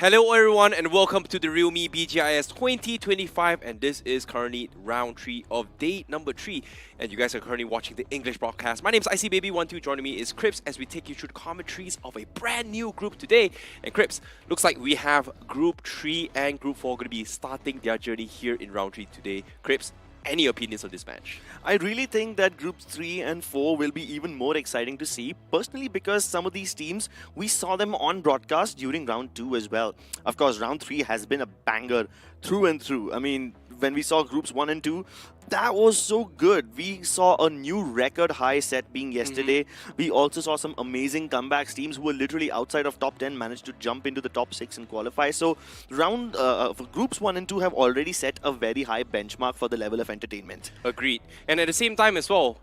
Hello everyone and welcome to the Realme BGIS 2025, and this is currently round 3 of day number 3, and you guys are currently watching the English broadcast. My name is ICBaby12. Joining me is Crips as we take you through the commentaries of a brand new group today. And Crips, looks like we have Group 3 and Group 4 going to be starting their journey here in round 3 today. Crips, any opinions on this match? I really think that Groups 3 and 4 will be even more exciting to see, personally because some of these teams, we saw them on broadcast during round 2 as well. Of course, round 3 has been a banger through and through. I mean, when we saw Groups 1 and 2, that was so good. We saw a new record high set being yesterday. We also saw some amazing comebacks. Teams who were literally outside of top 10 managed to jump into the top 6 and qualify. So for Groups 1 and 2 have already set a very high benchmark for the level of entertainment. Agreed. And at the same time as well,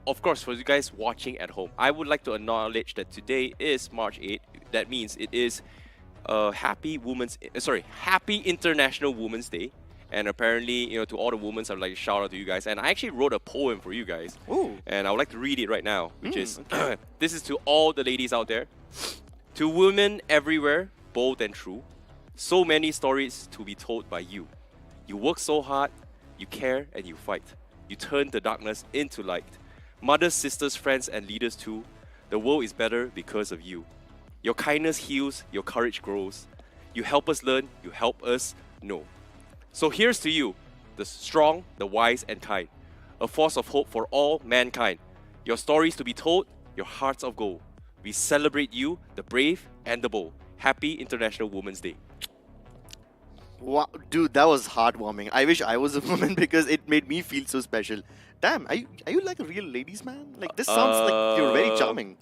of course, for you guys watching at home, I would like to acknowledge that today is March 8th. That means it is Happy International Women's Day. And apparently, to all the women, I would like to shout out to you guys. And I actually wrote a poem for you guys. Ooh. And I would like to read it right now, which is, okay. This is to all the ladies out there. To women everywhere, bold and true. So many stories to be told by you. You work so hard, you care and you fight. You turn the darkness into light. Mothers, sisters, friends and leaders too. The world is better because of you. Your kindness heals, your courage grows. You help us learn, you help us know. So here's to you, the strong, the wise and kind, a force of hope for all mankind. Your stories to be told, your hearts of gold. We celebrate you, the brave and the bold. Happy International Women's Day. Wow, dude, that was heartwarming. I wish I was a woman because it made me feel so special. Damn, are you like a real ladies man? Like, this sounds like you're very charming.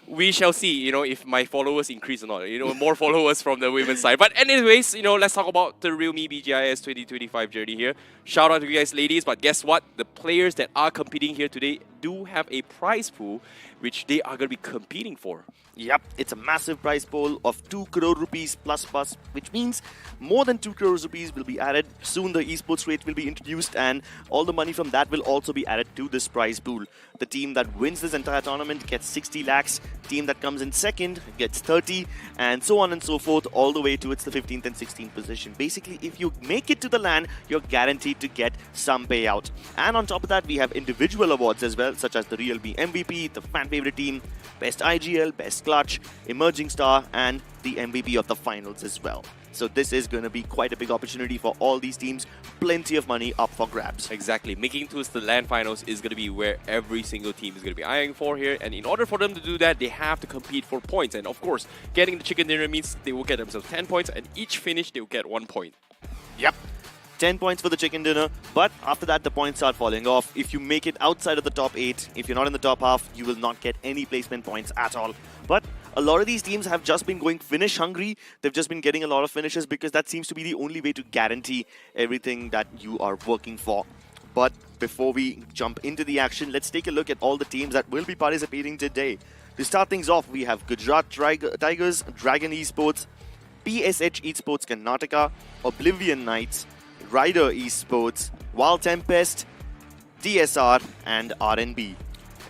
We shall see, if my followers increase or not. More followers from the women's side. But anyways, let's talk about the Realme BGIS 2025 journey here. Shout out to you guys, ladies. But guess what? The players that are competing here today do have a prize pool, which they are going to be competing for. Yep, it's a massive prize pool of 2 crore rupees plus, which means more than 2 crores rupees will be added. Soon the esports rate will be introduced and all the money from that will also be added to this prize pool. The team that wins this entire tournament gets 60 lakhs, team that comes in second gets 30, and so on and so forth, all the way to the 15th and 16th position. Basically, if you make it to the LAN, you're guaranteed to get some payout. And on top of that, we have individual awards as well, such as the Realme MVP, the fan favorite team, best IGL, best clutch, emerging star, and the MVP of the finals as well. So this is going to be quite a big opportunity for all these teams. Plenty of money up for grabs. Exactly. Making it to the LAN finals is going to be where every single team is going to be eyeing for here. And in order for them to do that, they have to compete for points. And of course, getting the chicken dinner means they will get themselves 10 points, and each finish they will get 1 point. Yep. 10 points for the chicken dinner, but after that the points start falling off. If you make it outside of the top 8, if you're not in the top half, you will not get any placement points at all. But a lot of these teams have just been going finish hungry. They've just been getting a lot of finishes because that seems to be the only way to guarantee everything that you are working for. But before we jump into the action, let's take a look at all the teams that will be participating today. To start things off, we have Gujarat Tigers, Dragon Esports, PSH Esports Karnataka, Oblivion Knights, Rider Esports, Wild Tempest, DSR, and RNB.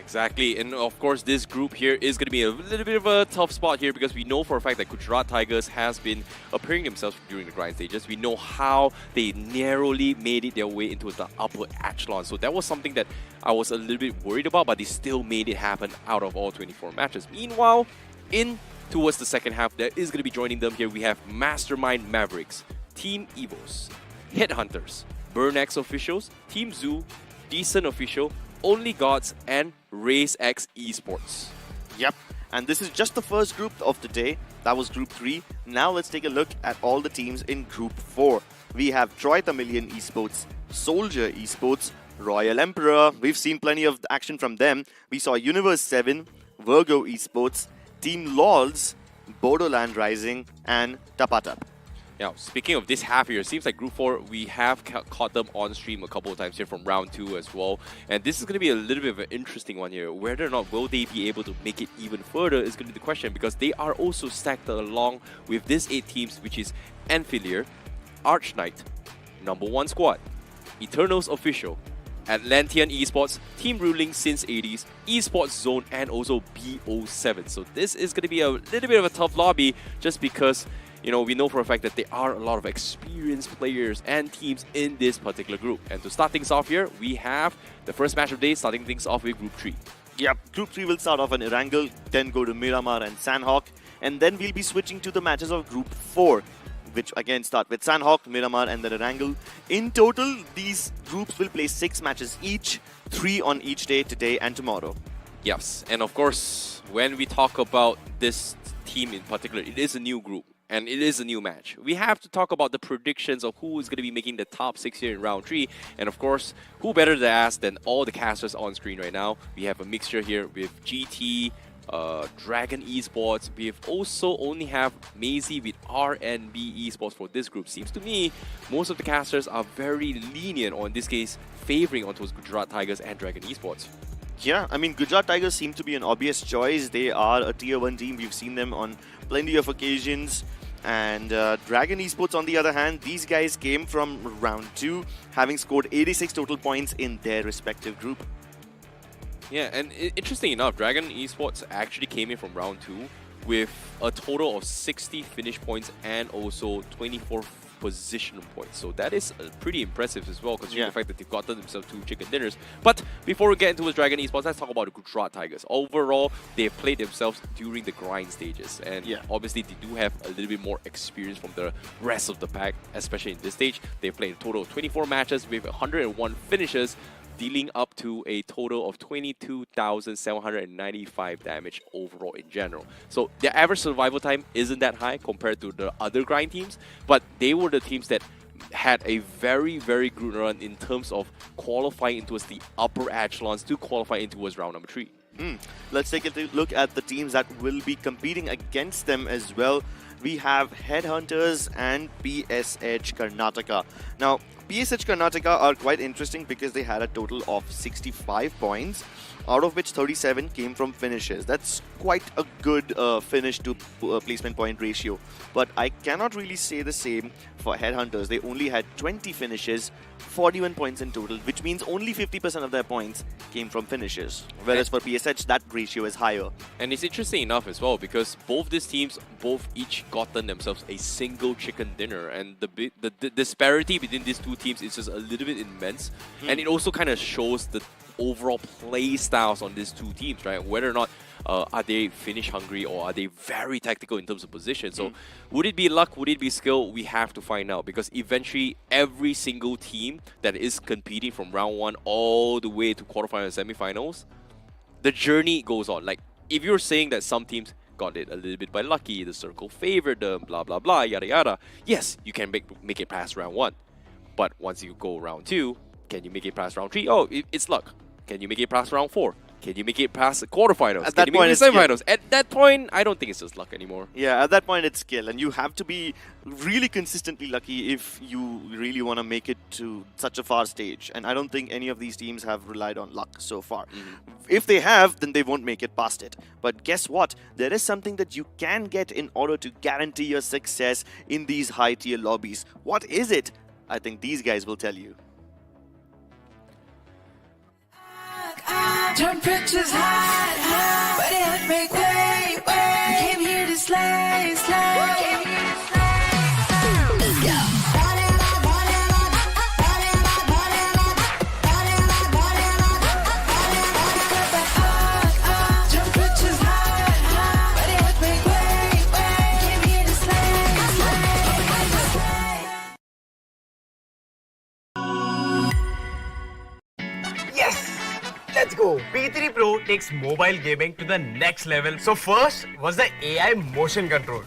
Exactly, and of course this group here is going to be a little bit of a tough spot here because we know for a fact that Gujarat Tigers has been appearing themselves during the grind stages. We know how they narrowly made it their way into the upper echelon. So that was something that I was a little bit worried about, but they still made it happen out of all 24 matches. Meanwhile, towards the second half, there is going to be joining them here. We have Mastermind Mavericks, Team Evos, Headhunters, Burnex Officials, Team Zoo, Decent Official, Only Gods, and Race X Esports. Yep, and this is just the first group of the day. That was Group 3. Now let's take a look at all the teams in Group 4. We have Troy Tamilian Esports, Soldier Esports, Royal Emperor. We've seen plenty of action from them. We saw Universe 7, Virgo Esports, Team Lords, Bodoland Rising, and Tapatap. Now, speaking of this half here, it seems like Group 4, we have caught them on stream a couple of times here from round 2 as well. And this is going to be a little bit of an interesting one here. Whether or not will they be able to make it even further is going to be the question, because they are also stacked along with these 8 teams, which is Enfilier, Arch Knight, Number 1 Squad, Eternals Official, Atlantean Esports, team ruling since 80s, Esports Zone, and also BO7. So this is going to be a little bit of a tough lobby just because you know, we know for a fact that there are a lot of experienced players and teams in this particular group. And to start things off here, we have the first match of the day, starting things off with Group 3. Yep, Group 3 will start off on Erangel, then go to Miramar and Sanhok, and then we'll be switching to the matches of Group 4, which again start with Sanhok, Miramar and then Erangel. In total, these groups will play 6 matches each, 3 on each day, today and tomorrow. Yes, and of course, when we talk about this team in particular, it is a new group. And it is a new match. We have to talk about the predictions of who is going to be making the top 6 here in round 3. And of course, who better to ask than all the casters on screen right now. We have a mixture here with GT, Dragon Esports. We have also only have Maisie with RNB Esports for this group. Seems to me, most of the casters are very lenient, or in this case, favoring onto Gujarat Tigers and Dragon Esports. Yeah, I mean, Gujarat Tigers seem to be an obvious choice. They are a tier 1 team. We've seen them on plenty of occasions. And Dragon Esports, on the other hand, these guys came from round 2, having scored 86 total points in their respective group. Yeah, and interesting enough, Dragon Esports actually came in from round 2 with a total of 60 finish points and also 24 position points. So that is pretty impressive as well, considering the fact that they've gotten themselves 2 chicken dinners. But before we get into Dragon Esports, let's talk about the Gujarat Tigers. Overall, they've played themselves during the grind stages. And obviously, they do have a little bit more experience from the rest of the pack, especially in this stage. They've played a total of 24 matches with 101 finishes, dealing up to a total of 22,795 damage overall in general. So their average survival time isn't that high compared to the other grind teams, but they were the teams that had a very, very good run in terms of qualifying into the upper echelons to qualify into round number 3. Let's take a look at the teams that will be competing against them as well. We have Headhunters and PSH Karnataka. Now, PSH Karnataka are quite interesting because they had a total of 65 points, out of which 37 came from finishes. That's quite a good finish to placement point ratio. But I cannot really say the same for Headhunters. They only had 20 finishes, 41 points in total, which means only 50% of their points came from finishes. Whereas for PSH, that ratio is higher. And it's interesting enough as well because both these teams, each gotten themselves a single chicken dinner. And the disparity between these two teams is just a little bit immense. And it also kind of shows the overall play styles on these two teams, right? Whether or not are they finish hungry or are they very tactical in terms of position. So would it be luck, would it be skill? We have to find out, because eventually every single team that is competing from round 1 all the way to quarterfinals and semifinals, the journey goes on. Like, if you're saying that some teams got it a little bit by lucky, the circle favored them, blah blah blah, yada yada, yes, you can make it past round 1. But once you go round 2, can you make it past round 3? Oh, it's luck. Can you make it past round 4? Can you make it past the quarterfinals? At that point, it's semifinals? At that point, I don't think it's just luck anymore. Yeah, at that point, it's skill. And you have to be really consistently lucky if you really want to make it to such a far stage. And I don't think any of these teams have relied on luck so far. If they have, then they won't make it past it. But guess what? There is something that you can get in order to guarantee your success in these high-tier lobbies. What is it? I think these guys will tell you. Temperatures high, but it make way. We came here to slay. Temperatures high, but it make way. We came here to slay. Yes! Let's go! P3 Pro takes mobile gaming to the next level. So first was the AI motion control.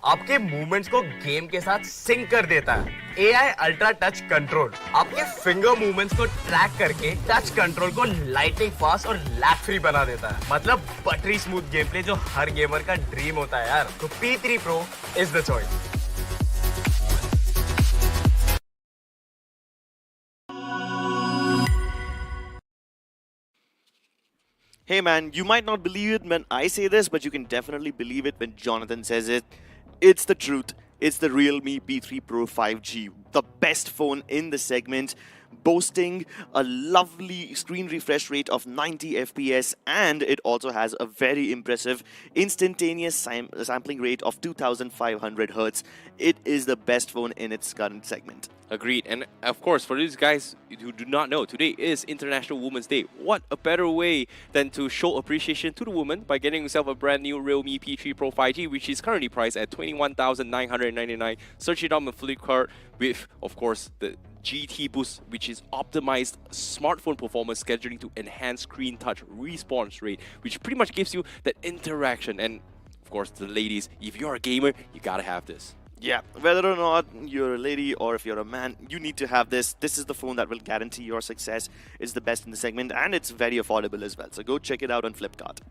आपके movements को game के साथ sink कर देता है. AI ultra touch control आपके finger movements को track करके टच कंट्रोल को लाइटनिंग फास्ट और लैग फ्री बना देता है. मतलब बटरी स्मूथ गेम प्ले जो हर गेमर का ड्रीम होता है यार. तो P3 Pro is the choice. Hey man, you might not believe it when I say this, but you can definitely believe it when Jonathan says it. It's the truth. It's the Realme P3 Pro 5G, the best phone in the segment. boasting a lovely screen refresh rate of 90 FPS, and it also has a very impressive instantaneous sampling rate of 2500 Hz. It is the best phone in its current segment. Agreed. And of course, for these guys who do not know, today is International Women's Day. What a better way than to show appreciation to the woman by getting yourself a brand new Realme P3 Pro 5G, which is currently priced at 21,999. Search it out on Flipkart with, of course, the GT Boost, which is optimized smartphone performance scheduling to enhance screen touch response rate, which pretty much gives you that interaction. And of course, the ladies, if you're a gamer, you gotta have this. Yeah, whether or not you're a lady or if you're a man, you need to have this. This is the phone that will guarantee your success. It's the best in the segment, and it's very affordable as well. So go check it out on Flipkart.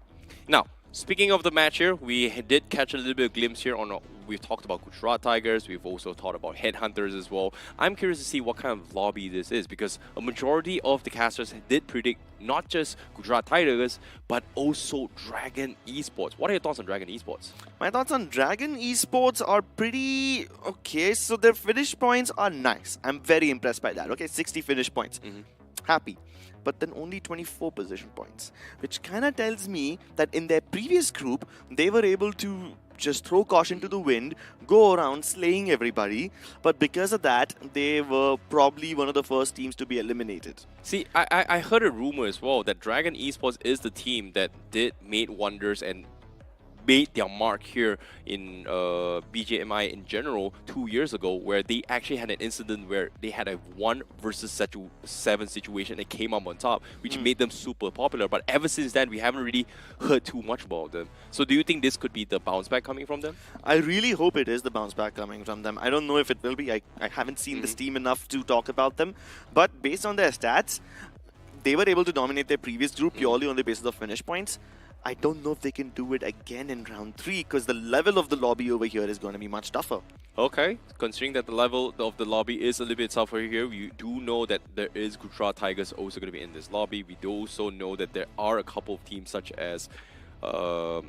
Now, speaking of the match here, we did catch a little bit of glimpse here on. We've talked about Gujarat Tigers. We've also talked about Headhunters as well. I'm curious to see what kind of lobby this is, because a majority of the casters did predict not just Gujarat Tigers, but also Dragon Esports. What are your thoughts on Dragon Esports? My thoughts on Dragon Esports are pretty okay. So their finish points are nice. I'm very impressed by that. Okay, 60 finish points. Happy. But then only 24 position points, which kind of tells me that in their previous group, they were able to just throw caution to the wind, go around slaying everybody, but because of that, they were probably one of the first teams to be eliminated. See, I heard a rumor as well that Dragon Esports is the team that did made wonders and made their mark here in BGMI in general 2 years ago, where they actually had an incident where they had a 1 versus 7 situation that came up on top, which made them super popular. But ever since then, we haven't really heard too much about them. So do you think this could be the bounce back coming from them? I really hope it is the bounce back coming from them. I don't know if it will be. I haven't seen this team enough to talk about them. But based on their stats, they were able to dominate their previous group purely on the basis of finish points. I don't know if they can do it again in round 3, because the level of the lobby over here is going to be much tougher. Okay, considering that the level of the lobby is a little bit tougher here, we do know that there is Gujarat Tigers also going to be in this lobby. We do also know that there are a couple of teams such as PSH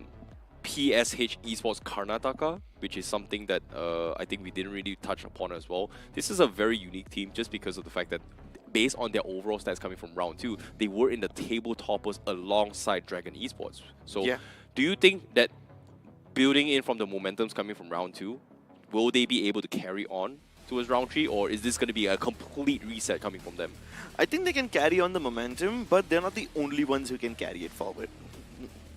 Esports Karnataka, which is something that I think we didn't really touch upon as well. This is a very unique team just because of the fact that based on their overall stats coming from round 2, they were in the table toppers alongside Dragon Esports. So do you think that building in from the momentums coming from round 2, will they be able to carry on towards round 3, or is this going to be a complete reset coming from them? I think they can carry on the momentum, but they're not the only ones who can carry it forward.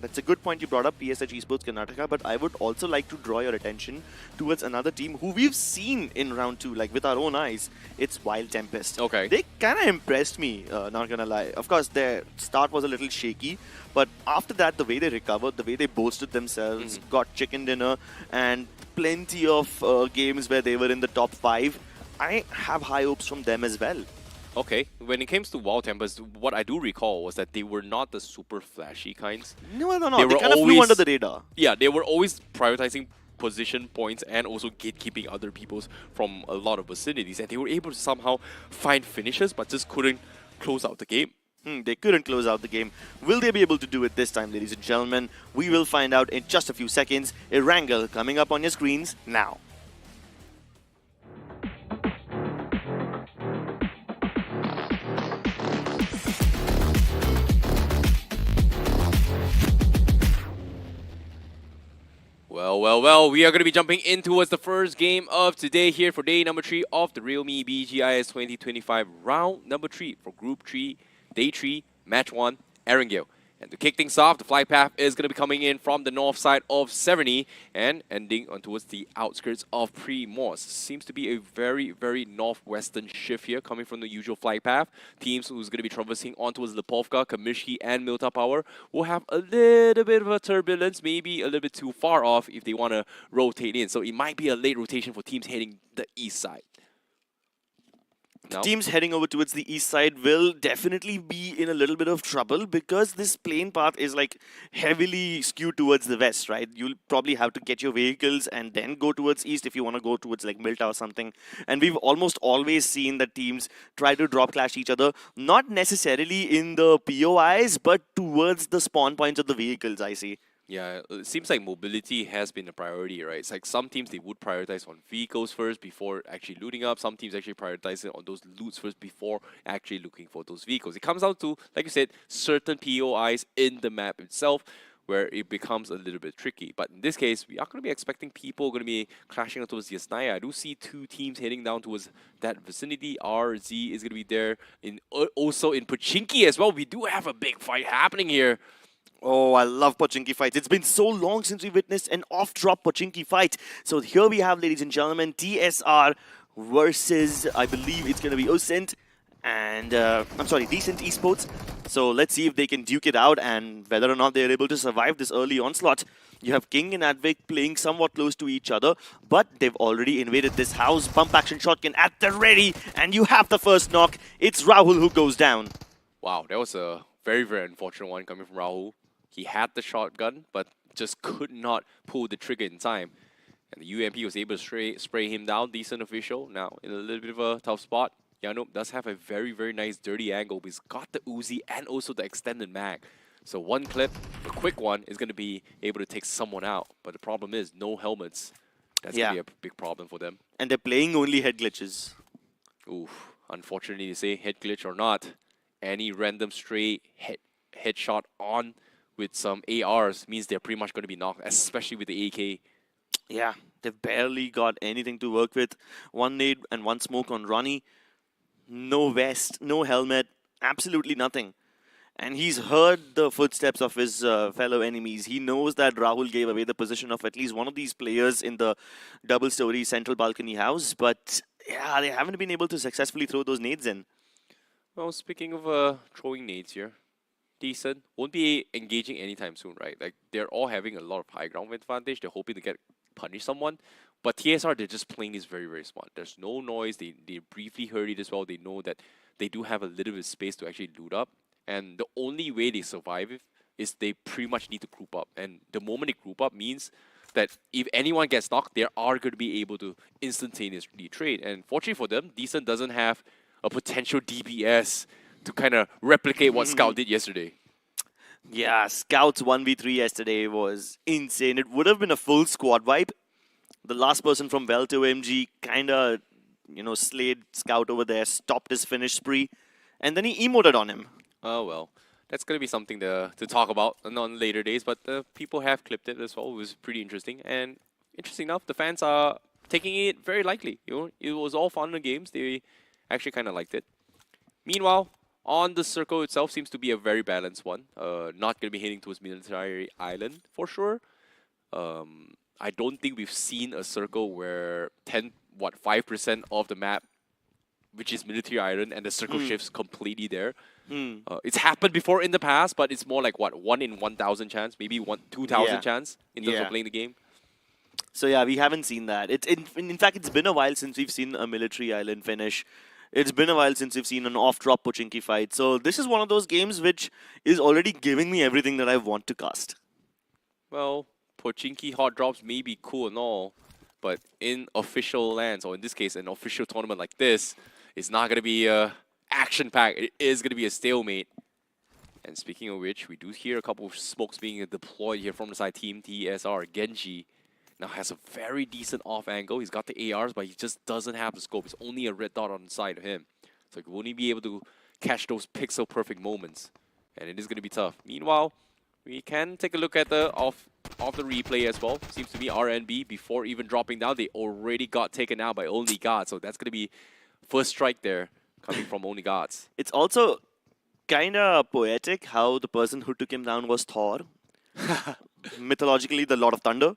That's a good point you brought up, PSH Esports Karnataka, but I would also like to draw your attention towards another team who we've seen in round 2, like with our own eyes. It's Wild Tempest. Okay. They kind of impressed me, not gonna lie. Of course, their start was a little shaky, but after that, the way they recovered, the way they bolstered themselves, got chicken dinner, and plenty of games where they were in the top 5, I have high hopes from them as well. Okay, when it comes to Wild Tempest, what I do recall was that they were not the super flashy kinds. No. They They were kind of flew always- under the radar. Yeah, they were always prioritizing position points and also gatekeeping other people's from a lot of vicinities, and they were able to somehow find finishes but just couldn't close out the game. They couldn't close out the game. Will they be able to do it this time, ladies and gentlemen? We will find out in just a few seconds. Erangel coming up on your screens now. Well, we are going to be jumping in towards the first game of today here for day number 3 of the Realme BGIS 2025 round number 3 for Group 3, Day 3, Match 1, Erangel. And to kick things off, the flight path is going to be coming in from the north side of Severny and ending on towards the outskirts of Primorsk. Seems to be a very, very northwestern shift here coming from the usual flight path. Teams who's going to be traversing on towards Lipovka, Kamishki, and Milta Power will have a little bit of a turbulence, maybe a little bit too far off if they want to rotate in. So it might be a late rotation for teams heading the east side. No? Teams heading over towards the east side will definitely be in a little bit of trouble because this plane path is like heavily skewed towards the west, right? You'll probably have to get your vehicles and then go towards east if you want to go towards like Milta or something. And we've almost always seen that teams try to drop clash each other, not necessarily in the POIs, but towards the spawn points of the vehicles, I see. Yeah, it seems like mobility has been a priority, right? It's like some teams they would prioritize on vehicles first before actually looting up. Some teams actually prioritize it on those loots first before actually looking for those vehicles. It comes down to, like you said, certain POIs in the map itself where it becomes a little bit tricky. But in this case, we are going to be expecting people going to be clashing towards the Yasnaya. I do see two teams heading down towards that vicinity. RZ is going to be there, also in Pochinki as well. We do have a big fight happening here. Oh, I love Pochinki fights. It's been so long since we witnessed an off-drop Pochinki fight. So here we have, ladies and gentlemen, TSR versus, I believe it's going to be Osint and, I'm sorry, Decent Esports. So let's see if they can duke it out and whether or not they're able to survive this early onslaught. You have King and Advik playing somewhat close to each other, but they've already invaded this house. Pump action shotgun at the ready, and you have the first knock. It's Rahul who goes down. Wow, that was a very, very unfortunate one coming from Rahul. He had the shotgun, but just could not pull the trigger in time. And the UMP was able to spray him down. Decent official. Now, in a little bit of a tough spot. Yanop does have a very, very nice dirty angle. But he's got the Uzi and also the extended mag. So one clip, a quick one, is going to be able to take someone out. But the problem is, no helmets. That's going to be a big problem for them. And they're playing only head glitches. Oof. Unfortunately, to say head glitch or not, any random stray headshot on with some ARs means they're pretty much going to be knocked, especially with the AK. Yeah, they've barely got anything to work with. One nade and one smoke on Ronnie. No vest, no helmet, absolutely nothing. And he's heard the footsteps of his fellow enemies. He knows that Rahul gave away the position of at least one of these players in the double-story central balcony house. But yeah, they haven't been able to successfully throw those nades in. Well, speaking of throwing nades here, Decent won't be engaging anytime soon, right? Like, they're all having a lot of high ground advantage. They're hoping to punish someone. But TSR, they're just playing this very, very smart. There's no noise. They briefly heard it as well. They know that they do have a little bit of space to actually loot up. And the only way they survive is they pretty much need to group up. And the moment they group up means that if anyone gets knocked, they are going to be able to instantaneously trade. And fortunately for them, Decent doesn't have a potential DPS to kind of replicate what Scout did yesterday. Yeah, Scout's 1v3 yesterday was insane. It would have been a full squad wipe. The last person from Well to MG kind of, slayed Scout over there, stopped his finish spree, and then he emoted on him. Oh, well, that's going to be something to talk about on later days, but people have clipped it as well. It was pretty interesting. And interesting enough, the fans are taking it very lightly. It was all fun in the games. They actually kind of liked it. Meanwhile, on the circle itself seems to be a very balanced one. Not going to be heading towards Military Island for sure. I don't think we've seen a circle where 5% of the map, which is Military Island, and the circle shifts completely there. It's happened before in the past, but it's more like 1 in 1,000 chance, maybe 2,000 chance in terms of playing the game. So yeah, we haven't seen that. In fact, it's been a while since we've seen a Military Island finish. It's been a while since we've seen an off-drop Pochinki fight. So this is one of those games which is already giving me everything that I want to cast. Well, Pochinki hot drops may be cool and all, but in official lands, or in this case, an official tournament like this, it's not going to be action-packed. It is going to be a stalemate. And speaking of which, we do hear a couple of smokes being deployed here from the side team. TSR, Genji, now has a very decent off angle. He's got the ARs, but he just doesn't have the scope. It's only a red dot on the side of him. So he won't even be able to catch those pixel-perfect moments. And it is going to be tough. Meanwhile, we can take a look at the off the replay as well. Seems to be RNB, before even dropping down, they already got taken out by Only God. So that's going to be first strike there coming from Only Gods. It's also kind of poetic how the person who took him down was Thor. Mythologically, the Lord of Thunder.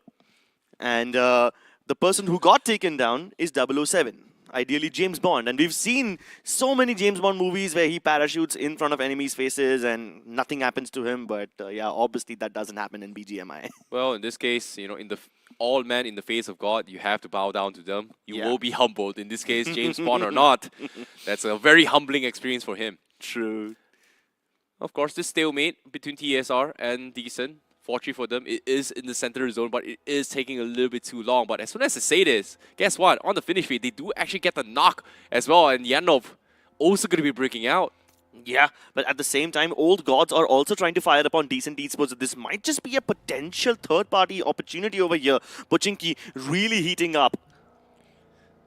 And the person who got taken down is 007. Ideally James Bond. And we've seen so many James Bond movies where he parachutes in front of enemies' faces and nothing happens to him. But yeah, obviously that doesn't happen in BGMI. Well, in this case, in the all men in the face of God, you have to bow down to them. You will be humbled. In this case, James Bond or not, that's a very humbling experience for him. True. Of course, this stalemate between TSR and Decent, fortunately for them, it is in the center of the zone, but it is taking a little bit too long. But as soon as I say this, guess what? On the finish feed, they do actually get the knock as well. And Yanov also going to be breaking out. Yeah, but at the same time, old gods are also trying to fire upon decent esports. This might just be a potential third-party opportunity over here. Pochinki really heating up.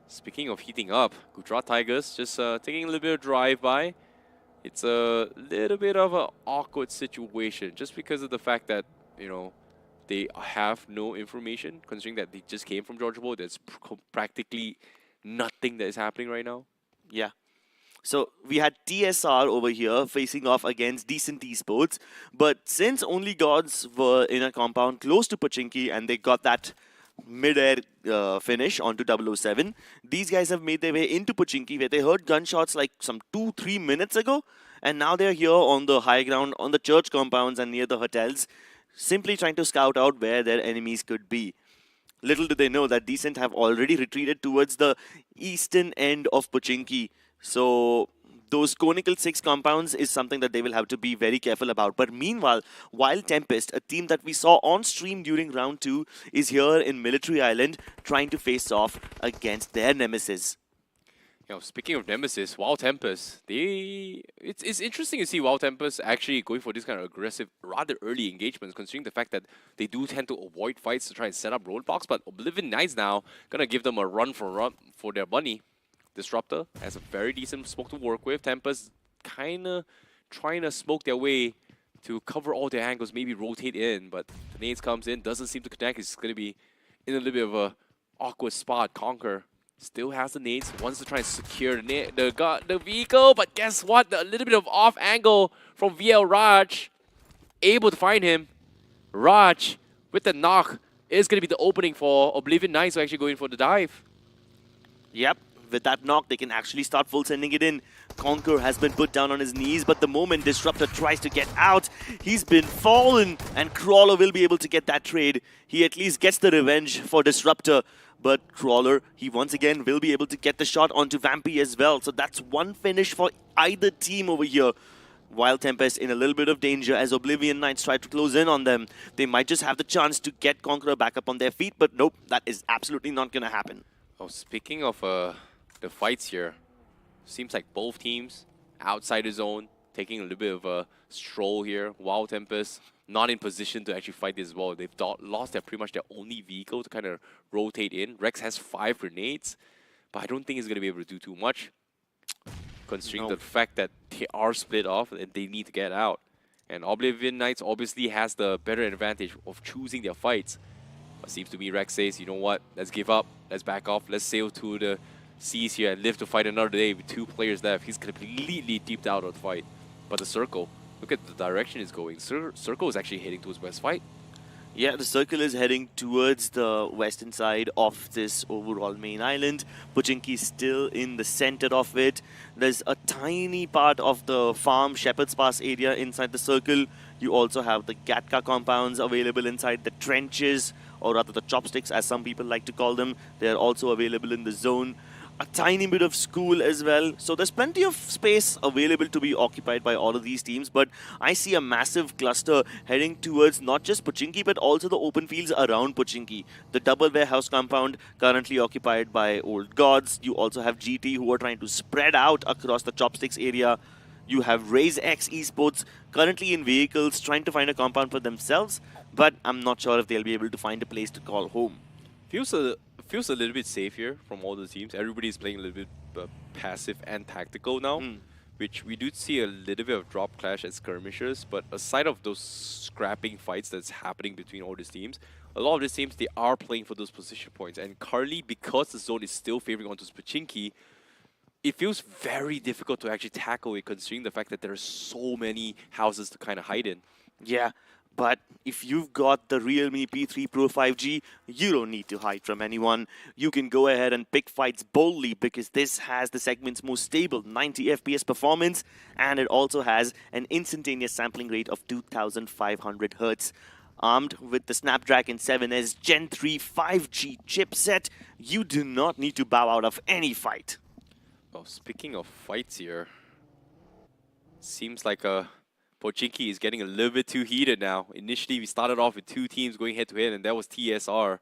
Speaking of heating up, Gujarat Tigers just taking a little bit of drive-by. It's a little bit of an awkward situation just because of the fact that, you know, they have no information, considering that they just came from Georgia Bowl. There's practically nothing that is happening right now. Yeah. So we had TSR over here facing off against decent esports, but since only gods were in a compound close to Pochinki and they got that mid-air finish onto 007, these guys have made their way into Pochinki where they heard gunshots like some 2-3 minutes ago, and now they're here on the high ground, on the church compounds and near the hotels, simply trying to scout out where their enemies could be. Little do they know that Decent have already retreated towards the eastern end of Pochinki. So those conical 6 compounds is something that they will have to be very careful about. But meanwhile, Wild Tempest, a team that we saw on stream during round 2, is here in Military Island trying to face off against their nemesis. You know, speaking of Nemesis, Wild Tempest, it's interesting to see Wild Tempest actually going for this kind of aggressive, rather early engagements, considering the fact that they do tend to avoid fights to try and set up roadblocks. But Oblivion Knights now gonna give them a run for their money. Disruptor has a very decent smoke to work with. Tempest kinda trying to smoke their way to cover all their angles, maybe rotate in, but the nades comes in, doesn't seem to connect. It's gonna be in a little bit of a awkward spot. Conquer still has the nades, wants to try and secure the vehicle, but guess what? A little bit of off angle from VL Raj. Able to find him. Raj, with the knock, is going to be the opening for Oblivion Knights who actually going for the dive. Yep, with that knock, they can actually start full sending it in. Conquer has been put down on his knees, but the moment Disruptor tries to get out, he's been fallen, and Crawler will be able to get that trade. He at least gets the revenge for Disruptor. But Crawler, he once again will be able to get the shot onto Vampy as well. So that's one finish for either team over here. Wild Tempest in a little bit of danger as Oblivion Knights try to close in on them. They might just have the chance to get Conqueror back up on their feet, but nope, that is absolutely not going to happen. Oh, speaking of the fights here, seems like both teams outside the zone, taking a little bit of a stroll here. Wild Tempest not in position to actually fight this as well. They've lost pretty much their only vehicle to kind of rotate in. Rex has 5 grenades, but I don't think he's going to be able to do too much, considering the fact that they are split off and they need to get out. And Oblivion Knights obviously has the better advantage of choosing their fights. But seems to me Rex says, you know what, let's give up, let's back off, let's sail to the seas here and live to fight another day with 2 players left. He's completely deeped out of the fight. But the Circle, look at the direction it's going. Circle is actually heading towards West Fight. Yeah, the Circle is heading towards the western side of this overall main island. Pochinki is still in the center of it. There's a tiny part of the farm, Shepherd's Pass area inside the Circle. You also have the Gatka compounds available inside the trenches, or rather the chopsticks as some people like to call them. They are also available in the zone. A tiny bit of school as well. So there's plenty of space available to be occupied by all of these teams. But I see a massive cluster heading towards not just Pochinki, but also the open fields around Pochinki. The double warehouse compound currently occupied by Old Gods. You also have GT who are trying to spread out across the chopsticks area. You have Raise X Esports currently in vehicles trying to find a compound for themselves. But I'm not sure if they'll be able to find a place to call home. Feels a little bit safe here from all the teams. Everybody's playing a little bit passive and tactical now, which we do see a little bit of drop clash at skirmishes. But aside of those scrapping fights that's happening between all these teams, a lot of these teams, they are playing for those position points. And currently, because the zone is still favoring onto Pochinki, it feels very difficult to actually tackle it, considering the fact that there are so many houses to kind of hide in. Yeah. But if you've got the Realme P3 Pro 5G, you don't need to hide from anyone. You can go ahead and pick fights boldly because this has the segment's most stable 90 FPS performance, and it also has an instantaneous sampling rate of 2500 Hz. Armed with the Snapdragon 7S Gen 3 5G chipset, you do not need to bow out of any fight. Oh, speaking of fights here, seems like Pochinki is getting a little bit too heated now. Initially, we started off with 2 teams going head-to-head, and that was TSR.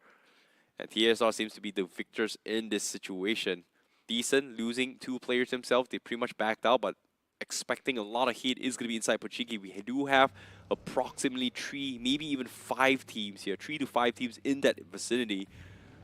And TSR seems to be the victors in this situation. Decent losing 2 players himself. They pretty much backed out, but expecting a lot of heat is going to be inside Pochinki. We do have approximately 3, maybe even 5 teams here, 3 to 5 teams in that vicinity.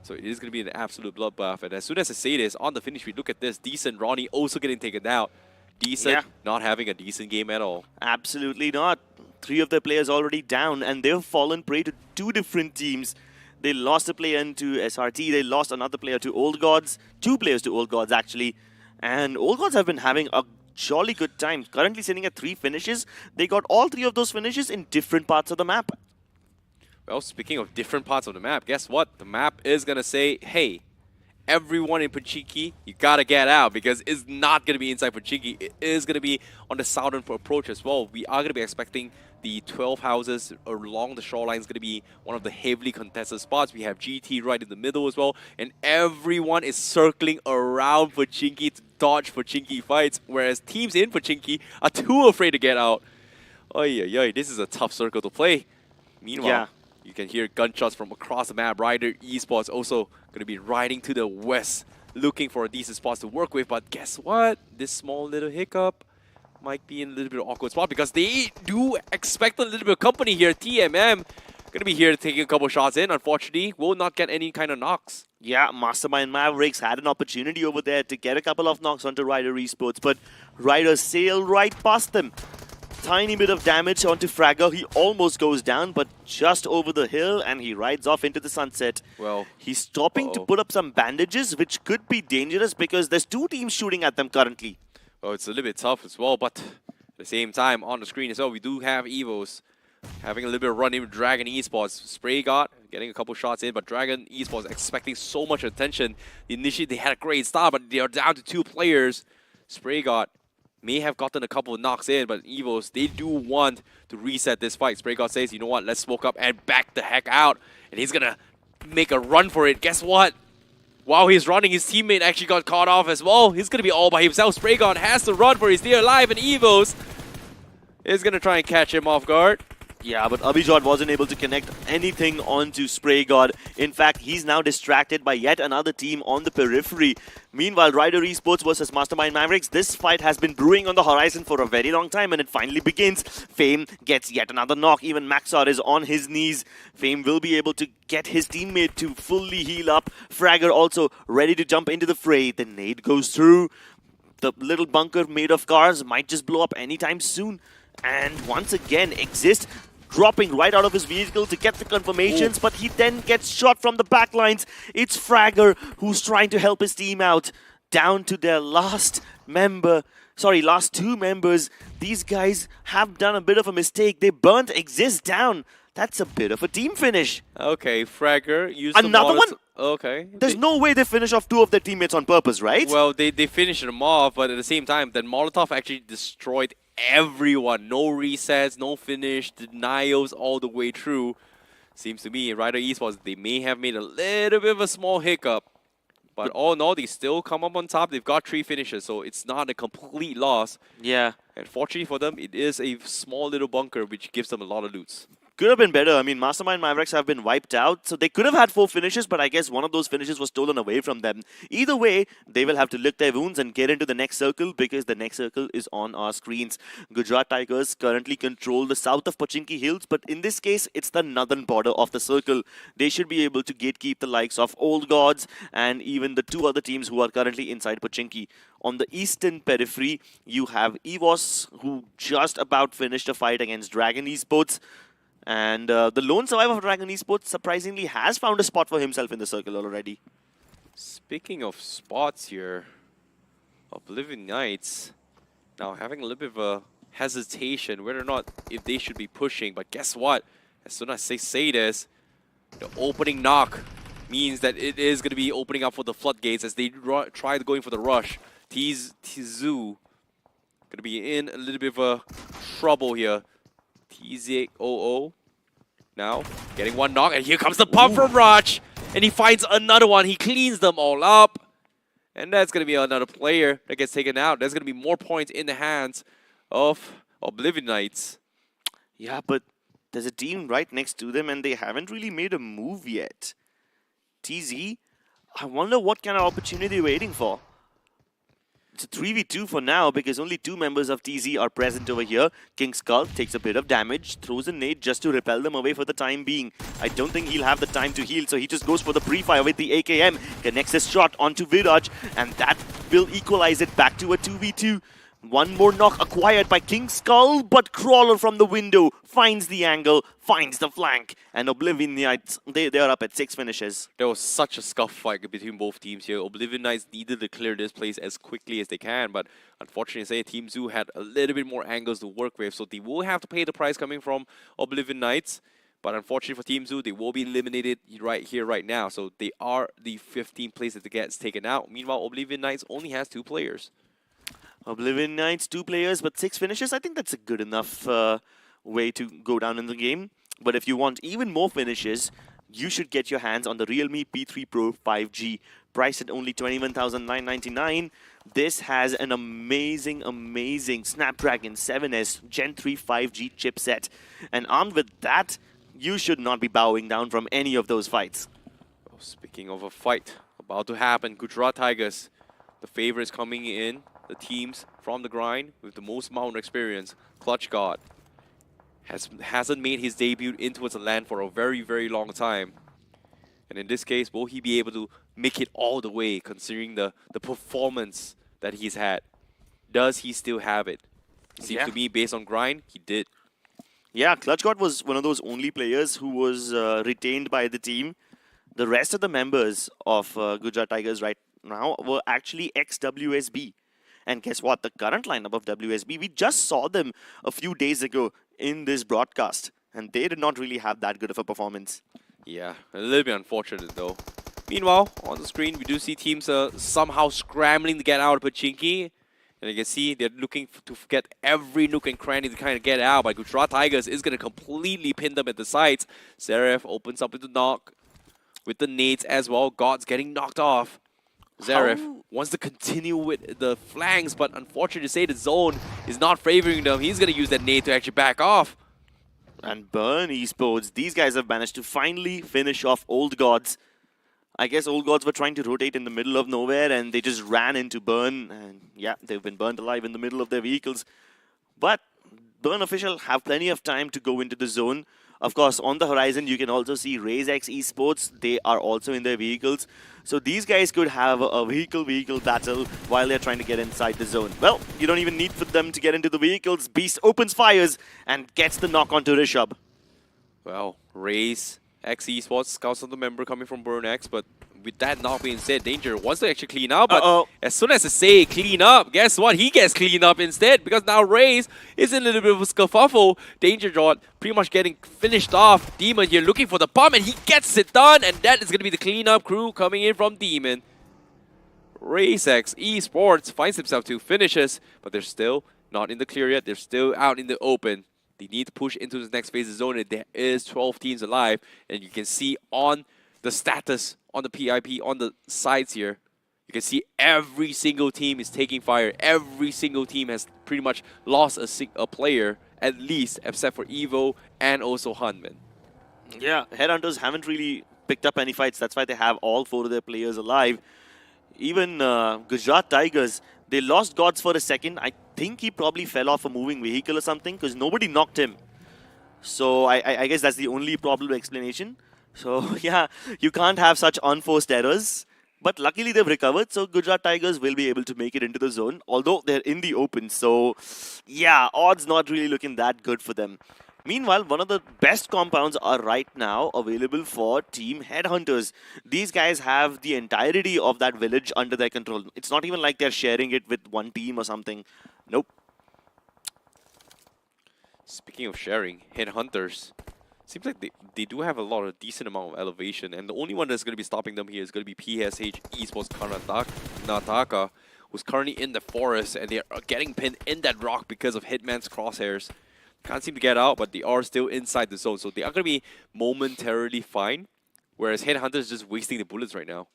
So it is going to be an absolute bloodbath. And as soon as I say this, on the finish, we look at this. Decent Ronnie also getting taken out. Decent not having a decent game at all. Absolutely not. 3 of their players already down, and they've fallen prey to 2 different teams. They lost a player into SRT. They lost another player to Old Gods. 2 players to Old Gods, actually. And Old Gods have been having a jolly good time. Currently sitting at 3 finishes. They got all 3 of those finishes in different parts of the map. Well, speaking of different parts of the map, guess what? The map is going to say, hey, everyone in Pochinki, you got to get out, because it's not going to be inside Pochinki. It is going to be on the southern approach as well. We are going to be expecting the 12 houses along the shoreline is going to be one of the heavily contested spots. We have GT right in the middle as well, and everyone is circling around Pochinki to dodge Pochinki fights, whereas teams in Pochinki are too afraid to get out. Oy, this is a tough circle to play. Meanwhile, you can hear gunshots from across the map. Rider Esports also going to be riding to the west, looking for a decent spot to work with. But guess what? This small little hiccup might be in a little bit of awkward spot, because they do expect a little bit of company here. TMM going to be here taking a couple shots in. Unfortunately, will not get any kind of knocks. Yeah, Mastermind Mavericks had an opportunity over there to get a couple of knocks onto Rider Esports, but Rider sailed right past them. Tiny bit of damage onto Fragger. He almost goes down, but just over the hill, and he rides off into the sunset. Well, he's stopping to put up some bandages, which could be dangerous because there's 2 teams shooting at them currently. Well, it's a little bit tough as well, but at the same time, on the screen as well, we do have Evos having a little bit of run in with Dragon Esports. Spray God getting a couple shots in, but Dragon Esports expecting so much attention. Initially, they had a great start, but they are down to 2 players. Spray God may have gotten a couple of knocks in, but Evos, they do want to reset this fight. Spray God says, you know what, let's smoke up and back the heck out. And he's going to make a run for it. Guess what? While he's running, his teammate actually got caught off as well. He's going to be all by himself. Spray God has to run for his dear life, and Evos is going to try and catch him off guard. Yeah, but Abhijot wasn't able to connect anything onto Spray God. In fact, he's now distracted by yet another team on the periphery. Meanwhile, Rider Esports versus Mastermind Mavericks, this fight has been brewing on the horizon for a very long time, and it finally begins. Fame gets yet another knock. Even Maxar is on his knees. Fame will be able to get his teammate to fully heal up. Fragger also ready to jump into the fray. The nade goes through. The little bunker made of cars might just blow up anytime soon. And once again, Exist dropping right out of his vehicle to get the confirmations, but he then gets shot from the back lines. It's Fragger who's trying to help his team out. Down to their last 2 members. These guys have done a bit of a mistake. They burnt Exist down. That's a bit of a team finish. Okay, Fragger used another one? Okay. There's no way they finish off 2 of their teammates on purpose, right? Well, they finished them off, but at the same time, then Molotov actually destroyed everyone. No resets, no finish, denials all the way through. Seems to me, Rider Esports, they may have made a little bit of a small hiccup. But all in all, they still come up on top. They've got 3 finishes, so it's not a complete loss. Yeah. And fortunately for them, it is a small little bunker, which gives them a lot of loots. Could have been better. I mean, Mastermind Mavericks have been wiped out, so they could have had 4 finishes, but I guess one of those finishes was stolen away from them. Either way, they will have to lick their wounds and get into the next circle, because the next circle is on our screens. Gujarat Tigers currently control the south of Pochinki Hills, but in this case, it's the northern border of the circle. They should be able to gatekeep the likes of Old Gods and even the 2 other teams who are currently inside Pochinki. On the eastern periphery, you have EVOS, who just about finished a fight against Dragon Esports. And the lone survivor of Dragon Esports surprisingly has found a spot for himself in the circle already. Speaking of spots here, Oblivion Knights now having a little bit of a hesitation whether or not if they should be pushing. But guess what? As soon as they say this, the opening knock means that it is going to be opening up for the floodgates as they try going for the rush. Tizu going to be in a little bit of a trouble here. TZ00 now getting 1 knock, and here comes the pump from Raj, and he finds another one. He cleans them all up, and that's going to be another player that gets taken out. There's going to be more points in the hands of Oblivion Knights. Yeah, but there's a team right next to them, and they haven't really made a move yet. TZ, I wonder what kind of opportunity they're waiting for. It's a 3v2 for now because only 2 members of TZ are present over here. King Skull takes a bit of damage, throws a nade just to repel them away for the time being. I don't think he'll have the time to heal, so he just goes for the pre-fire with the AKM. Connects his shot onto Viraj, and that will equalize it back to a 2v2. One more knock acquired by King Skull, but Crawler from the window finds the angle, finds the flank, and Oblivion Knights, they are up at 6 finishes. There was such a scuff fight between both teams here. Oblivion Knights needed to clear this place as quickly as they can, but unfortunately, Team Zoo had a little bit more angles to work with, so they will have to pay the price coming from Oblivion Knights. But unfortunately for Team Zoo, they will be eliminated right here, right now. So they are the 15th place that gets taken out. Meanwhile, Oblivion Knights only has 2 players. Oblivion Knights, 2 players, but 6 finishes. I think that's a good enough way to go down in the game. But if you want even more finishes, you should get your hands on the Realme P3 Pro 5G. Priced at only 21,999. This has an amazing, amazing Snapdragon 7S Gen 3 5G chipset. And armed with that, you should not be bowing down from any of those fights. Oh, speaking of a fight about to happen, Gujarat Tigers, the favorites coming in. The teams from the grind with the most mountain experience, Clutch God, hasn't made his debut into the land for a very, very long time. And in this case, will he be able to make it all the way, considering the performance that he's had? Does he still have it? Seems to me, based on grind, he did. Yeah, Clutch God was one of those only players who was retained by the team. The rest of the members of Gujarat Tigers right now were actually ex-WSB. And guess what? The current lineup of WSB, we just saw them a few days ago in this broadcast. And they did not really have that good of a performance. Yeah, a little bit unfortunate though. Meanwhile, on the screen, we do see teams somehow scrambling to get out of Pachinki. And you can see they're looking to get every nook and cranny to kind of get out. But Gujarat Tigers is going to completely pin them at the sides. Zaref opens up with the knock. With the nades as well. God's getting knocked off. Zaref wants to continue with the flanks, but unfortunately to say, the zone is not favoring them. He's going to use that nade to actually back off. And Burn Esports, these guys have managed to finally finish off Old Gods. I guess Old Gods were trying to rotate in the middle of nowhere and they just ran into Burn. And yeah, they've been burned alive in the middle of their vehicles. But Burn official have plenty of time to go into the zone. Of course, on the horizon, you can also see RazeX Esports. They are also in their vehicles. So these guys could have a vehicle-vehicle battle while they're trying to get inside the zone. Well, you don't even need for them to get into the vehicles. Beast opens fires and gets the knock onto Rishabh. Well, RazeX Esports scouts on the member coming from Burn X, but with that not being said, Danger wants to actually clean up, but as soon as I say clean up, guess what? He gets cleaned up instead, because now Raze is in a little bit of a scuffle. Danger Jot pretty much getting finished off. Demon here looking for the bomb, and he gets it done, and that is going to be the cleanup crew coming in from Demon. RazeX Esports finds himself 2 finishes, but they're still not in the clear yet. They're still out in the open. They need to push into the next phase of zone, and there is 12 teams alive, and you can see on the status on the PIP on the sides here, you can see every single team is taking fire. Every single team has pretty much lost a player, at least, except for Evo and also Hunman. Yeah, Headhunters haven't really picked up any fights. That's why they have all 4 of their players alive. Even Gujarat Tigers, they lost Gods for a second. I think he probably fell off a moving vehicle or something because nobody knocked him. So I guess that's the only probable explanation. So yeah, you can't have such unforced errors. But luckily they've recovered, so Gujarat Tigers will be able to make it into the zone, although they're in the open. So yeah, odds not really looking that good for them. Meanwhile, one of the best compounds are right now available for Team Headhunters. These guys have the entirety of that village under their control. It's not even like they're sharing it with one team or something. Nope. Speaking of sharing, Headhunters, seems like they do have a lot of decent amount of elevation, and the only one that's going to be stopping them here is going to be PSH Esports Karnataka, who's currently in the forest, and they are getting pinned in that rock because of Hitman's crosshairs. Can't seem to get out, but they are still inside the zone, so they are going to be momentarily fine, whereas Headhunters is just wasting the bullets right now.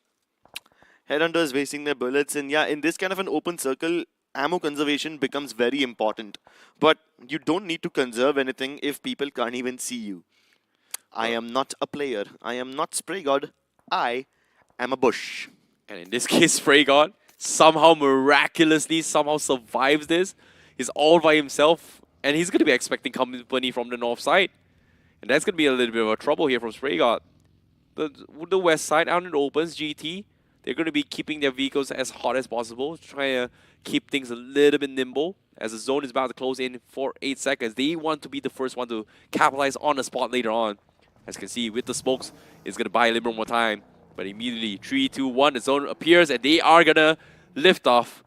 Headhunters wasting their bullets, and yeah, in this kind of an open circle, ammo conservation becomes very important. But you don't need to conserve anything if people can't even see you. I am not a player. I am not Spray God. I am a bush. And in this case, Spray God somehow miraculously somehow survives this. He's all by himself, and he's going to be expecting company from the north side. And that's going to be a little bit of a trouble here from SprayGuard. The west side out in the opens, GT, they're going to be keeping their vehicles as hot as possible, trying to keep things a little bit nimble. As the zone is about to close in for 8 seconds, they want to be the first one to capitalize on the spot later on. As you can see, with the smokes, it's going to buy a little more time. But immediately, 3, 2, 1, the zone appears, and they are going to lift off.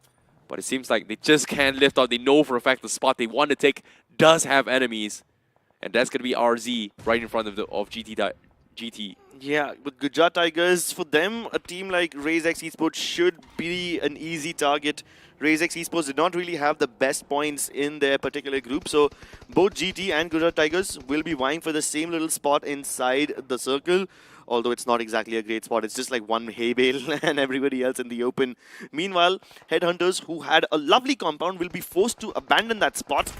But it seems like they just can't lift off. They know for a fact the spot they want to take does have enemies. And that's going to be RZ right in front of GT. Yeah, with Gujarat Tigers, for them, a team like RazeX Esports should be an easy target. RazeX Esports did not really have the best points in their particular group, so both GT and Gujarat Tigers will be vying for the same little spot inside the circle. Although it's not exactly a great spot, it's just like one hay bale and everybody else in the open. Meanwhile, Headhunters, who had a lovely compound, will be forced to abandon that spot.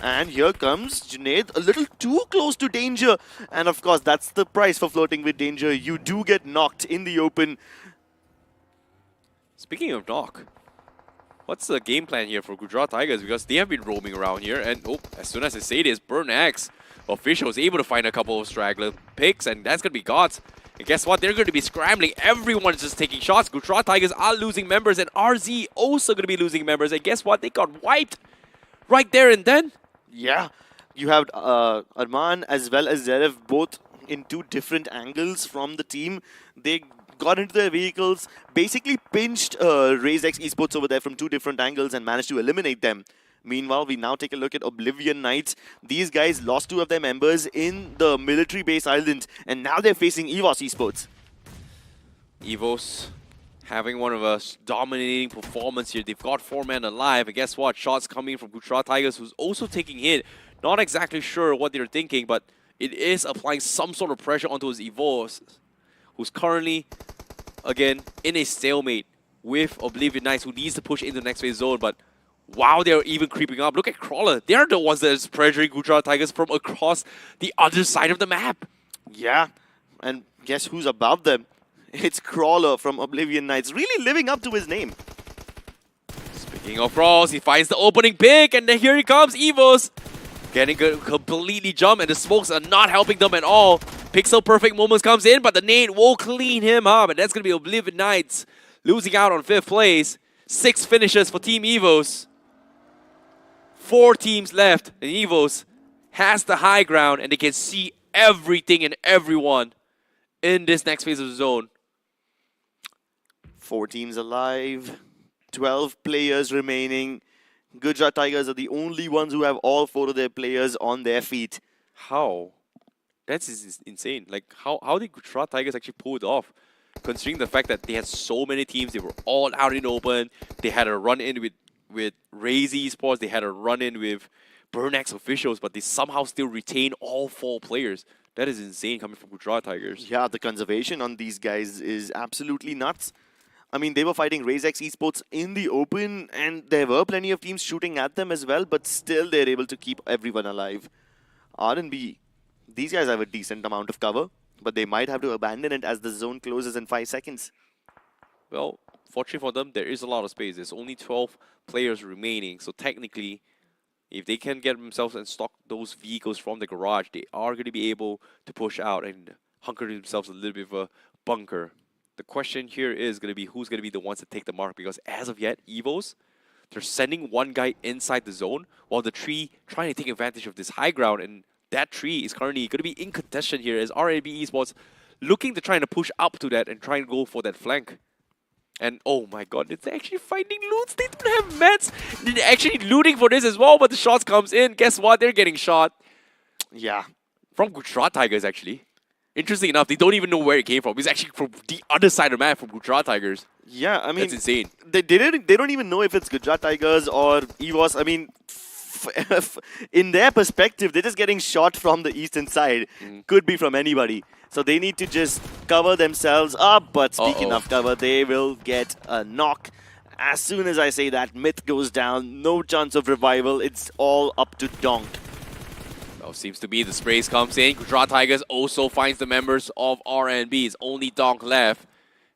And here comes Junaid, a little too close to danger. And of course, that's the price for flirting with danger. You do get knocked in the open. Speaking of knock, what's the game plan here for Gujarat Tigers? Because they have been roaming around here. And as soon as I say this, Burn Axe official is able to find a couple of straggler picks. And that's going to be Gods. And guess what? They're going to be scrambling. Everyone's just taking shots. Gujarat Tigers are losing members. And RZ also going to be losing members. And guess what? They got wiped right there and then. Yeah, you have Arman as well as Zarev both in two different angles from the team. They got into their vehicles, basically pinched RazeX Esports over there from two different angles and managed to eliminate them. Meanwhile, we now take a look at Oblivion Knights. These guys lost 2 of their members in the military base island, and now they're facing EVOS Esports. EVOS having one of us dominating performance here. They've got 4 men alive, and guess what? Shots coming from Gujarat Tigers, who's also taking hit. Not exactly sure what they're thinking, but it is applying some sort of pressure onto his EVOS, who's currently, again, in a stalemate with Oblivion Knights, who needs to push into the next phase zone, but wow, they're even creeping up. Look at Crawler. They're the ones that is pressuring Gujarat Tigers from across the other side of the map. Yeah, and guess who's above them? It's Crawler from Oblivion Knights, really living up to his name. Speaking of Frost, he finds the opening pick, and then here he comes, EVOS. Getting completely jumped, and the smokes are not helping them at all. Pixel Perfect Moments comes in, but the nade will clean him up, and that's going to be Oblivion Knights losing out on 5th place. 6 finishes for Team EVOS. 4 teams left, and EVOS has the high ground, and they can see everything and everyone in this next phase of the zone. 4 teams alive, 12 players remaining. Gujarat Tigers are the only ones who have all 4 of their players on their feet. How? That's insane. Like, how did Gujarat Tigers actually pull it off? Considering the fact that they had so many teams, they were all out in the open. They had a run-in with Raze Esports, they had a run-in with Burnax officials, but they somehow still retain all 4 players. That is insane coming from Gujarat Tigers. Yeah, the conservation on these guys is absolutely nuts. I mean, they were fighting RazeX Esports in the open, and there were plenty of teams shooting at them as well, but still they're able to keep everyone alive. R&B, these guys have a decent amount of cover, but they might have to abandon it as the zone closes in 5 seconds. Well, fortunately for them, there is a lot of space. There's only 12 players remaining, so technically, if they can get themselves and stock those vehicles from the garage, they are going to be able to push out and hunker themselves a little bit of a bunker. The question here is going to be who's going to be the ones to take the mark, because as of yet, EVOS, they're sending one guy inside the zone while the tree trying to take advantage of this high ground, and that tree is currently going to be in contention here as RNB Esports looking to trying to push up to that and try and go for that flank. And oh my god, it's actually finding loots. They don't have mats. They're actually looting for this as well, but the shots comes in. Guess what? They're getting shot. Yeah. From Gujarat Tigers, actually. Interesting enough, they don't even know where it came from. It's actually from the other side of the map, from Gujarat Tigers. Yeah, I mean... That's insane. They don't even know if it's Gujarat Tigers or EVOS. I mean, in their perspective, they're just getting shot from the eastern side. Could be from anybody. So they need to just cover themselves up. But speaking of cover, they will get a knock. As soon as I say that, Myth goes down. No chance of revival. It's all up to Donk. Well, seems to be the sprays comes in. Gujarat Tigers also finds the members of RNB. It's only Donk left.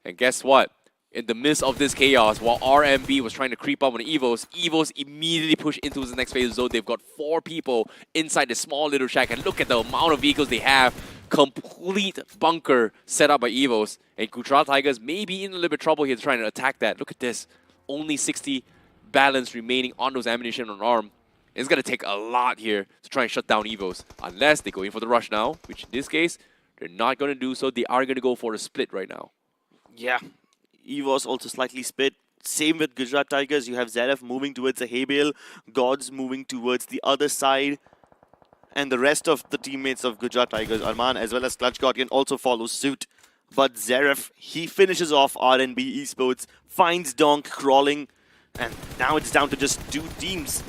And guess what? in the midst of this chaos, while RMB was trying to creep up on the Evos, Evos immediately push into the next phase zone. They've got 4 people inside the small little shack, and look at the amount of vehicles they have. Complete bunker set up by Evos. And Gujarat Tigers may be in a little bit of trouble here trying to attack that. Look at this. Only 60 balance remaining on those ammunition on arm. It's going to take a lot here to try and shut down Evos. Unless they go in for the rush now, which in this case, they're not going to do so. They are going to go for a split right now. Yeah. EVOS also slightly split. Same with Gujarat Tigers. You have Zeref moving towards the hay bale, Gods moving towards the other side, and the rest of the teammates of Gujarat Tigers, Arman as well as Clutch Guardian, also follow suit. But Zeref, he finishes off RNB Esports, finds Donk crawling, and now it's down to just 2 teams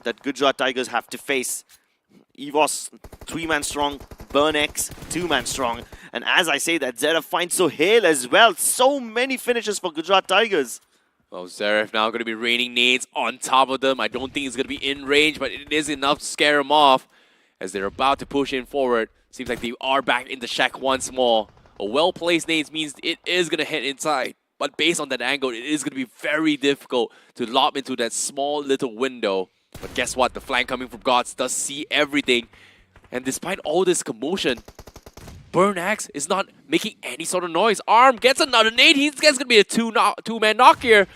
that Gujarat Tigers have to face. EVOS, 3-man strong. Burn X, 2-man strong. And as I say that, Zeref finds Sohail as well. So many finishes for Gujarat Tigers. Well, Zeref now going to be raining nades on top of them. I don't think it's going to be in range, but it is enough to scare them off as they're about to push in forward. Seems like they are back in the shack once more. A well-placed nades means it is going to head inside. But based on that angle, it is going to be very difficult to lob into that small little window. But guess what? The flank coming from Gods does see everything. And despite all this commotion, Burn Axe is not making any sort of noise. Arm gets another nade. He's going to be a two-man knock here.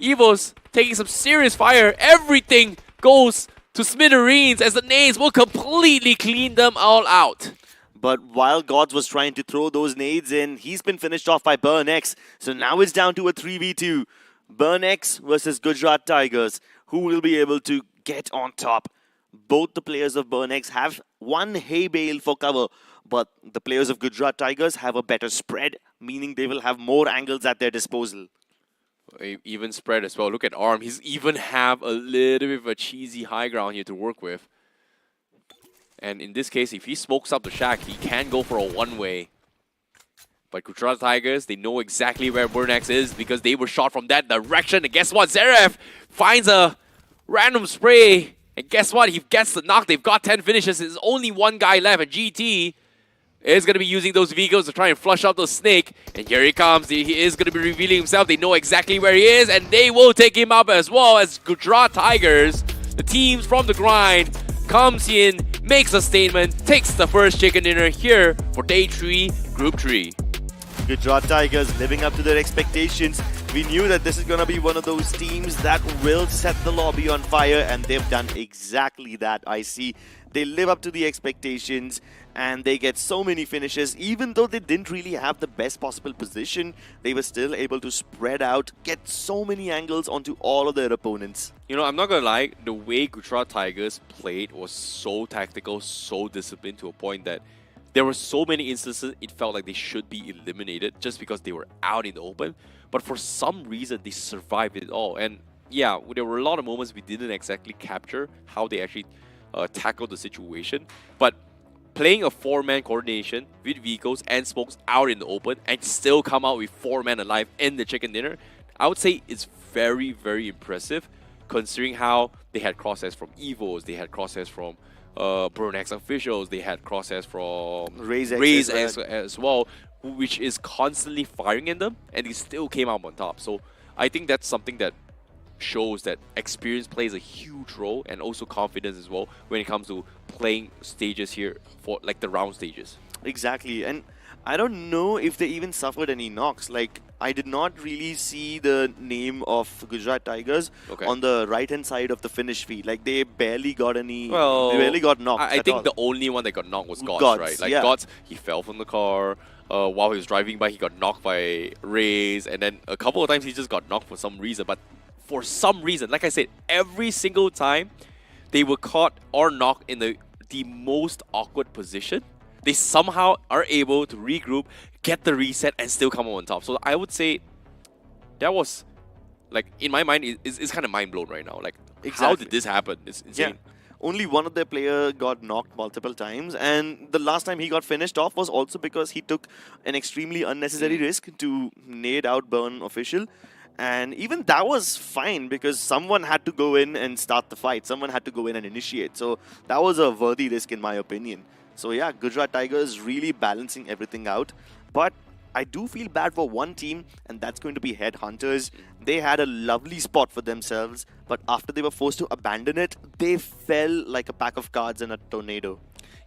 Evos taking some serious fire. Everything goes to smithereens as the nades will completely clean them all out. But while Gods was trying to throw those nades in, he's been finished off by Burn X. So now it's down to a 3v2. Burn X versus Gujarat Tigers. Who will be able to get on top? Both the players of Burn X have one hay bale for cover, but the players of Gujarat Tigers have a better spread, meaning they will have more angles at their disposal. Even spread as well. Look at Arm. He's even have a little bit of a cheesy high ground here to work with. And in this case, if he smokes up the shack, he can go for a one-way. But Gujarat Tigers, they know exactly where Burn X is because they were shot from that direction. And guess what? Zeref finds a random spray. And guess what? He gets the knock. They've got 10 finishes. There's only one guy left. And GT is going to be using those vehicles to try and flush out the snake. And here he comes. He is going to be revealing himself. They know exactly where he is. And they will take him up as well as Gujarat Tigers. The teams from the grind comes in, makes a statement, takes the first chicken dinner here for Day 3, Group 3. Gujarat Tigers living up to their expectations. We knew that this is going to be one of those teams that will set the lobby on fire, and they've done exactly that. I see they live up to the expectations and they get so many finishes. Even though they didn't really have the best possible position, they were still able to spread out, get so many angles onto all of their opponents. You know, I'm not going to lie, the way Gujarat Tigers played was so tactical, so disciplined to a point that there were so many instances it felt like they should be eliminated just because they were out in the open. But for some reason, they survived it all. And yeah, there were a lot of moments we didn't exactly capture how they actually tackled the situation. But playing a 4-man coordination with vehicles and smokes out in the open and still come out with 4 men alive in the chicken dinner, I would say it's very, very impressive considering how they had crosshairs from Evos, they had crosshairs from Burn X officials, they had crosshairs from Raze as well, which is constantly firing in them, and they still came out on top. So I think that's something that shows that experience plays a huge role, and also confidence as well when it comes to playing stages here for like the round stages. Exactly, and I don't know if they even suffered any knocks. Like, I did not really see the name of Gujarat Tigers on the right-hand side of the finish feed. Like, they barely got any. Well, they barely got knocked. I think the only one that got knocked was Gods, right? Like Gods, he fell from the car. While he was driving by, he got knocked by Raze, and then a couple of times he just got knocked for some reason. But for some reason, like I said, every single time they were caught or knocked in the most awkward position, they somehow are able to regroup, get the reset, and still come on top. So I would say that was, like, in my mind, it's kind of mind blown right now. Like, how did this happen? It's insane. Yeah. Only one of their players got knocked multiple times, and the last time he got finished off was also because he took an extremely unnecessary risk to nade out Burn official. And even that was fine because someone had to go in and start the fight. Someone had to go in and initiate. So that was a worthy risk in my opinion. So yeah, Gujarat Tigers really balancing everything out. But I do feel bad for one team, and that's going to be Headhunters. They had a lovely spot for themselves, but after they were forced to abandon it, they fell like a pack of cards in a tornado.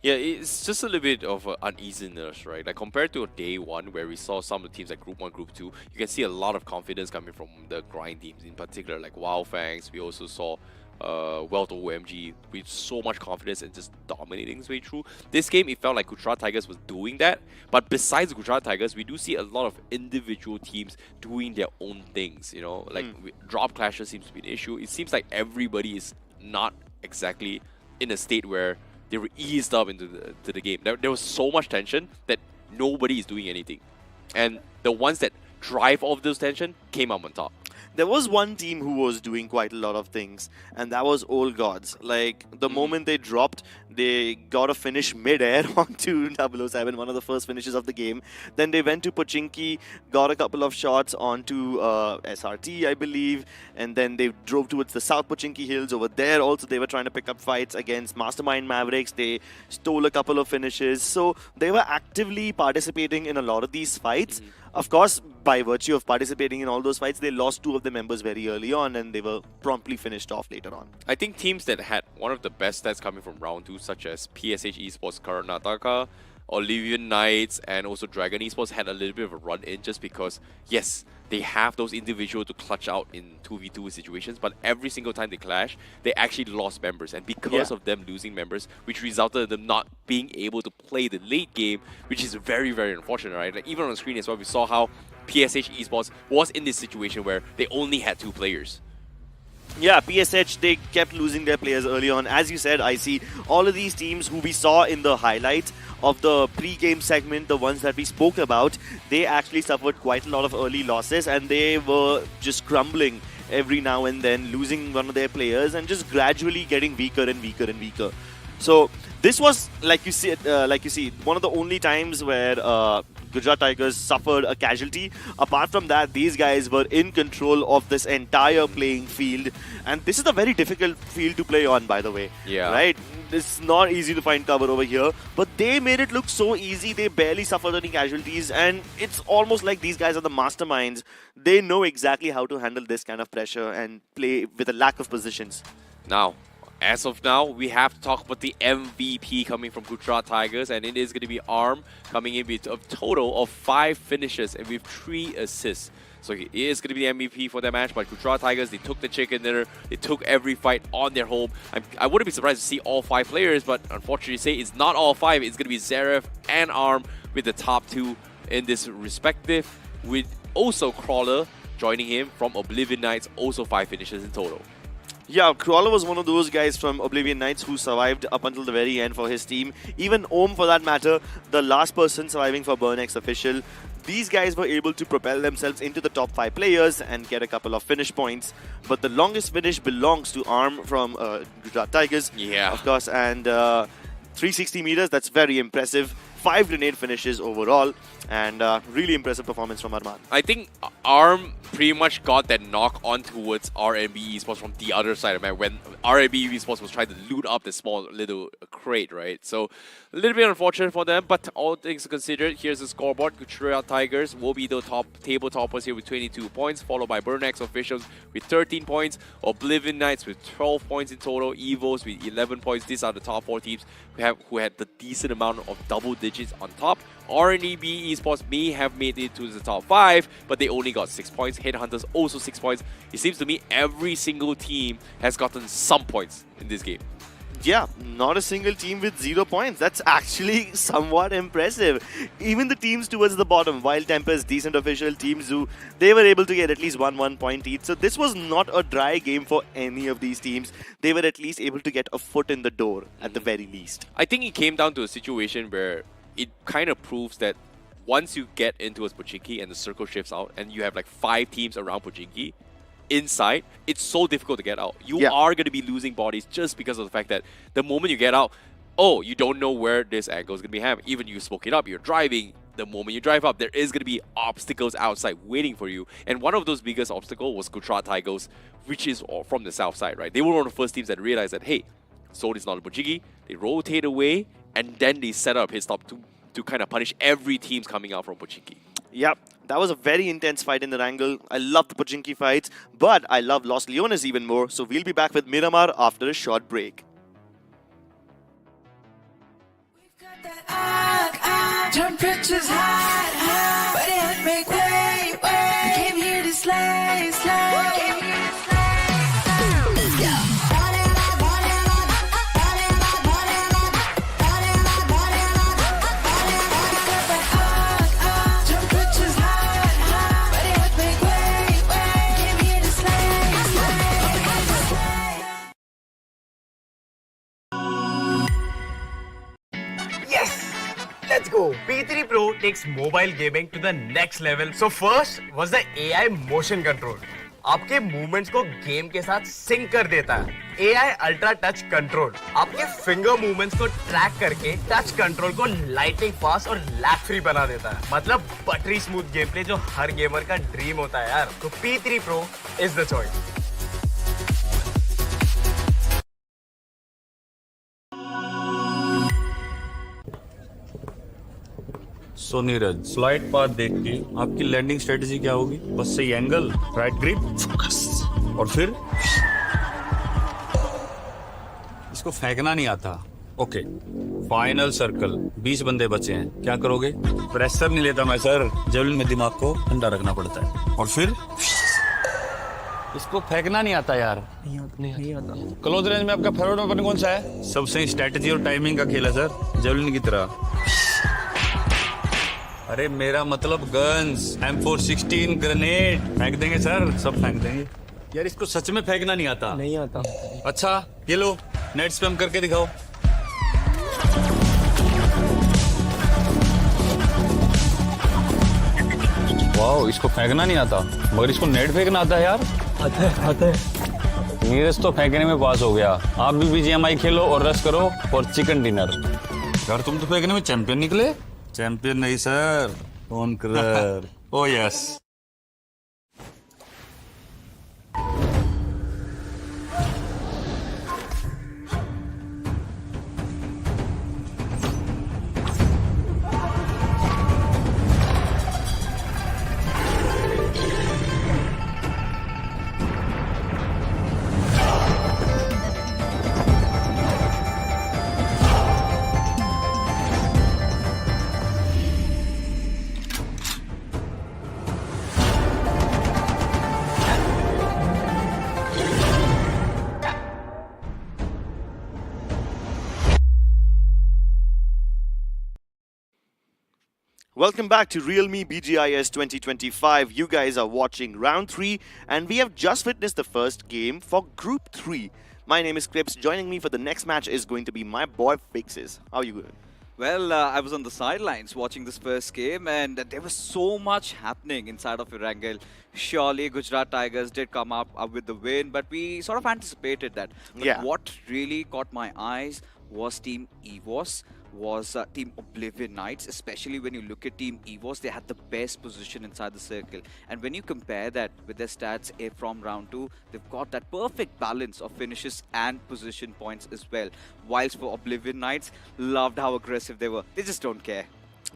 Yeah, it's just a little bit of uneasiness, right? Like compared to day one, where we saw some of the teams like Group 1, Group 2, you can see a lot of confidence coming from the grind teams, in particular like Wildfangs. We also saw Welt OMG with so much confidence and just dominating its way through. This game, it felt like Gujarat Tigers was doing that, but besides Gujarat Tigers, we do see a lot of individual teams doing their own things, you know? Like drop clashes seems to be an issue. It seems like everybody is not exactly in a state where they were eased up into the game. There was so much tension that nobody is doing anything. And the ones that drive off this tension came out on top. There was one team who was doing quite a lot of things, and that was Old Gods. Like, the moment they dropped, they got a finish mid-air onto 007, one of the first finishes of the game. Then they went to Pochinki, got a couple of shots onto SRT, I believe, and then they drove towards the South Pochinki Hills. Over there also, they were trying to pick up fights against Mastermind Mavericks. They stole a couple of finishes. So they were actively participating in a lot of these fights. Of course, by virtue of participating in all those fights, they lost 2 of the members very early on, and they were promptly finished off later on. I think teams that had one of the best stats coming from round 2, such as PSH Esports Karnataka, Olivian Knights, and also Dragon Esports had a little bit of a run-in just because, yes, they have those individuals to clutch out in 2v2 situations, but every single time they clash, they actually lost members. And because of them losing members, which resulted in them not being able to play the late game, which is very, very unfortunate, right? Like even on the screen as well, we saw how PSH Esports was in this situation where they only had 2 players. Yeah, PSH, they kept losing their players early on. As you said, I see all of these teams who we saw in the highlights of the pre-game segment, the ones that we spoke about, they actually suffered quite a lot of early losses, and they were just crumbling every now and then, losing one of their players and just gradually getting weaker and weaker and weaker. So this was, like you see, one of the only times where Gujarat Tigers suffered a casualty. Apart from that, these guys were in control of this entire playing field, and this is a very difficult field to play on, by the way. Yeah. Right? It's not easy to find cover over here, but they made it look so easy. They barely suffered any casualties, and it's almost like these guys are the masterminds. They know exactly how to handle this kind of pressure and play with a lack of positions. Now, as of now, we have to talk about the MVP coming from Gujarat Tigers, and it is going to be Arm coming in with a total of 5 finishes and with 3 assists. So he is going to be the MVP for that match, but Gujarat Tigers, they took the chicken dinner, they took every fight on their home. I wouldn't be surprised to see all 5 players, but unfortunately say it's not all 5. It's going to be Zareth and Arm with the top 2 in this respective, with also Crawler joining him from Oblivion Knights, also 5 finishes in total. Yeah, Crawler was one of those guys from Oblivion Knights who survived up until the very end for his team. Even Om, for that matter, the last person surviving for BurnX Official. These guys were able to propel themselves into the top 5 players and get a couple of finish points. But the longest finish belongs to Arm from Gujarat Tigers. Yeah. Of course, and 360 meters, that's very impressive. 5 grenade finishes overall, and really impressive performance from Arman. I think ARM pretty much got that knock on towards RMB Esports from the other side, man, when RMB Esports was trying to loot up the small little crate, right? So a little bit unfortunate for them, but all things considered, here's the scoreboard. Gujarat Tigers will be the top table toppers here with 22 points, followed by BurnX Officials with 13 points, Oblivion Knights with 12 points in total, Evos with 11 points. These are the top 4 teams who had the decent amount of double digits on top. RNEB Esports may have made it to the top 5, but they only got 6 points. Headhunters also 6 points. It seems to me every single team has gotten some points in this game. Yeah, not a single team with 0 points. That's actually somewhat impressive. Even the teams towards the bottom, Wild Tempest, Decent Official, Team Zoo, they were able to get at least 1 point each. So this was not a dry game for any of these teams. They were at least able to get a foot in the door at the very least. I think it came down to a situation where it kind of proves that once you get into a Pochinki and the circle shifts out and you have like 5 teams around Pochinki, inside, it's so difficult to get out. You are going to be losing bodies just because of the fact that the moment you get out, oh, you don't know where this angle is going to be happening. Even you smoke it up, you're driving. The moment you drive up, there is going to be obstacles outside waiting for you. And one of those biggest obstacles was Gujarat Tigers, which is from the south side, right? They were one of the first teams that realized that, hey, Zone is not a Pochinki. They rotate away, and then they set up his top to kind of punish every team's coming out from Pochinki. Yep, that was a very intense fight in the Erangel. I loved the Pochinki fights, but I love Los Leones even more. So we'll be back with Miramar after a short break. Temperatures high, but it make way. We came here to slay. Came here to slay. Let's go. Temperatures high, but it make way. Came here to slay. Yes! Let's go! P3 Pro takes mobile gaming to the next level. So first was the AI motion control. आपके movements को game के साथ sink कर देता है. AI ultra touch control आपके finger movements को track करके टच कंट्रोल को लाइटिंग फास्ट और लैग फ्री बना देता है. मतलब बटरी स्मूथ गेम प्ले जो हर गेमर का ड्रीम होता है यार. तो P3 Pro is the choice. So Neeraj, flight path देख के आपकी लैंडिंग स्ट्रेटेजी क्या होगी? बस सही एंगल, राइट ग्रिप, फोकस, और फिर इसको फेंकना नहीं आता. ओके, फाइनल सर्कल, 20 बंदे बचे हैं, क्या करोगे? प्रेशर नहीं लेता मैं सर, जेवलिन में दिमाग को ठंडा रखना पड़ता है. और फिर इसको फेंकना नहीं आता यार. नहीं आता. क्लोज रेंज में आपका फेवरेट वेपन कौन सा है? सब सही स्ट्रेटेजी और टाइमिंग का खेल है सर, जेवलिन की तरह. अरे मेरा मतलब गन्स, M416 ग्रेनेड फेंक देंगे सर, सब फेंक देंगे. यार इसको सच में फेंकना नहीं आता. नहीं आता. अच्छा ये लो, नेट स्पैम करके दिखाओ. वाओ, इसको फेंकना नहीं आता, मगर इसको नेट फेंकना आता है यार. आता है. नीरज तो फेंकने में पास हो गया. आप भी BGMI खेलो और रश करो और चिकन डिनर. यार तुम तो फेंकने में चैंपियन निकले. चैंपियन नहीं sir, conqueror. O yes. Welcome back to Realme BGIS 2025. You guys are watching round 3 and we have just witnessed the first game for group 3. My name is Crips. Joining me for the next match is going to be my boy Fixes. How are you doing? Well, I was on the sidelines watching this first game and there was so much happening inside of Erangel. Surely Gujarat Tigers did come up with the win, but we sort of anticipated that. But Yeah. what really caught my eyes was Team EVOS, was Team Oblivion Knights. Especially when you look at Team EVOS, they had the best position inside the circle. And when you compare that with their stats from round 2, they've got that perfect balance of finishes and position points as well. Whilst for Oblivion Knights, loved how aggressive they were. They just don't care.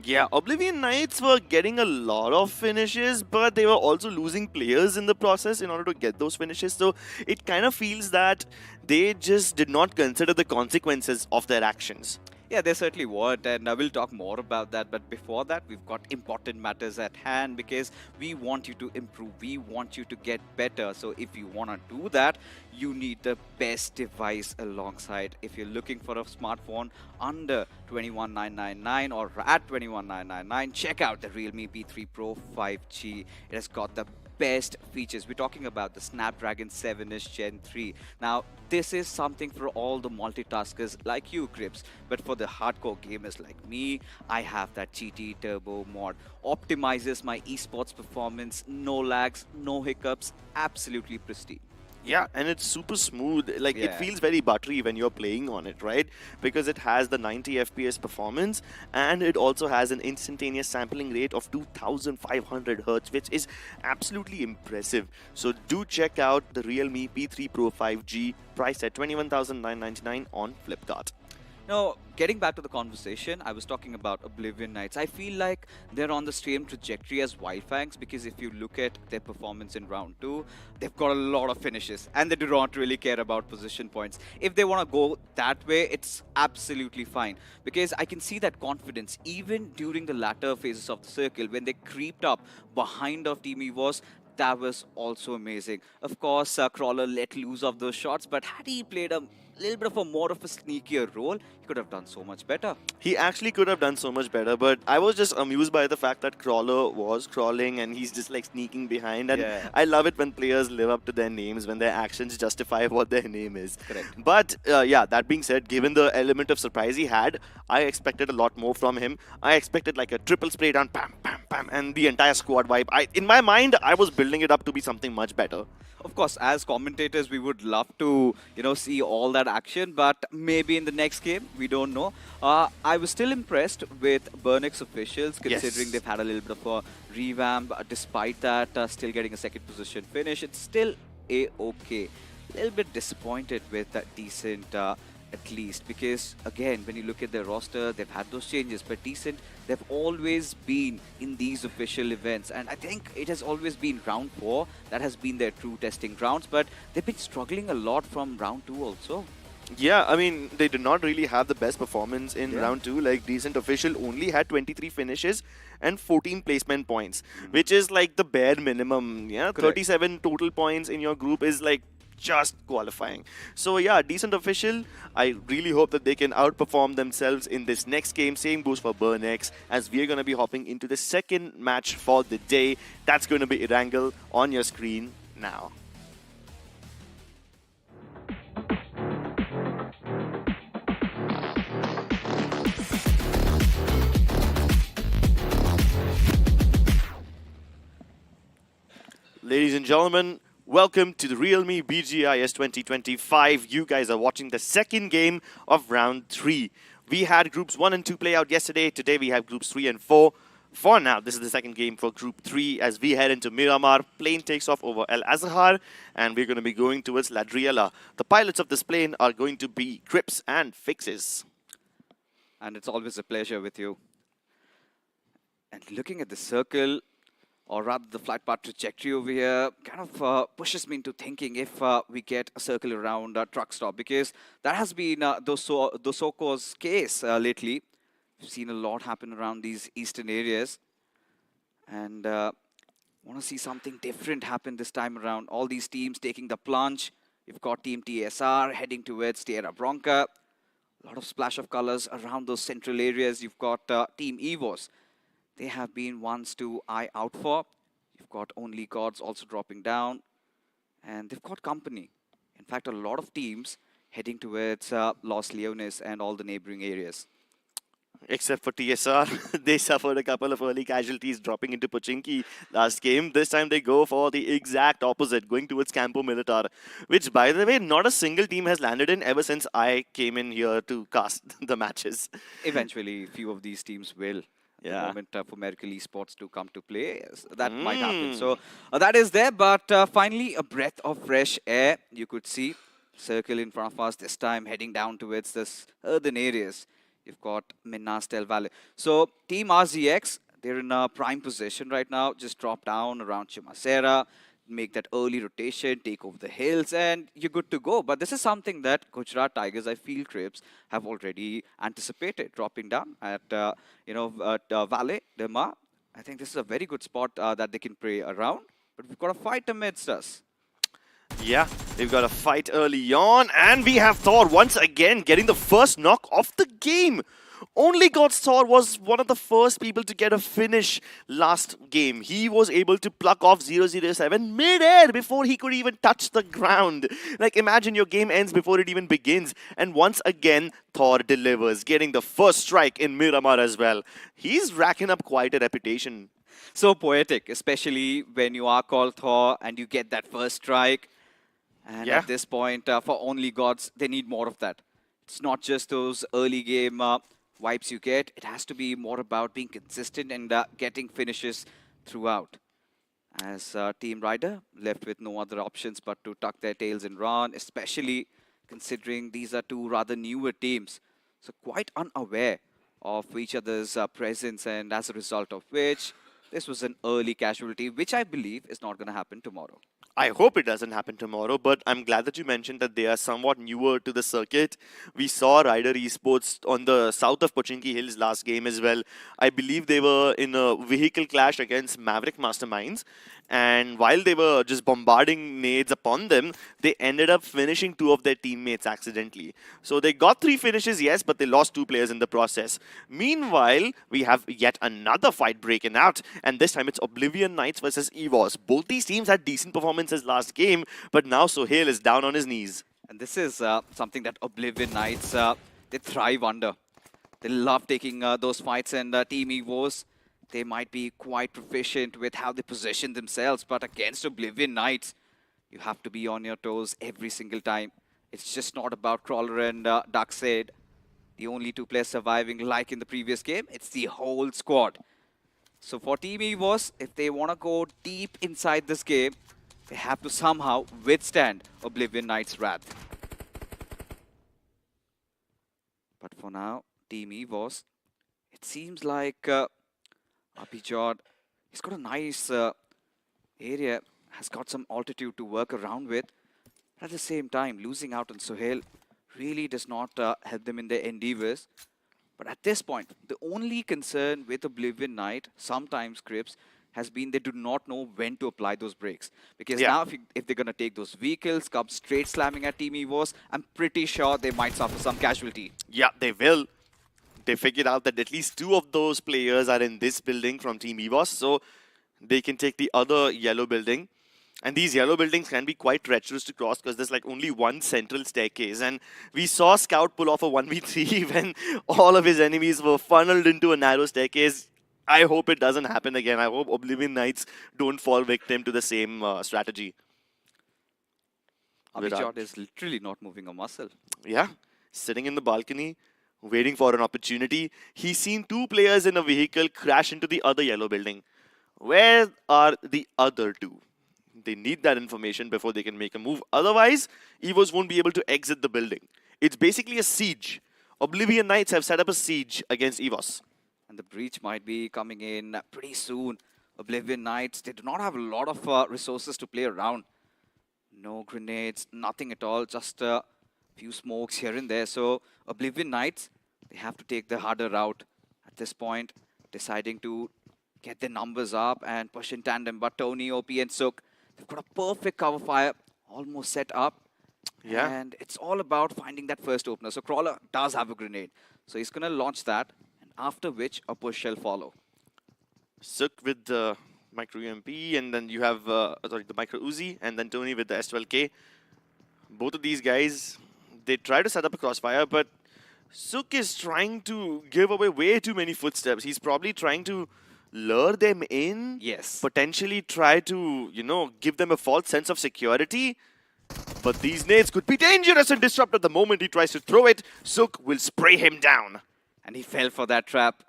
Yeah, Oblivion Knights were getting a lot of finishes, but they were also losing players in the process in order to get those finishes. So it kind of feels that they just did not consider the consequences of their actions. Yeah, they certainly would, and we'll talk more about that. But before that, we've got important matters at hand because we want you to improve. We want you to get better. So if you want to do that, you need the best device alongside. If you're looking for a smartphone under 21,999 or at 21,999, check out the Realme P3 Pro 5G. It has got the best features. We're talking about the Snapdragon 7ish Gen 3. Now, this is something for all the multitaskers like you, Crips. But for the hardcore gamers like me, I have that GT Turbo mod. Optimizes my esports performance, no lags, no hiccups, absolutely pristine. Yeah, and it's super smooth. Like, it Yeah. feels very buttery when you're playing on it, right? Because it has the 90 FPS performance, and it also has an instantaneous sampling rate of 2500 Hz, which is absolutely impressive. So do check out the Realme P3 Pro 5G, priced at 21,999 on Flipkart. Now, getting back to the conversation, I was talking about Oblivion Knights. I feel like they're on the same trajectory as Wildfangs because if you look at their performance in round 2, they've got a lot of finishes and they do not really care about position points. If they want to go that way, it's absolutely fine because I can see that confidence even during the latter phases of the circle when they creeped up behind of Team EVOS. That was also amazing. Of course, Crawler let loose of those shots, but had he played a little bit of a more of a sneakier role, he could have done so much better. He actually could have done so much better, but I was just amused by the fact that Crawler was crawling and he's just like sneaking behind. And Yeah. I love it when players live up to their names, when their actions justify what their name is. Correct. But yeah, that being said, given the element of surprise he had, I expected a lot more from him. I expected like a triple spray down, bam, bam, bam, and the entire squad vibe. In my mind, I was building it up to be something much better. Of course, as commentators, we would love to, see all that action, but maybe in the next game, we don't know. I was still impressed with Burnix officials, considering Yes. they've had a little bit of a revamp. Despite that, still getting a second position finish. It's still a-okay. A little bit disappointed with that decent at least because again when you look at their roster they've had those changes but decent they've always been in these official events and I think it has always been round 4 that has been their true testing grounds but they've been struggling a lot from round 2 also. Yeah, I mean, they did not really have the best performance in Yeah. round 2. Like, Decent Official only had 23 finishes and 14 placement points, which is like the bare minimum. Yeah, Correct. 37 total points in your group is like just qualifying. So yeah, Decent Official, I really hope that they can outperform themselves in this next game. Same goes for Burnex, as we're going to be hopping into the second match for the day. That's going to be Erangel on your screen now. Ladies and gentlemen, welcome to the Realme BGIS 2025. You guys are watching the second game of round 3. We had groups 1 and 2 play out yesterday. Today we have groups 3 and 4. For now, this is the second game for group 3 as we head into Miramar. Plane takes off over El Azhar and we're going to be going towards Ladriela. The pilots of this plane are going to be Crips and Fixes. And it's always a pleasure with you. And looking at the circle, or rather the flight path trajectory over here, kind of pushes me into thinking if we get a circle around a truck stop, because that has been Dosoko's case lately. We've seen a lot happen around these eastern areas, and want to see something different happen this time around. All these teams taking the plunge. You've got Team TSR heading towards Tierra Bronca. A lot of splash of colors around those central areas. You've got Team EVOS. They have been ones to eye out for. You've got Only Gods also dropping down. And they've got company. In fact, a lot of teams heading towards Los Leones and all the neighboring areas. Except for TSR, they suffered a couple of early casualties dropping into Pochinki last game. This time they go for the exact opposite, going towards Campo Militar, which, by the way, not a single team has landed in ever since I came in here to cast the matches. Eventually, a few of these teams will. At Yeah. the moment for Miracle Esports to come to play, yes, that might happen. So that is there, but finally a breath of fresh air. You could see circle in front of us this time heading down towards this earthen areas. You've got Minas Del Valle. So Team RZX, they're in a prime position right now. Just drop down around Chimacera, make that early rotation, take over the hills, and you're good to go. But this is something that Gujarat Tigers, I feel, Crips have already anticipated, dropping down at Valle de Mar. I think this is a very good spot that they can play around. But we've got a fight amidst us. Yeah, we've got a fight early on, and we have Thor once again getting the first knock of the game. Only God's Thor was one of the first people to get a finish last game. He was able to pluck off 007 mid-air before he could even touch the ground. Like, imagine your game ends before it even begins. And once again, Thor delivers, getting the first strike in Miramar as well. He's racking up quite a reputation. So poetic, especially when you are called Thor and you get that first strike. And Yeah. at this point, for Only Gods, they need more of that. It's not just those early game vibes you get. It has to be more about being consistent and getting finishes throughout. As Team Rider left with no other options but to tuck their tails and run, especially considering these are two rather newer teams. So quite unaware of each other's presence, and as a result of which, this was an early casualty, which I believe is not going to happen tomorrow. I hope it doesn't happen tomorrow, but I'm glad that you mentioned that they are somewhat newer to the circuit. We saw Ryder Esports on the south of Pochinki Hills last game as well. I believe they were in a vehicle clash against Maverick Masterminds, and while they were just bombarding nades upon them, they ended up finishing two of their teammates accidentally. So they got 3 finishes, yes, but they lost 2 players in the process. Meanwhile, we have yet another fight breaking out, and this time it's Oblivion Knights versus EVOS. Both these teams had decent performances last game, but now Sohail is down on his knees. And this is something that Oblivion Knights, they thrive under. They love taking those fights, and Team EVOS, they might be quite proficient with how they position themselves, but against Oblivion Knights, you have to be on your toes every single time. It's just not about Crawler and Darkseid, the only 2 players surviving like in the previous game. It's the whole squad. So for Team EVOS, if they want to go deep inside this game, they have to somehow withstand Oblivion Knight's wrath. But for now, Team EVOS, it seems like Abhijot, he's got a nice area, has got some altitude to work around with. At the same time, losing out on Sohail really does not help them in their endeavors. But at this point, the only concern with Oblivion Knight, sometimes Crips, has been they do not know when to apply those brakes. Because now if they're going to take those vehicles, come straight slamming at Team EVOS, I'm pretty sure they might suffer some casualty. Yeah, they will. They figured out that at least 2 of those players are in this building from Team EVOS, so they can take the other yellow building. And these yellow buildings can be quite treacherous to cross because there's like only one central staircase. And we saw Scout pull off a 1v3 when all of his enemies were funneled into a narrow staircase. I hope it doesn't happen again. I hope Oblivion Knights don't fall victim to the same strategy. Abhijot is literally not moving a muscle. Yeah, sitting in the balcony, waiting for an opportunity. He's seen 2 players in a vehicle crash into the other yellow building. Where are the other 2? They need that information before they can make a move. Otherwise, EVOS won't be able to exit the building. It's basically a siege. Oblivion Knights have set up a siege against EVOS. And the breach might be coming in pretty soon. Oblivion Knights, they do not have a lot of resources to play around. No grenades, nothing at all, just a few smokes here and there. So Oblivion Knights, they have to take the harder route at this point, deciding to get their numbers up and push in tandem. But Tony, OP and Suk, they've got a perfect cover fire almost set up. Yeah. And it's all about finding that first opener. So Crawler does have a grenade. So he's going to launch that, and after which a push shall follow. Suk with the micro UMP, and then you have the micro Uzi, and then Tony with the S12K. Both of these guys, they try to set up a crossfire, but Suk is trying to give away way too many footsteps. He's probably trying to lure them in. Yes. Potentially try to, give them a false sense of security. But these nades could be dangerous and disrupt at the moment he tries to throw it. Suk will spray him down. And he fell for that trap.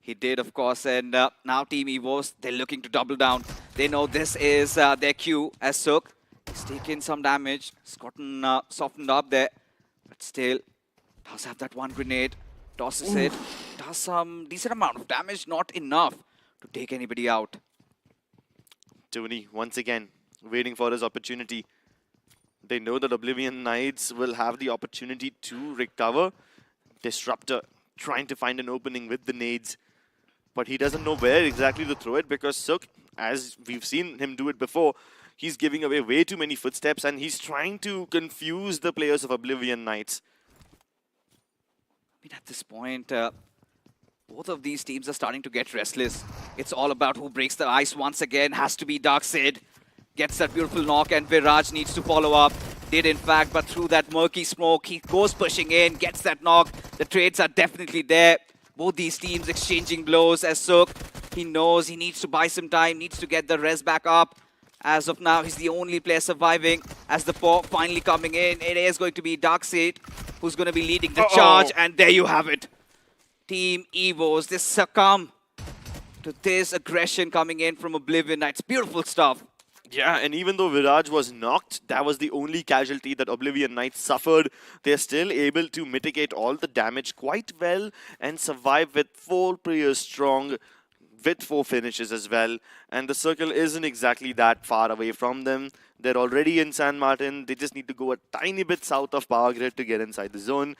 He did, of course, and now Team EVOS, they're looking to double down. They know this is their cue as Suk. He's taken some damage. He's gotten softened up there. But still, does have that one grenade. Tosses it. Does some decent amount of damage. Not enough to take anybody out. Tony, once again, waiting for his opportunity. They know that Oblivion Knights will have the opportunity to recover. Disruptor trying to find an opening with the nades. But he doesn't know where exactly to throw it because Suk, as we've seen him do it before, he's giving away way too many footsteps and he's trying to confuse the players of Oblivion Knights. I mean, at this point, both of these teams are starting to get restless. It's all about who breaks the ice once again. Has to be Darkseid. Gets that beautiful knock, and Viraj needs to follow up. Did, in fact, but through that murky smoke, he goes pushing in, gets that knock. The trades are definitely there. Both these teams exchanging blows as Suk. He knows he needs to buy some time, needs to get the res back up. As of now, he's the only player surviving. As the paw finally coming in, it is going to be Darkseid who's going to be leading the charge. And there you have it. Team EVOS, they succumb to this aggression coming in from Oblivion Knights. Beautiful stuff. Yeah, and even though Viraj was knocked, that was the only casualty that Oblivion Knights suffered. They're still able to mitigate all the damage quite well and survive with 4 players strong, with 4 finishes as well. And the circle isn't exactly that far away from them. They're already in San Martin. They just need to go a tiny bit south of Power Grid to get inside the zone.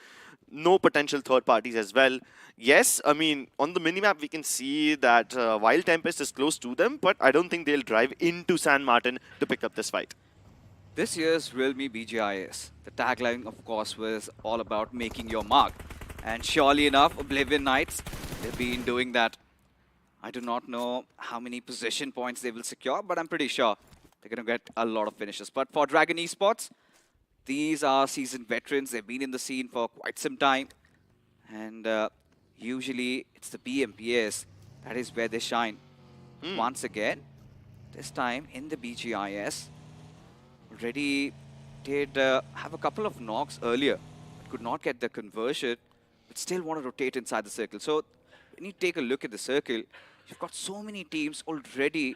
No potential third parties as well. Yes, I mean, on the minimap, we can see that Wild Tempest is close to them, but I don't think they'll drive into San Martin to pick up this fight. This year's Realme BGIS, the tagline, of course, was all about making your mark. And surely enough, Oblivion Knights, they've been doing that. I do not know how many position points they will secure, but I'm pretty sure they're going to get a lot of finishes. But for Dragon Esports, these are seasoned veterans. They've been in the scene for quite some time. And usually it's the BMPS that is where they shine. Once again, this time in the BGIS, already did have a couple of knocks earlier, but could not get the conversion, but still want to rotate inside the circle. So when you take a look at the circle, you've got so many teams already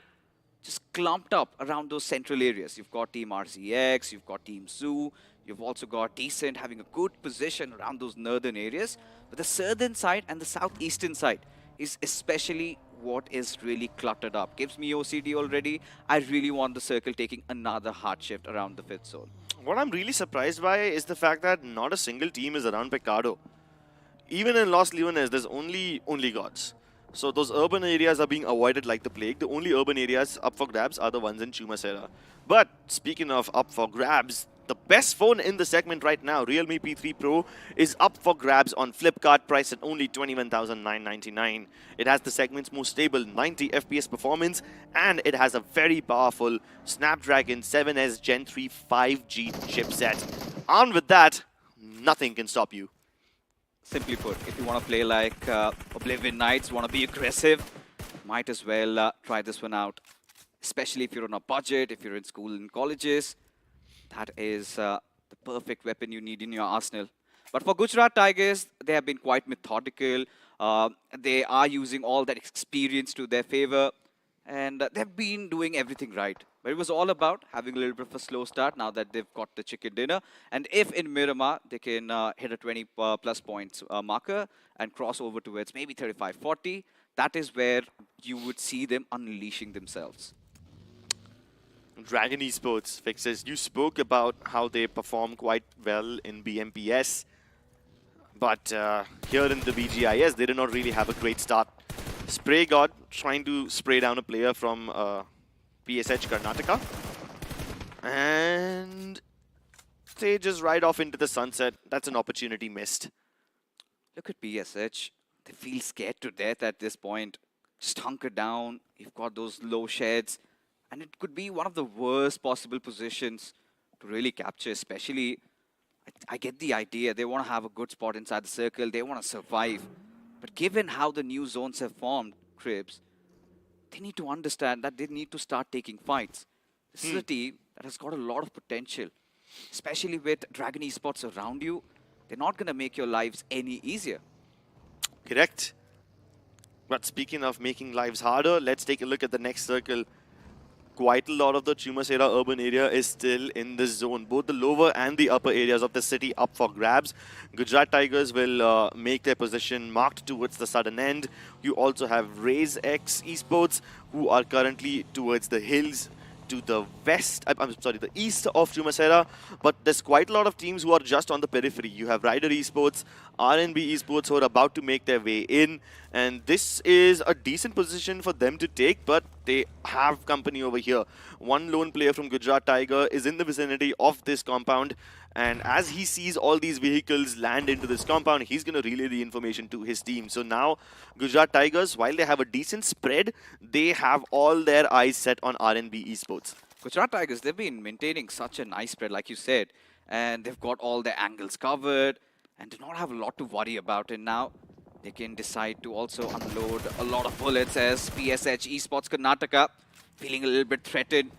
just clumped up around those central areas. You've got Team RZX, you've got Team Zoo, you've also got Decent having a good position around those northern areas. But the southern side and the southeastern side is especially what is really cluttered up. Gives me OCD already. I really want the circle taking another hard shift around the 5th zone. What I'm really surprised by is the fact that not a single team is around Picado. Even in Los Leones, there's only gods. So those urban areas are being avoided like the plague. The only urban areas up for grabs are the ones in Chumacera. But speaking of up for grabs, the best phone in the segment right now, Realme P3 Pro, is up for grabs on Flipkart, priced at only 21,999. It has the segment's most stable 90 FPS performance, and it has a very powerful Snapdragon 7S Gen 3 5G chipset. Armed with that, nothing can stop you. Simply put, if you want to play like Oblivion Knights, want to be aggressive, might as well try this one out. Especially if you're on a budget, if you're in school and colleges, that is the perfect weapon you need in your arsenal. But for Gujarat Tigers, they have been quite methodical. They are using all that experience to their favor. And they've been doing everything right. But it was all about having a little bit of a slow start now that they've got the chicken dinner. And if in Miramar, they can hit a 20 plus points marker and cross over towards maybe 35-40, that is where you would see them unleashing themselves. Dragon Esports fixes. You spoke about how they perform quite well in BMPS. But here in the BGIS, they did not really have a great start. Spray God trying to spray down a player from PSH Karnataka. And they just ride off into the sunset. That's an opportunity missed. Look at PSH. They feel scared to death at this point. Just hunker down. You've got those low sheds. And it could be one of the worst possible positions to really capture, especially, I get the idea. They want to have a good spot inside the circle. They want to survive. But given how the new zones have formed, Cribs, they need to understand that they need to start taking fights. This is a team that has got a lot of potential, especially with Dragon Esports around you. They're not going to make your lives any easier. Correct. But speaking of making lives harder, let's take a look at the next circle. Quite a lot of the Chumacera urban area is still in this zone. Both the lower and the upper areas of the city up for grabs. Gujarat Tigers will make their position marked towards the southern end. You also have Raise X Esports, who are currently towards the hills to the west, I'm sorry, the east of Chumacera. But there's quite a lot of teams who are just on the periphery. You have Rider Esports, RNB Esports, who are about to make their way in. And this is a decent position for them to take, but they have company over here. One lone player from Gujarat Tiger is in the vicinity of this compound. And as he sees all these vehicles land into this compound, he's going to relay the information to his team. So now, Gujarat Tigers, while they have a decent spread, they have all their eyes set on RNB Esports. Gujarat Tigers, they've been maintaining such a nice spread, like you said. And they've got all their angles covered and do not have a lot to worry about. And now, they can decide to also unload a lot of bullets as PSH Esports Karnataka feeling a little bit threatened.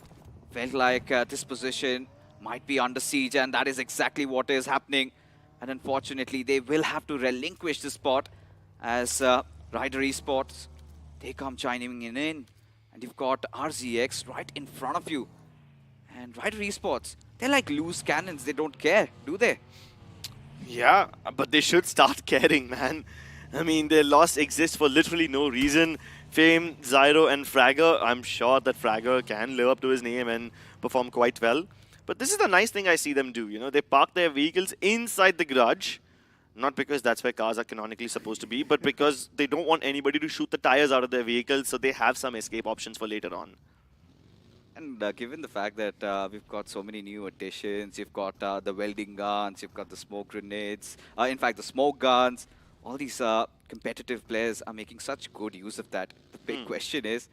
Felt like this position might be under siege, and that is exactly what is happening. And unfortunately, they will have to relinquish the spot as Rider Esports, they come chiming in. And you've got RZX right in front of you. And Rider Esports, they're like loose cannons. They don't care, do they? Yeah, but they should start caring, man. I mean, their loss exists for literally no reason. Fame, Zyro, and Fragger, I'm sure that Fragger can live up to his name and perform quite well. But this is the nice thing I see them do, you know. They park their vehicles inside the garage. Not because that's where cars are canonically supposed to be, but because they don't want anybody to shoot the tires out of their vehicles, so they have some escape options for later on. And given the fact that we've got so many new additions, you've got the welding guns, you've got the smoke grenades, in fact, the smoke guns, all these competitive players are making such good use of that. The big question is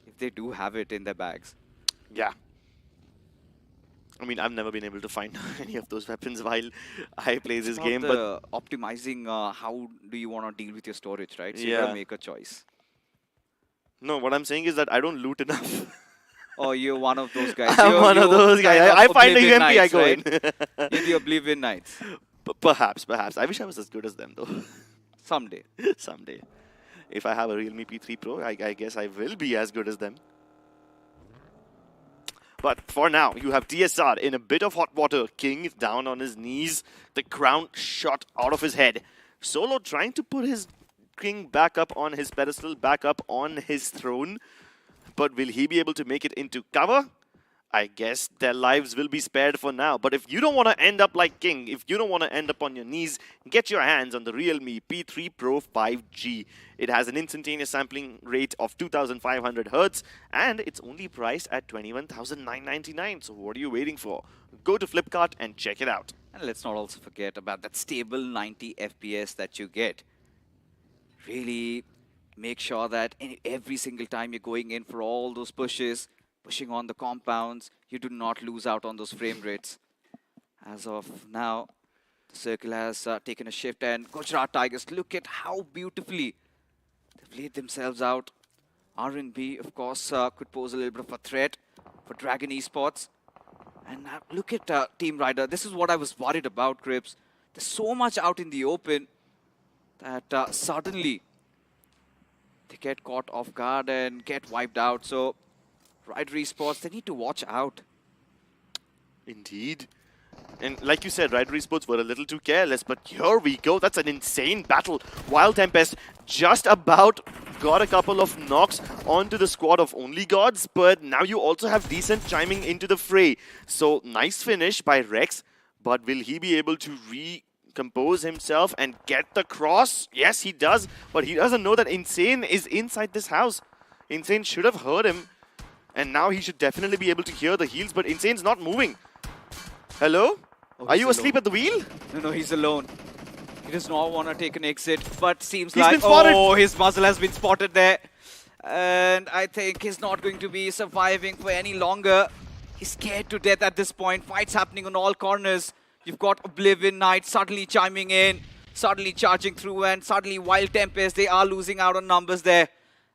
if they do have it in their bags. Yeah. I mean, I've never been able to find any of those weapons while I play this game, but optimizing how do you want to deal with your storage, right? So you Yeah. gotta make a choice. no, what I'm saying is that I don't loot enough. Oh, you're one of those guys. I'm You're- one of you're those guys. kind I of find a Oblivion UMP, I Knights, go right? in. You're the Oblivion Knights. Perhaps, perhaps. I wish I was as good as them, though. Someday. Someday. If I have a Realme P3 Pro, I guess I will be as good as them. But for now, you have TSR in a bit of hot water. King is down on his knees. The crown shot out of his head. Solo trying to put his king back up on his pedestal, back up on his throne. But will he be able to make it into cover? I guess their lives will be spared for now. But if you don't want to end up like King, if you don't want to end up on your knees, get your hands on the Realme P3 Pro 5G. It has an instantaneous sampling rate of 2500 Hz and it's only priced at 21,999. So what are you waiting for? Go to Flipkart and check it out. And let's not also forget about that stable 90 FPS that you get. Really make sure that every single time you're going in for all those pushes, pushing on the compounds, you do not lose out on those frame rates. As of now, the circle has taken a shift, and Gujarat Tigers, look at how beautifully they've laid themselves out. R&B, of course, could pose a little bit of a threat for Dragon Esports. And now look at Team Rider. This is what I was worried about, Crips. There's so much out in the open that suddenly they get caught off guard and get wiped out. So Rider Esports, they need to watch out. Indeed. And like you said, Rider Esports were a little too careless, but here we go. That's an insane battle. Wild Tempest just about got a couple of knocks onto the squad of Only Gods, but now you also have Decent chiming into the fray. So nice finish by Rex, but will he be able to recompose himself and get the cross? Yes, he does, but he doesn't know that Insane is inside this house. Insane should have heard him, and now he should definitely be able to hear the heals, but Insane's not moving. Hello? Oh, Are he's you asleep alone. at the wheel? No, he's alone. He does not want to take an exit, but seems He's like, been spotted. oh, his muzzle has been spotted there. And I think he's not going to be surviving for any longer. He's scared to death at this point. Fights happening on all corners. You've got Oblivion Knight suddenly chiming in, suddenly charging through, and suddenly Wild Tempest, they are losing out on numbers there.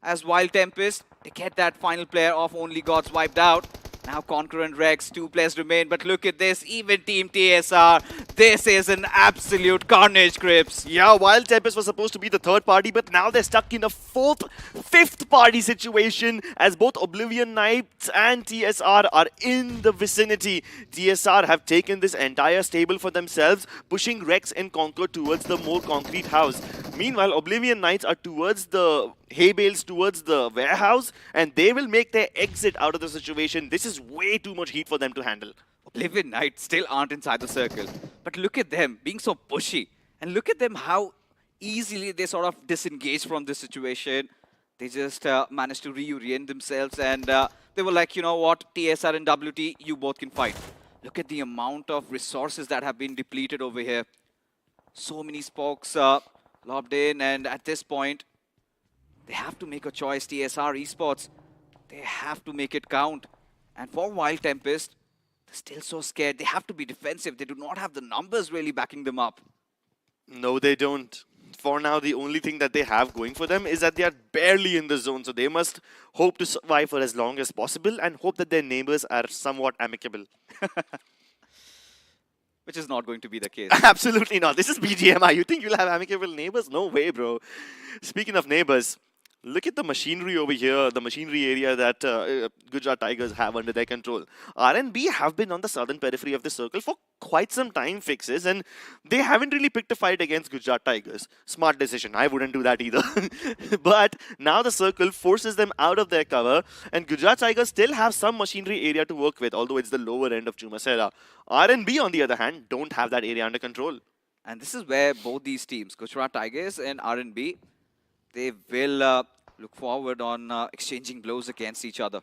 As Wild Tempest, they get that final player of Only Gods wiped out. Now Conqueror and Rex, 2 players remain, but look at this, even Team TSR, this is an absolute carnage, Crips. Yeah, Wild Tempest was supposed to be the third party, but now they're stuck in a fifth party situation as both Oblivion Knights and TSR are in the vicinity. TSR have taken this entire stable for themselves, pushing Rex and Conquer towards the more concrete house. Meanwhile, Oblivion Knights are towards the hay bales, towards the warehouse, and they will make their exit out of the situation. This is way too much heat for them to handle. Oblivion Knights still aren't inside the circle, but look at them being so pushy, and look at them how easily they sort of disengage from this situation. They just managed to reorient themselves, and they were like, you know what, TSR and WT, you both can fight. Look at the amount of resources that have been depleted over here. So many spokes lobbed in, and at this point, they have to make a choice. TSR Esports, they have to make it count. And for Wild Tempest, they're still so scared. They have to be defensive. They do not have the numbers really backing them up. No, they don't. For now, the only thing that they have going for them is that they are barely in the zone, so they must hope to survive for as long as possible and hope that their neighbors are somewhat amicable. Which is not going to be the case. Absolutely not. This is BGMI. You think you'll have amicable neighbors? No way, bro. Speaking of neighbors, Look at the machinery over here, the machinery area that Gujarat Tigers have under their control. RNB have been on the southern periphery of the circle for quite some time, Fixes, and they haven't really picked a fight against Gujarat Tigers. Smart decision, I wouldn't do that either. But now the circle forces them out of their cover, and Gujarat Tigers still have some machinery area to work with, although it's the lower end of Chumasera. RNB, on the other hand, don't have that area under control. And this is where both these teams, Gujarat Tigers and RNB, they will look forward on exchanging blows against each other.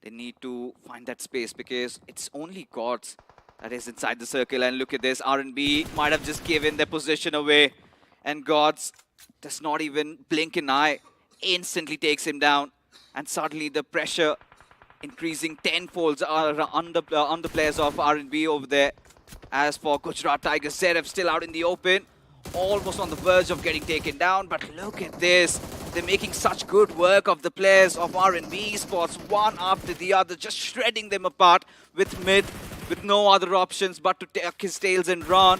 They need to find that space because it's only gods that is inside the circle. And look at this, RNB might have just given their position away. And gods does not even blink an eye, instantly takes him down. And suddenly the pressure increasing tenfolds on the players of RNB over there. As for Gujarat Tigers, Seraph still out in the open. Almost on the verge of getting taken down, but look at this. They're making such good work of the players of R&B spots, one after the other, just shredding them apart with mid, with no other options but to take his tails and run,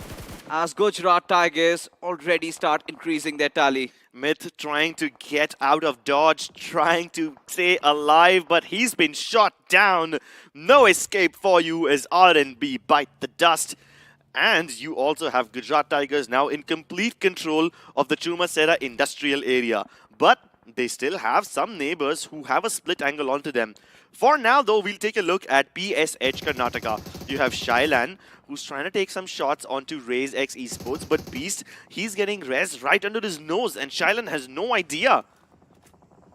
as Gujarat Tigers already start increasing their tally. Myth trying to get out of dodge, trying to stay alive, but he's been shot down. No escape for you as R&B bite the dust. And you also have Gujarat Tigers now in complete control of the Chumasera industrial area. But they still have some neighbors who have a split angle onto them. For now, though, we'll take a look at PSH Karnataka. You have Shailan, who's trying to take some shots onto Raze X Esports, but Beast, he's getting res right under his nose, and Shailan has no idea.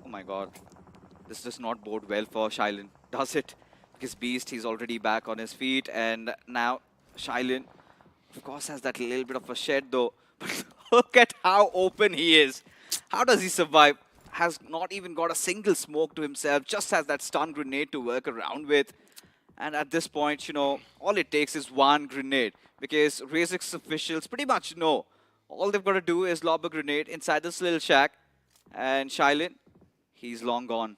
Oh my god. This does not bode well for Shailan, does it? Because Beast, he's already back on his feet, and now Shailan, of course, has that little bit of a shed though. But look at how open he is. How does he survive? Has not even got a single smoke to himself, just has that stun grenade to work around with. And at this point, you know, all it takes is one grenade. Because Razek's officials pretty much know. All they've got to do is lob a grenade inside this little shack. And Shailan, he's long gone.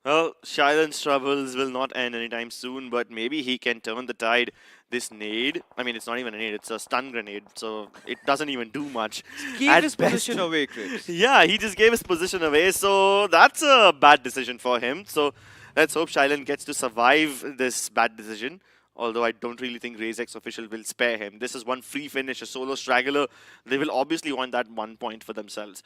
Well, Shailan's troubles will not end anytime soon, but maybe he can turn the tide. This nade, I mean, it's not even a nade, it's a stun grenade, so it doesn't even do much. Keep his position away, Chris. Yeah, he just gave his position away, so that's a bad decision for him. So let's hope Shailan gets to survive this bad decision. Although I don't really think RazeX official will spare him. This is one free finish, a solo straggler. They will obviously want that 1 point for themselves.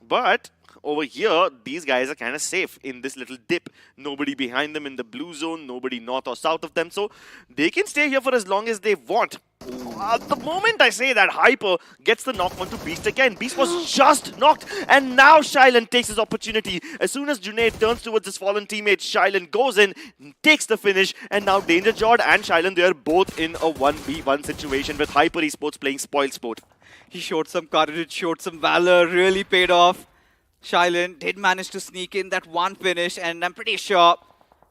But over here, these guys are kind of safe in this little dip. Nobody behind them in the blue zone, nobody north or south of them. So they can stay here for as long as they want. The moment I say that, Hyper gets the knock onto Beast again. Beast was just knocked, and now Shailan takes his opportunity. As soon as Junaid turns towards his fallen teammate, Shailan goes in, takes the finish, and now Danger Jord and Shailan, they are both in a 1v1 situation with Hyper Esports playing Spoil Sport. He showed some courage, showed some valor, really paid off. Shailan did manage to sneak in that one finish, and I'm pretty sure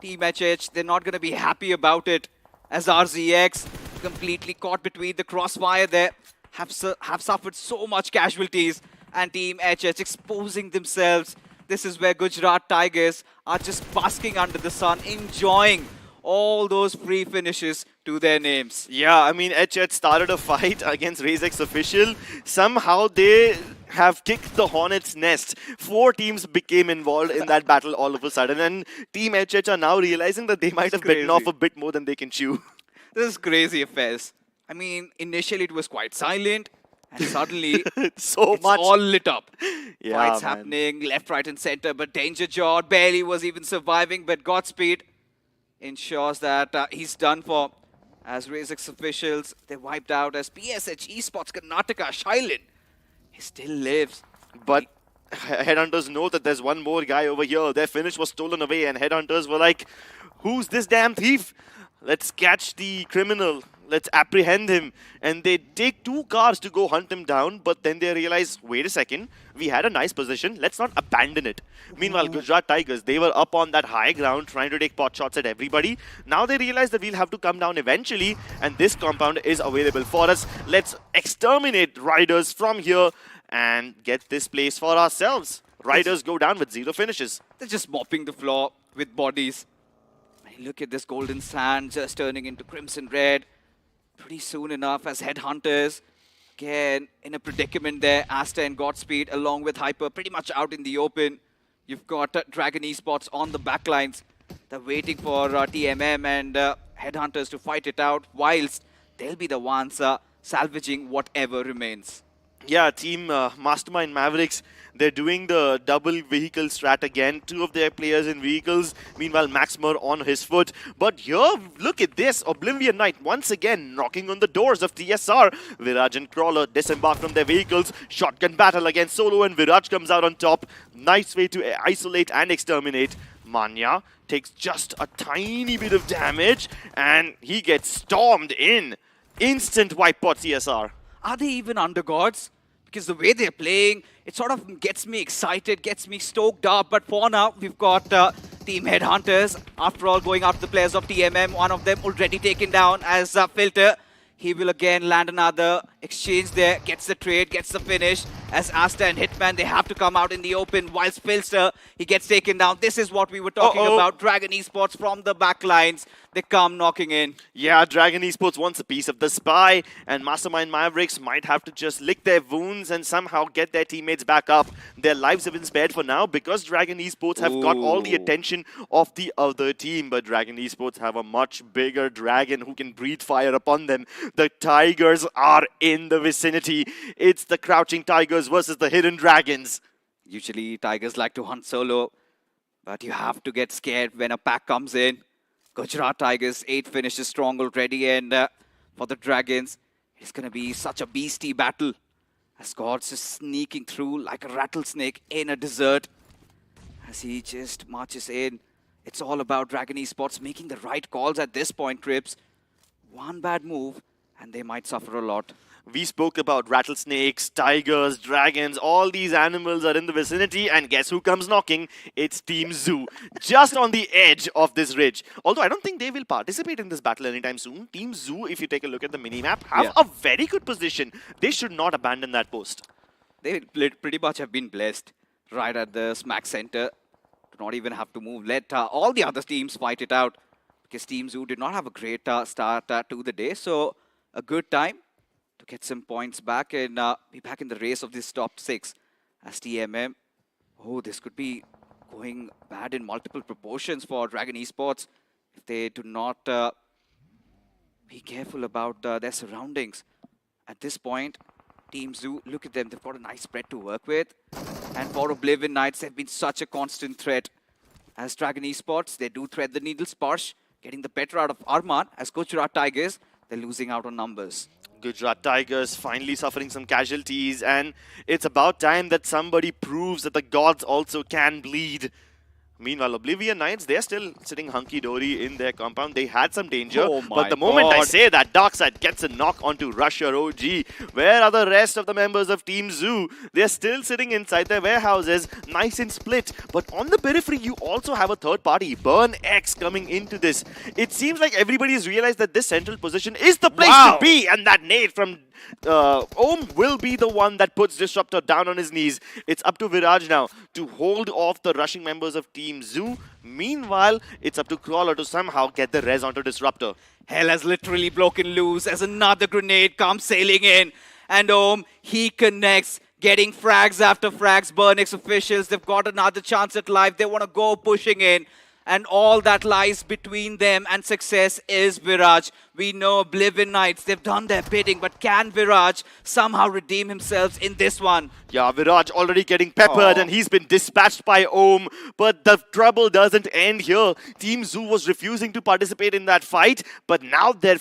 Team HH, they're not going to be happy about it, as RZX, completely caught between the crossfire there, have suffered so much casualties, and Team HH exposing themselves. This is where Gujarat Tigers are just basking under the sun, enjoying all those free finishes to their names. Yeah, I mean, HH started a fight against RazeX official. Somehow they have kicked the hornet's nest. 4 teams became involved in that battle all of a sudden, and Team HH are now realizing that they might have bitten off a bit more than they can chew. This is crazy affairs. I mean, initially it was quite silent, and suddenly it's all lit up. Yeah, fights happening left, right, and center, but Danger Jord barely was even surviving, but Godspeed ensures that he's done for. As RazeX officials, they wiped out as PSH Esports Karnataka Shailan. He still lives. But Headhunters know that there's one more guy over here. Their finish was stolen away, and Headhunters were like, who's this damn thief? Let's catch the criminal. Let's apprehend him. And they take 2 cars to go hunt him down, but then they realize, wait a second, we had a nice position, let's not abandon it. Meanwhile, Gujarat Tigers, they were up on that high ground trying to take pot shots at everybody. Now they realize that we'll have to come down eventually, and this compound is available for us. Let's exterminate Riders from here and get this place for ourselves. Riders go down with 0 finishes. They're just mopping the floor with bodies. Look at this golden sand just turning into crimson red. Pretty soon enough, as Headhunters Again, in a predicament there, Asta and Godspeed along with Hyper pretty much out in the open. You've got Dragon Esports on the backlines. They're waiting for TMM and Headhunters to fight it out, whilst they'll be the ones salvaging whatever remains. Yeah, Team Mastermind Mavericks, they're doing the double vehicle strat again. 2 of their players in vehicles. Meanwhile, Maxmer on his foot. But here, look at this. Oblivion Knight once again knocking on the doors of TSR. Viraj and Crawler disembark from their vehicles. Shotgun battle against Solo, and Viraj comes out on top. Nice way to isolate and exterminate. Manya takes just a tiny bit of damage, and he gets stormed in. Instant wipe for TSR. Are they even undergods? Because the way they're playing, it sort of gets me excited, gets me stoked up. But for now, we've got Team Headhunters. After all, going after the players of TMM. One of them already taken down as Filter. He will again land another exchange there, gets the trade, gets the finish. As Asta and Hitman, they have to come out in the open. Whilst Filter, he gets taken down. This is what we were talking about. Dragon Esports from the back lines. They come knocking in. Yeah, Dragon Esports wants a piece of the spy, and Mastermind Mavericks might have to just lick their wounds and somehow get their teammates back up. Their lives have been spared for now because Dragon Esports have got all the attention of the other team. But Dragon Esports have a much bigger dragon who can breathe fire upon them. The Tigers are in the vicinity. It's the Crouching Tigers versus the Hidden Dragons. Usually, Tigers like to hunt solo, but you have to get scared when a pack comes in. Gujarat Tigers, 8 finishes strong already, and for the Dragons, it's going to be such a beastie battle. As Gods is sneaking through like a rattlesnake in a desert. As he just marches in, it's all about Dragon Esports making the right calls at this point, Trips. One bad move, and they might suffer a lot. We spoke about rattlesnakes, tigers, dragons, all these animals are in the vicinity, and guess who comes knocking? It's Team Zoo, just on the edge of this ridge. Although I don't think they will participate in this battle anytime soon. Team Zoo, if you take a look at the minimap, have a very good position. They should not abandon that post. They pretty much have been blessed right at the smack center. Do not even have to move. Let all the other teams fight it out, because Team Zoo did not have a great start to the day. So a good time to get some points back and be back in the race of this top 6 as TMM. Oh, this could be going bad in multiple proportions for Dragon Esports if they do not be careful about their surroundings. At this point, Team Zoo, look at them, they've got a nice spread to work with. And for Oblivion Knights, they've been such a constant threat. As Dragon Esports, they do thread the needle. Sparsh getting the better out of Arman. As Gujarat Tigers, they're losing out on numbers. Gujarat Tigers finally suffering some casualties, and it's about time that somebody proves that the gods also can bleed. Meanwhile, Oblivion Knights, they're still sitting hunky-dory in their compound. They had some danger, but the moment I say that, Darkside gets a knock onto Rusher OG. Where are the rest of the members of Team Zoo? They're still sitting inside their warehouses, nice and split. But on the periphery, you also have a third party, Burn X, coming into this. It seems like everybody has realized that this central position is the place to be, and that nade from Om will be the one that puts Disruptor down on his knees. It's up to Viraj now to hold off the rushing members of Team Zoo. Meanwhile, it's up to Crawler to somehow get the res onto Disruptor. Hell has literally broken loose as another grenade comes sailing in. And Om, he connects, getting frags after frags. Burnix officials, they've got another chance at life. They want to go pushing in. And all that lies between them and success is Viraj. We know Oblivion Knights, they've done their bidding, but can Viraj somehow redeem himself in this one? Yeah, Viraj already getting peppered and he's been dispatched by Om. But the trouble doesn't end here. Team Zoo was refusing to participate in that fight, but now their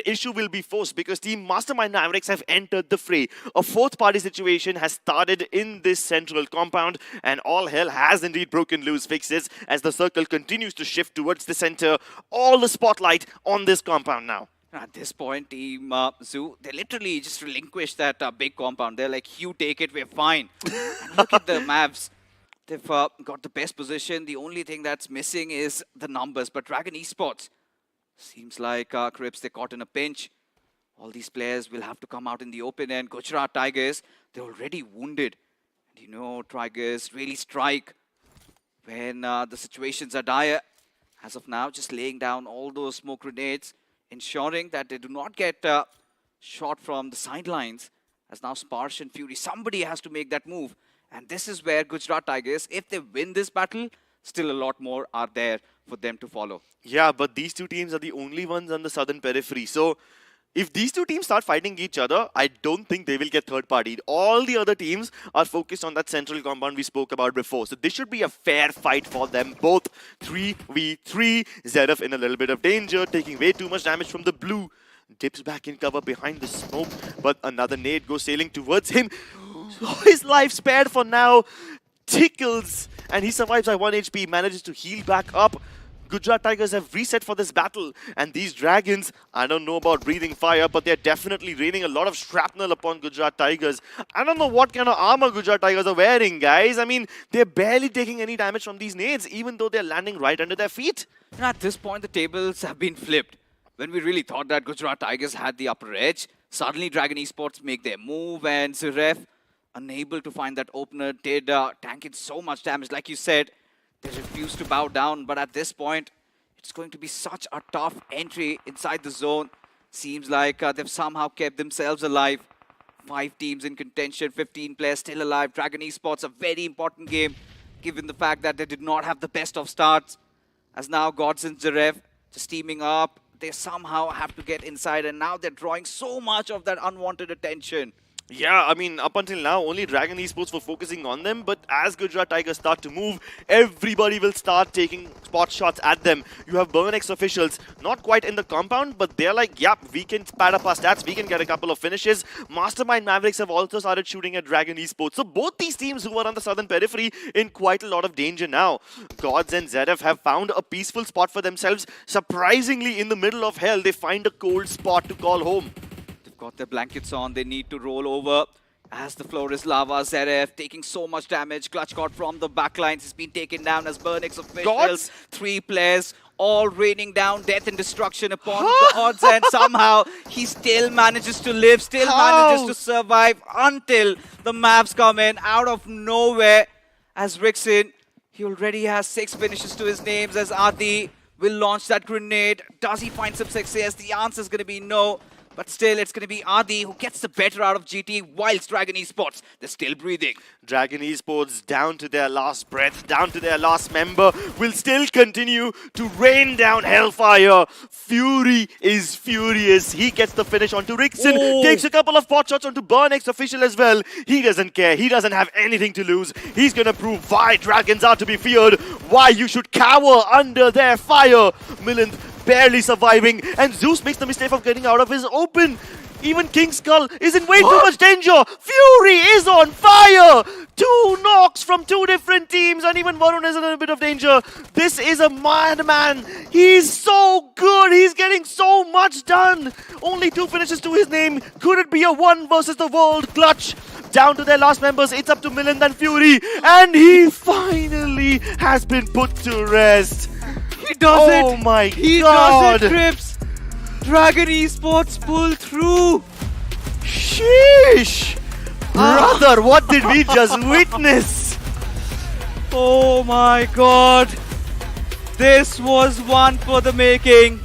issue will be forced because Team Mastermind Mavericks have entered the fray. A fourth party situation has started in this central compound, and all hell has indeed broken loose. Fixes as the circle continues to shift towards the center. All the spotlight on this compound now. At this point, Team Zoo, they literally just relinquished that big compound. They're like, you take it, we're fine. And look at the Mavs. They've got the best position. The only thing that's missing is the numbers. But Dragon Esports, seems like Crips, they're caught in a pinch. All these players will have to come out in the open. And Gujarat Tigers, they're already wounded. And you know, Tigers really strike when the situations are dire. As of now, just laying down all those smoke grenades, ensuring that they do not get shot from the sidelines as now Sparsh and Fury, somebody has to make that move. And this is where Gujarat Tigers, if they win this battle, still a lot more are there for them to follow. Yeah, but these two teams are the only ones on the southern periphery. So if these two teams start fighting each other, I don't think they will get third partied. All the other teams are focused on that central compound we spoke about before. So this should be a fair fight for them both. 3v3. Zeref in a little bit of danger, taking way too much damage from the blue. Dips back in cover behind the smoke, but another nade goes sailing towards him. His life spared for now. Tickles, and he survives by 1 HP, manages to heal back up. Gujarat Tigers have reset for this battle, and these dragons, I don't know about breathing fire, but they're definitely raining a lot of shrapnel upon Gujarat Tigers. I don't know what kind of armor Gujarat Tigers are wearing, guys. I mean, they're barely taking any damage from these nades, even though they're landing right under their feet. And at this point, the tables have been flipped. When we really thought that Gujarat Tigers had the upper edge, suddenly Dragon Esports make their move, and Zeref, unable to find that opener, did tank in so much damage. Like you said, they refused to bow down, but at this point, it's going to be such a tough entry inside the zone. Seems like they've somehow kept themselves alive. 5 teams in contention, 15 players still alive. Dragon Esports, a very important game, given the fact that they did not have the best of starts. As now Gods and Zeref just teaming up, they somehow have to get inside, and now they're drawing so much of that unwanted attention. Yeah, I mean, up until now, only Dragon Esports were focusing on them, but as Gujarat Tigers start to move, everybody will start taking spot shots at them. You have Burnex officials, not quite in the compound, but they're like, yep, we can pad up our stats, we can get a couple of finishes. Mastermind Mavericks have also started shooting at Dragon Esports. So both these teams who are on the southern periphery in quite a lot of danger now. Gods and Zeref have found a peaceful spot for themselves. Surprisingly, in the middle of hell, they find a cold spot to call home. Got their blankets on, they need to roll over. As the floor is lava, Zeref taking so much damage. Clutch got from the backlines, has been taken down as Burnex officials. Gods? 3 players, all raining down death and destruction upon the odds, and somehow he still manages to live, still manages to survive until the maps come in out of nowhere. As Rixin, he already has 6 finishes to his names, as Adi will launch that grenade. Does he find some success? The answer is going to be no. But still, it's going to be Adi who gets the better out of GT, whilst Dragon Esports, they're still breathing. Dragon Esports, down to their last breath, down to their last member, will still continue to rain down hellfire. Fury is furious. He gets the finish onto Rixin, takes a couple of pot shots onto Burnex official as well. He doesn't care. He doesn't have anything to lose. He's going to prove why dragons are to be feared, why you should cower under their fire. Milind barely surviving, and Zeus makes the mistake of getting out of his open. Even King Skull is in way too much danger. Fury is on fire. 2 knocks from 2 different teams, and even Varun is in a bit of danger. This is a madman. He's so good. He's getting so much done. Only 2 finishes to his name. Could it be a 1 versus the world clutch? Down to their last members. It's up to Milind and Fury, and he finally has been put to rest. He does it! Oh my He god! does it, Crips! Dragon Esports pull through! Sheesh! Brother, what did we just witness? Oh my god! This was one for the making.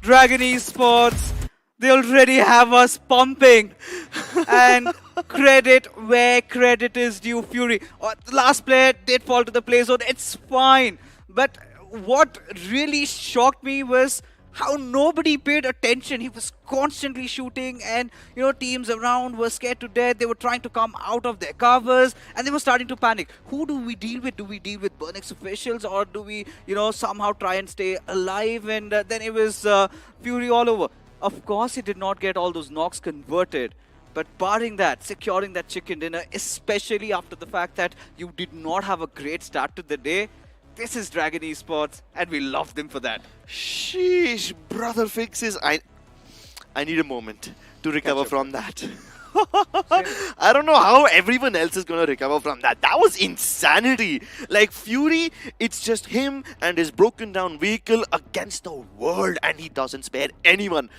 Dragon Esports, they already have us pumping. And credit where credit is due. Fury, the last player did fall to the play zone. It's fine. But what really shocked me was how nobody paid attention. He was constantly shooting, and teams around were scared to death. They were trying to come out of their covers, and they were starting to panic. Who do we deal with? Do we deal with Burnex officials, or do we somehow try and stay alive? And then it was Fury all over. Of course he did not get all those knocks converted, but barring that, securing that chicken dinner, especially after the fact that you did not have a great start to the day, this is Dragon Esports, and we love them for that. Sheesh, brother fixes. I need a moment to recover from that. I don't know how everyone else is going to recover from that. That was insanity. Like Fury, it's just him and his broken down vehicle against the world, and he doesn't spare anyone.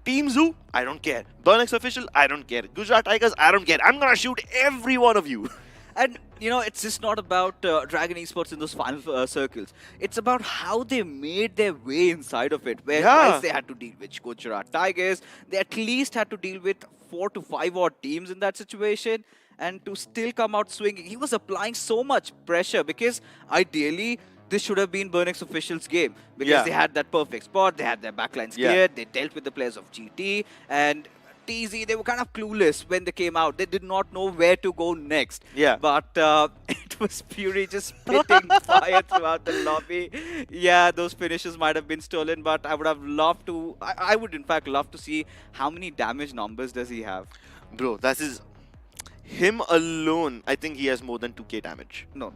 Team Zoo, I don't care. Burnex official, I don't care. Gujarat Tigers, I don't care. I'm going to shoot every one of you. And, it's just not about Dragon Esports in those final circles. It's about how they made their way inside of it. Where whilst they had to deal with Gujarat Tigers, they at least had to deal with 4 to 5 odd teams in that situation, and to still come out swinging. He was applying so much pressure because ideally this should have been Burnix officials' game because Yeah. they had that perfect spot, they had their backlines Yeah. cleared, they dealt with the players of GT, and TZ, they were kind of clueless when they came out. They did not know where to go next. Yeah. But it was Fury just spitting fire throughout the lobby. Yeah, those finishes might have been stolen, but I would have loved to. I would, in fact, love to see how many damage numbers does he have. Bro, that is him alone. I think he has more than 2k damage. No,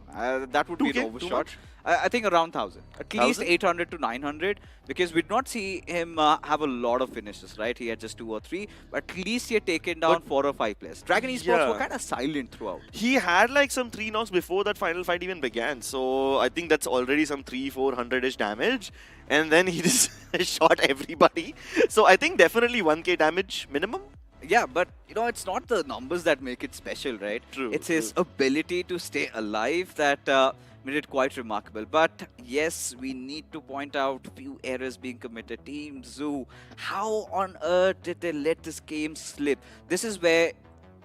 that would be 2K? an Too overshot. much? I think around 1,000. At least 1,000? 800 to 900 because we did not see him have a lot of finishes, right? He had just 2 or 3, but at least he had taken down But 4 or 5 players. Dragon Esports Yeah. were kind of silent throughout. He had like some 3 knocks before that final fight even began. So I think that's already some 300-400-ish damage. And then he just shot everybody. So I think definitely 1k damage minimum. Yeah, but you know, it's not the numbers that make it special, right? True, It's his true. ability to stay alive that made it quite remarkable. But yes, we need to point out a few errors being committed. Team Zoo, how on earth did they let this game slip? This is where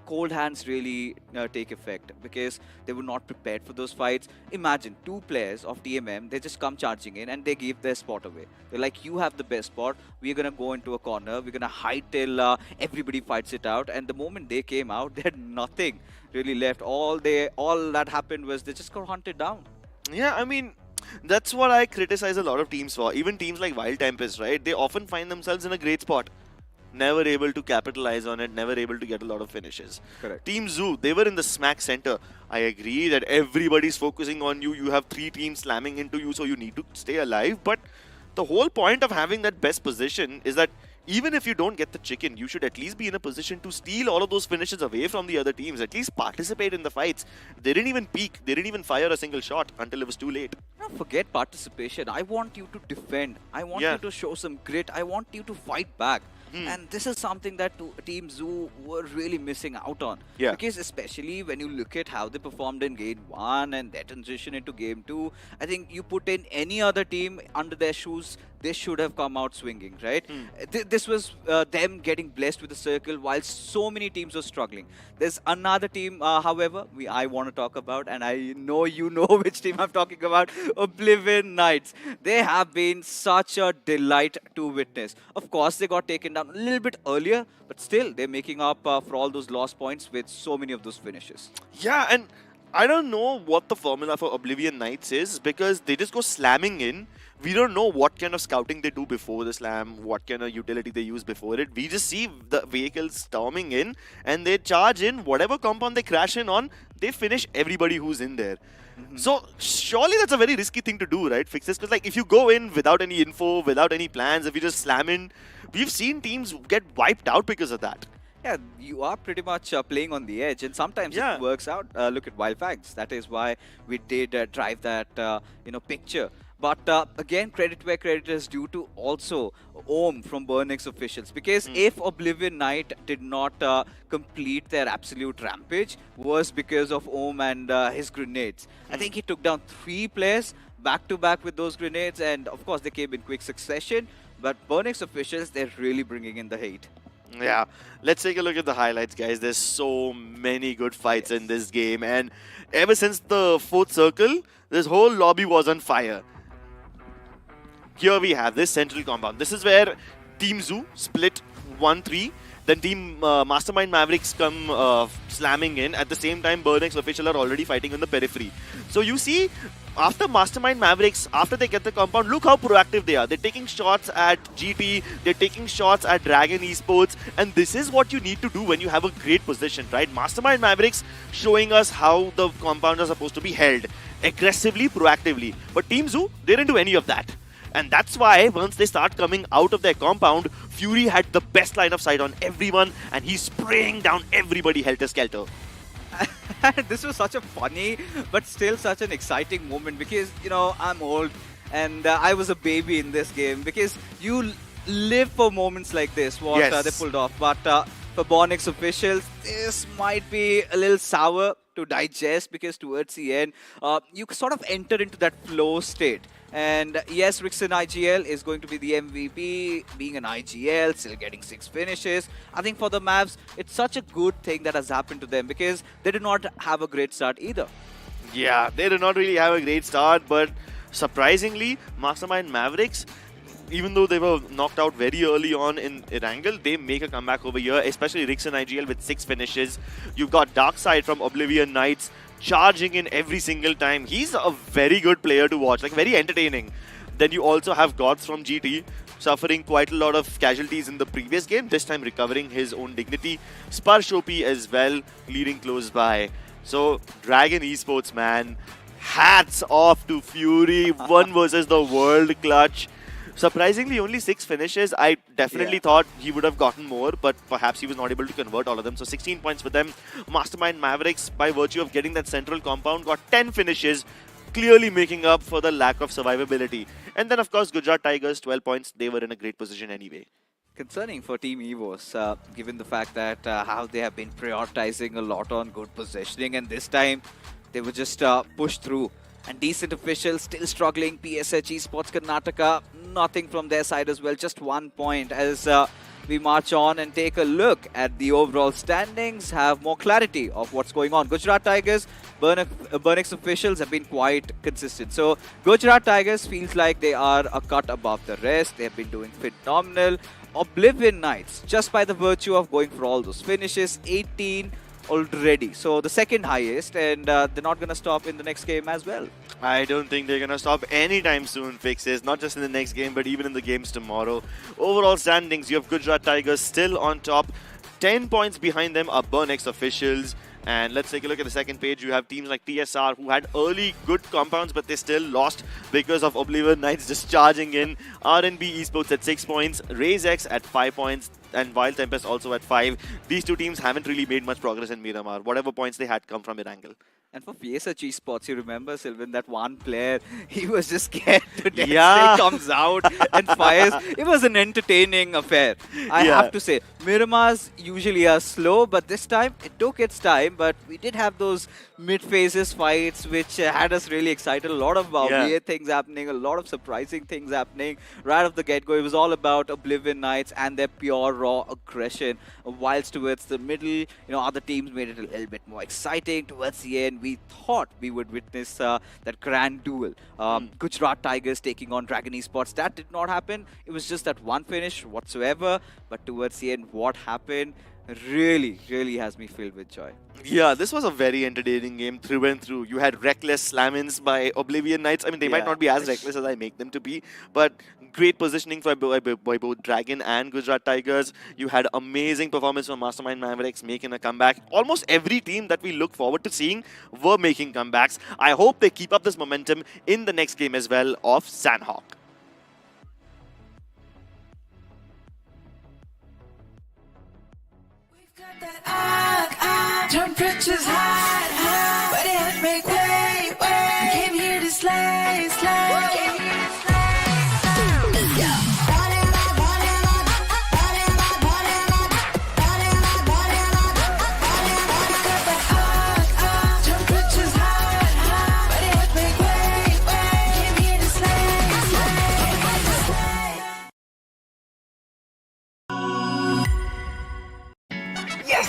cold hands really take effect because they were not prepared for those fights. Imagine 2 players of TMM, they just come charging in and they give their spot away. They're like, you have the best spot, we're gonna go into a corner, we're gonna hide till everybody fights it out. And the moment they came out, they had nothing really left. All that happened was they just got hunted down. Yeah, I mean, that's what I criticize a lot of teams for. Even teams like Wild Tempest, right? They often find themselves in a great spot. Never able to capitalize on it, never able to get a lot of finishes. Correct. Team Zoo, they were in the smack center. I agree that everybody's focusing on you. You have 3 teams slamming into you, so you need to stay alive. But the whole point of having that best position is that even if you don't get the chicken, you should at least be in a position to steal all of those finishes away from the other teams. At least participate in the fights. They didn't even peek. They didn't even fire a single shot until it was too late. Don't forget participation. I want you to defend. I want Yeah. you to show some grit. I want you to fight back. And this is something that Team Zoo were really missing out on. Yeah. Because especially when you look at how they performed in Game 1 and their transition into Game 2, I think you put in any other team under their shoes, they should have come out swinging, right? This was them getting blessed with the circle while so many teams were struggling. There's another team, however, I want to talk about, and I know you know which team I'm talking about, Oblivion Knights. They have been such a delight to witness. Of course, they got taken down a little bit earlier, but still, they're making up for all those lost points with so many of those finishes. Yeah, and I don't know what the formula for Oblivion Knights is because they just go slamming in. We don't know what kind of scouting they do before the slam, what kind of utility they use before it. We just see the vehicles storming in and they charge in. Whatever compound they crash in on, they finish everybody who's in there. So surely that's a very risky thing to do, right? Fix this because like if you go in without any info, without any plans, if you just slam in, we've seen teams get wiped out because of that. Yeah, you are pretty much playing on the edge, and sometimes Yeah. it works out. Look at Wild Fags. That is why we did drive that picture. But again, credit where credit is due to also Ohm from Burnix officials. Because if Oblivion Knight did not complete their absolute rampage, was because of Ohm and his grenades. I think he took down 3 players back to back with those grenades, and of course they came in quick succession. But Burnix officials, they're really bringing in the hate. Yeah, let's take a look at the highlights, guys. There's so many good fights in this game, and ever since the 4th circle, this whole lobby was on fire. Here we have this central compound. This is where Team Zoo split 1-3. Then Team Mastermind Mavericks come slamming in. At the same time, Burnix official are already fighting on the periphery. So you see, after Mastermind Mavericks, after they get the compound, look how proactive they are. They're taking shots at GT, they're taking shots at Dragon Esports, and this is what you need to do when you have a great position, right? Mastermind Mavericks showing us how the compounds are supposed to be held. Aggressively, proactively. But Team Zoo, they didn't do any of that. And that's why once they start coming out of their compound, Fury had the best line of sight on everyone and he's spraying down everybody helter-skelter. This was such a funny but still such an exciting moment because, you know, I'm old and I was a baby in this game because you live for moments like this, what Yes. they pulled off. But for Burnix officials, this might be a little sour to digest because towards the end, you sort of enter into that flow state. And yes, Rickson IGL is going to be the MVP, being an IGL, still getting 6 finishes. I think for the Mavs, it's such a good thing that has happened to them because they did not have a great start either. Yeah, they did not really have a great start, but surprisingly, Mastermind Mavericks, even though they were knocked out very early on in Erangel, they make a comeback over here, especially Rickson IGL with 6 finishes. You've got Darkside from Oblivion Knights charging in every single time. He's a very good player to watch, like very entertaining. Then you also have Gods from GT suffering quite a lot of casualties in the previous game, this time recovering his own dignity. Sparsh OP as well, leading close by. So, Dragon Esports, man, hats off to Fury, 1 versus the world clutch. Surprisingly, only 6 finishes. I definitely thought he would have gotten more, but perhaps he was not able to convert all of them. So 16 points for them. Mastermind Mavericks, by virtue of getting that central compound, got 10 finishes, clearly making up for the lack of survivability. And then, of course, Gujarat Tigers, 12 points. They were in a great position anyway. Concerning for Team EVOS, given the fact that how they have been prioritizing a lot on good positioning, and this time they were just pushed through. And decent officials still struggling. PSH Esports Karnataka, nothing from their side as well. Just 1 point as we march on and take a look at the overall standings, have more clarity of what's going on. Gujarat Tigers, Burnix officials have been quite consistent. So Gujarat Tigers feels like they are a cut above the rest. They have been doing phenomenal. Oblivion Knights, just by the virtue of going for all those finishes, 18 already. So the second highest, and they're not going to stop in the next game as well. I don't think they're going to stop anytime soon, Fixes. Not just in the next game, but even in the games tomorrow. Overall standings, you have Gujarat Tigers still on top. 10 points behind them are Burnix officials. And let's take a look at the second page. You have teams like TSR who had early good compounds, but they still lost because of Oblivion Knights just charging in. RNB Esports at 6 points, RazeX at 5 points, and Wild Tempest also at 5. These two teams haven't really made much progress in Miramar. Whatever points they had come from Erangel. And for PSH Esports, you remember, Sylvan, that one player, he was just scared to death. Yeah. He comes out and fires. It was an entertaining affair, I have to say. Miramars usually are slow, but this time it took its time. But we did have those mid-phases fights, which had us really excited. A lot of weird things happening, a lot of surprising things happening. Right off the get-go, it was all about Oblivion Knights and their pure, raw aggression. Whilst towards the middle, other teams made it a little bit more exciting. Towards the end, we thought we would witness that grand duel. Gujarat Tigers taking on Dragon Esports. That did not happen. It was just that one finish whatsoever. But towards the end, what happened really, really has me filled with joy. Yeah, this was a very entertaining game through and through. You had reckless slam-ins by Oblivion Knights. I mean, they might not be as reckless as I make them to be, but great positioning by both Dragon and Gujarat Tigers. You had amazing performance from Mastermind Mavericks making a comeback. Almost every team that we look forward to seeing were making comebacks. I hope they keep up this momentum in the next game as well of Sanhok. Temperatures high, but it make way. We came here to slay, Temperatures high, but it make way. We came here to slay. Yes!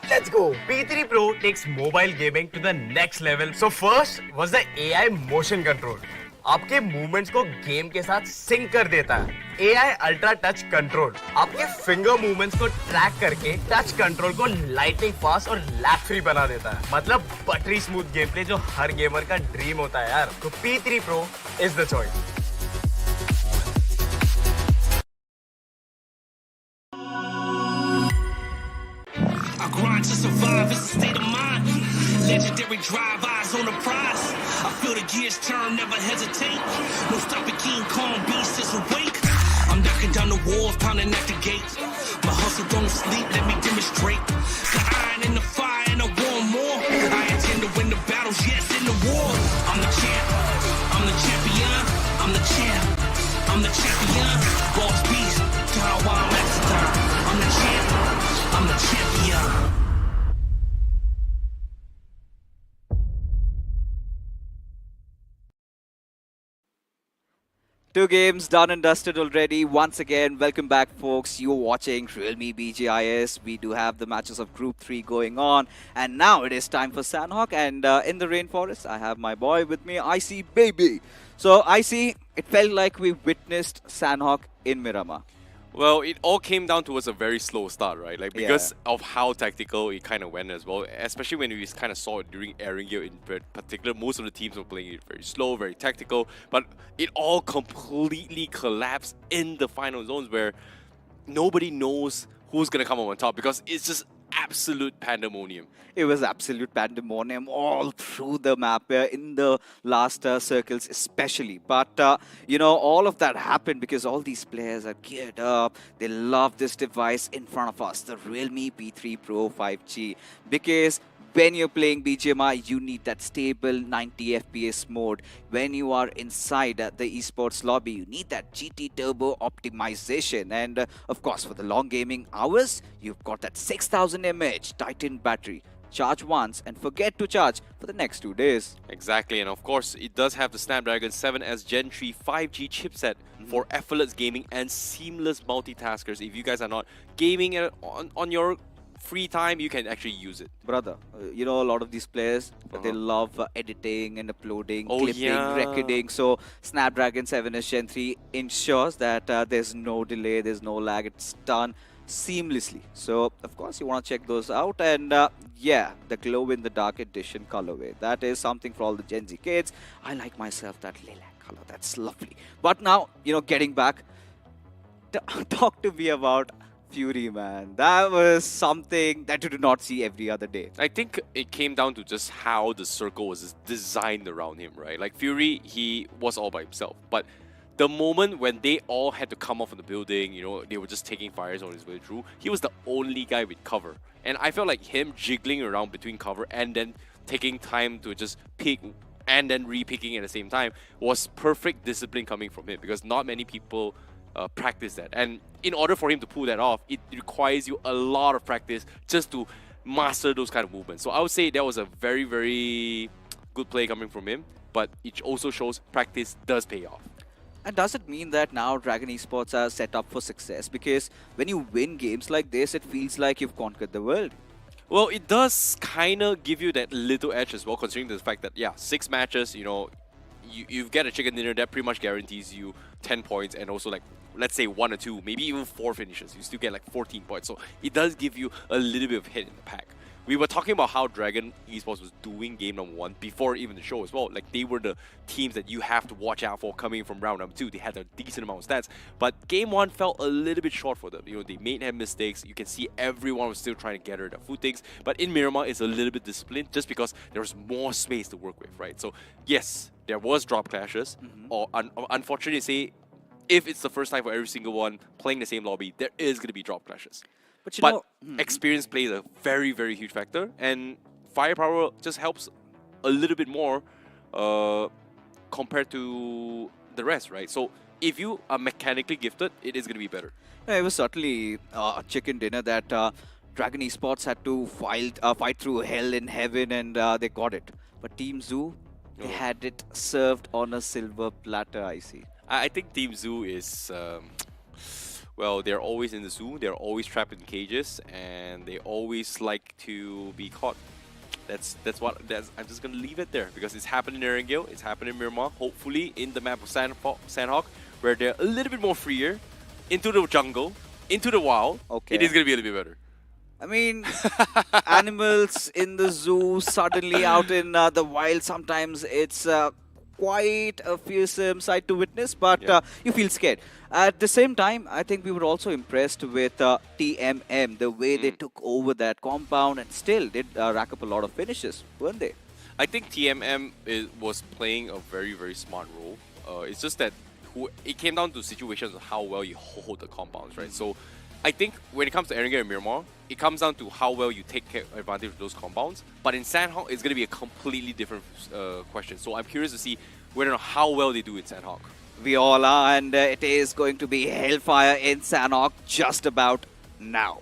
Let's go! P3 Pro takes mobile gaming to the next level. So first was the AI motion control. आपके movements को game के साथ sink कर देता है. AI ultra touch control आपके finger movements को track करके टच कंट्रोल को लाइटिंग फास्ट और लैग फ्री बना देता है. मतलब बटरी स्मूथ गेम प्ले जो हर गेमर का ड्रीम होता है यार. तो P3 Pro is the choice. Grind to survive, it's a state of mind. Legendary drive, eyes on the prize. I feel the gears turn, never hesitate. No stopping King Kong, beast is awake. I'm knocking down the walls, pounding at the gates. My hustle don't sleep, let me demonstrate. Got iron in the fire and I want more. I intend to win the battles, yes, in the war. I'm the champ, I'm the champion, I'm the champ, I'm the champion. Boss beast, Taiwan master. I'm the champ, I'm the champion. 2 games done and dusted already. Once again, welcome back, folks. You're watching Realme BGIS. We do have the matches of Group 3 going on. And now it is time for Sanhok. And in the rainforest, I have my boy with me, IC Baby. So, IC, it felt like we witnessed Sanhok in Miramar. Well, it all came down towards a very slow start, right? Like because of how tactical it kind of went as well. Especially when we kind of saw it during Erangel in particular. Most of the teams were playing it very slow, very tactical. But it all completely collapsed in the final zones where nobody knows who's going to come up on top because it's just absolute pandemonium. It was absolute pandemonium all through the map, in the last circles especially. But, you know, all of that happened because all these players are geared up. They love this device in front of us, the Realme P3 Pro 5G. Because when you're playing BGMI, you need that stable 90 FPS mode. When you are inside the esports lobby, you need that GT Turbo optimization. And of course, for the long gaming hours, you've got that 6000 mAh Titan battery. Charge once and forget to charge for the next 2 days. Exactly, and of course, it does have the Snapdragon 7S Gen 3 5G chipset for effortless gaming and seamless multitaskers. If you guys are not gaming on your free time, you can actually use it. Brother, you know, a lot of these players, they love editing and uploading, clipping, yeah. recording. So Snapdragon 7S Gen 3 ensures that there's no delay, there's no lag. It's done seamlessly. So, of course, you want to check those out. And yeah, the glow-in-the-dark edition colorway. That is something for all the Gen Z kids. I like myself that lilac color. That's lovely. But now, you know, getting back, talk to me about Fury, man. That was something that you do not see every other day. I think it came down to just how the circle was designed around him, right? Like Fury, he was all by himself. But the moment when they all had to come off from the building, you know, they were just taking fires on his way through, he was the only guy with cover. And I felt like him jiggling around between cover and then taking time to just pick and then re-picking at the same time was perfect discipline coming from him because not many people practice that. And in order for him to pull that off, it requires you a lot of practice just to master those kind of movements. So I would say that was a very, very good play coming from him, but it also shows practice does pay off. And does it mean that now Dragon Esports are set up for success? Because when you win games like this, it feels like you've conquered the world. Well, it does kind of give you that little edge as well, considering the fact that, yeah, 6 matches, you know, you get a chicken dinner that pretty much guarantees you 10 points and also like, let's say 1 or 2, maybe even 4 finishes. You still get like 14 points. So it does give you a little bit of hit in the pack. We were talking about how Dragon Esports was doing game number 1 before even the show as well. Like they were the teams that you have to watch out for coming from round number 2. They had a decent amount of stats, but game 1 felt a little bit short for them. You know, they made mistakes. You can see everyone was still trying to gather their footings. But in Miramar, it's a little bit disciplined just because there was more space to work with, right? So yes, there was drop clashes, or unfortunately say, if it's the first time for every single one playing the same lobby, there is going to be drop clashes. But you But know, experience plays a very, very huge factor, and firepower just helps a little bit more compared to the rest, right? So if you are mechanically gifted, it is going to be better. it was certainly a chicken dinner that Dragon Esports had to fight through hell in heaven, and they got it. But Team Zoo, they had it served on a silver platter, I see. I think Team Zoo is... well, they're always in the zoo, they're always trapped in cages, and they always like to be caught. I'm just gonna leave it there because it's happening in Erangel, it's happening in Miramar. Hopefully, in the map of Sanhok, where they're a little bit more freer, into the jungle, into the wild. Okay. It is gonna be a little bit better. I mean, animals in the zoo, suddenly out in the wild, sometimes it's quite a fearsome sight to witness, but you feel scared. At the same time, I think we were also impressed with TMM, the way they took over that compound and still did rack up a lot of finishes, weren't they? I think TMM was playing a very, very smart role. It's just that it came down to situations of how well you hold the compounds, right? So I think when it comes to Erangel and Miramar, it comes down to how well you take advantage of those compounds. But in Sanhok, it's going to be a completely different question. So I'm curious to see whether or not how well they do in Sanhok. We all are, and it is going to be hellfire in Sanhok just about now.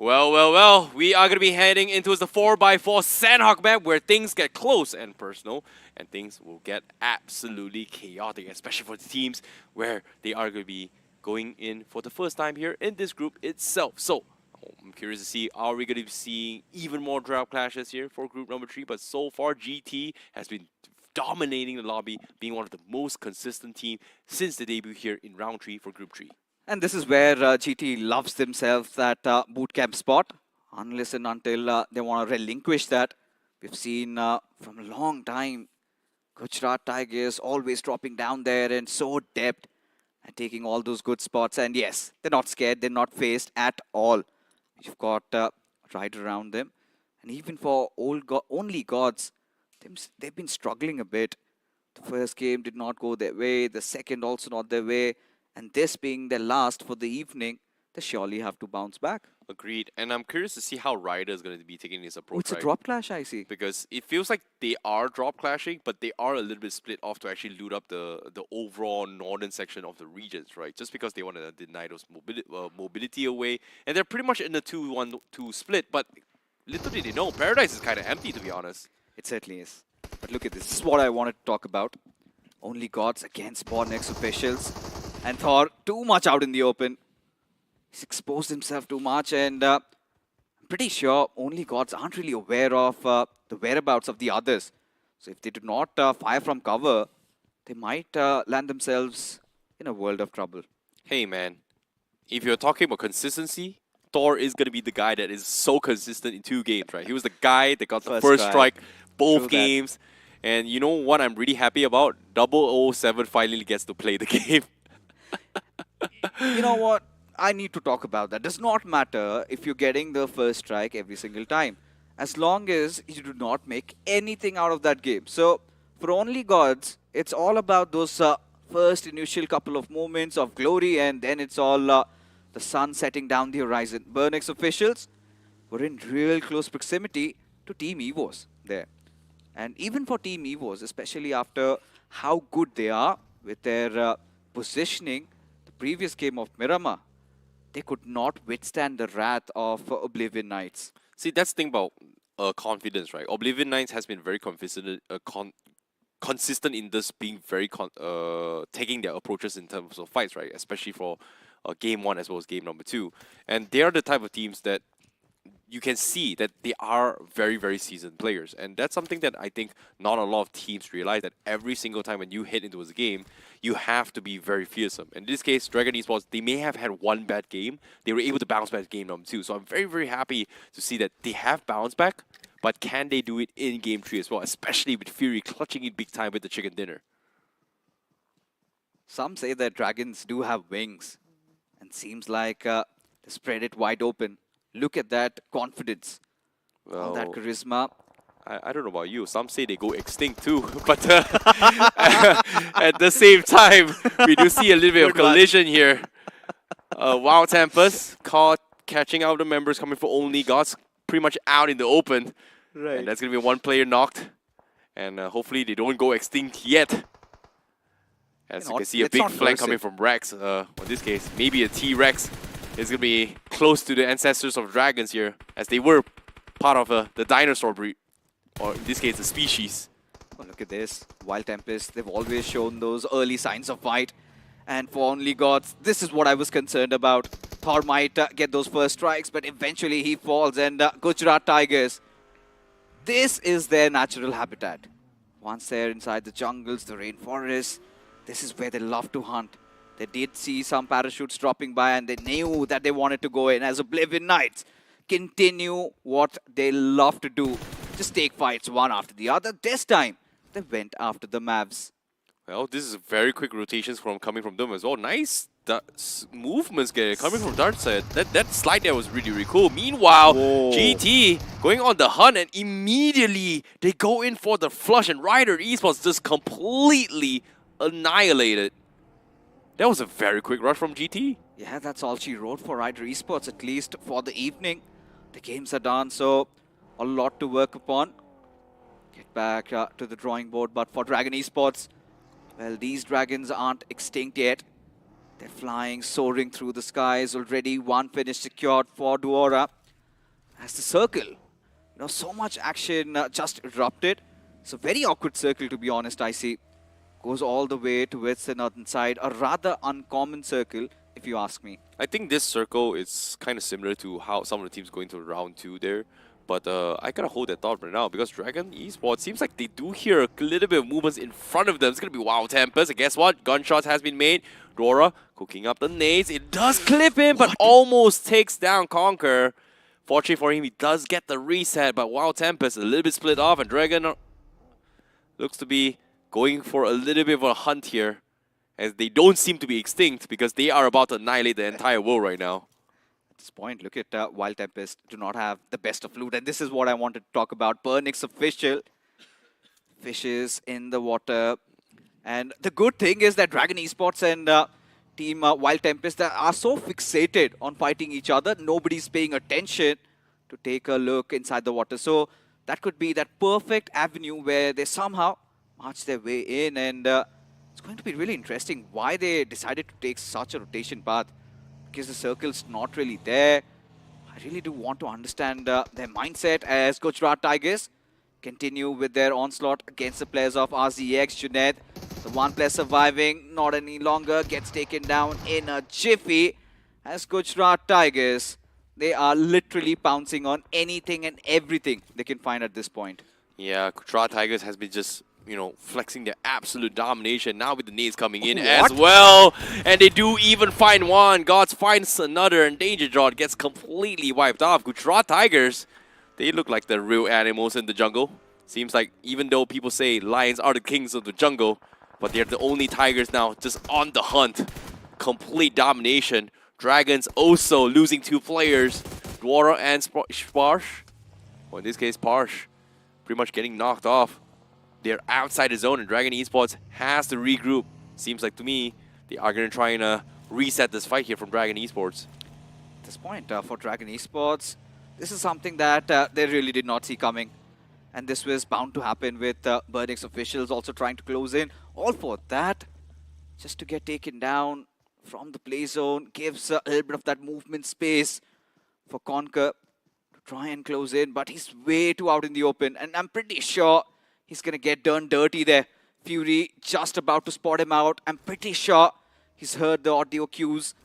Well, we are going to be heading into the 4x4 Sanhok map where things get close and personal and things will get absolutely chaotic, especially for the teams where they are going to be going in for the first time here in this group itself. So, I'm curious to see, are we going to be seeing even more draft clashes here for group number 3? But so far, GT has been dominating the lobby, being one of the most consistent team since the debut here in round 3 for group 3. And this is where GT loves themselves that bootcamp spot, unless and until they want to relinquish that. We've seen from a long time, Gujarat Tigers always dropping down there and so depth and taking all those good spots. And yes, they're not scared, they're not phased at all. You've got right around them. And even for only gods, they've been struggling a bit. The first game did not go their way, the second also not their way. And this being their last for the evening, they surely have to bounce back. Agreed. And I'm curious to see how Ryder is going to be taking this approach. Oh, it's a drop clash, I see. Because it feels like they are drop clashing, but they are a little bit split off to actually loot up the overall northern section of the regions, right? Just because they want to deny those mobility away. And they're pretty much in the 2-1-2 split, but little did they know, Paradise is kind of empty, to be honest. It certainly is. But look at this. This is what I wanted to talk about. Only gods against Bornex officials. And Thor too much out in the open. He's exposed himself too much, and I'm pretty sure only gods aren't really aware of the whereabouts of the others. So if they do not fire from cover, they might land themselves in a world of trouble. Hey man, if you're talking about consistency, Thor is going to be the guy that is so consistent in 2 games, right? He was the guy that got the first strike both games. And you know what I'm really happy about? 007 finally gets to play the game. You know what? I need to talk about that. Does not matter if you're getting the first strike every single time, as long as you do not make anything out of that game. So for only gods, it's all about those first initial couple of moments of glory, and then it's all the sun setting down the horizon. Burnex officials were in real close proximity to Team Evos there. And even for Team Evos, especially after how good they are with their positioning, the previous game of Miramar, they could not withstand the wrath of Oblivion Knights. See, that's the thing about confidence, right? Oblivion Knights has been very consistent in this being very taking their approaches in terms of fights, right? Especially for game 1 as well as game number 2. And they are the type of teams that you can see that they are very, very seasoned players. And that's something that I think not a lot of teams realize, that every single time when you hit into a game, you have to be very fearsome. In this case, Dragon Esports, they may have had one bad game. They were able to bounce back game number 2. So I'm very, very happy to see that they have bounced back, but can they do it in game 3 as well, especially with Fury clutching it big time with the chicken dinner. Some say that dragons do have wings, and seems like they spread it wide open. Look at that confidence, all that charisma. I don't know about you. Some say they go extinct too, but at the same time, we do see a little bit of collision here. Wild Tempest catching out the members coming for only gods, pretty much out in the open. Right. And that's gonna be 1 player knocked, and hopefully they don't go extinct yet. As you can see, a big flank coming from Rex. In this case, maybe a T-Rex is going to be close to the ancestors of dragons here, as they were part of the dinosaur breed, or in this case, the species. Oh, look at this. Wild Tempest, they've always shown those early signs of fight. And for only gods, this is what I was concerned about. Thor might get those first strikes, but eventually he falls. And Gujarat Tigers, this is their natural habitat. Once they're inside the jungles, the rainforest, this is where they love to hunt. They did see some parachutes dropping by, and they knew that they wanted to go in as Oblivion Knights. Continue what they love to do. Just take fights one after the other. This time, they went after the Mavs. Well, this is very quick rotations coming from them as well. Nice movements coming from Dark side. That slide there was really, really cool. Meanwhile, GT going on the hunt, and immediately they go in for the flush, and Ryder Esports just completely annihilated. That was a very quick rush from GT. Yeah, that's all she wrote for Ryder Esports, at least for the evening. The games are done, so a lot to work upon. Get back to the drawing board, but for Dragon Esports, well, these dragons aren't extinct yet. They're flying, soaring through the skies. Already 1 finish secured for Duora. as the circle. So much action just erupted. It's a very awkward circle, to be honest, I see. Goes all the way towards the northern side. A rather uncommon circle, if you ask me. I think this circle is kind of similar to how some of the teams going to round 2 there. But I gotta hold that thought right now because Dragon Esports seems like they do hear a little bit of movements in front of them. It's gonna be Wild Tempest. And guess what? Gunshots has been made. Dora cooking up the nades. It does clip him, but almost takes down Conquer. Fortunately for him, he does get the reset, but Wild Tempest a little bit split off, and Dragon looks to be going for a little bit of a hunt here, as they don't seem to be extinct because they are about to annihilate the entire world right now. At this point, look at Wild Tempest do not have the best of loot, and this is what I wanted to talk about. Burnix official. Fishes in the water. And the good thing is that Dragon Esports and Team Wild Tempest are so fixated on fighting each other, nobody's paying attention to take a look inside the water. So that could be that perfect avenue where they somehow march their way in, and it's going to be really interesting why they decided to take such a rotation path, because the circle's not really there. I really do want to understand their mindset as Gujarat Tigers continue with their onslaught against the players of RZX. Junaid, the one player surviving, not any longer, gets taken down in a jiffy. As Gujarat Tigers, they are literally pouncing on anything and everything they can find at this point. Yeah, Gujarat Tigers has been just, flexing their absolute domination now with the nades coming in as well. And they do even find one. Gods finds another, and Danger Drought gets completely wiped off. Gujarat Tigers, they look like the real animals in the jungle. Seems like even though people say lions are the kings of the jungle, but they're the only tigers now just on the hunt. Complete domination. Dragons also losing 2 players. Dwara and Sparsh. Or in this case, Parsh. Pretty much getting knocked off. They're outside the zone, and Dragon Esports has to regroup. Seems like to me, they are going to try and reset this fight here from Dragon Esports. At this point, for Dragon Esports, this is something that they really did not see coming. And this was bound to happen with Burnix officials also trying to close in. All for that, just to get taken down from the play zone, gives a little bit of that movement space for Conquer to try and close in. But he's way too out in the open, and I'm pretty sure he's going to get done dirty there. Fury just about to spot him out. I'm pretty sure he's heard the audio cues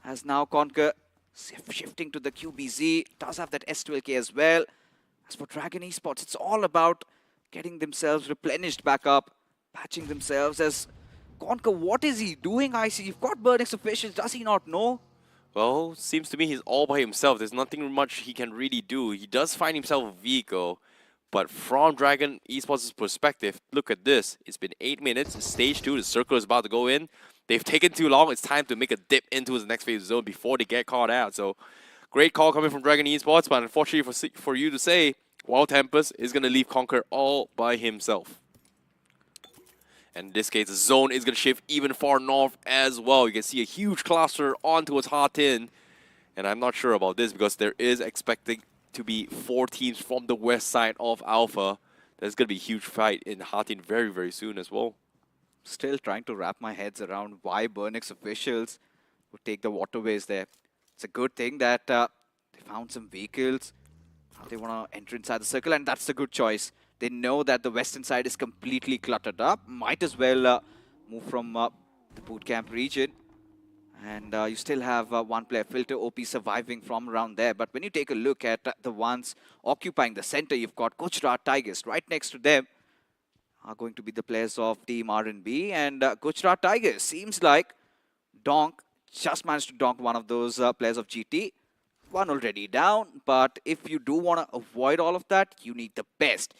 as now Conquer shifting to the QBZ. Does have that S12K as well. As for Dragon Esports, it's all about getting themselves replenished back up, patching themselves. As Conquer, what is he doing? I see you've got Burnix officials. Does he not know? Well, seems to me he's all by himself. There's nothing much he can really do. He does find himself a vehicle. But from Dragon Esports' perspective, look at this. It's been 8 minutes. Stage 2, the circle is about to go in. They've taken too long. It's time to make a dip into the next phase zone before they get caught out. So, great call coming from Dragon Esports. But unfortunately for you to say, Wild Tempest is going to leave Conquer all by himself. And in this case, the zone is going to shift even far north as well. You can see a huge cluster onto its Hatin. And I'm not sure about this because there is expecting to be 4 teams from the west side of Alpha. There's going to be a huge fight in Hatin very, very soon as well. Still trying to wrap my heads around why Burnix officials would take the waterways there. It's a good thing that they found some vehicles. They want to enter inside the circle, and that's a good choice. They know that the western side is completely cluttered up. Might as well move from the bootcamp region. And you still have one player, Filter OP, surviving from around there. But when you take a look at the ones occupying the center, you've got Gujarat Tigers. Right next to them are going to be the players of Team R&B. And Gujarat Tigers seems like Donk just managed to donk one of those players of GT. One already down. But if you do want to avoid all of that, you need the best.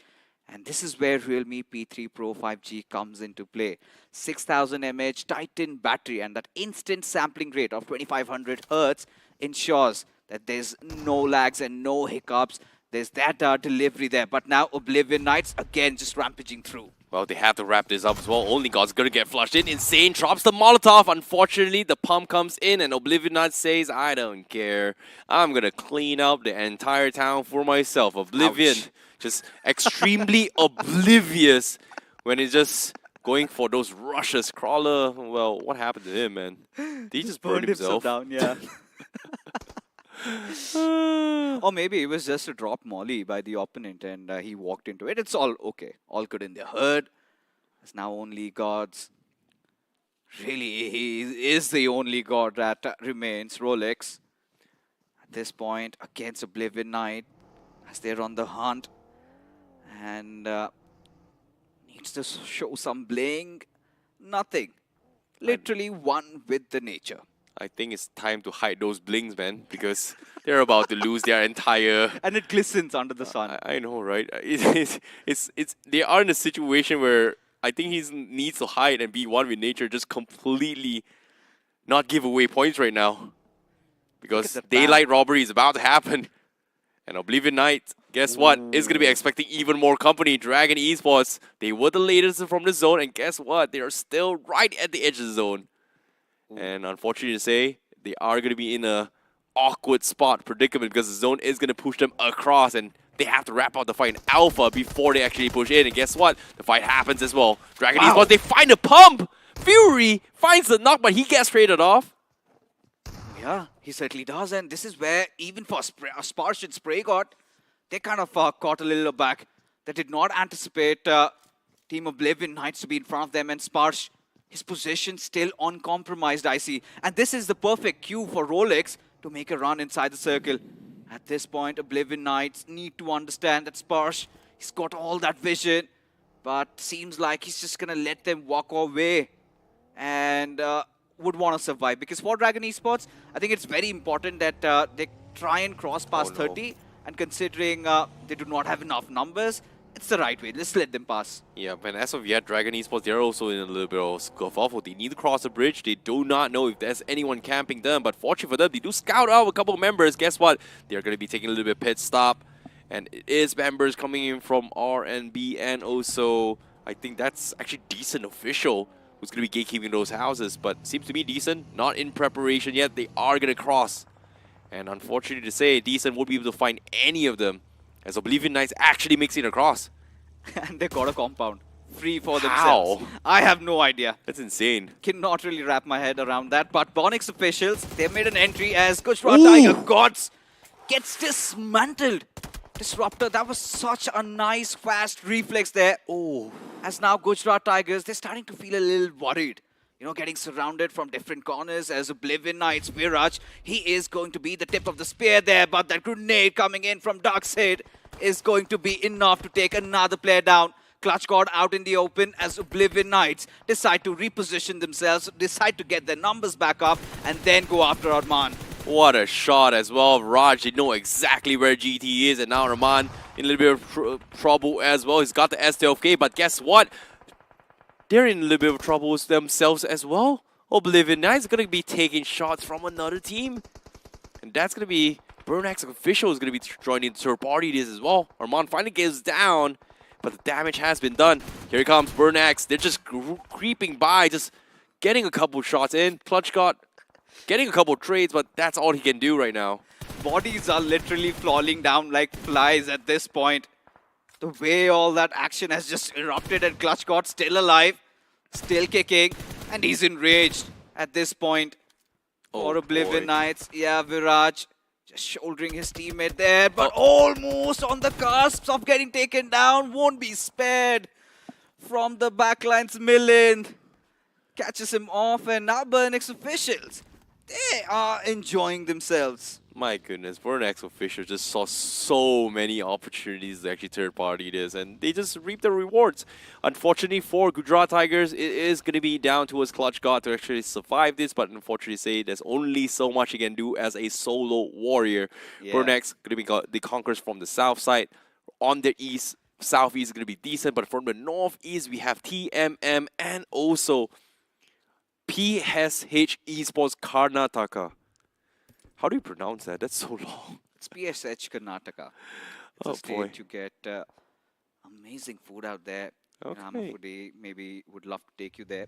And this is where Realme P3 Pro 5G comes into play. 6000 mAh Titan battery and that instant sampling rate of 2500 Hz ensures that there's no lags and no hiccups. There's that delivery there. But now Oblivion Knights, again, just rampaging through. Well, they have to wrap this up as well. Only God's gonna get flushed in. Insane drops the Molotov. Unfortunately, the pump comes in and Oblivion Knight says, I don't care. I'm gonna clean up the entire town for myself. Oblivion. Ouch. Just extremely oblivious when he's just going for those rushes. Crawler, well, what happened to him, man? Did he just burn himself? Down, yeah. Or maybe it was just a drop molly by the opponent and he walked into it. It's all okay. All good in their herd. It's now only gods. Really, he is the only god that remains. Rolex. At this point, against Oblivion Knight, as they're on the hunt. And needs to show some bling. Nothing. Literally one with the nature. I think it's time to hide those blings, man, because they're about to lose their entire. And it glistens under the sun. I know, right? They are in a situation where I think he needs to hide and be one with nature, just completely not give away points right now, because daylight robbery is about to happen. And Oblivion Knight, guess what? Is going to be expecting even more company. Dragon Esports, they were the latest from the zone, and guess what? They are still right at the edge of the zone. And unfortunately to say, they are going to be in a awkward spot predicament because the zone is going to push them across, and they have to wrap out the fight in alpha before they actually push in. And guess what? The fight happens as well. Dragon Esports, they find a pump. Fury finds the knock, but he gets traded off. Yeah, he certainly does. And this is where even for Sparsh and Spray God, they kind of caught a little back. They did not anticipate Team Oblivion Knights to be in front of them, and Sparsh, his position still uncompromised, I see. And this is the perfect cue for Rolex to make a run inside the circle. At this point, Oblivion Knights need to understand that Sparsh, he's got all that vision, but seems like he's just going to let them walk away and would want to survive. Because for Dragon Esports, I think it's very important that they try and cross past 30. And considering they do not have enough numbers, it's the right way. Let's let them pass. Yeah, but as of yet, Dragon Esports, they're also in a little bit of scuffle. They need to cross the bridge. They do not know if there's anyone camping them. But fortunately for them, they do scout out a couple of members. Guess what? They're going to be taking a little bit pit stop. And it is members coming in from RNB. And also, I think that's actually Decent Official who's going to be gatekeeping those houses. But seems to be Decent, not in preparation yet. They are going to cross. And unfortunately to say, Decent won't be able to find any of them, as Oblivion Knights actually mixing across. And they got a compound free for How? themselves. I have no idea. That's insane. Cannot really wrap my head around that. But Bonix officials, they made an entry as Gujarat Tiger Gods gets dismantled. Disruptor, that was such a nice, fast reflex there. Oh, as now Gujarat Tigers, they're starting to feel a little worried. You know, getting surrounded from different corners as Oblivion Knights, Viraj, he is going to be the tip of the spear there, but that grenade coming in from Darkseid is going to be enough to take another player down. Clutch God out in the open as Oblivion Knights decide to reposition themselves, decide to get their numbers back up, and then go after Arman. What a shot as well. Raj, they know exactly where GT is, and now Arman in a little bit of trouble as well. He's got the S12K, but guess what? They're in a little bit of trouble themselves as well. Oblivion Knights are going to be taking shots from another team. And that's going to be Burnax Official is going to be joining the third party this as well. Arman finally gets down, but the damage has been done. Here comes Burnax. They're just creeping by, just getting a couple shots in. Clutch got getting a couple trades, but that's all he can do right now. Bodies are literally falling down like flies at this point. The way all that action has just erupted, and Clutch God still alive, still kicking, and he's enraged at this point. For Oblivion Knights, yeah, Viraj just shouldering his teammate there, but almost on the cusp of getting taken down, won't be spared from the backline's Millen. Catches him off, and now Burnix officials, they are enjoying themselves. My goodness, Burnax Official just saw so many opportunities to actually third-party this, and they just reap the rewards. Unfortunately for Gujarat Tigers, it is going to be down towards Clutch God to actually survive this, but unfortunately say there's only so much he can do as a solo warrior. Yeah. Burnax going to be the conquerors from the south side. On the east, southeast is going to be Decent, but from the northeast we have TMM and also PSH Esports Karnataka. How do you pronounce that? That's so long. It's PSH Karnataka. It's a state you get amazing food out there. Okay. I'm a foodie, maybe would love to take you there.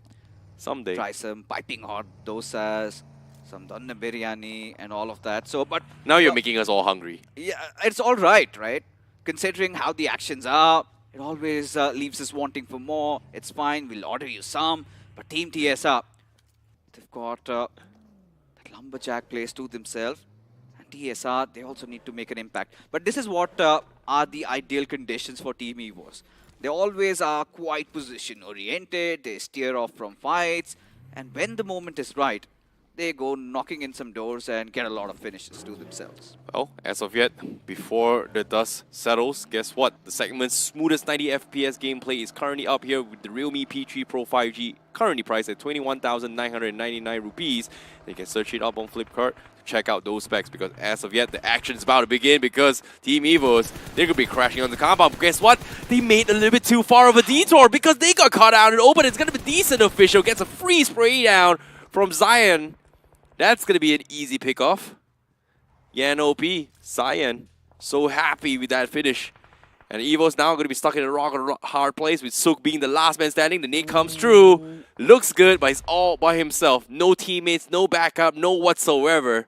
Someday. Try some piping hot dosas, some dhanna biryani and all of that. So, but now you're making us all hungry. Yeah, it's all right? Considering how the actions are, it always leaves us wanting for more. It's fine, we'll order you some. But Team TS up. They've got... Lumberjack plays to themselves, and TSR, they also need to make an impact. But this is what are the ideal conditions for Team EVOS. They always are quite position-oriented, they steer off from fights, and when the moment is right, they go knocking in some doors and get a lot of finishes to themselves. Well, as of yet, before the dust settles, guess what? The segment's smoothest 90 FPS gameplay is currently up here with the Realme P3 Pro 5G, currently priced at 21,999 rupees. You can search it up on Flipkart to check out those specs, because as of yet, the action is about to begin, because Team EVOS, they're going to be crashing on the compound. But guess what? They made a little bit too far of a detour because they got caught out in the open. It's going to be decent. Official gets a free spray down from Zion. That's going to be an easy pickoff. Yan OP, Zion, so happy with that finish. And EVO's now going to be stuck in a rock and hard place with Sook being the last man standing. The nade comes through. Looks good, but he's all by himself. No teammates, no backup, no whatsoever.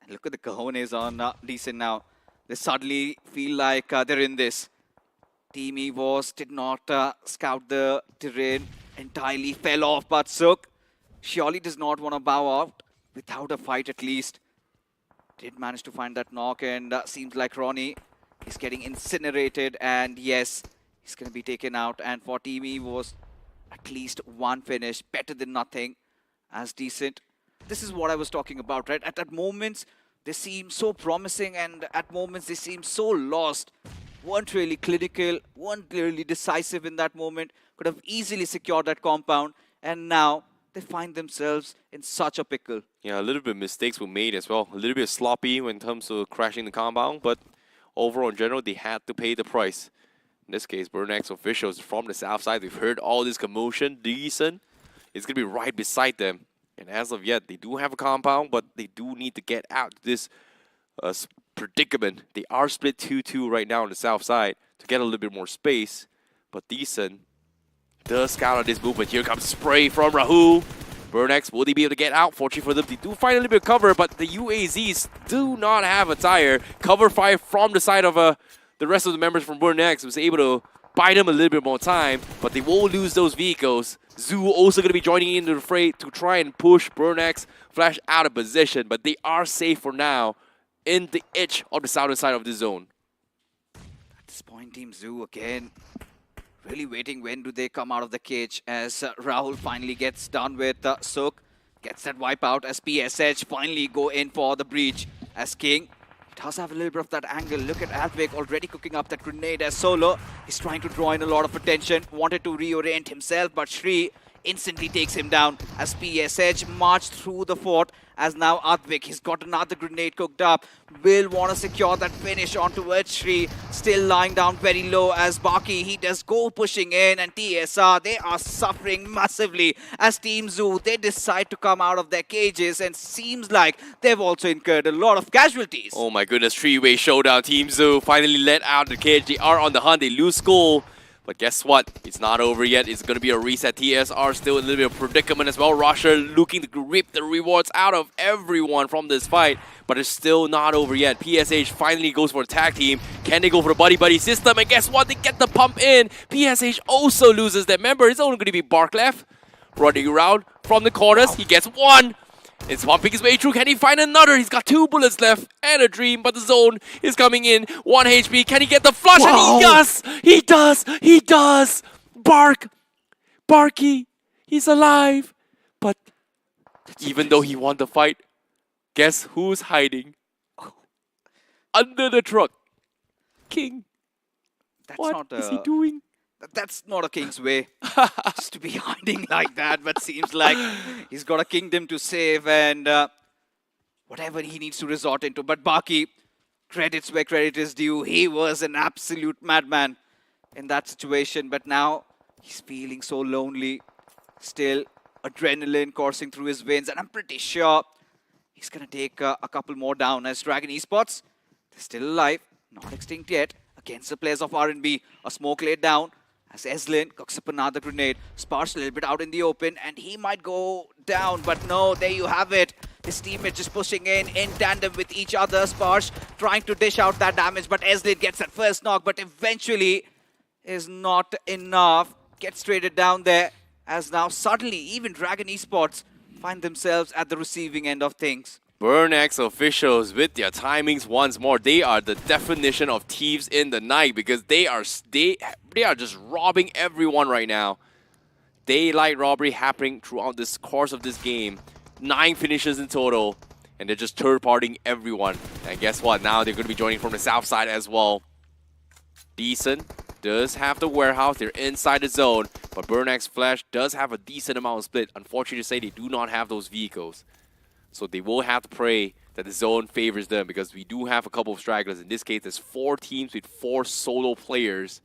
Look at the cojones on Decent now. They suddenly feel like they're in this. Team EVOS did not scout the terrain entirely, fell off, but Sook surely does not want to bow out without a fight at least. Did manage to find that knock, and seems like Ronnie is getting incinerated, and yes, he's going to be taken out. And for Team EVOS, at least one finish, better than nothing, as Decent. This is what I was talking about, right? At moments, they seem so promising, and at moments, they seem so lost. Weren't really clinical, weren't really decisive in that moment, could have easily secured that compound, and now they find themselves in such a pickle. Yeah, a little bit of mistakes were made as well. A little bit sloppy when it comes to crashing the compound, but overall in general, they had to pay the price. In this case, Burnex officials from the south side, we've heard all this commotion. Decent is going to be right beside them. And as of yet, they do have a compound, but they do need to get out of this predicament. They are split 2-2 right now on the south side to get a little bit more space. But Decent does scout on this movement. Here comes spray from Rahul. Burnex, will they be able to get out? Fortunately for them, they do find a little bit of cover, but the UAZs do not have a tire. Cover fire from the side of the rest of the members from Burnex was able to buy them a little bit more time, but they will lose those vehicles. Zoo also going to be joining into the fray to try and push Burnex Flash out of position, but they are safe for now in the edge of the southern side of the zone. At this point, Team Zoo again really waiting when do they come out of the cage, as Rahul finally gets done with Sook. Gets that wipe out as PSH finally go in for the breach, as King does have a little bit of that angle. Look at Advik already cooking up that grenade, as Solo is trying to draw in a lot of attention. Wanted to reorient himself, but Shri instantly takes him down as PSH marched through the fort. As now Advik, he's got another grenade cooked up. Will want to secure that finish onto it. Shri still lying down very low, as Baki, he does go pushing in, and TSR, they are suffering massively as Team Zoo, they decide to come out of their cages, and seems like they've also incurred a lot of casualties. Oh my goodness, three-way showdown. Team Zoo finally let out the cage. They are on the hunt, they lose goal. But guess what? It's not over yet. It's going to be a reset. TSR still in a little bit of predicament as well. Russia looking to rip the rewards out of everyone from this fight. But it's still not over yet. PSH finally goes for a tag team. Can they go for the buddy-buddy system? And guess what? They get the pump in. PSH also loses their member. It's only going to be Bark left. Running around from the corners. He gets one. It's pumping his way through. Can he find another? He's got 2 bullets left and a dream, but the zone is coming in. 1 HP. Can he get the flush? And he does! He does! He does! Barky, he's alive. But even though he won the fight, guess who's hiding? Under the truck. King. What is he doing? That's not a king's way, just to be hiding like that, but seems like he's got a kingdom to save, and whatever he needs to resort into. But Baki, credits where credit is due. He was an absolute madman in that situation, but now he's feeling so lonely. Still, adrenaline coursing through his veins, and I'm pretty sure he's going to take a couple more down, as Dragon Esports, they're still alive, not extinct yet, against the players of R&B. A smoke laid down, as Eslin cooks up another grenade. Sparsh a little bit out in the open, and he might go down, but no, there you have it. His teammate just pushing in tandem with each other. Sparsh trying to dish out that damage, but Eslin gets that first knock, but eventually is not enough. Gets traded down there, as now suddenly even Dragon Esports find themselves at the receiving end of things. Burnex officials with their timings once more. They are the definition of thieves in the night because they are just robbing everyone right now. Daylight robbery happening throughout this course of this game. 9 finishes in total, and they're just third-partying everyone. And guess what? Now they're going to be joining from the south side as well. Decent does have the warehouse. They're inside the zone, but Burnex Flash does have a decent amount of split. Unfortunately to say, they do not have those vehicles. So they will have to pray that the zone favors them because we do have a couple of stragglers. In this case, there's 4 teams with 4 solo players.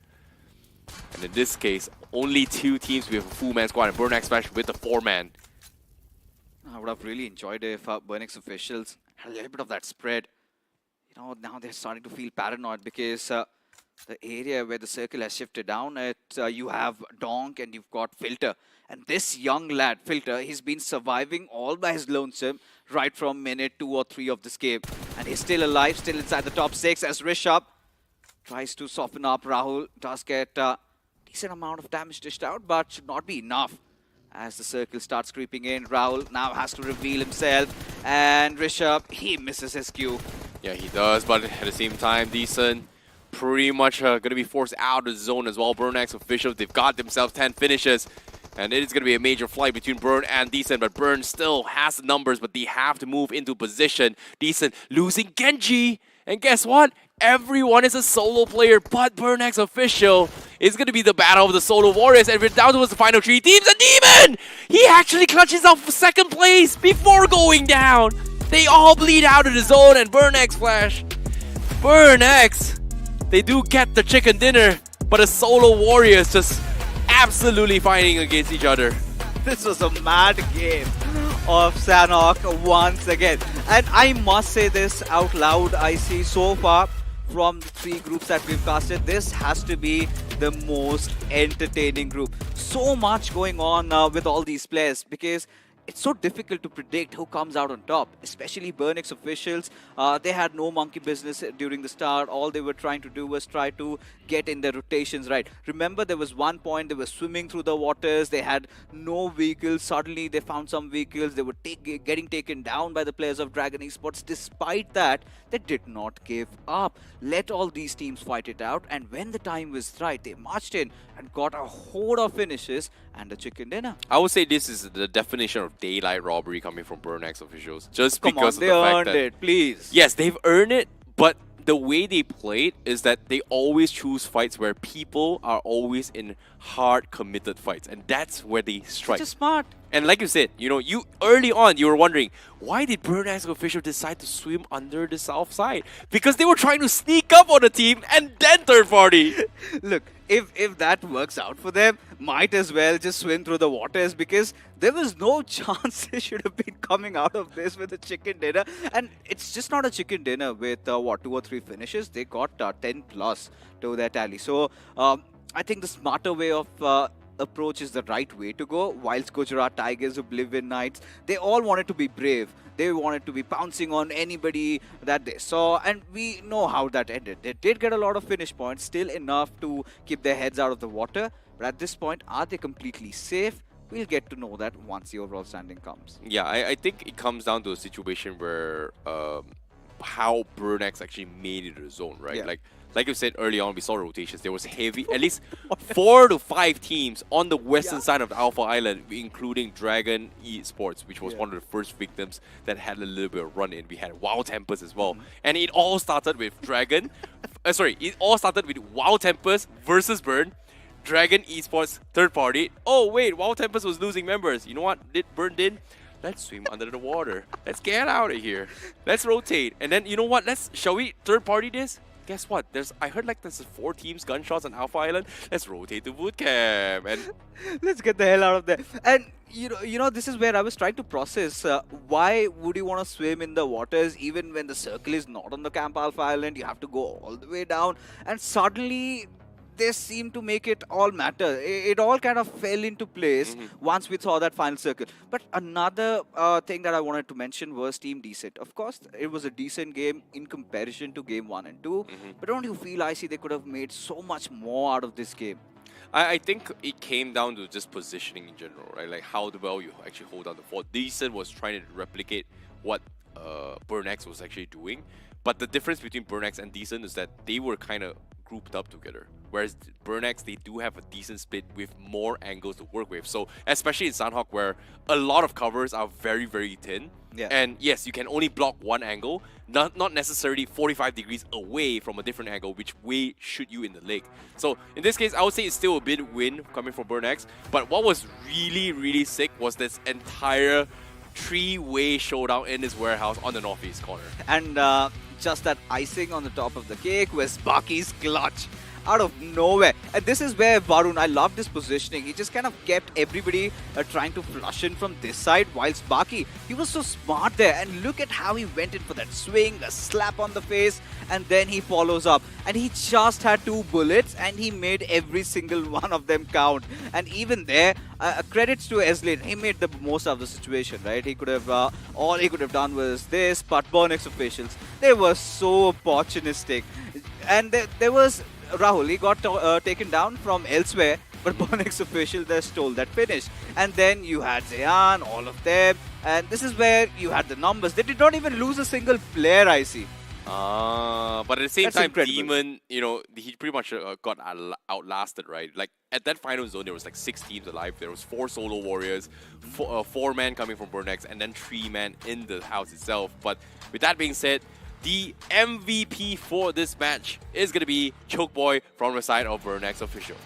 And in this case, only 2 teams with a full man squad and Burnex Flash with the 4-man. I would have really enjoyed it if Burnix officials had a little bit of that spread. You know, now they're starting to feel paranoid because the area where the circle has shifted down, you have Donk and you've got Filter. And this young lad, Filter, he's been surviving all by his lonesome right from minute 2 or 3 of this game. And he's still alive, still inside the top 6 as Rishabh tries to soften up. Rahul does get a decent amount of damage dished out, but should not be enough. As the circle starts creeping in, Rahul now has to reveal himself. And Rishabh, he misses his cue. Yeah, he does, but at the same time, Decent pretty much going to be forced out of the zone as well. Burnex officials, they've got themselves 10 finishes. And it is going to be a major fight between Burn and Decent, but Burn still has the numbers, but they have to move into position. Decent losing Genji. And guess what? Everyone is a solo player, but Burnex official is going to be the battle of the solo warriors. And we're down towards the final 3 teams. And Demon! He actually clutches out for 2nd place before going down. They all bleed out of the zone and Burnex Flash. Burnex, they do get the chicken dinner, but the solo warriors just absolutely fighting against each other. This was a mad game of Sanhok once again. And I must say this out loud, I see so far from the 3 groups that we've casted, this has to be the most entertaining group. So much going on with all these players because it's so difficult to predict who comes out on top, especially Burnix officials. They had no monkey business during the start. All they were trying to do was try to get in their rotations right. Remember, there was one point they were swimming through the waters. They had no vehicles. Suddenly, they found some vehicles. They were getting taken down by the players of Dragon Esports. Despite that, they did not give up. Let all these teams fight it out. And when the time was right, they marched in and got a horde of finishes and a chicken dinner. I would say this is the definition of daylight robbery coming from Burnex officials. Just Come because on, of they the fact earned that it, please. yes, they've earned it, but the way they played is that they always choose fights where people are always in hard committed fights, and that's where they strike. Just smart. And like you said, you know, you early on you were wondering why did Burnex official decide to swim under the south side? Because they were trying to sneak up on the team and then third party. Look, if that works out for them, might as well just swim through the waters because there was no chance they should have been coming out of this with a chicken dinner. And it's just not a chicken dinner with, 2 or 3 finishes. They got 10 plus to their tally. So I think the smarter way of approach is the right way to go. Whilst Gujarat Tigers, Oblivion Knights, they all wanted to be brave. They wanted to be pouncing on anybody that they saw, and we know how that ended. They did get a lot of finish points, still enough to keep their heads out of the water. But at this point, are they completely safe? We'll get to know that once the overall standing comes. Yeah, I think it comes down to a situation where how Burnex actually made it to the zone, right? Yeah. Like you said early on, we saw rotations. There was heavy, at least 4 to 5 teams on the western side of the Alpha Island, including Dragon Esports, which was one of the first victims that had a little bit of run-in. We had Wild Tempers as well. And it all started with Dragon... it all started with Wild Tempers versus Burn. Dragon Esports third party. Oh wait, Wild Tempers was losing members. You know what Burn did? Let's swim under the water. Let's get out of here. Let's rotate. And then, you know what? Shall we third party this? Guess what? I heard like there's 4 teams gunshots on Alpha Island. Let's rotate to boot camp and let's get the hell out of there. And you know, this is where I was trying to process why would you want to swim in the waters even when the circle is not on the Camp Alpha Island? You have to go all the way down, and suddenly they seem to make it all matter. It all kind of fell into place once we saw that final circle. But another thing that I wanted to mention was Team Decent. Of course, it was a decent game in comparison to game 1 and 2. But don't you feel, I see, they could have made so much more out of this game? I think it came down to just positioning in general, right? Like how well you actually hold down the fort. Decent was trying to replicate what Burnex was actually doing. But the difference between Burnex and Decent is that they were kind of grouped up together. Whereas Burnex, they do have a decent split with more angles to work with. So especially in Sanhok, where a lot of covers are very, very thin. Yeah. And yes, you can only block one angle, not necessarily 45 degrees away from a different angle, which way shoot you in the leg. So in this case, I would say it's still a bit win coming from Burnex. But what was really, really sick was this entire three-way showdown in this warehouse on the northeast corner. And just that icing on the top of the cake was Baki's clutch out of nowhere. And this is where Varun, I loved his positioning. He just kind of kept everybody trying to flush in from this side, whilst Baki, he was so smart there. And look at how he went in for that swing, a slap on the face, and then he follows up. And he just had 2 bullets, and he made every single one of them count. And even there, credits to Eslin, he made the most of the situation, right? He could have, all he could have done was this, but Burnex officials, they were so opportunistic. And there was Rahul, he got taken down from elsewhere, but Burnex official there stole that finish. And then you had Zayan, all of them, and this is where you had the numbers. They did not even lose a single player, I see. But at the same That's time, incredible. Demon, you know, he pretty much got outlasted, right? Like, at that final zone, there was like 6 teams alive. There was 4 solo warriors, 4 men coming from Burnex, and then 3 men in the house itself. But with that being said, the MVP for this match is going to be Chokeboy from the side of Burnex officials.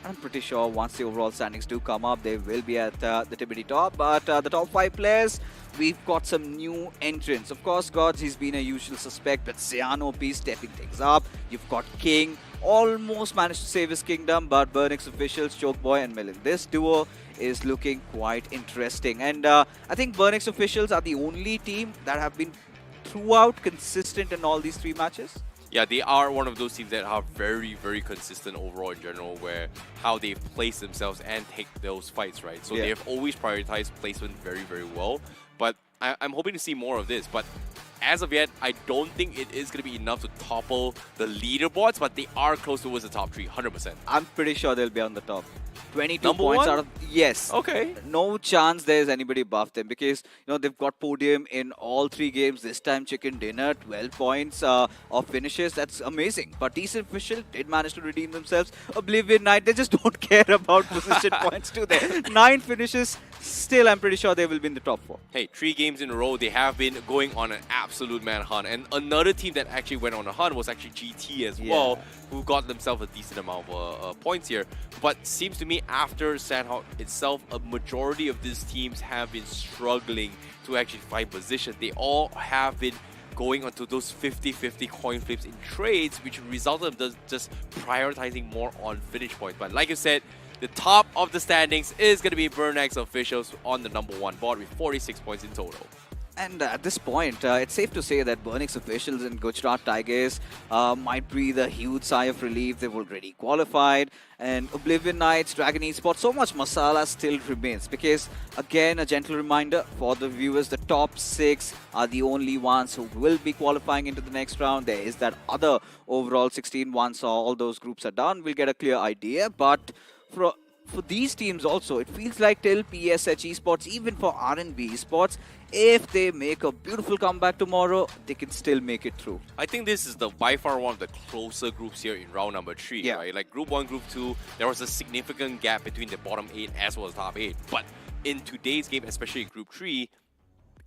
I'm pretty sure once the overall standings do come up, they will be at the TBD top. But the top 5 players, we've got some new entrants. Of course, Gods, he's been a usual suspect, but Zayan OP stepping things up. You've got King, almost managed to save his kingdom, but Burnex officials, Chokeboy and Millen. This duo is looking quite interesting. And I think Burnex officials are the only team that have been throughout consistent in all these 3 matches. Yeah, they are one of those teams that are very, very consistent overall in general, where how they've placed themselves and take those fights, right? So they have always prioritized placement very, very well. But I'm hoping to see more of this. But as of yet, I don't think it is going to be enough to topple the leaderboards, but they are close towards the top 3, 100%. I'm pretty sure they'll be on the top. 22 Number points 1? out of... Yes. Okay. No chance there's anybody above them because, you know, they've got podium in all 3 games. This time Chicken Dinner, 12 points of finishes. That's amazing. But Decent Official did manage to redeem themselves. Oblivion Knight, they just don't care about position points, do they? 9 finishes. Still, I'm pretty sure they will be in the top 4. Hey, 3 games in a row, they have been going on an absolute manhunt. And another team that actually went on a hunt was actually GT as well, who got themselves a decent amount of points here. But seems to me after Sanhok itself, a majority of these teams have been struggling to actually find position. They all have been going onto those 50-50 coin flips in trades, which resulted in them just prioritizing more on finish points. But like you said, the top of the standings is going to be Burnex officials on the number 1 board with 46 points in total. And at this point, it's safe to say that Burnex officials and Gujarat Tigers might breathe a huge sigh of relief. They've already qualified. And Oblivion Knights, Dragon Esports, so much masala still remains. Because, again, a gentle reminder for the viewers, the top 6 are the only ones who will be qualifying into the next round. There is that other overall 16 once all those groups are done. We'll get a clear idea. But for these teams also, it feels like till PSH Esports, even for RNB Esports, if they make a beautiful comeback tomorrow, they can still make it through. I think this is by far one of the closer groups here in round number 3, right? Like Group 1, Group 2, there was a significant gap between the bottom 8 as well as top 8. But in today's game, especially Group 3,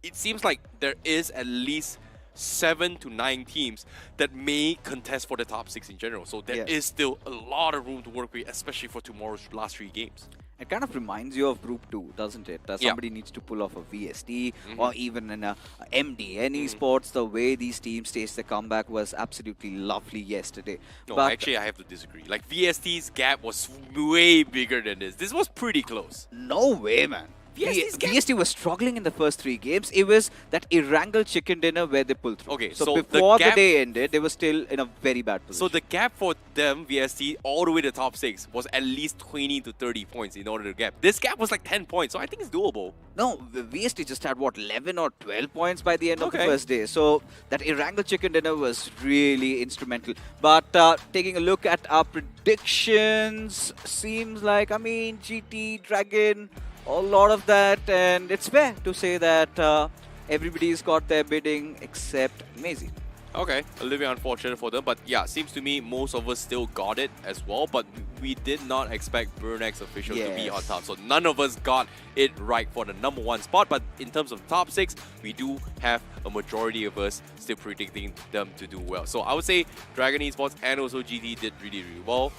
it seems like there is at least 7 to 9 teams that may contest for the top 6 in general. So there is still a lot of room to work with, especially for tomorrow's last 3 games. It kind of reminds you of Group 2, doesn't it? Somebody needs to pull off a VST or even an MD. Any sports, the way these teams staged the comeback was absolutely lovely yesterday. No, but actually, I have to disagree. Like, VST's gap was way bigger than this. This was pretty close. No way, man. VST was struggling in the first 3 games. It was that Erangel Chicken Dinner where they pulled through. Okay, so before the day ended, they were still in a very bad position. So the gap for them, VST, all the way to top 6 was at least 20 to 30 points in order to gap. This gap was like 10 points, so I think it's doable. No, VST just had, what, 11 or 12 points by the end of the first day. So that Erangel Chicken Dinner was really instrumental. But taking a look at our predictions, seems like, I mean, GT, Dragon, a lot of that, and it's fair to say that Everybody's got their bidding except Maisie. Okay, a little bit unfortunate for them, but yeah, seems to me most of us still got it as well, but we did not expect Burnx official to be on top. So none of us got it right for the #1 spot, but in terms of top 6, we do have a majority of us still predicting them to do well. So I would say Dragon Esports and also GT did really, really well.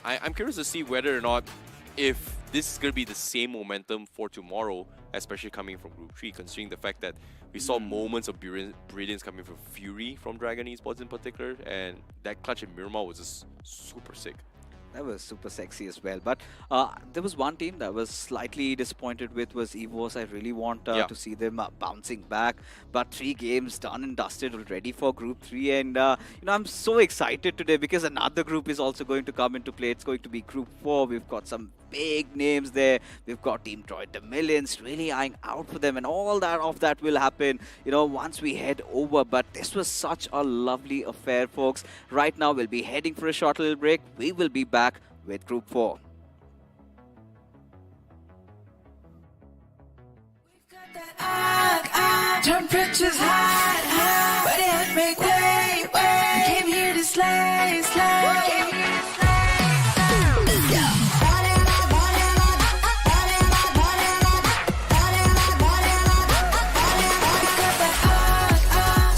I'm curious to see whether or not if this is going to be the same momentum for tomorrow, especially coming from Group 3, considering the fact that we saw moments of brilliance coming from Fury from Dragon Esports in particular, and that clutch in Miramar was just super sick. That was super sexy as well. But there was one team that I was slightly disappointed with was EVOS. I really want to see them bouncing back. But 3 games done and dusted already for Group 3. And I'm so excited today because another group is also going to come into play. It's going to be Group 4. We've got some big names there. We've got Team Droid the Millions really eyeing out for them. And all that will happen, once we head over. But this was such a lovely affair, folks. Right now, we'll be heading for a short little break. We will be back with Group 4. Temperatures high, but it make way. I came here to slay.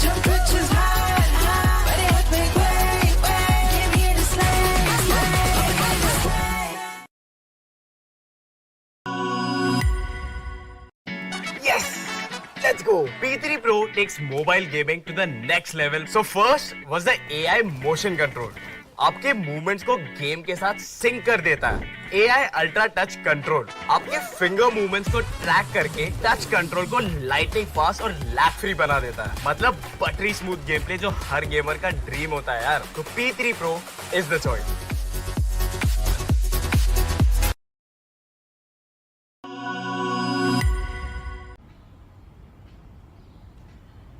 Temperatures high, but it make way. Came here to slay. Yes! Let's go! P3 Pro takes mobile gaming to the next level. So first was the AI motion control. आपके movements को game के साथ sink कर देता है. AI ultra touch control आपके finger movements को track करके टच कंट्रोल को लाइटिंग फास्ट और लैग फ्री बना देता है. मतलब बटरी स्मूथ गेम प्ले जो हर गेमर का ड्रीम होता है यार. तो P3 Pro is the choice.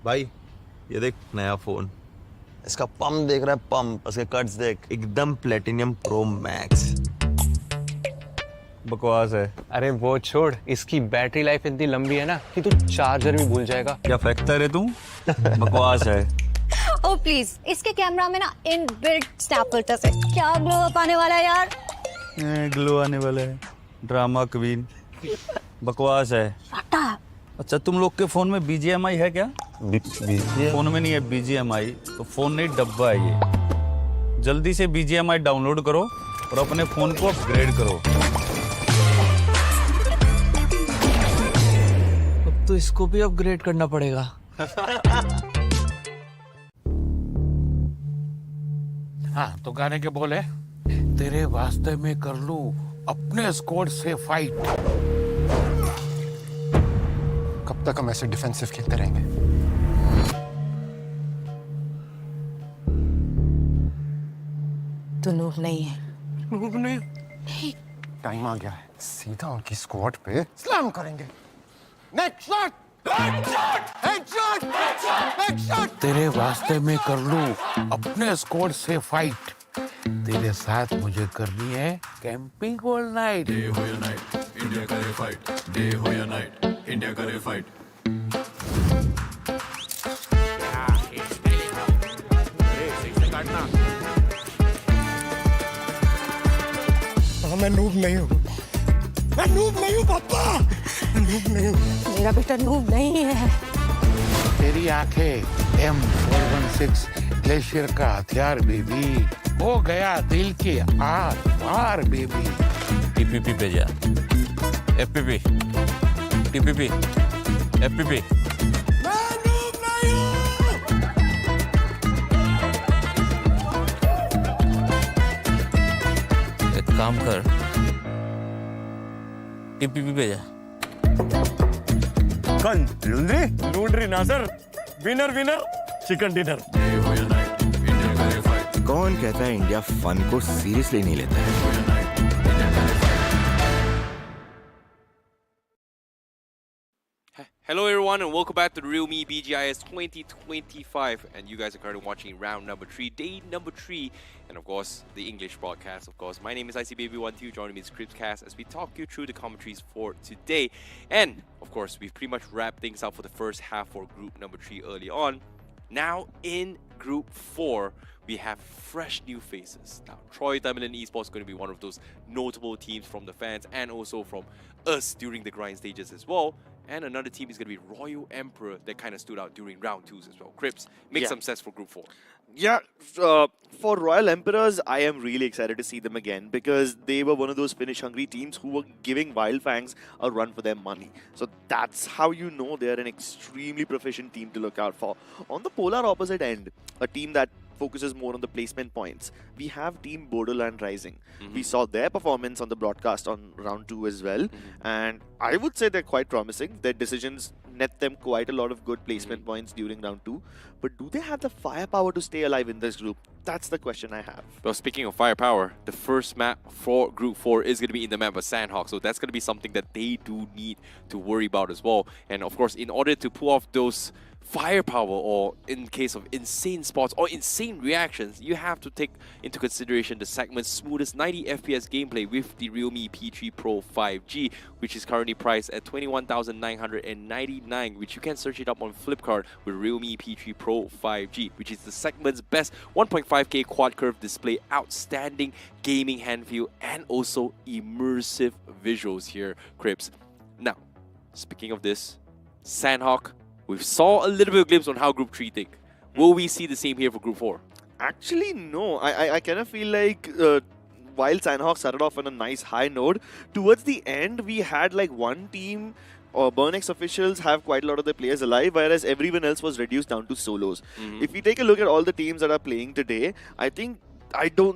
भाई ये देख नया फोन. इसका पंप देख रहा है, पंप. उसके कट्स देख, एकदम प्लेटिनियम प्रो मैक्स. बकवास है. अरे वो छोड़, इसकी बैटरी लाइफ इतनी लंबी है ना कि तू चार्जर भी भूल जाएगा. क्या फेंकता है तू? बकवास है. ओ प्लीज, इसके कैमरा में ना इनबिल्ट स्नैप फिल्टर्स है. क्या ग्लो अप आने वाला है यार. ग्लो आने वाला है. Drama queen. बकवास है. अच्छा, तुम लोग के फोन में BGMI है क्या? फोन में नहीं है BGMI, तो फोन नहीं डब्बा है ये. जल्दी से BGMI डाउनलोड करो और अपने फोन को अपग्रेड करो. अब तो इसको भी अपग्रेड करना पड़ेगा. हाँ, तो गाने के बोले तेरे वास्ते में कर लूं अपने स्क्वाड से फाइट. कब तक हम ऐसे डिफेंसिव खेलते रहेंगे? तो नूब नहीं है. नूब नहीं. टाइम आ गया है, सीधा उनकी स्क्वाड पे स्लैम करेंगे. Next shot. हेडशॉट. तेरे वास्ते में कर लूं अपने स्क्वाड से फाइट. तेरे साथ मुझे करनी है कैंपिंग ऑल नाइट. डे हो या नाइट, इंडिया करे फाइट. डे हो या नाइट, इंडिया करे फाइट. मैं नूब नहीं हूँ. मैं नूब नहीं हूँ पापा. मैं नूब नहीं हूँ. मेरा बेटा नूब नहीं है. तेरी आंखें M416 ग्लेशियर का हथियार बेबी. हो गया दिल के आर पार बेबी. TPP पे जा. FPP. TPP. FPP. मैं नूब नहीं हूँ. एक काम कर, TPP पे जा. कौन? लूंड्री ना सर. Winner chicken dinner. कौन कहता है इंडिया फन को सीरियसली नहीं लेता है? Hello everyone and welcome back to the Realme BGIS 2025, and you guys are currently watching round number 3, day number 3, and of course the English broadcast. Of course, my name is ICBaby12, joining me in Scriptcast as we talk you through the commentaries for today. And of course, we've pretty much wrapped things up for the first half for group number 3 early on. Now in group 4, we have fresh new faces. Now, Troy Diamond Esports is going to be one of those notable teams from the fans and also from us during the grind stages as well. And another team is going to be Royal Emperor that kind of stood out during round 2s as well. Crips, make some sense for group 4. Yeah, for Royal Emperors, I am really excited to see them again because they were one of those finish-hungry teams who were giving Wild Fangs a run for their money. So that's how you know they're an extremely proficient team to look out for. On the polar opposite end, a team that focuses more on the placement points, we have Team Borderland Rising. We saw their performance on the broadcast on round 2 as well, and I would say they're quite promising. Their decisions net them quite a lot of good placement points during round 2, but do they have the firepower to stay alive in this group? That's the question I have. Well, speaking of firepower, the first map for group 4 is going to be in the map of Sanhok, so that's going to be something that they do need to worry about as well. And of course, in order to pull off those firepower, or in case of insane spots or insane reactions, you have to take into consideration the segment's smoothest 90 FPS gameplay with the Realme P3 Pro 5G, which is currently priced at 21,999, which you can search it up on Flipkart with Realme P3 Pro 5G, which is the segment's best 1.5K quad curve display, outstanding gaming hand feel, and also immersive visuals here, Crips. Now, speaking of this, Sanhok, we saw a little bit of glimpse on how Group 3 think. Will we see the same here for Group 4? Actually, no. I kind of feel like while Sanhok started off on a nice high note, towards the end, we had like one team or Burnex officials have quite a lot of their players alive, whereas everyone else was reduced down to solos. If we take a look at all the teams that are playing today, I don't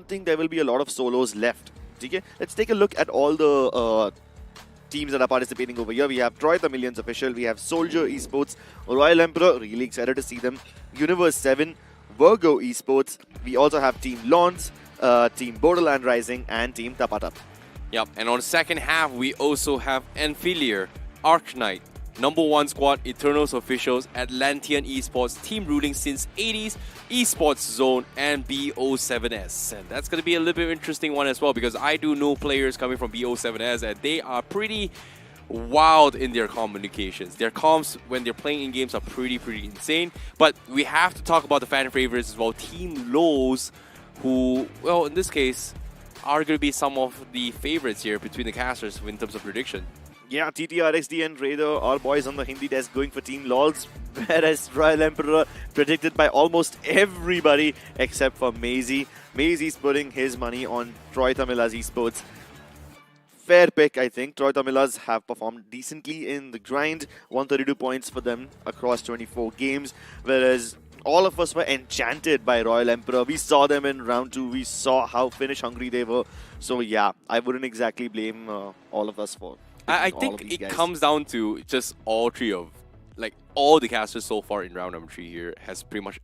think there will be a lot of solos left. Okay? Let's take a look at all the teams that are participating over here. We have Troy the Millions official, we have Soldier Esports, Royal Emperor, really excited to see them, Universe 7, Virgo Esports, we also have Team Lawns, Team Borderland Rising, and Team Tapatap. Yep, and on the second half, we also have Enfilier, Arc-Knight, Number 1 Squad, Eternals officials, Atlantean Esports, team ruling since 80s, Esports Zone, and BO7S. And that's going to be a little bit interesting one as well, because I do know players coming from BO7S and they are pretty wild in their communications. Their comms when they're playing in games are pretty insane. But we have to talk about the fan favorites as well. Team Lows, who, well, in this case, are going to be some of the favorites here between the casters in terms of prediction. Yeah, TTRXD and Raider, our boys on the Hindi desk going for Team LOLs, whereas Royal Emperor predicted by almost everybody except for Maisie. Maisie's putting his money on Troy Tamila's Esports. Fair pick, I think. Troy Tamilas have performed decently in the grind. 132 points for them across 24 games, whereas all of us were enchanted by Royal Emperor. We saw them in round 2. We saw how finish hungry they were. So yeah, I wouldn't exactly blame all of us for I think it comes down to just all three of, like, all the casters so far in round number 3 here has pretty much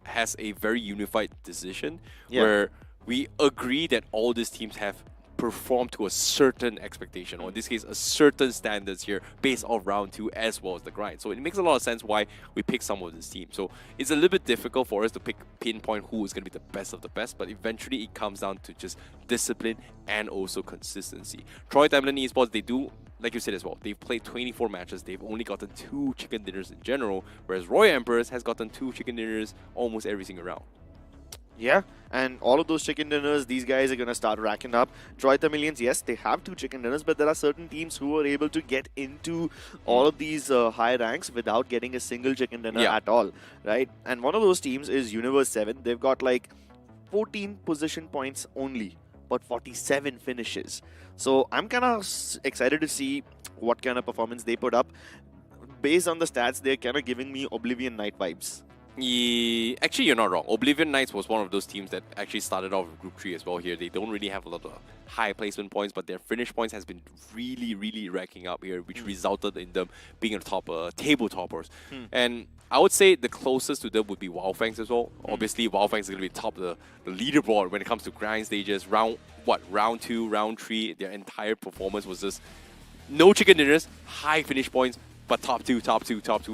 has a very unified decision where we agree that all these teams have performed to a certain expectation, or in this case, a certain standards here based off round 2 as well as the grind. So it makes a lot of sense why we pick some of this team. So it's a little bit difficult for us to pinpoint who is going to be the best of the best, but eventually it comes down to just discipline and also consistency. Troy Diamond Esports, they do, like you said as well, they've played 24 matches, they've only gotten 2 chicken dinners in general, whereas Royal Emperors has gotten 2 chicken dinners almost every single round. Yeah, and all of those chicken dinners, these guys are going to start racking up. Troy the Millions, yes, they have 2 chicken dinners, but there are certain teams who are able to get into all of these high ranks without getting a single chicken dinner at all, right? And one of those teams is Universe 7. They've got like 14 position points only, but 47 finishes. So I'm kind of excited to see what kind of performance they put up. Based on the stats, they're kind of giving me Oblivion Knight vibes. Yeah, actually, you're not wrong. Oblivion Knights was one of those teams that actually started off with Group 3 as well here. They don't really have a lot of high placement points, but their finish points has been really racking up here, which resulted in them being a top table toppers. And I would say the closest to them would be Wildfangs as well. Obviously, Wildfangs is going to be top of the leaderboard when it comes to grind stages. Round 2, round 3, their entire performance was just no chicken dinners, high finish points, but top two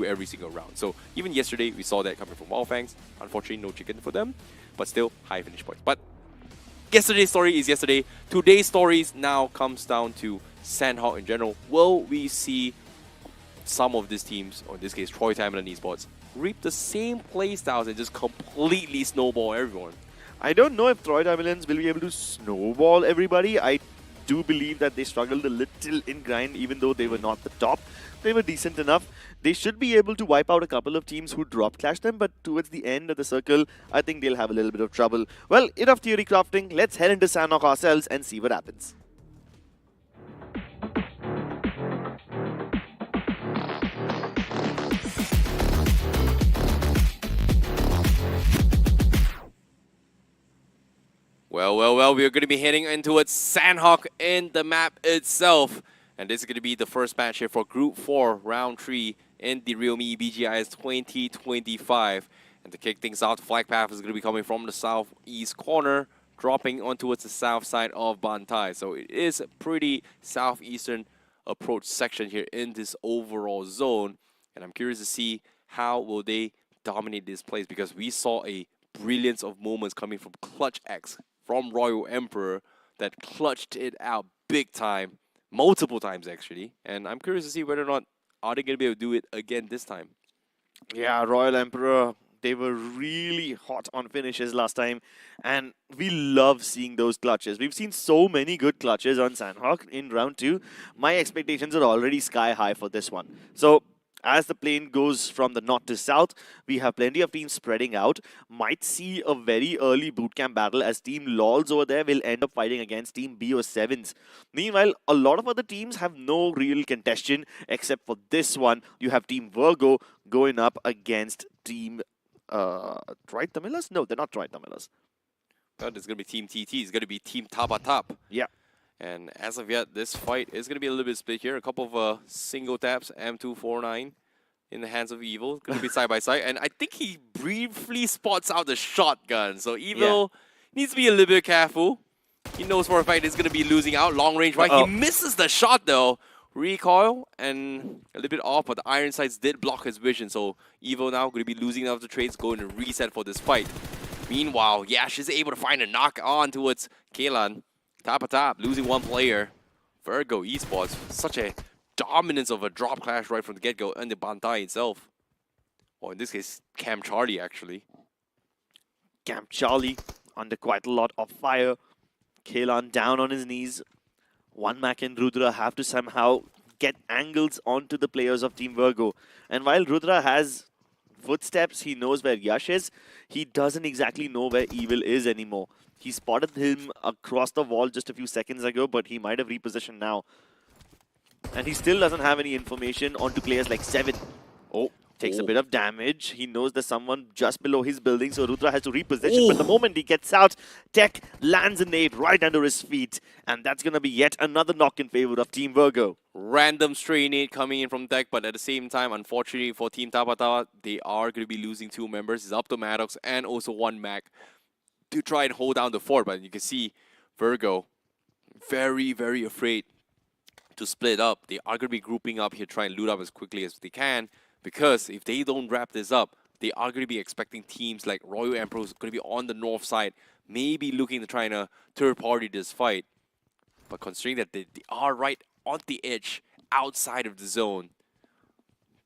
every single round. So even yesterday, we saw that coming from Wildfangs. Unfortunately, no chicken for them, but still high finish points. But yesterday's story is yesterday. Today's stories now comes down to Sanhok in general. Will we see some of these teams, or in this case, Troy Tamilin Esports, reap the same playstyles and just completely snowball everyone? I don't know if Troy Tamilins will be able to snowball everybody. I do believe that they struggled a little in grind, even though they were not the top. They were decent enough. They should be able to wipe out a couple of teams who drop clash them, but towards the end of the circle, I think they'll have a little bit of trouble. Well, enough theory crafting. Let's head into Sanhok ourselves and see what happens. Well, we're going to be heading into Sanhok in the map itself. And this is going to be the first match here for Group 4, Round 3 in the Realme BGIS 2025. And to kick things off, the flag path is going to be coming from the southeast corner, dropping on towards the south side of Bantai. So it is a pretty southeastern approach section here in this overall zone. And I'm curious to see how will they dominate this place, because we saw a brilliance of moments coming from Clutch X, from Royal Emperor, that clutched it out big time, multiple times actually. And I'm curious to see whether or not are they going to be able to do it again this time. Yeah, Royal Emperor, they were really hot on finishes last time, and we love seeing those clutches. We've seen so many good clutches on Sanhok in round 2. My expectations are already sky high for this one. So as the plane goes from the north to south, we have plenty of teams spreading out. Might see a very early bootcamp battle, as Team LOLs over there will end up fighting against Team BO7s. Meanwhile, a lot of other teams have no real contention except for this one. You have Team Virgo going up against Team Troy Tamilers? No, they're not Troy Tamilers. Well, there's going to be Team TT. It's going to be Team Tabatap. Yeah. And as of yet, this fight is going to be a little bit split here. A couple of single taps, M249 in the hands of Evil. Going to be side by side. And I think he briefly spots out the shotgun. So Evil needs to be a little bit careful. He knows for a fact he's going to be losing out. Long range, right? He misses the shot though. Recoil and a little bit off, but the iron sights did block his vision. So Evil now going to be losing out the trades, going to reset for this fight. Meanwhile, Yash is able to find a knock on towards Kaylan. Tap, losing one player. Virgo Esports, such a dominance of a drop clash right from the get-go, and the Bantai itself. Or in this case, Cam Charlie, actually. Camp Charlie under quite a lot of fire. Kaylan down on his knees. One Mac and Rudra have to somehow get angles onto the players of Team Virgo. And while Rudra has footsteps, he knows where Yash is, he doesn't exactly know where Evil is anymore. He spotted him across the wall just a few seconds ago, but he might have repositioned now. And he still doesn't have any information onto players like Seven. Oh, takes a bit of damage. He knows there's someone just below his building, so Rudra has to reposition. But the moment he gets out, Tech lands a nade right under his feet. And that's going to be yet another knock in favor of Team Virgo. Random stray nade coming in from Tech, but at the same time, unfortunately for Team Tabatawa, they are going to be losing 2 members. It's up to Maddox and also 1 Mac to try and hold down the fort. But you can see Virgo very, very afraid to split up. They are going to be grouping up here, trying to loot up as quickly as they can, because if they don't wrap this up, they are going to be expecting teams like Royal Emperor is going to be on the north side, maybe looking to try and third party this fight. But considering that they are right on the edge, outside of the zone,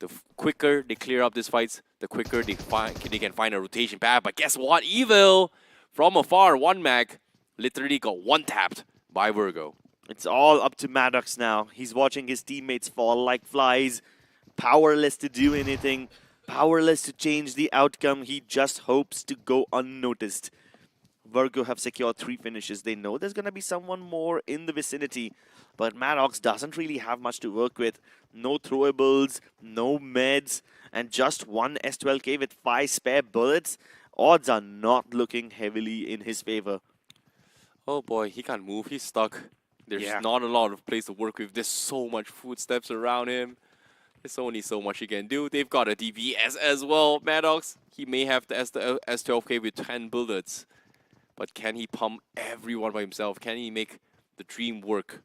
the quicker they clear up these fights, the quicker they can find a rotation path. But guess what? Evil from afar, 1 Mac literally got one-tapped by Virgo. It's all up to Maddox now. He's watching his teammates fall like flies, powerless to do anything, powerless to change the outcome. He just hopes to go unnoticed. Virgo have secured 3 finishes. They know there's going to be someone more in the vicinity, but Maddox doesn't really have much to work with. No throwables, no meds, and just 1 S12K with 5 spare bullets. Odds are not looking heavily in his favor. Oh boy, he can't move. He's stuck. There's not a lot of place to work with. There's so much footsteps around him. There's only so much he can do. They've got a DVS as well. Maddox, he may have the S12K with 10 bullets. But can he pump everyone by himself? Can he make the dream work?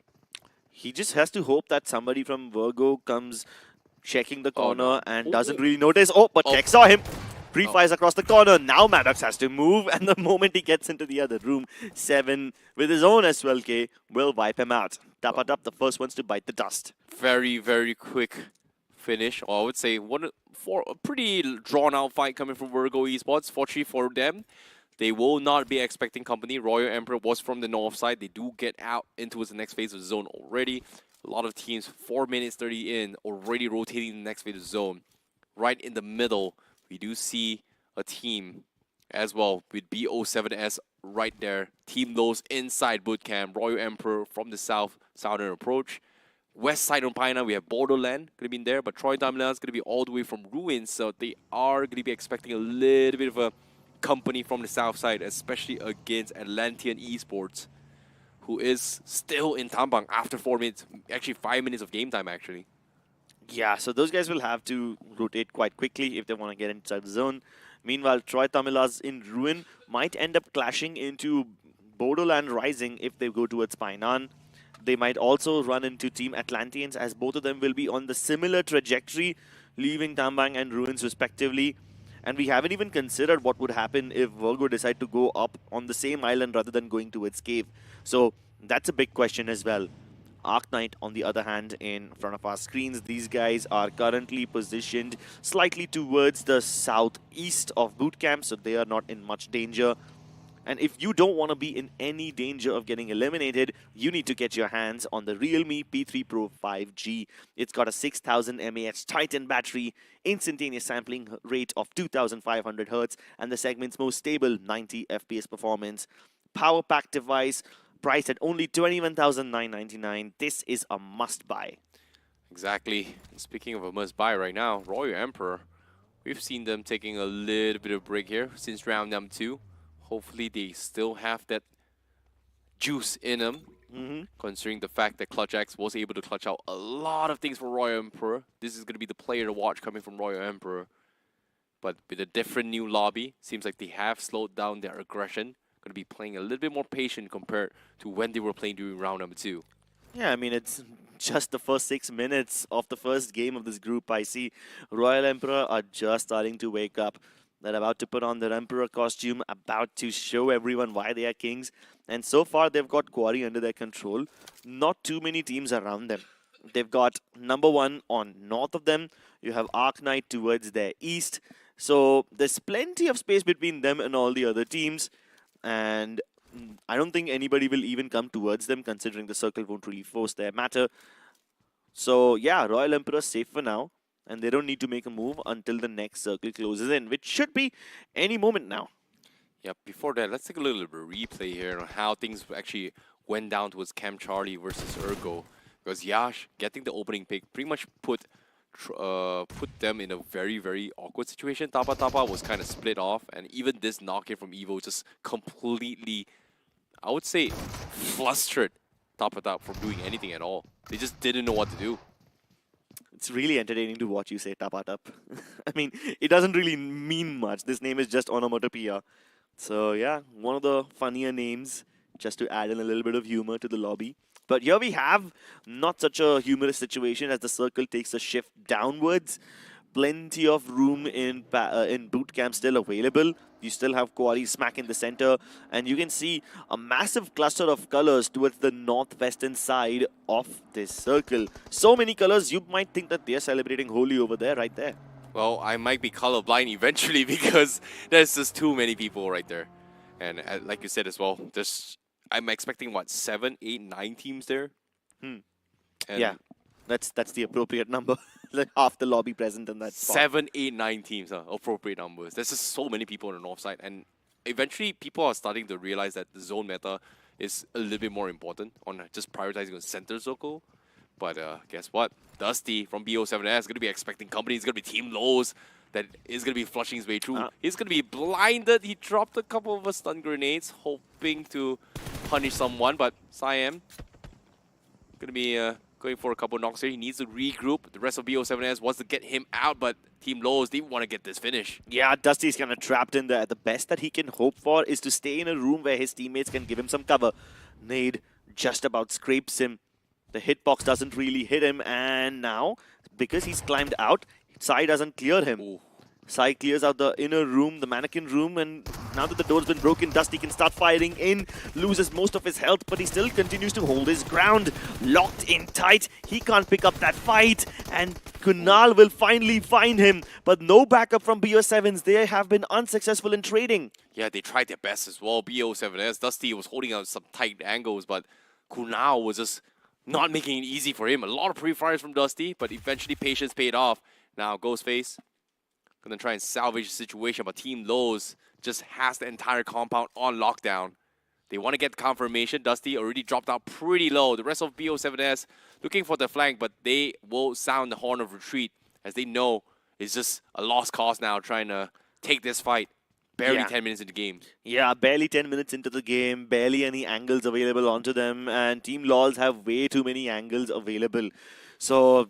He just has to hope that somebody from Virgo comes checking the Oh, corner no. and Ooh. doesn't really notice. Oh, but Tech saw him. Pre-fires across the corner. Now Maddox has to move, and the moment he gets into the other room, 7 with his own S12K will wipe him out. Tapatab, the first ones to bite the dust. Very, very quick finish. Or I would say for a pretty drawn-out fight coming from Virgo Esports. Fortunately for them, they will not be expecting company. Royal Emperor was from the north side. They do get out into the next phase of zone already. A lot of teams, 4 minutes 30 in, already rotating the next phase of zone. Right in the middle, we do see a team as well with BO7S right there. Team Lowe's inside bootcamp. Royal Emperor from the southern approach. West side on Paina, we have Borderland going to be in there, but Troy Tamila is going to be all the way from Ruins, so they are going to be expecting a little bit of a company from the south side, especially against Atlantean Esports, who is still in Tambang after 4 minutes, actually 5 minutes of game time, actually. Yeah, so those guys will have to rotate quite quickly if they want to get inside the zone. Meanwhile, Troy Tamilas in Ruin might end up clashing into Borderland Rising if they go towards Painan. They might also run into Team Atlanteans, as both of them will be on the similar trajectory, leaving Tambang and Ruins respectively. And we haven't even considered what would happen if Virgo decide to go up on the same island rather than going towards Cave. So that's a big question as well. Arc Knight, on the other hand, in front of our screens, these guys are currently positioned slightly towards the southeast of bootcamp, so they are not in much danger. And if you don't want to be in any danger of getting eliminated, you need to get your hands on the Realme P3 Pro 5G. It's got a 6000 mAh Titan battery, instantaneous sampling rate of 2500 Hz, and the segment's most stable 90 FPS performance. Power pack device, priced at only 21,999. This is a must-buy. Exactly. Speaking of a must-buy right now, Royal Emperor, we've seen them taking a little bit of break here since round number 2. Hopefully they still have that juice in them, considering the fact that Clutch X was able to clutch out a lot of things for Royal Emperor. This is going to be the player to watch coming from Royal Emperor. But with a different new lobby, seems like they have slowed down their aggression. Going to be playing a little bit more patient compared to when they were playing during round number 2. Yeah, I mean, it's just the first 6 minutes of the first game of this group. I see Royal Emperor are just starting to wake up. They're about to put on their Emperor costume, about to show everyone why they are kings. And so far, they've got Quarry under their control. Not too many teams around them. They've got number 1 on north of them. You have Arc Knight towards their east. So there's plenty of space between them and all the other teams. And I don't think anybody will even come towards them, considering the circle won't really force their matter. So yeah, Royal Emperor safe for now. And they don't need to make a move until the next circle closes in, which should be any moment now. Yeah, before that, let's take a little bit of replay here on how things actually went down towards Cam Charlie versus Ergo. Because Yash getting the opening pick pretty much put them in a very, very awkward situation. Tapa was kind of split off, and even this knock-in from Evo just completely, I would say, flustered Tapa from doing anything at all. They just didn't know what to do. It's really entertaining to watch you say Tapatap. I mean, it doesn't really mean much. This name is just onomatopoeia. So yeah, one of the funnier names, just to add in a little bit of humor to the lobby. But here we have not such a humorous situation as the circle takes a shift downwards. Plenty of room in boot camp still available. You still have Quarry smack in the center, and you can see a massive cluster of colors towards the northwestern side of this circle. So many colors, you might think that they're celebrating Holi over there, right there. Well, I might be colorblind eventually because there's just too many people right there. And like you said as well, I'm expecting, what, 7, 8, 9 teams there? And yeah, that's the appropriate number. Like half the lobby present in that spot. 7, 8, 9 teams are appropriate numbers. There's just so many people on the north side. And eventually, people are starting to realize that the zone meta is a little bit more important on just prioritizing the center circle. But guess what? Dusty from BO7S is going to be expecting company. He's going to be Team Lowe's that is going to be flushing his way through. He's going to be blinded. He dropped a couple of stun grenades, hoping to punish someone. But Siam going to be going for a couple knocks here. He needs to regroup. The rest of BO7S wants to get him out, but Team Lowe's, they want to get this finish. Yeah, Dusty's kind of trapped in there. The best that he can hope for is to stay in a room where his teammates can give him some cover. Nade just about scrapes him. The hitbox doesn't really hit him, and now because he's climbed out, Sai doesn't clear him. Ooh. Sai clears out the inner room, the mannequin room, and now that the door's been broken, Dusty can start firing in, loses most of his health, but he still continues to hold his ground. Locked in tight, he can't pick up that fight, and Kunal will finally find him, but no backup from BO7s. They have been unsuccessful in trading. Yeah, they tried their best as well. BO7S, Dusty was holding out some tight angles, but Kunal was just not making it easy for him. A lot of pre-fires from Dusty, but eventually patience paid off. Now Ghostface gonna try and salvage the situation, but Team Lowe's just has the entire compound on lockdown. They want to get confirmation. Dusty already dropped out pretty low. The rest of BO7S looking for the flank, but they will sound the horn of retreat as they know it's just a lost cause now trying to take this fight. Barely 10 minutes into the game. Yeah, barely 10 minutes into the game, barely any angles available onto them, and Team LOLs have way too many angles available. So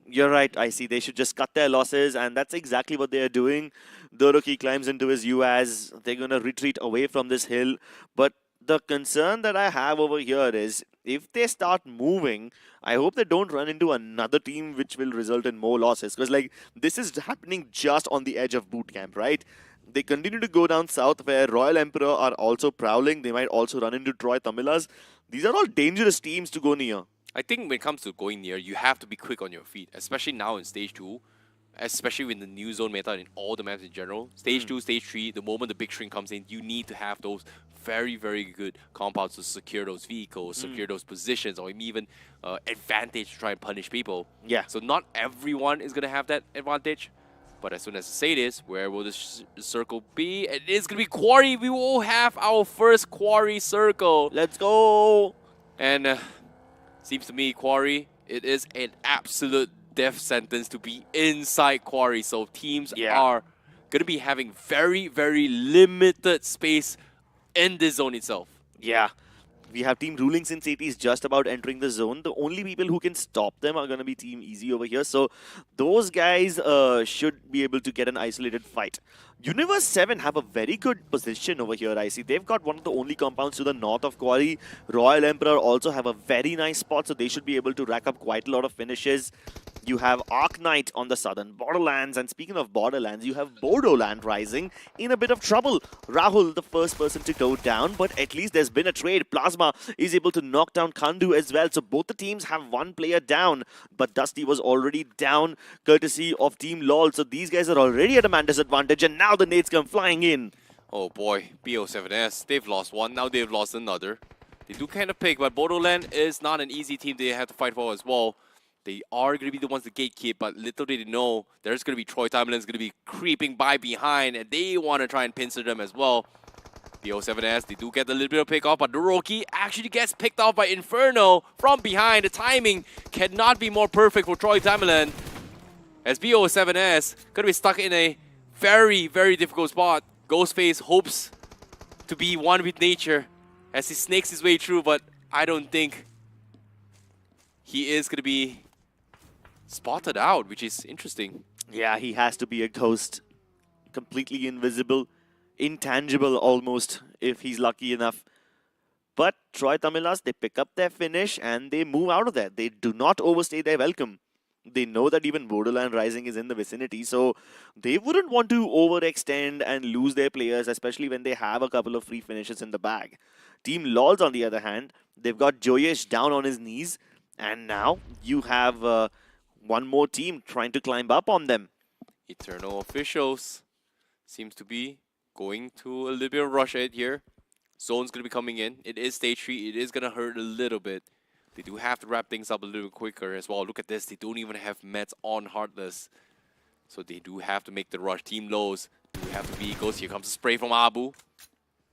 you're right, I see. They should just cut their losses, and that's exactly what they are doing. Doroki climbs into his UAZ. They're going to retreat away from this hill. But the concern that I have over here is if they start moving, I hope they don't run into another team which will result in more losses. Because, like, this is happening just on the edge of boot camp, right? They continue to go down south where Royal Emperor are also prowling. They might also run into Troy Tamilas. These are all dangerous teams to go near. I think when it comes to going near, you have to be quick on your feet, especially now in Stage 2, especially in the new zone meta and in all the maps in general. Stage 2, Stage 3, the moment the big shrink comes in, you need to have those very, very good compounds to secure those vehicles, secure those positions, or even advantage to try and punish people. Yeah. So not everyone is going to have that advantage. But as soon as I say this, where will this circle be? It is going to be Quarry. We will have our first Quarry circle. Let's go. And seems to me, Quarry, it is an absolute death sentence to be inside Quarry. So teams are going to be having very, very limited space in this zone itself. Yeah. We have Team Ruling Sin Cities just about entering the zone. The only people who can stop them are going to be Team Easy over here. So those guys should be able to get an isolated fight. Universe 7 have a very good position over here, I see. They've got one of the only compounds to the north of Quarry. Royal Emperor also have a very nice spot, so they should be able to rack up quite a lot of finishes. You have Arc Knight on the southern borderlands, and speaking of borderlands, you have Borderland Rising in a bit of trouble. Rahul, the first person to go down, but at least there's been a trade. Plasma is able to knock down Kandu as well, so both the teams have one player down, but Dusty was already down courtesy of Team LOL, so these guys are already at a man disadvantage, and now the nades come flying in. Oh boy, BO7S, they've lost one, now they've lost another. They do kind of pick, but Borderland is not an easy team they have to fight for as well. They are going to be the ones to gatekeep, but little did they know there's going to be Troy Timelin's going to be creeping by behind, and they want to try and pincer them as well. BO7S, they do get a little bit of pick off, but Doroki actually gets picked off by Inferno from behind. The timing cannot be more perfect for Troy Timeline, as BO7S going to be stuck in a very, very difficult spot. Ghostface hopes to be one with nature as he snakes his way through, but I don't think he is going to be spotted out, which is interesting. Yeah, he has to be a ghost. Completely invisible, intangible almost, if he's lucky enough. But Troy Tamilas, they pick up their finish and they move out of there. They do not overstay their welcome. They know that even Borderland Rising is in the vicinity, so they wouldn't want to overextend and lose their players, especially when they have a couple of free finishes in the bag. Team LOLs, on the other hand, they've got Joyesh down on his knees, and now you have one more team trying to climb up on them. Eternal Officials seems to be going to a little bit of rush ahead here. Zone's going to be coming in. It is stage 3. It is going to hurt a little bit. They do have to wrap things up a little quicker as well. Look at this. They don't even have Mets on Heartless. So they do have to make the rush. Team Lowe's do have the vehicles. Here comes a spray from Abu.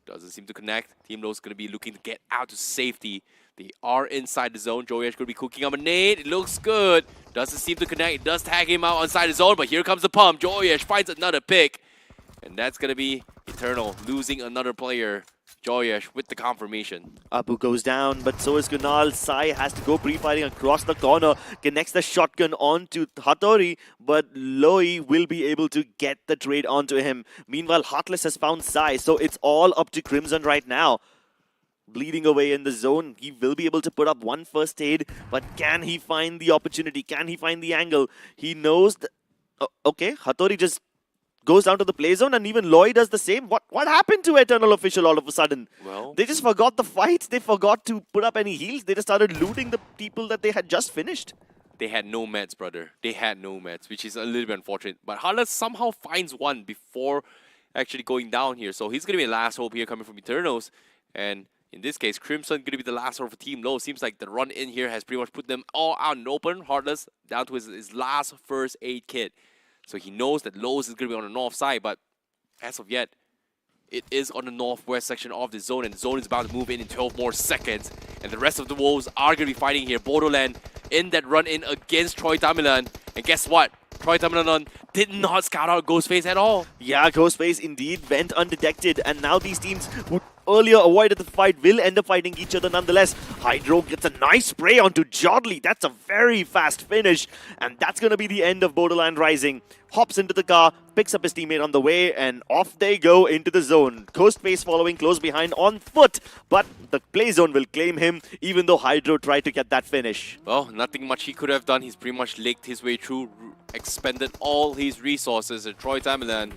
Doesn't seem to connect. Team Lowe's going to be looking to get out to safety. They are inside the zone. Joyesh going to be cooking up a nade. It looks good. Doesn't seem to connect. It does tag him out inside the zone, but here comes the pump. Joyesh finds another pick. And that's going to be Eternal losing another player. Joyesh with the confirmation. Abu goes down, but so is Kunal. Sai has to go pre-firing across the corner. Connects the shotgun onto Hattori, but Loi will be able to get the trade onto him. Meanwhile, Heartless has found Sai, so it's all up to Crimson right now. bleeding away in the zone. He will be able to put up one first aid, but can he find the opportunity? Can he find the angle? He knows that... okay, Hattori just goes down to the play zone, and even Loy does the same. What happened to Eternal Official all of a sudden? Well, They just forgot the fight. They forgot to put up any heals. They just started looting the people that they had just finished. they had no meds, brother. They had no meds, which is a little bit unfortunate. But Heartless somehow finds one before actually going down here. So he's going to be the last hope here coming from Eternals. And in this case, Crimson going to be the last hope for Team Low. Seems like the run in here has pretty much put them all out in open. Heartless down to his last first aid kit. So he knows that Lowe's is going to be on the north side. But as of yet, it is on the northwest section of the zone. And the zone is about to move in 12 more seconds. And the rest of the Wolves are going to be fighting here. Borderland in that run-in against Troy Tamilan. And guess what? Troy Tamilan did not scout out Ghostface at all. Yeah, Ghostface indeed went undetected, and now these teams who earlier avoided the fight will end up fighting each other nonetheless. Hydro gets a nice spray onto Jodley. That's a very fast finish, and that's going to be the end of Borderland Rising. Hops into the car, picks up his teammate on the way, and off they go into the zone. Ghostface following close behind on foot, but the play zone will claim him, even though Hydro tried to get that finish. Well, nothing much he could have done. He's pretty much licked his way through, expended all his resources, and Troy Tamilan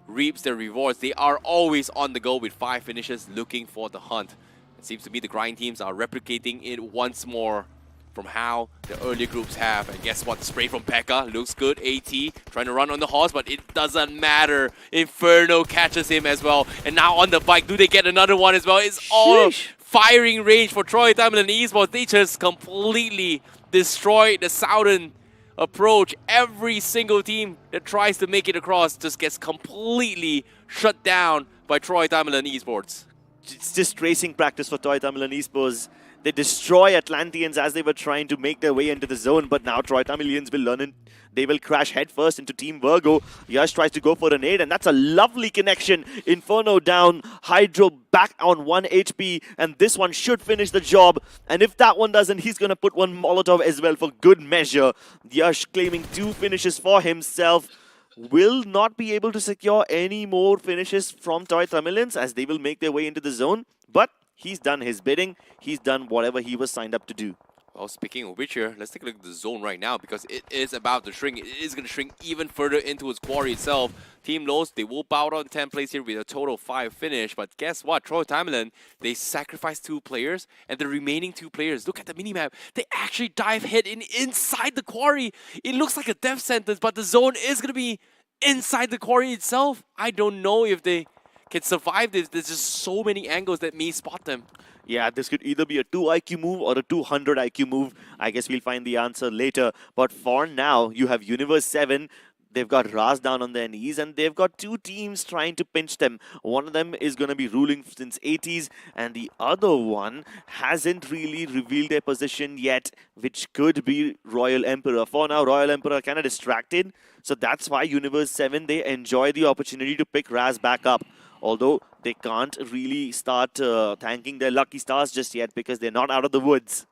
reaps their rewards. They are always on the go with 5 finishes looking for the hunt. It seems to me the grind teams are replicating it once more from how the earlier groups have. And guess what? The spray from Pekka looks good. AT trying to run on the horse, but it doesn't matter. Inferno catches him as well. And now on the bike, do they get another one as well? It's all firing range for Troy Tamilan Esports. They just completely destroyed the southern approach. Every single team that tries to make it across just gets completely shut down by Troy Tamilan Esports. It's just racing practice for Troy Tamilan Esports. They destroy Atlanteans as they were trying to make their way into the zone, but now Troy Tamilians will learn it. They will crash headfirst into Team Virgo. Yash tries to go for a nade, and that's a lovely connection. Inferno down, Hydro back on 1 HP, and this one should finish the job. And if that one doesn't, he's going to put one Molotov as well for good measure. Yash claiming 2 finishes for himself. Will not be able to secure any more finishes from Troy Tamilians as they will make their way into the zone, but he's done his bidding. He's done whatever he was signed up to do. Well, speaking of which here, let's take a look at the zone right now because it is about to shrink. It is going to shrink even further into its quarry itself. Team Lowe's, they will bow out on 10 place here with a total 5 finish. But guess what? Troy Tamilan, they sacrificed 2 players, and the remaining 2 players, look at the minimap, they actually dive head inside the quarry. It looks like a death sentence, but the zone is going to be inside the quarry itself. I don't know if they can survive this. There's just so many angles that may spot them. Yeah, this could either be a 2 IQ move or a 200 IQ move. I guess we'll find the answer later. But for now, you have Universe 7. They've got Raz down on their knees, and they've got 2 teams trying to pinch them. One of them is going to be ruling since 80s, and the other one hasn't really revealed their position yet, which could be Royal Emperor. For now, Royal Emperor kind of distracted, so that's why Universe 7, they enjoy the opportunity to pick Raz back up. Although they can't really start thanking their lucky stars just yet because they're not out of the woods.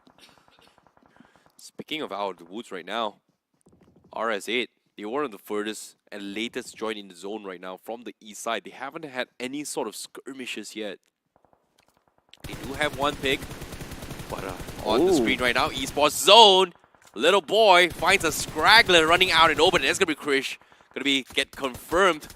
Speaking of out of the woods right now, RS8, they were one of the furthest and latest join in the zone right now from the east side. They haven't had any sort of skirmishes yet. They do have 1 pick, but on the screen right now, esports zone. Little boy finds a scraggler running out in open. That's going to be Krish. Going to get confirmed.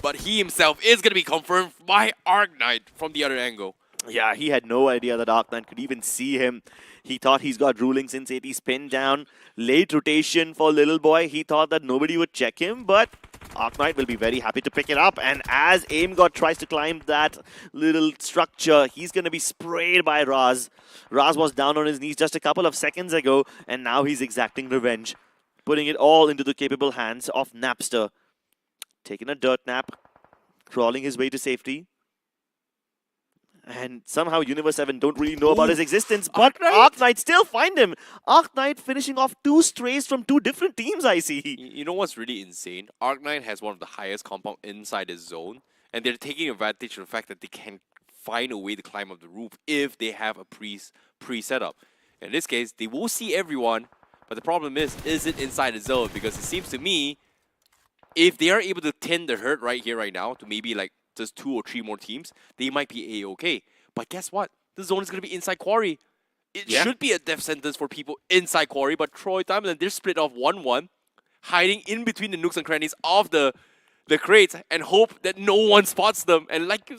But he himself is going to be confirmed by Arc Knight from the other angle. Yeah, he had no idea that Arc Knight could even see him. He thought he's got ruling since 80's pinned down. Late rotation for Little Boy. He thought that nobody would check him, but Arc Knight will be very happy to pick it up. And as AimGod tries to climb that little structure, he's going to be sprayed by Raz. Raz was down on his knees just a couple of seconds ago, and now he's exacting revenge. Putting it all into the capable hands of Napster. Taking a dirt nap, crawling his way to safety. And somehow Universe 7 don't really know about his existence, but Arc Knight still find him. Arc Knight finishing off 2 strays from 2 different teams, I see. You know what's really insane? Arc Knight has one of the highest compound inside his zone, and they're taking advantage of the fact that they can find a way to climb up the roof if they have a pre-setup. In this case, they will see everyone, but the problem is it inside the zone? Because it seems to me, if they are able to tend the herd right here, right now, to maybe like just 2 or 3 more teams, they might be A-okay. But guess what? the zone is going to be inside Quarry. It should be a death sentence for people inside Quarry, but Troy Diamond, they're split off 1-1, hiding in between the nooks and crannies of the crates and hope that no one spots them. And like,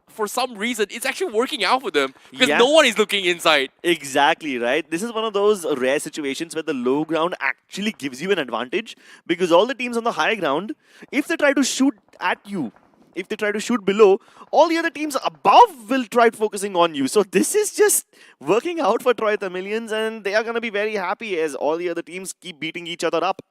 for some reason, it's actually working out for them because no one is looking inside. Exactly, right? This is one of those rare situations where the low ground actually gives you an advantage because all the teams on the high ground, if they try to shoot at you, if they try to shoot below, all the other teams above will try focusing on you. So this is just working out for Troy Tamilians, and they are going to be very happy as all the other teams keep beating each other up.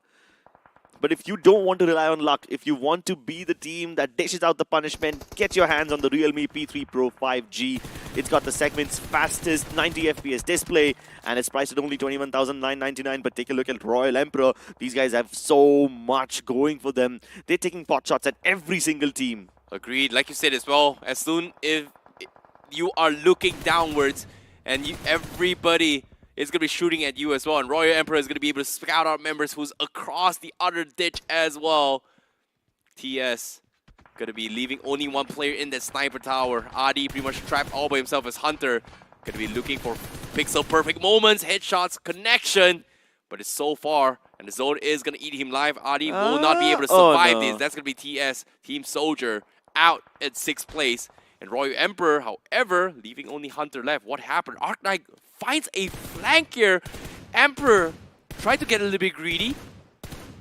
But if you don't want to rely on luck, if you want to be the team that dishes out the punishment, get your hands on the Realme P3 Pro 5G. It's got the segment's fastest 90 FPS display, and it's priced at only $21,999. But take a look at Royal Emperor. These guys have so much going for them. They're taking pot shots at every single team. Agreed. Like you said as well, as soon if you are looking downwards and everybody is going to be shooting at you as well, and Royal Emperor is going to be able to scout out members who's across the other ditch as well. TS going to be leaving only one player in that sniper tower. Adi pretty much trapped all by himself as Hunter. Going to be looking for pixel perfect moments, headshots, connection. But it's so far, and the zone is going to eat him live. Adi will not be able to survive this. That's going to be TS, Team Soldier, out at 6th place. And Royal Emperor, however, leaving only Hunter left. What happened? Arc Knight finds a flank here. Emperor tried to get a little bit greedy,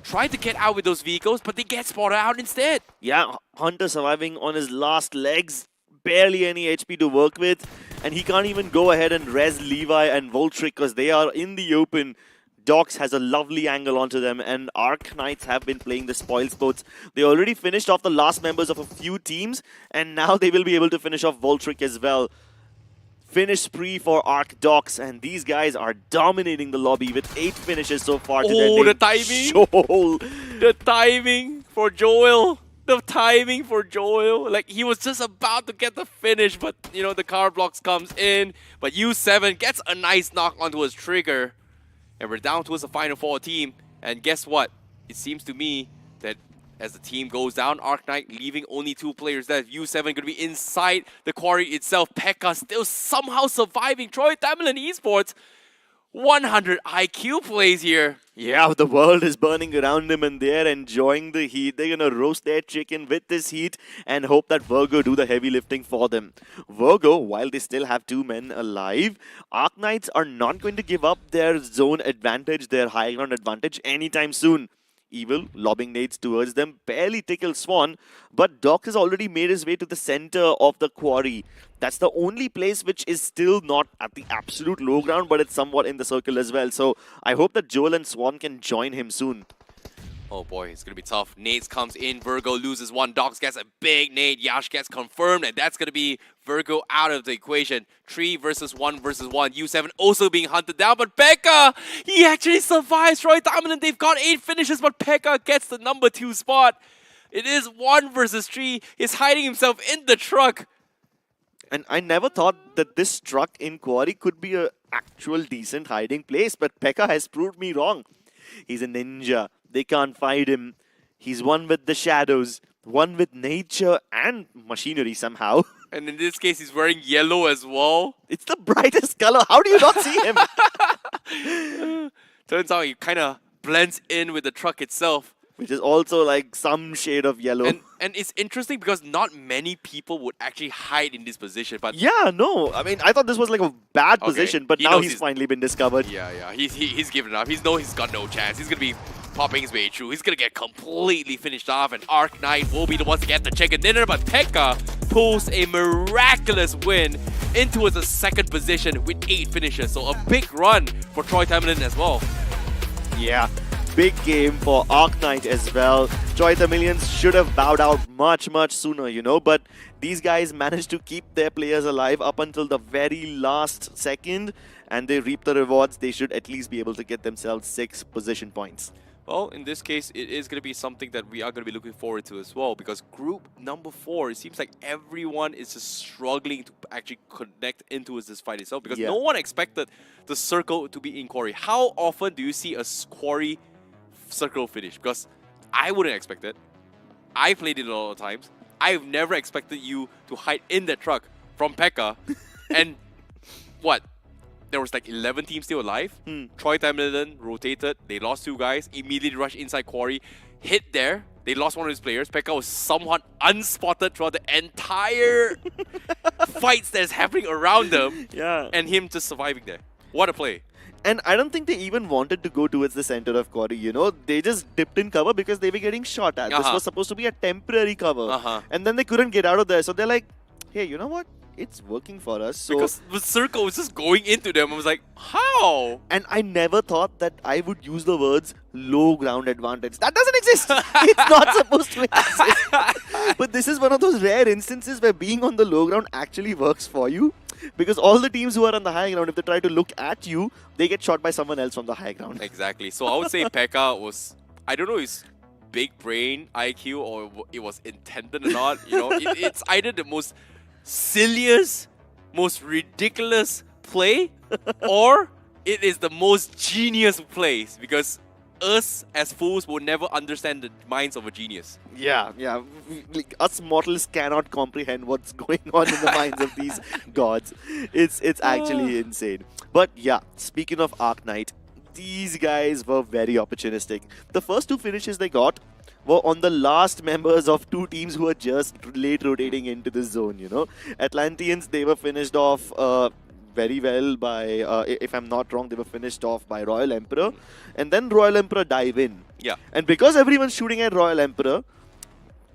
tried to get out with those vehicles, but they get spotted out instead. Yeah, Hunter surviving on his last legs, barely any HP to work with, and he can't even go ahead and res Levi and Voltric because they are in the open. Docs has a lovely angle onto them, and Arc Knights have been playing the spoil sports. They already finished off the last members of a few teams, and now they will be able to finish off Voltric as well. Finish spree for Arc Docs, and these guys are dominating the lobby with 8 finishes so far. Oh, the timing! Joel. The timing for Joel! The timing for Joel! Like, he was just about to get the finish, but, you know, the car blocks comes in. But U7 gets a nice knock onto his trigger. And we're down towards the Final 4 team. And guess what? It seems to me that as the team goes down, Arc Knight leaving only 2 players left. U7 going to be inside the quarry itself. Pekka still somehow surviving. Troy Tamilin Esports, 100 IQ plays here. Yeah, the world is burning around him and they're enjoying the heat. They're going to roast their chicken with this heat and hope that Virgo do the heavy lifting for them. Virgo, while they still have 2 men alive, Arc Knights are not going to give up their zone advantage, their high ground advantage anytime soon. Evil, lobbing nades towards them, barely tickles Swan, but Doc has already made his way to the center of the quarry. That's the only place which is still not at the absolute low ground, but it's somewhat in the circle as well. So I hope that Joel and Swan can join him soon. Oh boy, it's going to be tough. Nades comes in, Virgo loses 1, Docs gets a big nade, Yash gets confirmed, and that's going to be Virgo out of the equation. 3 versus 1 versus 1. U7 also being hunted down, but Pekka, he actually survives. Troy Dominant, they've got 8 finishes, but Pekka gets the number 2 spot. It is 1 versus 3. He's hiding himself in the truck. And I never thought that this truck in Quarry could be an actual decent hiding place, but Pekka has proved me wrong. He's a ninja. They can't fight him. He's one with the shadows, one with nature and machinery somehow. And in this case, he's wearing yellow as well. It's the brightest color. How do you not see him? Turns out he kind of blends in with the truck itself. Which is also like some shade of yellow. And it's interesting because not many people would actually hide in this position. But yeah, no. I mean, I thought this was like a bad position, but now he's finally been discovered. Yeah. He's given up. He's got no chance. He's going to be popping his way through. He's going to get completely finished off, and Arc Knight will be the ones to get the chicken dinner. But Pekka pulls a miraculous win into the 2nd position with 8 finishes. So a big run for Troy Tamilin as well. Yeah. Big game for Arc Knight as well. Troy Tamilians should have bowed out much sooner, you know, but these guys managed to keep their players alive up until the very last second, and they reap the rewards. They should at least be able to get themselves 6 position points. Well, in this case, it is going to be something that we are going to be looking forward to as well, because group number 4, it seems like everyone is just struggling to actually connect into this fight itself, because no one expected the circle to be in Quarry. How often do you see a Quarry circle finish? Because I wouldn't expect it. I played it a lot of times. I've never expected you to hide in that truck from Pekka And what? There was like 11 teams still alive. Troy Tamilin rotated. They lost 2 guys. Immediately rushed inside quarry. Hit there. They lost one of his players. Pekka was somewhat unspotted throughout the entire fights that's happening around them. Yeah. And him just surviving there. What a play. And I don't think they even wanted to go towards the center of quarry, you know. They just dipped in cover because they were getting shot at. This was supposed to be a temporary cover. And then they couldn't get out of there. So they're like, hey, you know what? It's working for us. So Because the circle was just going into them. I was like, how? And I never thought that I would use the words low ground advantage. That doesn't exist. It's not supposed to exist. But this is one of those rare instances where being on the low ground actually works for you. Because all the teams who are on the high ground, if they try to look at you, they get shot by someone else from the high ground. Exactly. So I would say Pekka was, I don't know his big brain IQ or it was intended or not. You know, it's either the most silliest, most ridiculous play, or it is the most genius plays, because us as fools will never understand the minds of a genius. Yeah. Like, us mortals cannot comprehend what's going on in the minds of these gods. It's actually insane. But yeah, speaking of Arc Knight, these guys were very opportunistic. The first 2 finishes they got were on the last members of 2 teams who were just late rotating into the zone, you know. Atlanteans, they were finished off very well by, if I'm not wrong, they were finished off by Royal Emperor. And then Royal Emperor dive in. Yeah. And because everyone's shooting at Royal Emperor,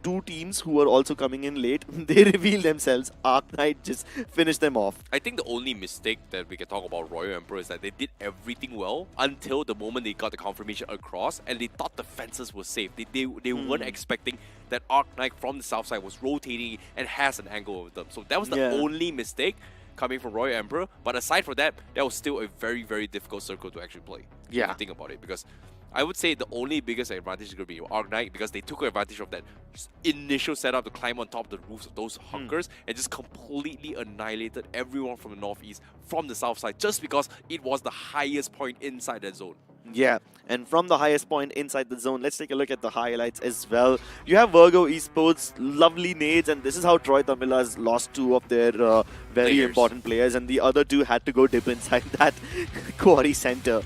2 teams who were also coming in late, they reveal themselves. Arc Knight just finished them off. I think the only mistake that we can talk about Royal Emperor is that they did everything well until the moment they got the confirmation across and they thought the fences were safe. They weren't expecting that Arc Knight from the south side was rotating and has an angle over them. So that was the only mistake coming from Royal Emperor. But aside from that, that was still a very, very difficult circle to actually play. Yeah. If you think about it, because I would say the only biggest advantage is going to be Arc Knight, because they took advantage of that initial setup to climb on top of the roofs of those hunkers and just completely annihilated everyone from the northeast, from the south side, just because it was the highest point inside that zone. Yeah, and from the highest point inside the zone, let's take a look at the highlights as well. You have Virgo Esports, lovely nades, and this is how Troy Tamilas lost 2 of their very important players, and the other 2 had to go dip inside that quarry center.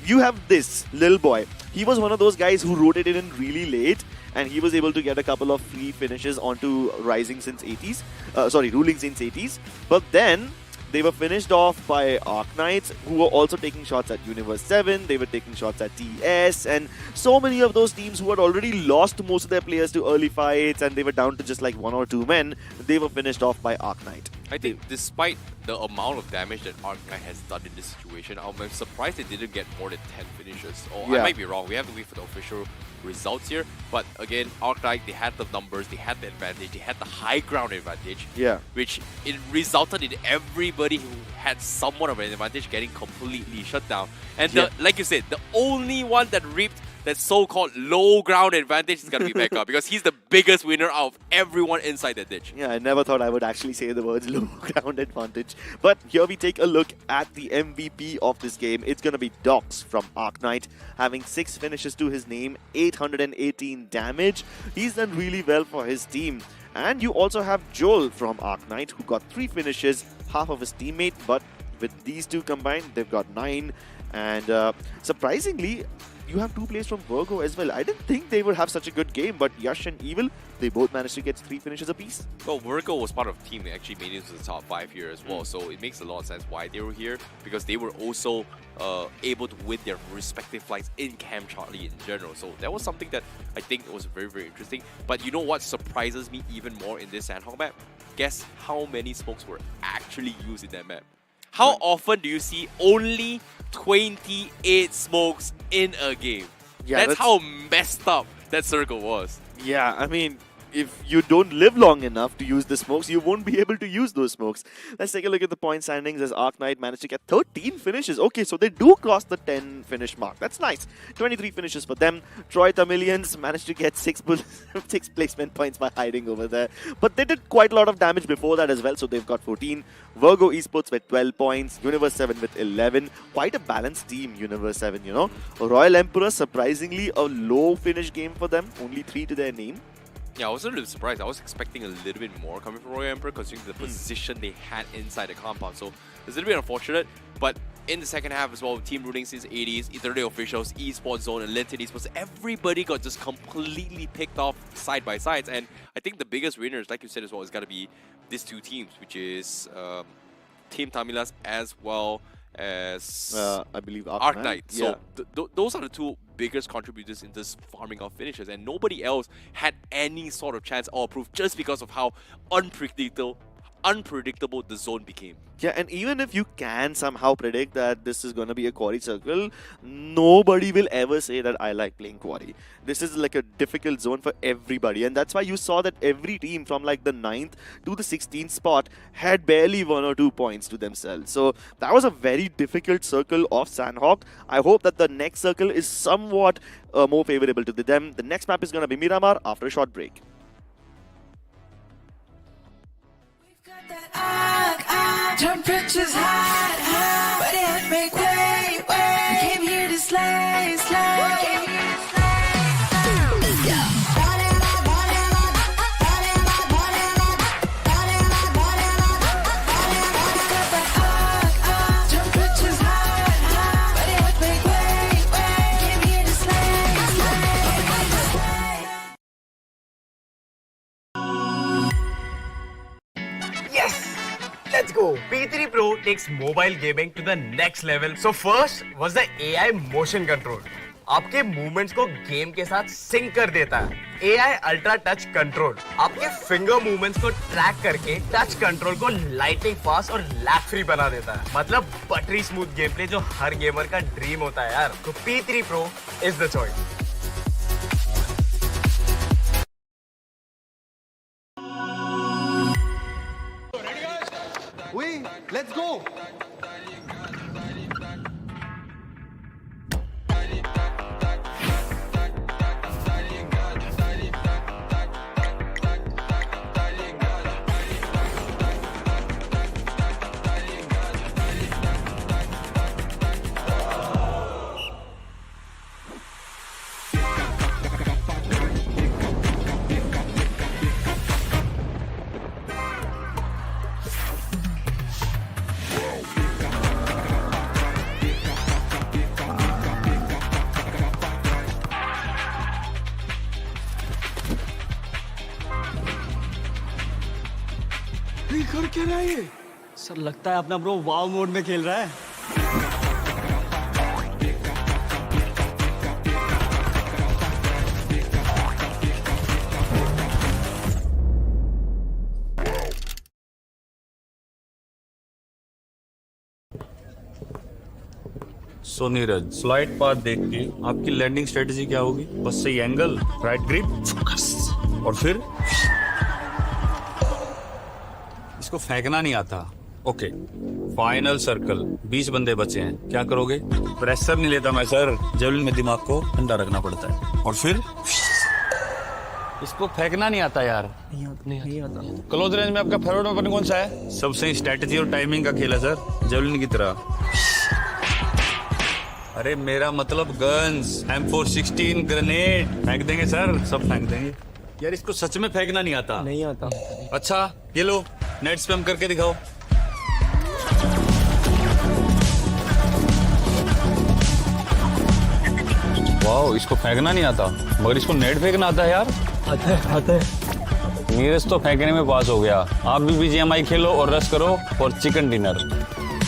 You have this little boy. He was one of those guys who rotated in really late, and he was able to get a couple of free finishes onto Ruling Since 80s. But then they were finished off by Arc Knights, who were also taking shots at Universe 7, they were taking shots at TS, and so many of those teams who had already lost most of their players to early fights and they were down to just like 1 or 2 men, they were finished off by Arc Knight. I think despite the amount of damage that Arc Knight has done in this situation, I'm surprised they didn't get more than 10 finishes. Or I might be wrong, we have to wait for the official results here. But again, Arc Knight, they had the numbers, they had the advantage, they had the high ground advantage. Yeah. Which it resulted in everybody who had somewhat of an advantage getting completely shut down. And like you said, the only one that reaped that so-called low ground advantage is going to be Pekka, because he's the biggest winner out of everyone inside that ditch. Yeah, I never thought I would actually say the words low ground advantage. But here we take a look at the MVP of this game. It's going to be Dox from Arc Knight, having 6 finishes to his name, 818 damage. He's done really well for his team. And you also have Joel from Arc Knight, who got 3 finishes, half of his teammate, but with these 2 combined, they've got 9. And surprisingly, you have 2 players from Virgo as well. I didn't think they would have such a good game, but Yash and Evil, they both managed to get 3 finishes apiece. Well, Virgo was part of the team that actually made it to the top 5 here as well, so it makes a lot of sense why they were here, because they were also able to win their respective flights in Camp Charlie in general. So that was something that I think was very, very interesting. But you know what surprises me even more in this Sanhok map? Guess how many smokes were actually used in that map? How often do you see only 28 smokes in a game? Yeah, that's how messed up that circle was. Yeah, I mean, if you don't live long enough to use the smokes, you won't be able to use those smokes. Let's take a look at the point standings as Arc Knight managed to get 13 finishes. Okay, so they do cross the 10 finish mark. That's nice. 23 finishes for them. Troy Tamilians managed to get 6 placement points by hiding over there. But they did quite a lot of damage before that as well, so they've got 14. Virgo Esports with 12 points. Universe 7 with 11. Quite a balanced team, Universe 7, you know. Royal Emperor, surprisingly, a low finish game for them. Only 3 to their name. Yeah, I was a little surprised. I was expecting a little bit more coming from Royal Emperor, considering the position they had inside the compound. So it's a little bit unfortunate. But in the second half as well, team rooting since 80s, Eternity officials, esports zone, and Linton esports, everybody got just completely picked off side by sides. And I think the biggest winners, like you said as well, is got to be these two teams, which is Team Tamilas as well as I believe Arknight. Yeah. So those are the two biggest contributors in this farming of finishes, and nobody else had any sort of chance or proof just because of how unpredictable the zone became. Yeah, and even if you can somehow predict that this is going to be a quarry circle, nobody will ever say that I like playing quarry. This is like a difficult zone for everybody, and that's why you saw that every team from like the 9th to the 16th spot had barely 1 or 2 points to themselves. So that was a very difficult circle of Sanhok. I hope that the next circle is somewhat more favorable to them. The next map is going to be Miramar after a short break. Temperatures high, but it make way. We came here to slay, slay. Temperatures high, but it make way. We came here to slay, slay. Yes! Let's go! P3 Pro takes mobile gaming to the next level. So first was the AI motion control. आपके movements को game के साथ sink कर देता है. AI ultra touch control आपके finger movements को track करके टच कंट्रोल को लाइटिंग फास्ट और लैग फ्री बना देता है. मतलब बटरी स्मूथ गेम प्ले जो हर गेमर का ड्रीम होता है यार. तो P3 Pro is the choice. Let's go! कर क्या रहा है ये? सर लगता है अपना ब्रो वाव मोड में खेल रहा है. सो नीरज, फ्लाइट पाथ देख के आपकी लैंडिंग स्ट्रेटेजी क्या होगी? बस सही एंगल, राइट ग्रिप, फोकस, और फिर इसको फेंकना नहीं आता. ओके, फाइनल सर्कल, 20 बंदे बचे हैं, क्या करोगे? प्रेशर नहीं लेता मैं सर, जेवलिन में दिमाग को ठंडा रखना पड़ता है. और फिर इसको फेंकना नहीं आता यार. नहीं आता. क्लोज रेंज में आपका फेवरेट वेपन कौन सा है? सब सही स्ट्रेटेजी और टाइमिंग का खेल है सर, जेवलिन की तरह. अरे मेरा मतलब गन्स, M416 ग्रेनेड फेंक देंगे सर, सब फेंक देंगे. यार इसको सच में फेंकना नहीं आता. नहीं आता. अच्छा ये लो, नेट स्पैम करके दिखाओ. वाओ, इसको फेंकना नहीं आता मगर इसको नेट फेंकना आता है यार. आता है. नीरज तो फेंकने में पास हो गया. आप भी BGMI खेलो और रश करो और चिकन डिनर.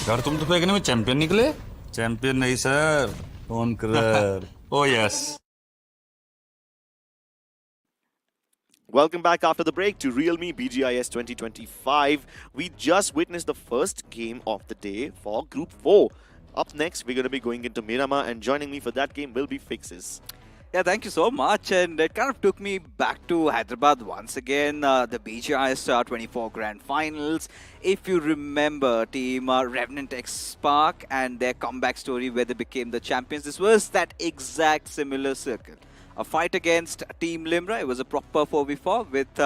यार तुम तो फेंकने में चैंपियन निकले. चैंपियन नहीं sir, conqueror. Oh yes. Welcome back after the break to Realme BGIS 2025. We just witnessed the first game of the day for Group 4. Up next, we're going to be going into Miramar, and joining me for that game will be Fixes. Yeah, thank you so much. And it kind of took me back to Hyderabad once again, the BGIS 24 Grand Finals. If you remember, Team Revenant X Spark and their comeback story where they became the champions, this was that exact similar circle. A fight against Team Limra. It was a proper 4v4 with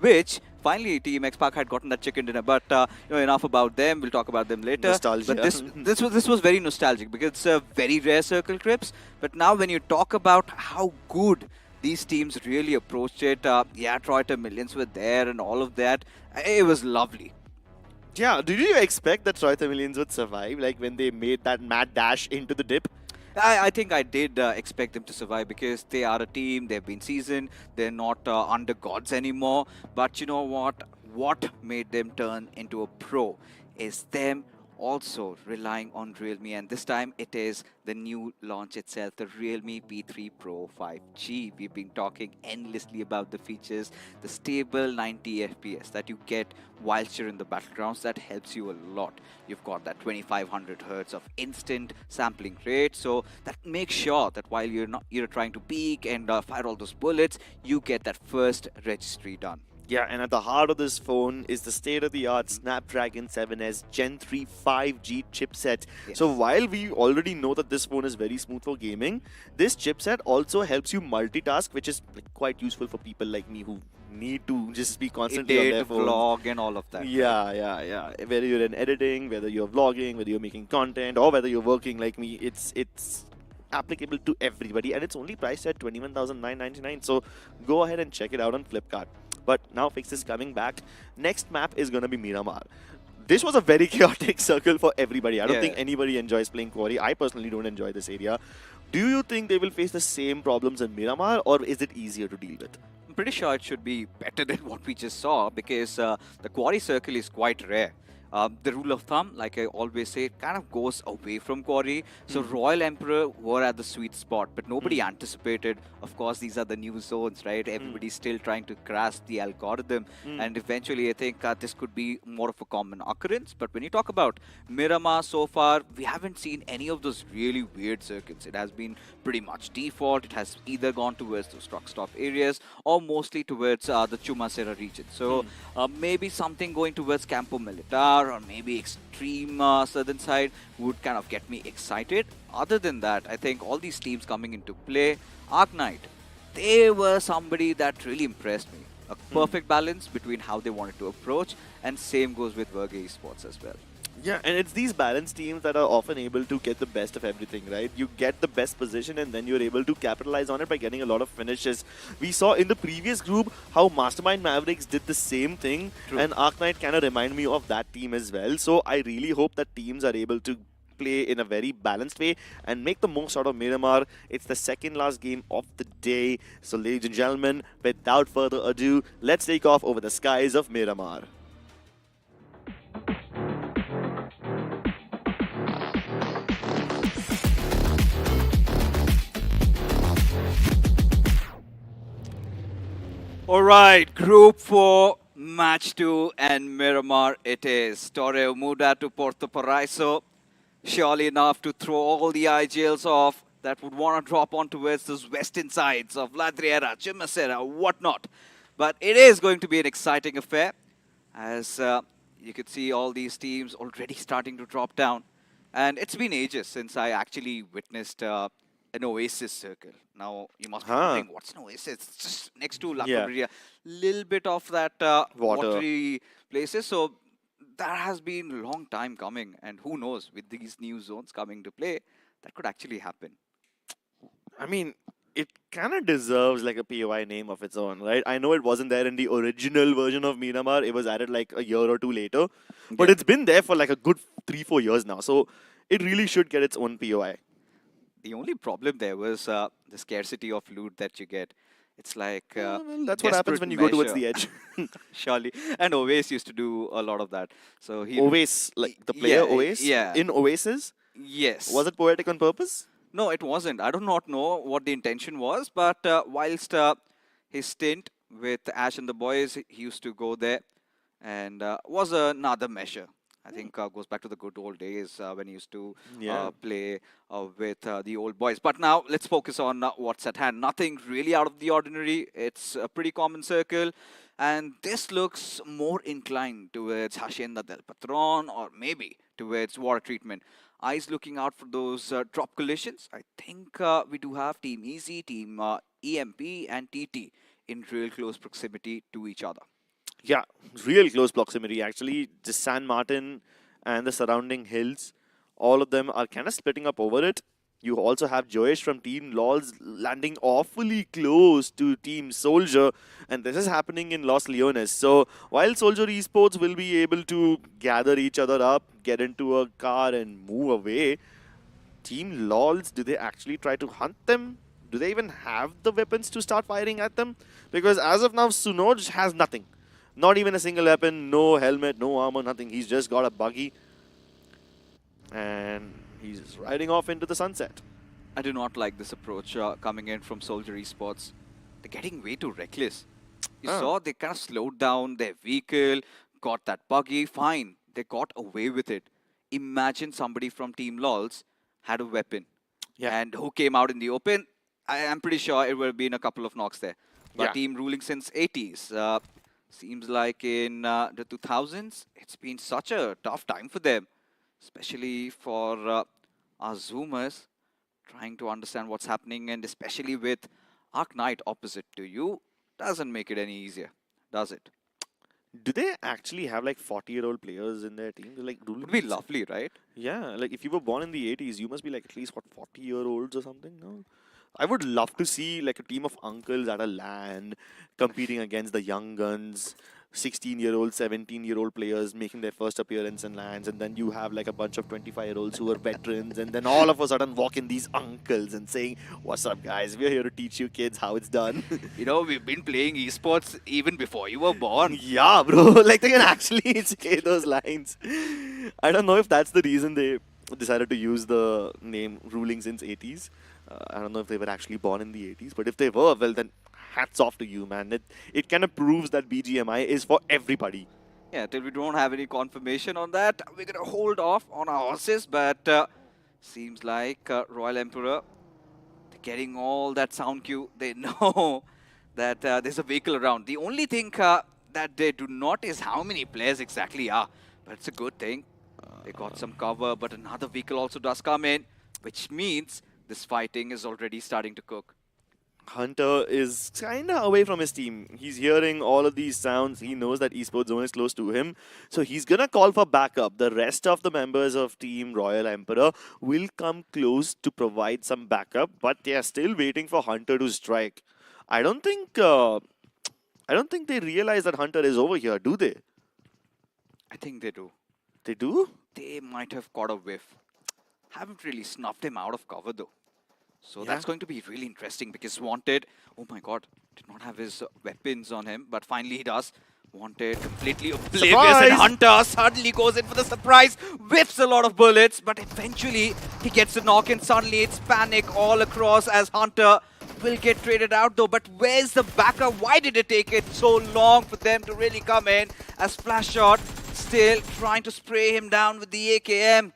which finally Team X-Pac had gotten that chicken dinner. But enough about them. We'll talk about them later. Nostalgia. But this was very nostalgic because it's a very rare circle, Crips. But now when you talk about how good these teams really approached it. Yeah, Troiter Millions were there and all of that. It was lovely. Yeah, did you expect that Troiter Millions would survive, like when they made that mad dash into the dip? I think I did expect them to survive because they are a team, they've been seasoned, they're not under gods anymore. But you know what? What made them turn into a pro is them also relying on Realme, and this time it is the new launch itself, the Realme P3 Pro 5G. We've been talking endlessly about the features, the stable 90 FPS that you get whilst you're in the battlegrounds. That helps you a lot. You've got that 2500 hertz of instant sampling rate, so that makes sure that while you're trying to peek and fire all those bullets, you get that first registry done. Yeah, and at the heart of this phone is the state-of-the-art Snapdragon 7S Gen 3 5G chipset. Yes. So while we already know that this phone is very smooth for gaming, this chipset also helps you multitask, which is quite useful for people like me who need to just be constantly on their phone. Vlog and all of that. Yeah. Whether you're in editing, whether you're vlogging, whether you're making content, or whether you're working like me, it's applicable to everybody, and it's only priced at 21,999. So go ahead and check it out on Flipkart. But now Fix is coming back. Next map is going to be Miramar. This was a very chaotic circle for everybody. I don't think anybody enjoys playing Quarry. I personally don't enjoy this area. Do you think they will face the same problems in Miramar, or is it easier to deal with? I'm pretty sure it should be better than what we just saw because the Quarry circle is quite rare. The rule of thumb, like I always say, kind of goes away from Quarry. So Royal Emperor were at the sweet spot, but nobody anticipated. Of course, these are the new zones, right? Everybody's still trying to grasp the algorithm. And eventually, I think this could be more of a common occurrence. But when you talk about Miramar so far, we haven't seen any of those really weird circuits. It has been pretty much default. It has either gone towards those truck stop areas or mostly towards the Chumacera region. So maybe something going towards Campo Militar or maybe extreme southern side would kind of get me excited. Other than that, I think all these teams coming into play, Arknight, they were somebody that really impressed me. A perfect balance between how they wanted to approach, and same goes with Verge Esports as well. Yeah, and it's these balanced teams that are often able to get the best of everything, right? You get the best position and then you're able to capitalize on it by getting a lot of finishes. We saw in the previous group how Mastermind Mavericks did the same thing. True. And Arknight kind of remind me of that team as well. So I really hope that teams are able to play in a very balanced way and make the most out of Miramar. It's the second last game of the day. So ladies and gentlemen, without further ado, let's take off over the skies of Miramar. Alright, Group 4, Match 2, and Miramar it is. Torreo Muda to Porto Paraiso. Surely enough to throw all the IGLs off that would want to drop on towards those western sides of Ladriera, Chimacera, whatnot. But it is going to be an exciting affair, as you could see all these teams already starting to drop down. And it's been ages since I actually witnessed an Oasis circle. Now, you must be wondering, what's an Oasis? It's just next to La Cabrera. Little bit of that watery places. So that has been a long time coming. And who knows, with these new zones coming to play, that could actually happen. I mean, it kind of deserves like a POI name of its own, right? I know it wasn't there in the original version of Miramar. It was added like a year or two later. But it's been there for like a good 3-4 years now. So it really should get its own POI. The only problem there was the scarcity of loot that you get. It's like that's what happens when you go towards the edge. Surely. And Oasis used to do a lot of that. So he Oasis, like the player Oasis? Yeah. In Oasis? Yes. Was it poetic on purpose? No, it wasn't. I do not know what the intention was, but whilst his stint with Ash and the boys, he used to go there, and was another measure. I think goes back to the good old days when he used to play with the old boys. But now let's focus on what's at hand. Nothing really out of the ordinary. It's a pretty common circle. And this looks more inclined towards Hacienda del Patron or maybe towards water treatment. Eyes looking out for those drop collisions. I think we do have Team Easy, Team EMP and TT in real close proximity to each other. Yeah, real close proximity actually. Just San Martin and the surrounding hills, all of them are kind of splitting up over it. You also have Joyesh from Team LoLs landing awfully close to Team Soldier, and this is happening in Los Leones. So while Soldier Esports will be able to gather each other up, get into a car and move away, Team LoLs, do they actually try to hunt them? Do they even have the weapons to start firing at them? Because as of now, Sunoj has nothing. Not even a single weapon, no helmet, no armor, nothing. He's just got a buggy. And he's riding off into the sunset. I do not like this approach coming in from Soldier Esports. They're getting way too reckless. You saw they kind of slowed down their vehicle, got that buggy, fine. They got away with it. Imagine somebody from Team LoLs had a weapon. And who came out in the open? I am pretty sure it would have been a couple of knocks there. But team ruling since 80s. Seems like in the 2000s, it's been such a tough time for them. Especially for our Zoomers trying to understand what's happening, and especially with Arc Knight opposite to you, doesn't make it any easier, does it? Do they actually have like 40-year-old players in their team? They're like Would be lovely, right? Yeah, like if you were born in the 80s, you must be like at least, what, 40-year-olds or something? No? I would love to see like a team of uncles at a LAN competing against the young guns. 16-year-old, 17-year-old players making their first appearance in LANs, and then you have like a bunch of 25-year-olds who are veterans, and then all of a sudden walk in these uncles and saying, "What's up, guys? We're here to teach you kids how it's done." You know, we've been playing esports even before you were born. Yeah, bro. Like they can actually say those lines. I don't know if that's the reason they decided to use the name ruling since 80s. I don't know if they were actually born in the 80s, but if they were, well then hats off to you, man. It kind of proves that BGMI is for everybody. Yeah, till we don't have any confirmation on that, we're going to hold off on our horses, but seems like Royal Emperor, they're getting all that sound cue. They know that there's a vehicle around. The only thing that they do not is how many players exactly are, but it's a good thing. They got some cover, but another vehicle also does come in, which means this fighting is already starting to cook. Hunter is kind of away from his team. He's hearing all of these sounds. He knows that esports zone is close to him. So he's going to call for backup. The rest of the members of Team Royal Emperor will come close to provide some backup, but they are still waiting for Hunter to strike. I don't think they realize that Hunter is over here, do they? I think they do. They do? They might have caught a whiff. Haven't really snuffed him out of cover though. So that's going to be really interesting because Wanted, oh my god, did not have his weapons on him, but finally he does. Wanted completely oblivious, and Hunter suddenly goes in for the surprise, whiffs a lot of bullets, but eventually he gets a knock and suddenly it's panic all across as Hunter will get traded out though. But where's the backup? Why did it take it so long for them to really come in as Splash Shot still trying to spray him down with the AKM,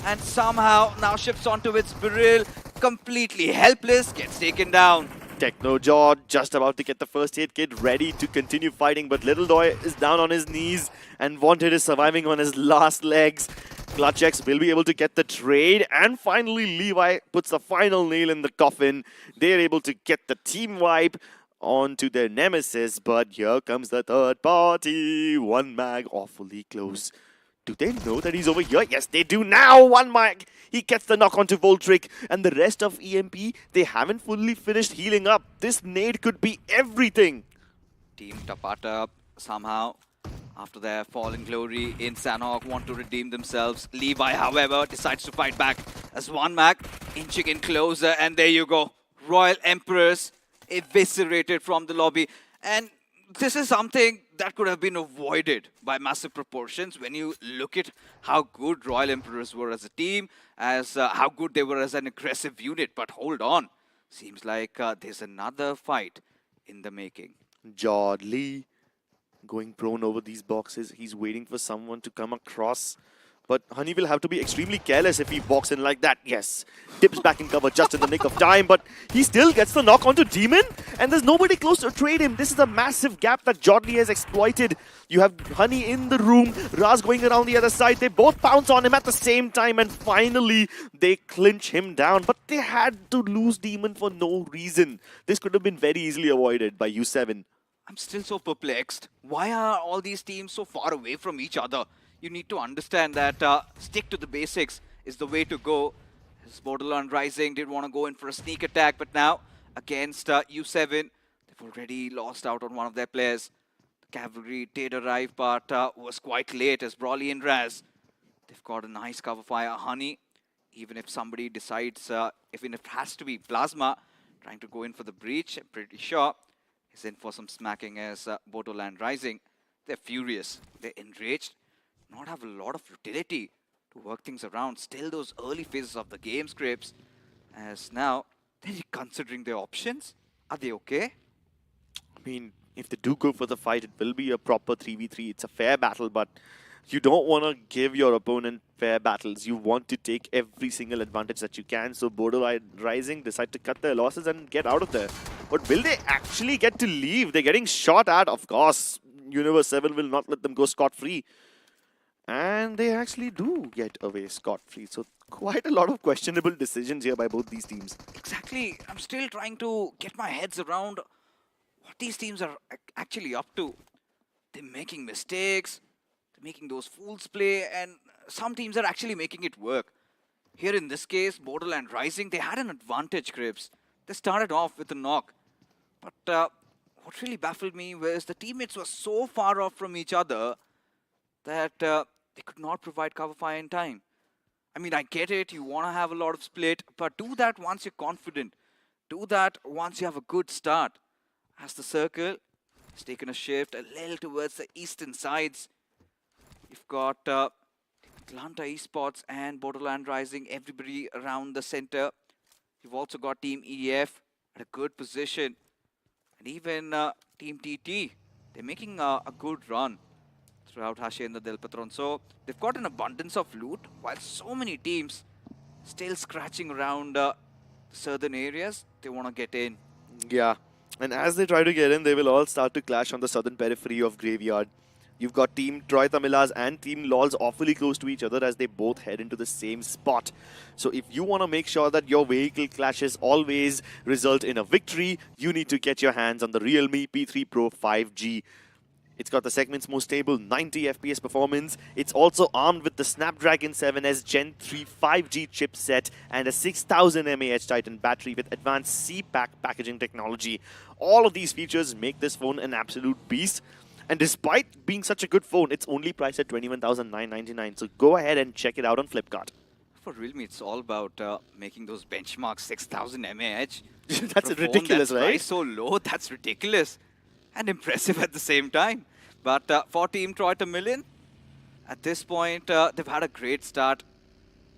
and somehow now shifts onto its barrel, completely helpless, gets taken down. Techno Jaw just about to get the first aid kit ready to continue fighting, but Little Doy is down on his knees and Wanted is surviving on his last legs. Clutch X will be able to get the trade, and finally Levi puts the final nail in the coffin. They're able to get the team wipe onto their nemesis, but here comes the third party. One mag awfully close. Do they know that he's over here? Yes, they do now. One mag. He gets the knock onto Voltric, and the rest of EMP, they haven't fully finished healing up. This nade could be everything. Team Tapata somehow, after their fallen glory in Sanhok, want to redeem themselves. Levi, however, decides to fight back as one mag inching in closer, and there you go. Royal Emperors eviscerated from the lobby, and this is something that could have been avoided by massive proportions when you look at how good Royal Emperors were as a team, as how good they were as an aggressive unit. But hold on, seems like there's another fight in the making. Jod Lee going prone over these boxes. He's waiting for someone to come across. But Honey will have to be extremely careless if he walks in like that. Yes, dips back in cover just in the nick of time, but he still gets the knock onto Demon, and there's nobody close to trade him. This is a massive gap that Jodley has exploited. You have Honey in the room, Raz going around the other side. They both pounce on him at the same time, and finally they clinch him down. But they had to lose Demon for no reason. This could have been very easily avoided by U7. I'm still so perplexed. Why are all these teams so far away from each other? You need to understand that stick to the basics is the way to go. This Borderland Rising did want to go in for a sneak attack, but now against U7, they've already lost out on one of their players. The cavalry did arrive, but was quite late as Brawley and Raz. They've got a nice cover fire. Honey, even if somebody decides, even if it has to be Plasma, trying to go in for the breach, I'm pretty sure he's in for some smacking as Borderland Rising. They're furious. They're enraged. Not have a lot of utility to work things around. Still those early phases of the game scripts. As now, they're considering their options. Are they okay? I mean, if they do go for the fight, it will be a proper 3v3. It's a fair battle, but you don't want to give your opponent fair battles. You want to take every single advantage that you can. So Borderline Rising decide to cut their losses and get out of there. But will they actually get to leave? They're getting shot at, of course. Universe 7 will not let them go scot-free. And they actually do get away scot-free. So quite a lot of questionable decisions here by both these teams. Exactly. I'm still trying to get my heads around what these teams are actually up to. They're making mistakes. They're making those fools play. And some teams are actually making it work. Here in this case, Borderland Rising, they had an advantage, Crips. They started off with a knock. But what really baffled me was the teammates were so far off from each other that they could not provide cover fire in time. I mean, I get it, you want to have a lot of split, but do that once you're confident. Do that once you have a good start. As the circle has taken a shift a little towards the eastern sides, you've got Atlanta Esports and Borderland Rising, everybody around the center. You've also got Team EF at a good position. And even Team TT, they're making a good run throughout Hacienda del Patron. So they've got an abundance of loot, while so many teams still scratching around southern areas. They want to get in. Yeah, and as they try to get in, they will all start to clash on the southern periphery of Graveyard. You've got Team Troy Tamilas and Team LOLs awfully close to each other as they both head into the same spot. So if you want to make sure that your vehicle clashes always result in a victory, you need to get your hands on the Realme P3 Pro 5G. It's got the segment's most stable 90 FPS performance. It's also armed with the Snapdragon 7S Gen 3 5G chipset and a 6000 mAh Titan battery with advanced C-Pack packaging technology. All of these features make this phone an absolute beast. And despite being such a good phone, it's only priced at $21,999. So go ahead and check it out on Flipkart. For Realme, it's all about making those benchmarks 6000 mAh. That's ridiculous, right? Priced so low, that's ridiculous. And impressive at the same time. But for Team Troy Million, at this point, they've had a great start.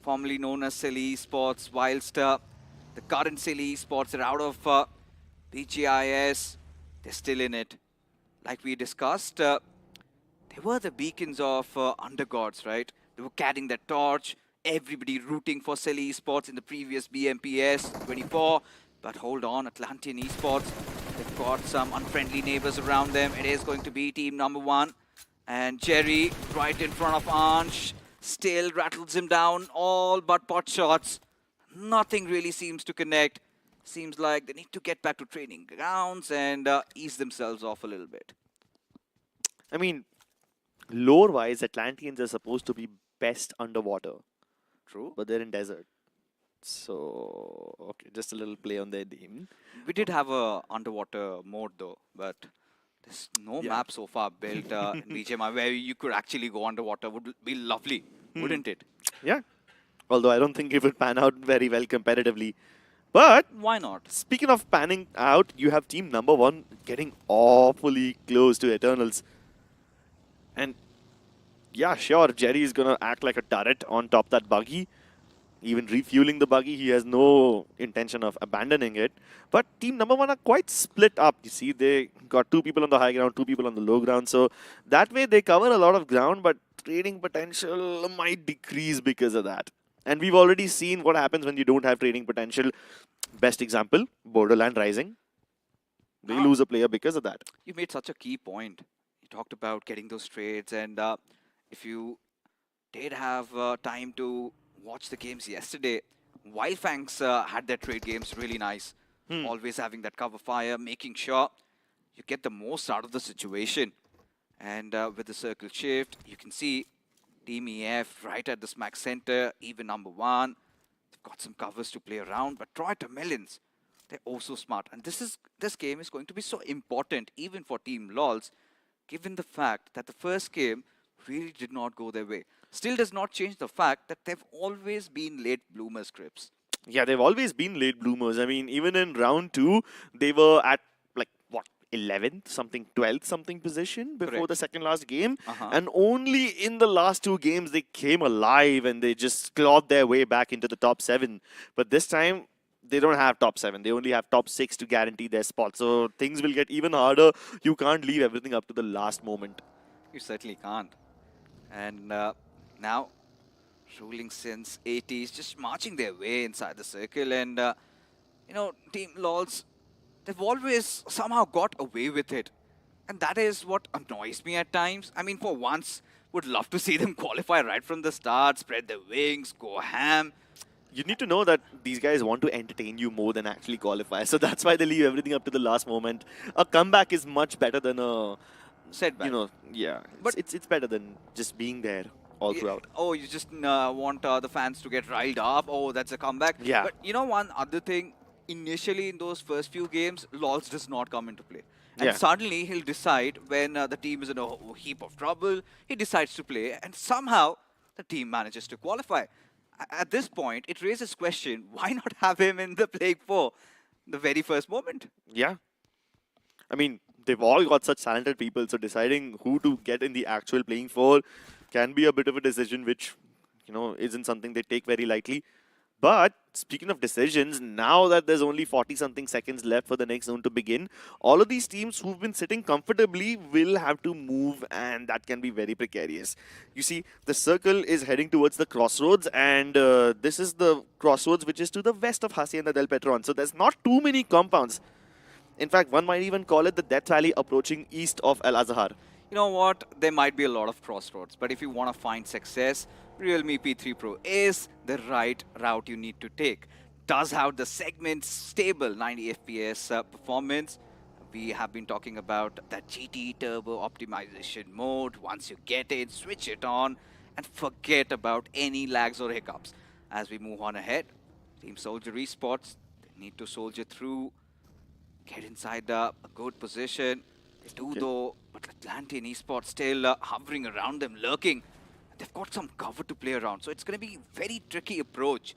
Formerly known as Silly Esports, whilst the current Silly Esports are out of BGIS, they're still in it. Like we discussed, they were the beacons of undergods, right? They were carrying that torch, everybody rooting for Silly Esports in the previous BMPS 24. But hold on, Atlantean Esports, they've got some unfriendly neighbors around them. It is going to be team number 1. And Jerry, right in front of Ansh, still rattles him down, all but pot shots. Nothing really seems to connect. Seems like they need to get back to training grounds and ease themselves off a little bit. I mean, lore-wise, Atlanteans are supposed to be best underwater. True. But they're in desert. So, okay, just a little play on their name. We did have a underwater mode though, but there's no map so far built in BGMI where you could actually go underwater. Would be lovely, wouldn't it? Yeah. Although I don't think it would pan out very well competitively. But why not? Speaking of panning out, you have team number 1 getting awfully close to Eternals. And yeah, sure, Jerry is going to act like a turret on top that buggy. Even refueling the buggy, he has no intention of abandoning it. But team number 1 are quite split up. You see, they got 2 people on the high ground, 2 people on the low ground. So that way they cover a lot of ground, but trading potential might decrease because of that. And we've already seen what happens when you don't have trading potential. Best example, Borderland Rising. They lose a player because of that. You made such a key point. You talked about getting those trades, and if you did have time to watch the games yesterday, Wildfangs had their trade games really nice. Always having that cover fire, making sure you get the most out of the situation. And with the circle shift, you can see Team EF right at the smack center, even number 1. They've got some covers to play around, but Troy Millions, they're also smart. And this game is going to be so important even for Team LOLs, given the fact that the first game really did not go their way. Still does not change the fact that they've always been late bloomers, Crips. Yeah, they've always been late bloomers. I mean, even in round 2, they were at like what, 11th something, 12th something position before Correct. the second last game, Uh-huh. and only in the last 2 games they came alive and they just clawed their way back into the top 7. But this time they don't have top 7. They only have top 6 to guarantee their spot. So things will get even harder. You can't leave everything up to the last moment. You certainly can't. And now, ruling since 80s, just marching their way inside the circle. And, you know, Team LOLs, they've always somehow got away with it. And that is what annoys me at times. I mean, for once, would love to see them qualify right from the start, spread their wings, go ham. You need to know that these guys want to entertain you more than actually qualify. So that's why they leave everything up to the last moment. A comeback is much better than a setback. You know, yeah. But it's better than just being there all throughout. Oh, you just want the fans to get riled up. Oh, that's a comeback. Yeah. But you know one other thing, initially in those first few games, LOLs does not come into play. And Yeah. suddenly he'll decide when the team is in a heap of trouble, he decides to play and somehow the team manages to qualify. At this point, it raises question, why not have him in the Plague 4 the very first moment? Yeah. I mean, they've all got such talented people, so deciding who to get in the actual playing for can be a bit of a decision which, you know, isn't something they take very lightly. But speaking of decisions, now that there's only 40-something seconds left for the next zone to begin, all of these teams who've been sitting comfortably will have to move, and that can be very precarious. You see, the circle is heading towards the crossroads, and this is the crossroads which is to the west of Hacienda del Petron. So there's not too many compounds. In fact, one might even call it the Death Valley approaching east of El Azhar. You know what? There might be a lot of crossroads, but if you want to find success, Realme P3 Pro is the right route you need to take. Does have the segment stable 90 FPS performance. We have been talking about that GT Turbo optimization mode. Once you get it, switch it on and forget about any lags or hiccups. As we move on ahead, Team Soldier Esports, they need to soldier through, get inside a good position. They do though, but Atlantean Esports still hovering around them, lurking. They've got some cover to play around, so it's going to be a very tricky approach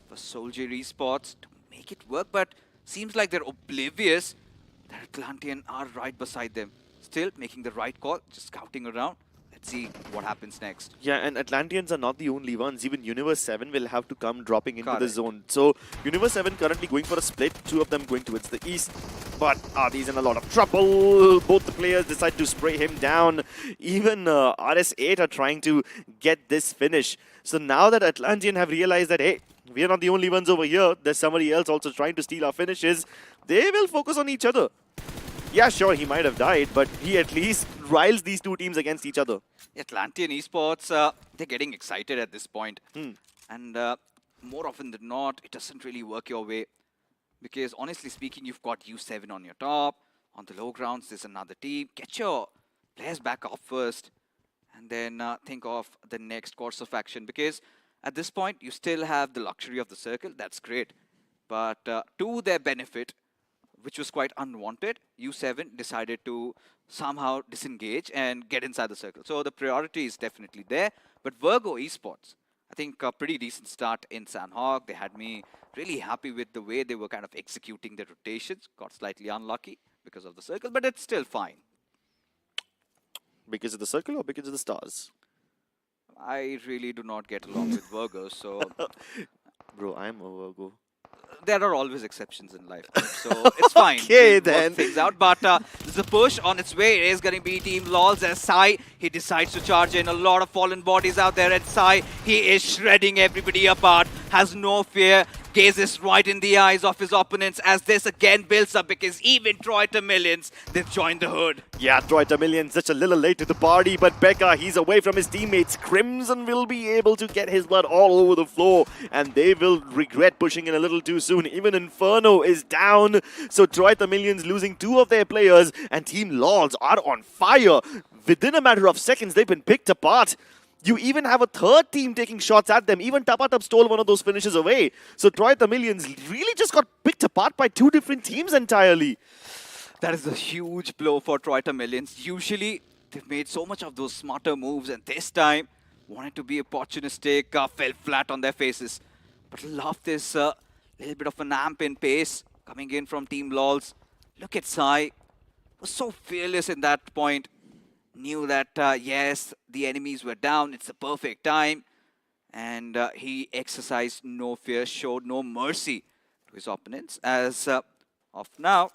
for Soldier Esports to make it work, but seems like they're oblivious that Atlantean are right beside them. Still making the right call, just scouting around. Let's see what happens next. Yeah, and Atlanteans are not the only ones. Even Universe 7 will have to come dropping into the Correct. zone. So Universe 7 currently going for a split, 2 of them going towards the east. But Adi's in a lot of trouble. Both the players decide to spray him down. Even RS8 are trying to get this finish. So now that Atlantean have realized that, hey, we are not the only ones over here. There's somebody else also trying to steal our finishes. They will focus on each other. Yeah, sure, he might have died, but he at least riles these two teams against each other. Atlantean Esports, they're getting excited at this point. And more often than not, it doesn't really work your way. Because honestly speaking, you've got U7 on your top. On the low grounds, there's another team. Get your players back off first. And then think of the next course of action. Because at this point, you still have the luxury of the circle. That's great. But to their benefit, which was quite unwanted, U7 decided to somehow disengage and get inside the circle. So the priority is definitely there. But Virgo Esports, I think a pretty decent start in Sanhok. They had me really happy with the way they were kind of executing their rotations. Got slightly unlucky because of the circle, but it's still fine. Because of the circle or because of the stars? I really do not get along with Virgos, so... Bro, I'm a Virgo. There are always exceptions in life, so it's fine. Okay, We'll then. work things out, but there's a push on its way. It is going to be Team LOLs as Sai. He decides to charge in. A lot of fallen bodies out there at Sai. He is shredding everybody apart. Has no fear. Gazes right in the eyes of his opponents as this again builds up because even Troy Millions, they've joined the hood. Yeah, Troy Millions just a little late to the party, but Becca, he's away from his teammates. Crimson will be able to get his blood all over the floor, and they will regret pushing in a little too soon. Even Inferno is down, so Troy Millions losing 2 of their players, and Team LOLs are on fire. Within a matter of seconds, they've been picked apart. You even have a third team taking shots at them. Even Tapatap stole one of those finishes away. So Troy Tamilians really just got picked apart by two different teams entirely. That is a huge blow for Troy Millions. Usually, they've made so much of those smarter moves, and this time, wanted to be opportunistic, fell flat on their faces. But love this little bit of an amp in pace coming in from Team LOLs. Look at Sai. Was so fearless in that point. Knew that, yes, the enemies were down. It's the perfect time. And he exercised no fear, showed no mercy to his opponents. As of now,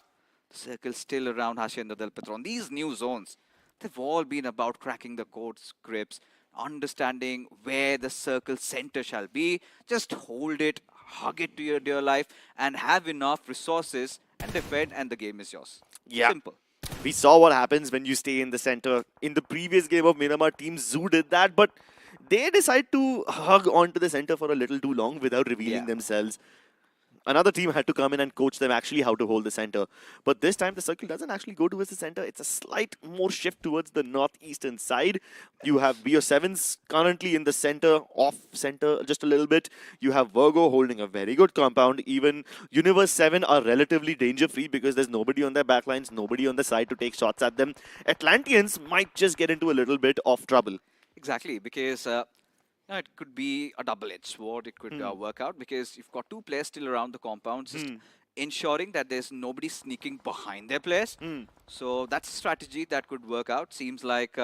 the circle still around Hacienda del Patron. These new zones, they've all been about cracking the code scripts, understanding where the circle center shall be. Just hold it, hug it to your dear life, and have enough resources and defend, and the game is yours. Yeah. Simple. We saw what happens when you stay in the center. In the previous game of Miramar, Team Zoo did that, but they decide to hug onto the center for a little too long without revealing themselves. Another team had to come in and coach them actually how to hold the center. But this time the circle doesn't actually go towards the center. It's a slight more shift towards the northeastern side. You have BO7s currently in the center, off center just a little bit. You have Virgo holding a very good compound. Even Universe 7 are relatively danger-free because there's nobody on their backlines, nobody on the side to take shots at them. Atlanteans might just get into a little bit of trouble. Exactly, because it could be a double-edged sword. It could work out because you've got two players still around the compound, just ensuring that there's nobody sneaking behind their players. So that's a strategy that could work out. Seems like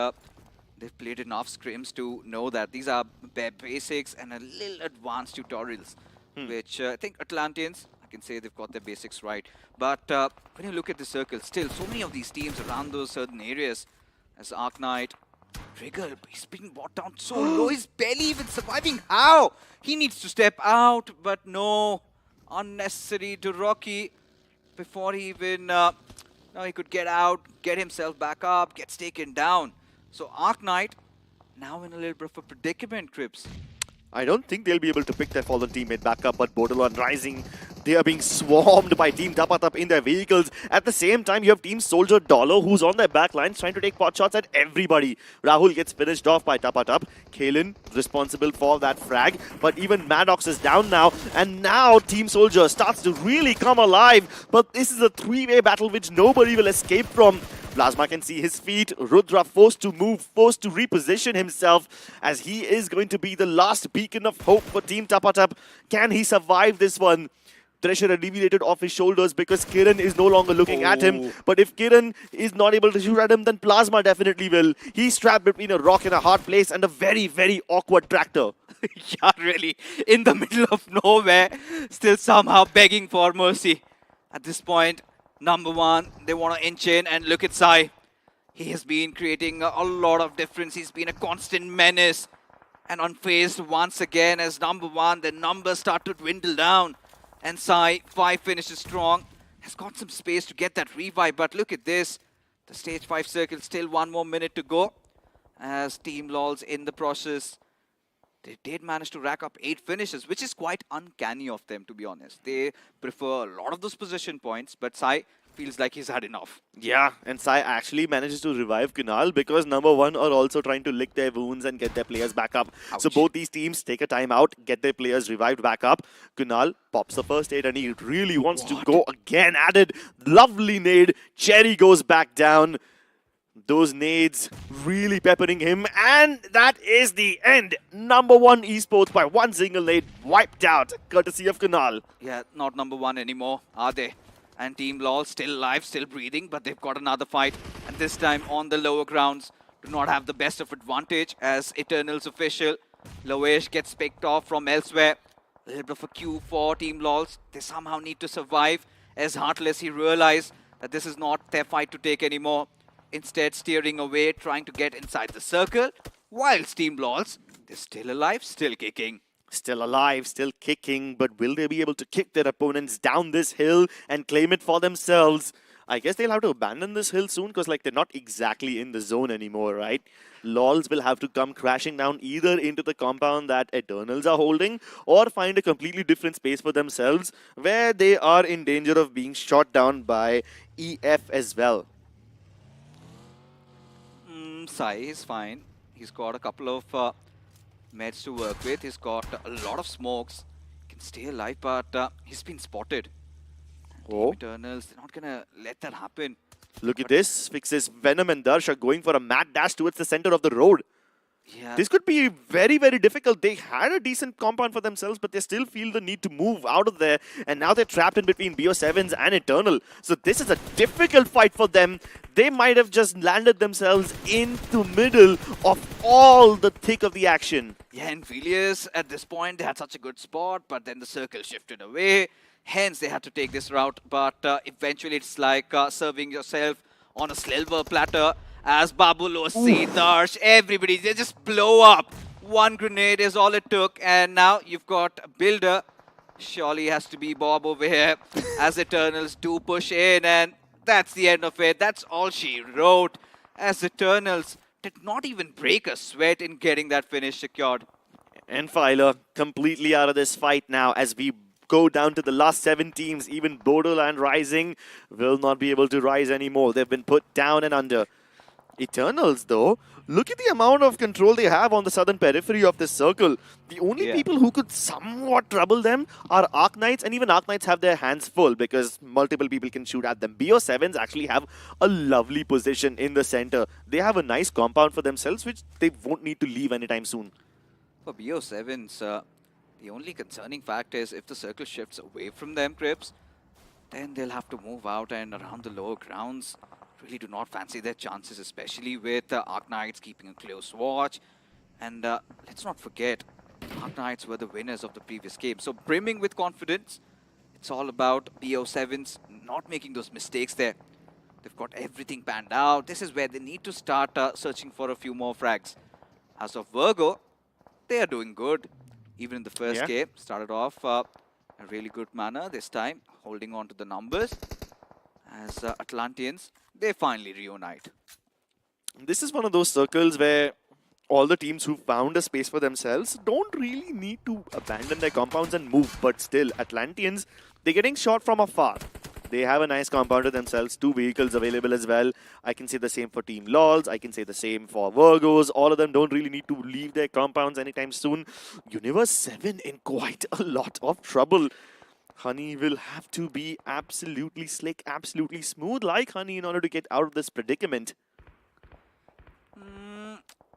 they've played enough scrims to know that these are bare basics and a little advanced tutorials, which I think Atlanteans, I can say they've got their basics right. But when you look at the circle, still so many of these teams around those certain areas, as Arc Knight, Trigger, he's being brought down so low, he's barely even surviving. How? He needs to step out, but no. Unnecessary to Rocky before he even, he could get out, get himself back up, gets taken down. So Arc Knight now in a little bit of a predicament, Crips. I don't think they'll be able to pick their fallen teammate back up, but Bordelon Rising, they are being swarmed by Team Tapatap in their vehicles. At the same time, you have Team Soldier Dollar, who's on their back lines trying to take pot shots at everybody. Rahul gets finished off by Tapatap. Kalen responsible for that frag, but even Maddox is down now, and now Team Soldier starts to really come alive. But this is a three-way battle which nobody will escape from. Plasma can see his feet. Rudra forced to move, forced to reposition himself, as he is going to be the last beacon of hope for Team Tapatap. Can he survive this one? Thresher alleviated off his shoulders because Kiran is no longer looking at him. But if Kiran is not able to shoot at him, then Plasma definitely will. He's trapped between a rock and a hard place and a very, very awkward tractor. Yeah, really. In the middle of nowhere, still somehow begging for mercy. At this point, number one, they want to inch in, and look at Sai. He has been creating a lot of difference. He's been a constant menace. And unfazed once again as number one, the numbers start to dwindle down. And Sai, 5 finishes strong, has got some space to get that revive. But look at this. The stage 5 circle, still 1 more minute to go. As Team LOLs in the process, they did manage to rack up 8 finishes, which is quite uncanny of them, to be honest. They prefer a lot of those position points, but Sai feels like he's had enough. Yeah, and Sai actually manages to revive Kunal because number one are also trying to lick their wounds and get their players back up. Ouch. So both these teams take a time out, get their players revived back up. Kunal pops the first aid and he really wants to go again at it. Lovely nade. Cherry goes back down. Those nades really peppering him, and that is the end. Number one esports by one single nade wiped out, courtesy of Kunal. Yeah, not number one anymore, are they? And Team LOL still alive, still breathing, but they've got another fight. And this time on the lower grounds, do not have the best of advantage as Eternal's official. Loesh gets picked off from elsewhere. A little bit of a cue for Team LOLs. They somehow need to survive. As Heartless, he realized that this is not their fight to take anymore. Instead, steering away, trying to get inside the circle. Whilst Team LOLs, they're still alive, still kicking. Still alive, still kicking, but will they be able to kick their opponents down this hill and claim it for themselves? I guess they'll have to abandon this hill soon because they're not exactly in the zone anymore, right? LOLs will have to come crashing down either into the compound that Eternals are holding or find a completely different space for themselves where they are in danger of being shot down by EF as well. Sai is fine. He's got a couple of meds to work with. He's got a lot of smokes. Can stay alive, but he's been spotted. Oh. Team Eternals, they're not gonna let that happen. Look at this. Fixes Venom and Darsha going for a mad dash towards the center of the road. Yeah. This could be very, very difficult. They had a decent compound for themselves, but they still feel the need to move out of there. And now they're trapped in between BO7s and Eternal. So this is a difficult fight for them. They might have just landed themselves in the middle of all the thick of the action. Yeah, and Vilius, at this point, they had such a good spot, but then the circle shifted away. Hence, they had to take this route. But eventually, it's like serving yourself on a silver platter. As Babulo, Darsh, everybody, they just blow up. One grenade is all it took. And now you've got Builder. Surely has to be Bob over here. As Eternals do push in. And that's the end of it. That's all she wrote. As Eternals did not even break a sweat in getting that finish secured. And Filer completely out of this fight now as we go down to the last 7 teams. Even Borderland Rising will not be able to rise anymore. They've been put down and under. Eternals, though, look at the amount of control they have on the southern periphery of this circle. The only people who could somewhat trouble them are Arc Knights, and even Arc Knights have their hands full because multiple people can shoot at them. BO7s actually have a lovely position in the center. They have a nice compound for themselves, which they won't need to leave anytime soon. For BO7s, the only concerning fact is if the circle shifts away from them, Crips, then they'll have to move out and around the lower grounds. Really do not fancy their chances, especially with Arc Knights keeping a close watch. And let's not forget, Arc Knights were the winners of the previous game. So brimming with confidence, it's all about BO7s not making those mistakes there. They've got everything panned out. This is where they need to start searching for a few more frags. As of Virgo, they are doing good. Even in the first game, started off a really good manner this time, holding on to the numbers. As Atlanteans, they finally reunite. This is one of those circles where all the teams who found a space for themselves don't really need to abandon their compounds and move. But still, Atlanteans, they're getting shot from afar. They have a nice compound to themselves, 2 vehicles available as well. I can say the same for Team LOLs. I can say the same for Virgos. All of them don't really need to leave their compounds anytime soon. Universe 7 in quite a lot of trouble. Honey will have to be absolutely slick, absolutely smooth like Honey in order to get out of this predicament.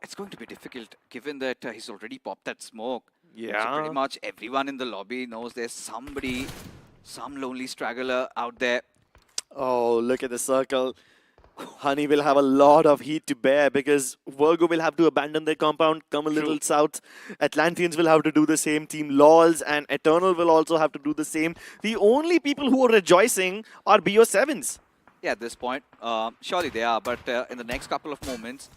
It's going to be difficult given that he's already popped that smoke. Yeah. So pretty much everyone in the lobby knows there's somebody, some lonely straggler out there. Oh, look at the circle. Honey will have a lot of heat to bear because Virgo will have to abandon their compound, come a little south. Atlanteans will have to do the same. Team LOLs and Eternal will also have to do the same. The only people who are rejoicing are BO7s. Yeah, at this point, surely they are. But in the next couple of moments,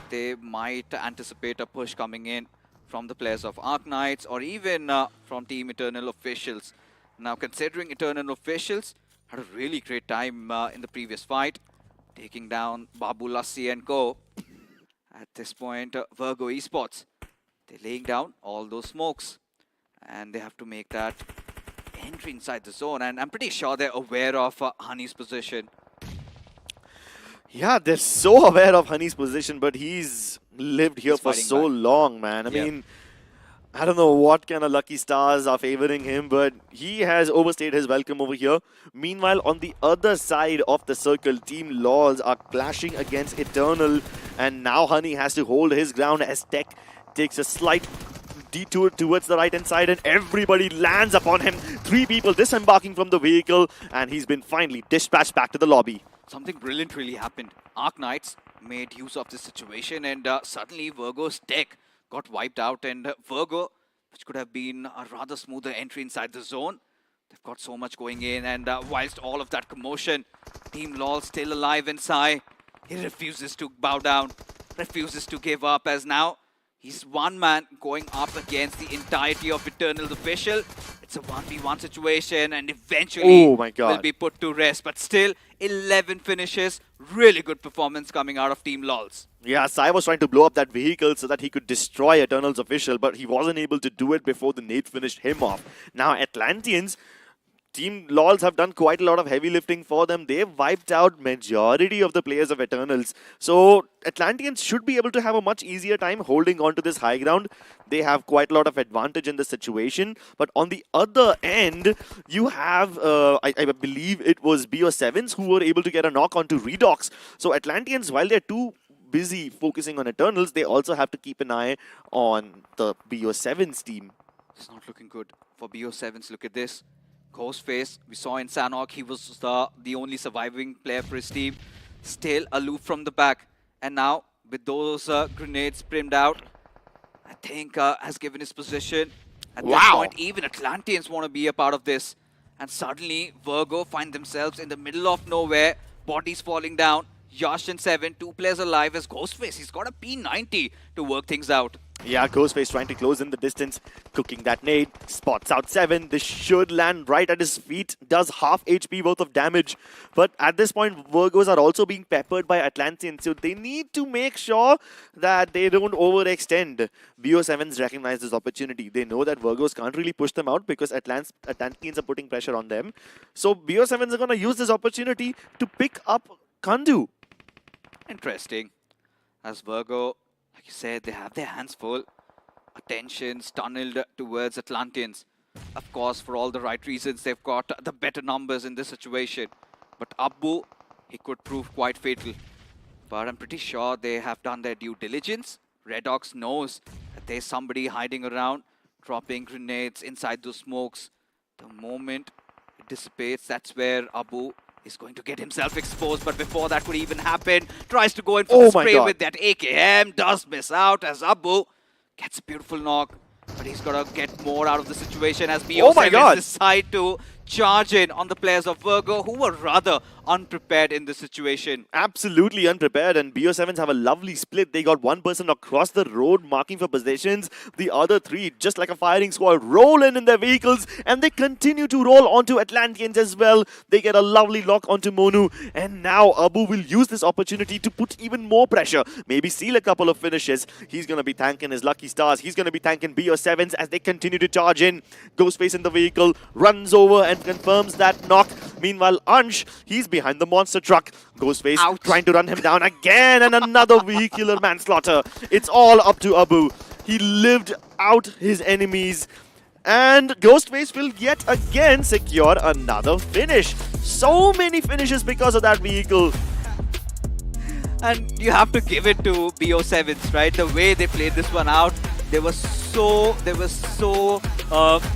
they might anticipate a push coming in from the players of Arc Knights or even from Team Eternal officials. Now, considering Eternal officials had a really great time in the previous fight, taking down Babu Lassi and co. At this point, Virgo Esports, they're laying down all those smokes. And they have to make that entry inside the zone. And I'm pretty sure they're aware of Honey's position. Yeah, they're so aware of Honey's position, but he's lived here for so long, man. I mean, I don't know what kind of lucky stars are favoring him, but he has overstayed his welcome over here. Meanwhile, on the other side of the circle, Team LOLs are clashing against Eternal, and now Honey has to hold his ground as Tech takes a slight detour towards the right-hand side, and everybody lands upon him. 3 people disembarking from the vehicle, and he's been finally dispatched back to the lobby. Something brilliant really happened. Arc Knights made use of this situation, and suddenly Virgo's Tech got wiped out, and Virgo, which could have been a rather smoother entry inside the zone, they've got so much going in, and whilst all of that commotion, Team LOL still alive inside. He refuses to bow down, refuses to give up, as now he's one man going up against the entirety of Eternal's official. It's a 1v1 situation, and eventually will be put to rest, but still 11 finishes. Really good performance coming out of Team LOLs. Yeah, Sai was trying to blow up that vehicle so that he could destroy Eternal's official, but he wasn't able to do it before the nade finished him off. Now, Atlanteans, Team LOLs have done quite a lot of heavy lifting for them. They've wiped out majority of the players of Eternals. So Atlanteans should be able to have a much easier time holding on to this high ground. They have quite a lot of advantage in the situation. But on the other end, you have, I believe it was BO7s who were able to get a knock onto Redox. So Atlanteans, while they're too busy focusing on Eternals, they also have to keep an eye on the BO7s team. It's not looking good for BO7s. Look at this. Ghostface, we saw in Sanhok, he was the only surviving player for his team. Still aloof from the back. And now, with those grenades primed out, I think has given his position. At this point, even Atlanteans want to be a part of this. And suddenly, Virgo find themselves in the middle of nowhere. Bodies falling down. Yash and 7, 2 players alive as Ghostface. He's got a P90 to work things out. Yeah, Ghostface trying to close in the distance, cooking that nade, spots out 7. This should land right at his feet, does half HP worth of damage. But at this point, Virgos are also being peppered by Atlanteans, so they need to make sure that they don't overextend. BO7s recognize this opportunity. They know that Virgos can't really push them out because Atlanteans are putting pressure on them. So BO7s are going to use this opportunity to pick up Kandu. Interesting. As Virgo, like you said, they have their hands full. Attention's tunneled towards Atlanteans. Of course, for all the right reasons, they've got the better numbers in this situation. But Abu, he could prove quite fatal. But I'm pretty sure they have done their due diligence. Redox knows that there's somebody hiding around, dropping grenades inside those smokes. The moment it dissipates, that's where Abu is going to get himself exposed, but before that could even happen, tries to go in for the spray with that AKM, does miss out as Abu gets a beautiful knock, but he's got to get more out of the situation as BO7 decide to charge in on the players of Virgo, who were rather unprepared in this situation. Absolutely unprepared, and BO7s have a lovely split. They got one person across the road marking for positions. The other 3, just like a firing squad, roll in their vehicles, and they continue to roll onto Atlanteans as well. They get a lovely lock onto Monu, and now Abu will use this opportunity to put even more pressure. Maybe seal a couple of finishes. He's going to be thanking his lucky stars. He's going to be thanking BO7s as they continue to charge in. Ghostface in the vehicle, runs over and confirms that knock. Meanwhile, Ansh, he's behind the monster truck. Ghostface trying to run him down again, and another vehicular manslaughter. It's all up to Abu. He lived out his enemies, and Ghostface will yet again secure another finish. So many finishes because of that vehicle. And you have to give it to BO7s, right? The way they played this one out, they were so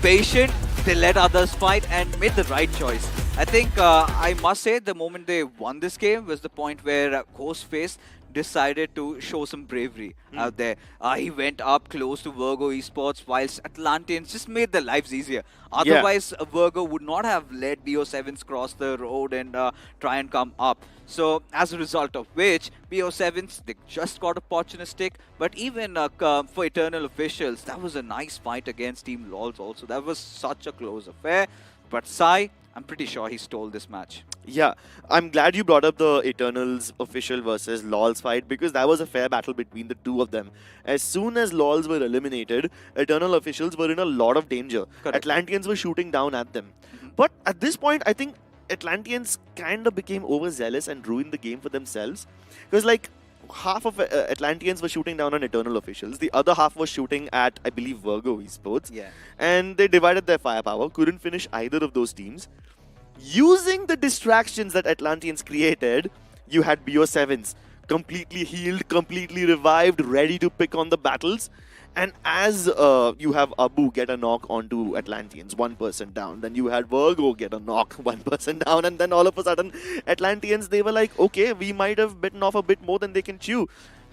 patient. They let others fight and made the right choice. I think I must say the moment they won this game was the point where Ghostface decided to show some bravery out there. He went up close to Virgo Esports whilst Atlanteans just made their lives easier. Otherwise, Virgo would not have let BO7s cross the road and try and come up. So as a result of which, BO7s, they just got opportunistic. But even for Eternal Officials, that was a nice fight against Team LOLs also. That was such a close affair. But Sai, I'm pretty sure he stole this match. Yeah, I'm glad you brought up the Eternals official versus LOLs fight, because that was a fair battle between the two of them. As soon as LOLs were eliminated, Eternal officials were in a lot of danger. Correct. Atlanteans were shooting down at them. But at this point, I think Atlanteans kind of became overzealous and ruined the game for themselves. Because like, half of Atlanteans were shooting down on Eternal officials. The other half was shooting at, I believe, Virgo Esports. Yeah. And they divided their firepower. Couldn't finish either of those teams. Using the distractions that Atlanteans created, you had BO7s completely healed, completely revived, ready to pick on the battles. And as you have Abu get a knock onto Atlanteans, one person down. Then you had Virgo get a knock, one person down. And then all of a sudden, Atlanteans, they were like, okay, we might have bitten off a bit more than they can chew.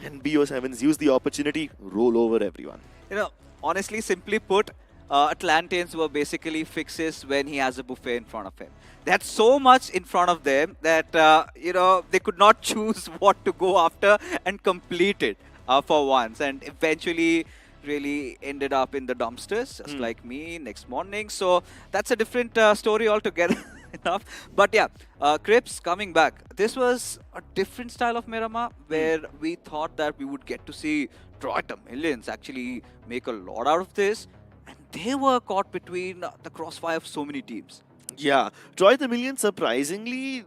And BO7s used the opportunity, roll over everyone. You know, honestly, simply put, Atlanteans were basically fixes when he has a buffet in front of him. They had so much in front of them that, you know, they could not choose what to go after and complete it for once. And eventually really ended up in the dumpsters, just like me next morning. So that's a different story altogether. Enough. But yeah, Crips coming back. This was a different style of Miramar where we thought that we would get to see Troy Millions actually make a lot out of this. And they were caught between the crossfire of so many teams. Yeah, Troy the Million surprisingly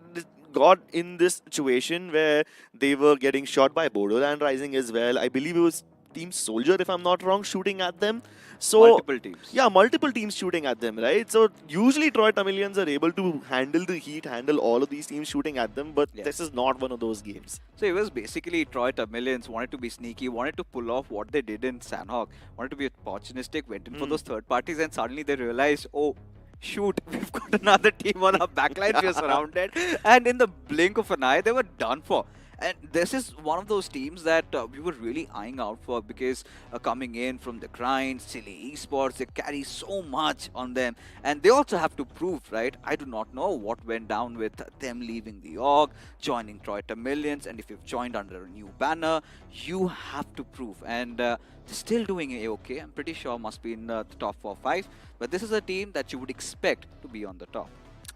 got in this situation where they were getting shot by Borderland Rising as well. I believe it was Team Soldier, if I'm not wrong, shooting at them. So Multiple teams. yeah, multiple teams shooting at them, right? So usually Troy Tamilians are able to handle the heat, handle all of these teams shooting at them, but this is not one of those games. So it was basically Troy Tamilians wanted to be sneaky, wanted to pull off what they did in Sanhok, wanted to be opportunistic, went in for those third parties, and suddenly they realized, oh, shoot, we've got another team on our backline, we're surrounded. And in the blink of an eye, they were done for. And this is one of those teams that we were really eyeing out for because coming in from the grind, silly esports, they carry so much on them. And they also have to prove, right? I do not know what went down with them leaving the org, joining Troy Millions, and if you've joined under a new banner, you have to prove. And they're still doing A-okay. I'm pretty sure must be in the top 4-5. But this is a team that you would expect to be on the top.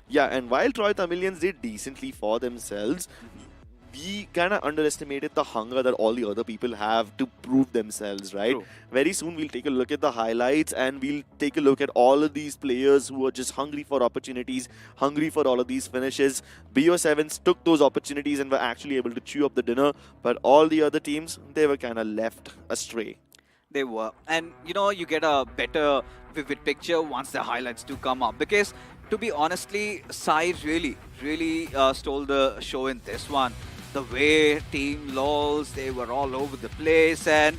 Yeah, and while Troy Tamilians did decently for themselves, we kind of underestimated the hunger that all the other people have to prove themselves, right? True. Very soon we'll take a look at the highlights and we'll take a look at all of these players who are just hungry for opportunities, hungry for all of these finishes. BO7s took those opportunities and were actually able to chew up the dinner, but all the other teams, they were kind of left astray. They were. And, you know, you get a better vivid picture once the highlights do come up. Because, to be honestly, Sai really stole the show in this one. The way Team LOLs, they were all over the place. And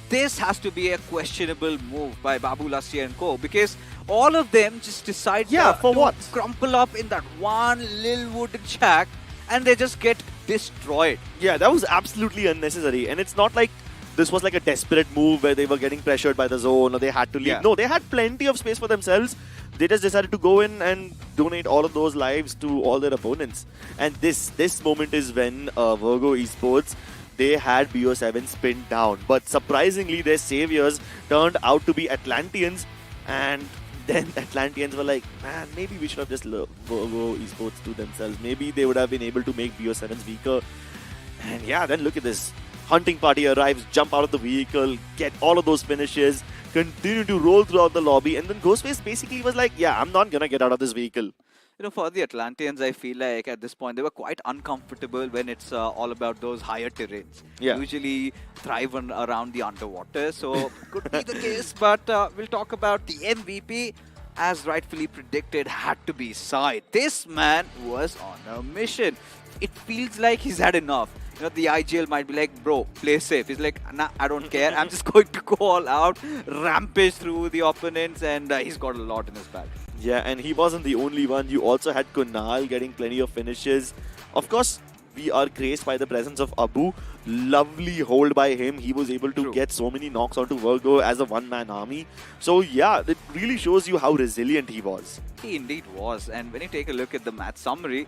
this has to be a questionable move by Babu Lassi and co. Because all of them just decide to crumple up in that one little wooden shack. And they just get destroyed. Yeah, that was absolutely unnecessary. And it's not like this was like a desperate move where they were getting pressured by the zone or they had to leave. Yeah. No, they had plenty of space for themselves. They just decided to go in and donate all of those lives to all their opponents. And this moment is when Virgo Esports, they had BO7 pinned down. But surprisingly, their saviors turned out to be Atlanteans. And then Atlanteans were like, man, maybe we should have just let Virgo Esports to themselves. Maybe they would have been able to make BO7s weaker. And yeah, then look at this. Hunting party arrives, jump out of the vehicle, get all of those finishes, continue to roll throughout the lobby, and then Ghostface basically was like, yeah, I'm not gonna get out of this vehicle. You know, for the Atlanteans, I feel like at this point, they were quite uncomfortable when it's all about those higher terrains. Yeah. Usually thrive around the underwater, so could be the case. But we'll talk about the MVP. As rightfully predicted, had to be Sai. This man was on a mission. It feels like he's had enough. You know, the IGL might be like, bro, play safe. He's like, nah, I don't care. I'm just going to go all out, rampage through the opponents, and he's got a lot in his bag. Yeah, and he wasn't the only one. You also had Kunal getting plenty of finishes. Of course, we are graced by the presence of Abu. Lovely hold by him. He was able to get so many knocks onto Virgo as a one-man army. So yeah, it really shows you how resilient he was. He indeed was. And when you take a look at the match summary,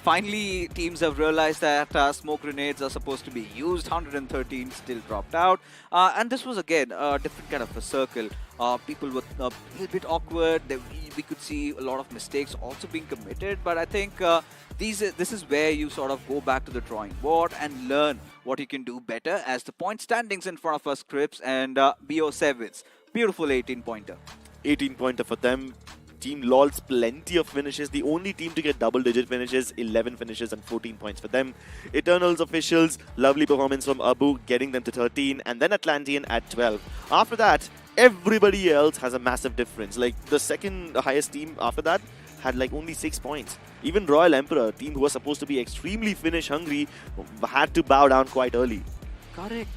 finally teams have realized that smoke grenades are supposed to be used. 113 still dropped out. And this was again a different kind of a circle. People were a little bit awkward. We could see a lot of mistakes also being committed. But I think this is where you sort of go back to the drawing board and learn what you can do better as the point standings in front of us Crips and BO7s. Beautiful 18-pointer. 18-pointer for them. Team LOL's plenty of finishes. The only team to get double-digit finishes, 11 finishes and 14 points for them. Eternals officials, lovely performance from Abu, getting them to 13, and then Atlantean at 12. After that, everybody else has a massive difference. Like, the second highest team after that had like only 6 points. Even Royal Emperor, a team who was supposed to be extremely finish-hungry, had to bow down quite early. Correct.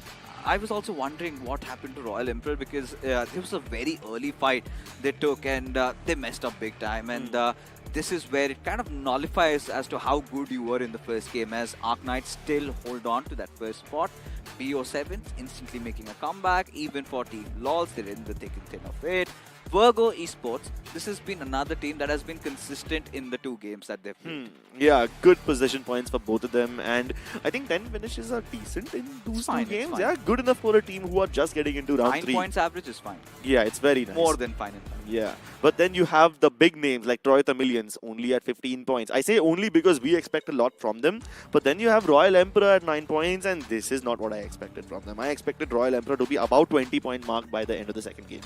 I was also wondering what happened to Royal Emperor because there was a very early fight they took and they messed up big time. And this is where it kind of nullifies as to how good you were in the first game, as Arc Knights still hold on to that first spot. BO7 instantly making a comeback. Even for Team LOLs, they're in the thick and thin of it. Virgo Esports, this has been another team that has been consistent in the 2 games that they've played. Yeah, good position points for both of them, and I think 10 finishes are decent in those 2 games. Yeah, good enough for a team who are just getting into round 3. 9 points average is fine. Yeah, it's very nice. More than fine. Yeah, but then you have the big names like Troy Millions only at 15 points. I say only because we expect a lot from them, but then you have Royal Emperor at 9 points, and this is not what I expected from them. I expected Royal Emperor to be about 20-point mark by the end of the second game.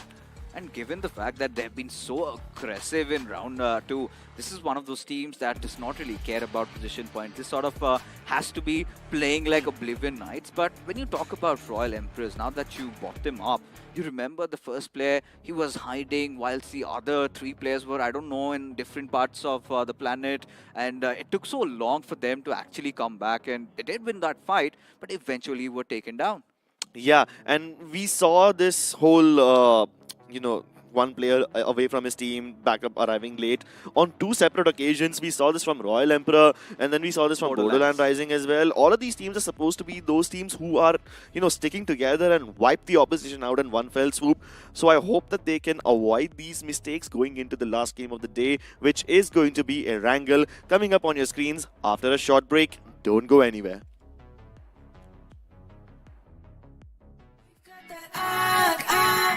And given the fact that they've been so aggressive in round 2, this is one of those teams that does not really care about position points. This sort of has to be playing like Oblivion Knights. But when you talk about Royal Emperors, now that you bought them up, you remember the first player, he was hiding whilst the other 3 players were, I don't know, in different parts of the planet. And it took so long for them to actually come back. And they did win that fight, but eventually were taken down. Yeah, and we saw this whole, one player away from his team, backup arriving late. On 2 separate occasions, we saw this from Royal Emperor, and then we saw this from Borderland Rising as well. All of these teams are supposed to be those teams who are, sticking together and wipe the opposition out in one fell swoop. So I hope that they can avoid these mistakes going into the last game of the day, which is going to be Erangel, coming up on your screens after a short break. Don't go anywhere.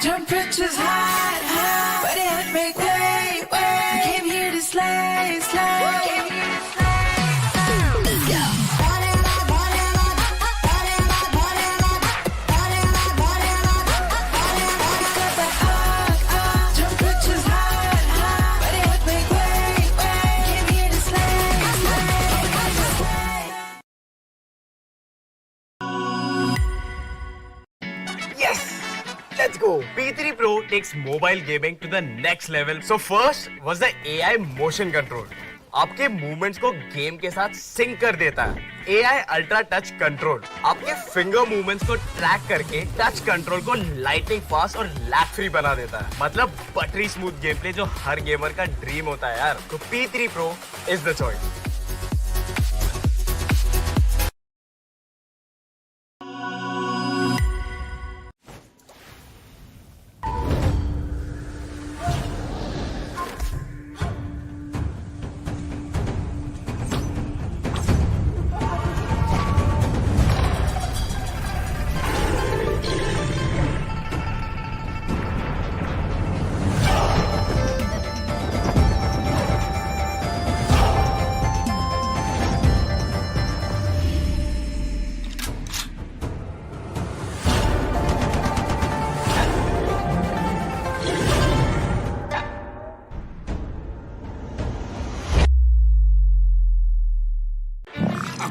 Temperatures high, but it make way. We came here to slay, slay. Came here to slay. Temperatures high, but it make way. Came here to slay, slay. Yes! Let's go! P3 Pro takes mobile gaming to the next level. So first was the AI motion control. आपके movements को game के साथ sink कर देता है. AI ultra touch control आपके finger movements को track करके टच कंट्रोल को लाइटनिंग फास्ट और लैग फ्री बना देता है. मतलब बटरी स्मूथ गेम प्ले जो हर गेमर का ड्रीम होता है यार. तो P3 Pro is the choice.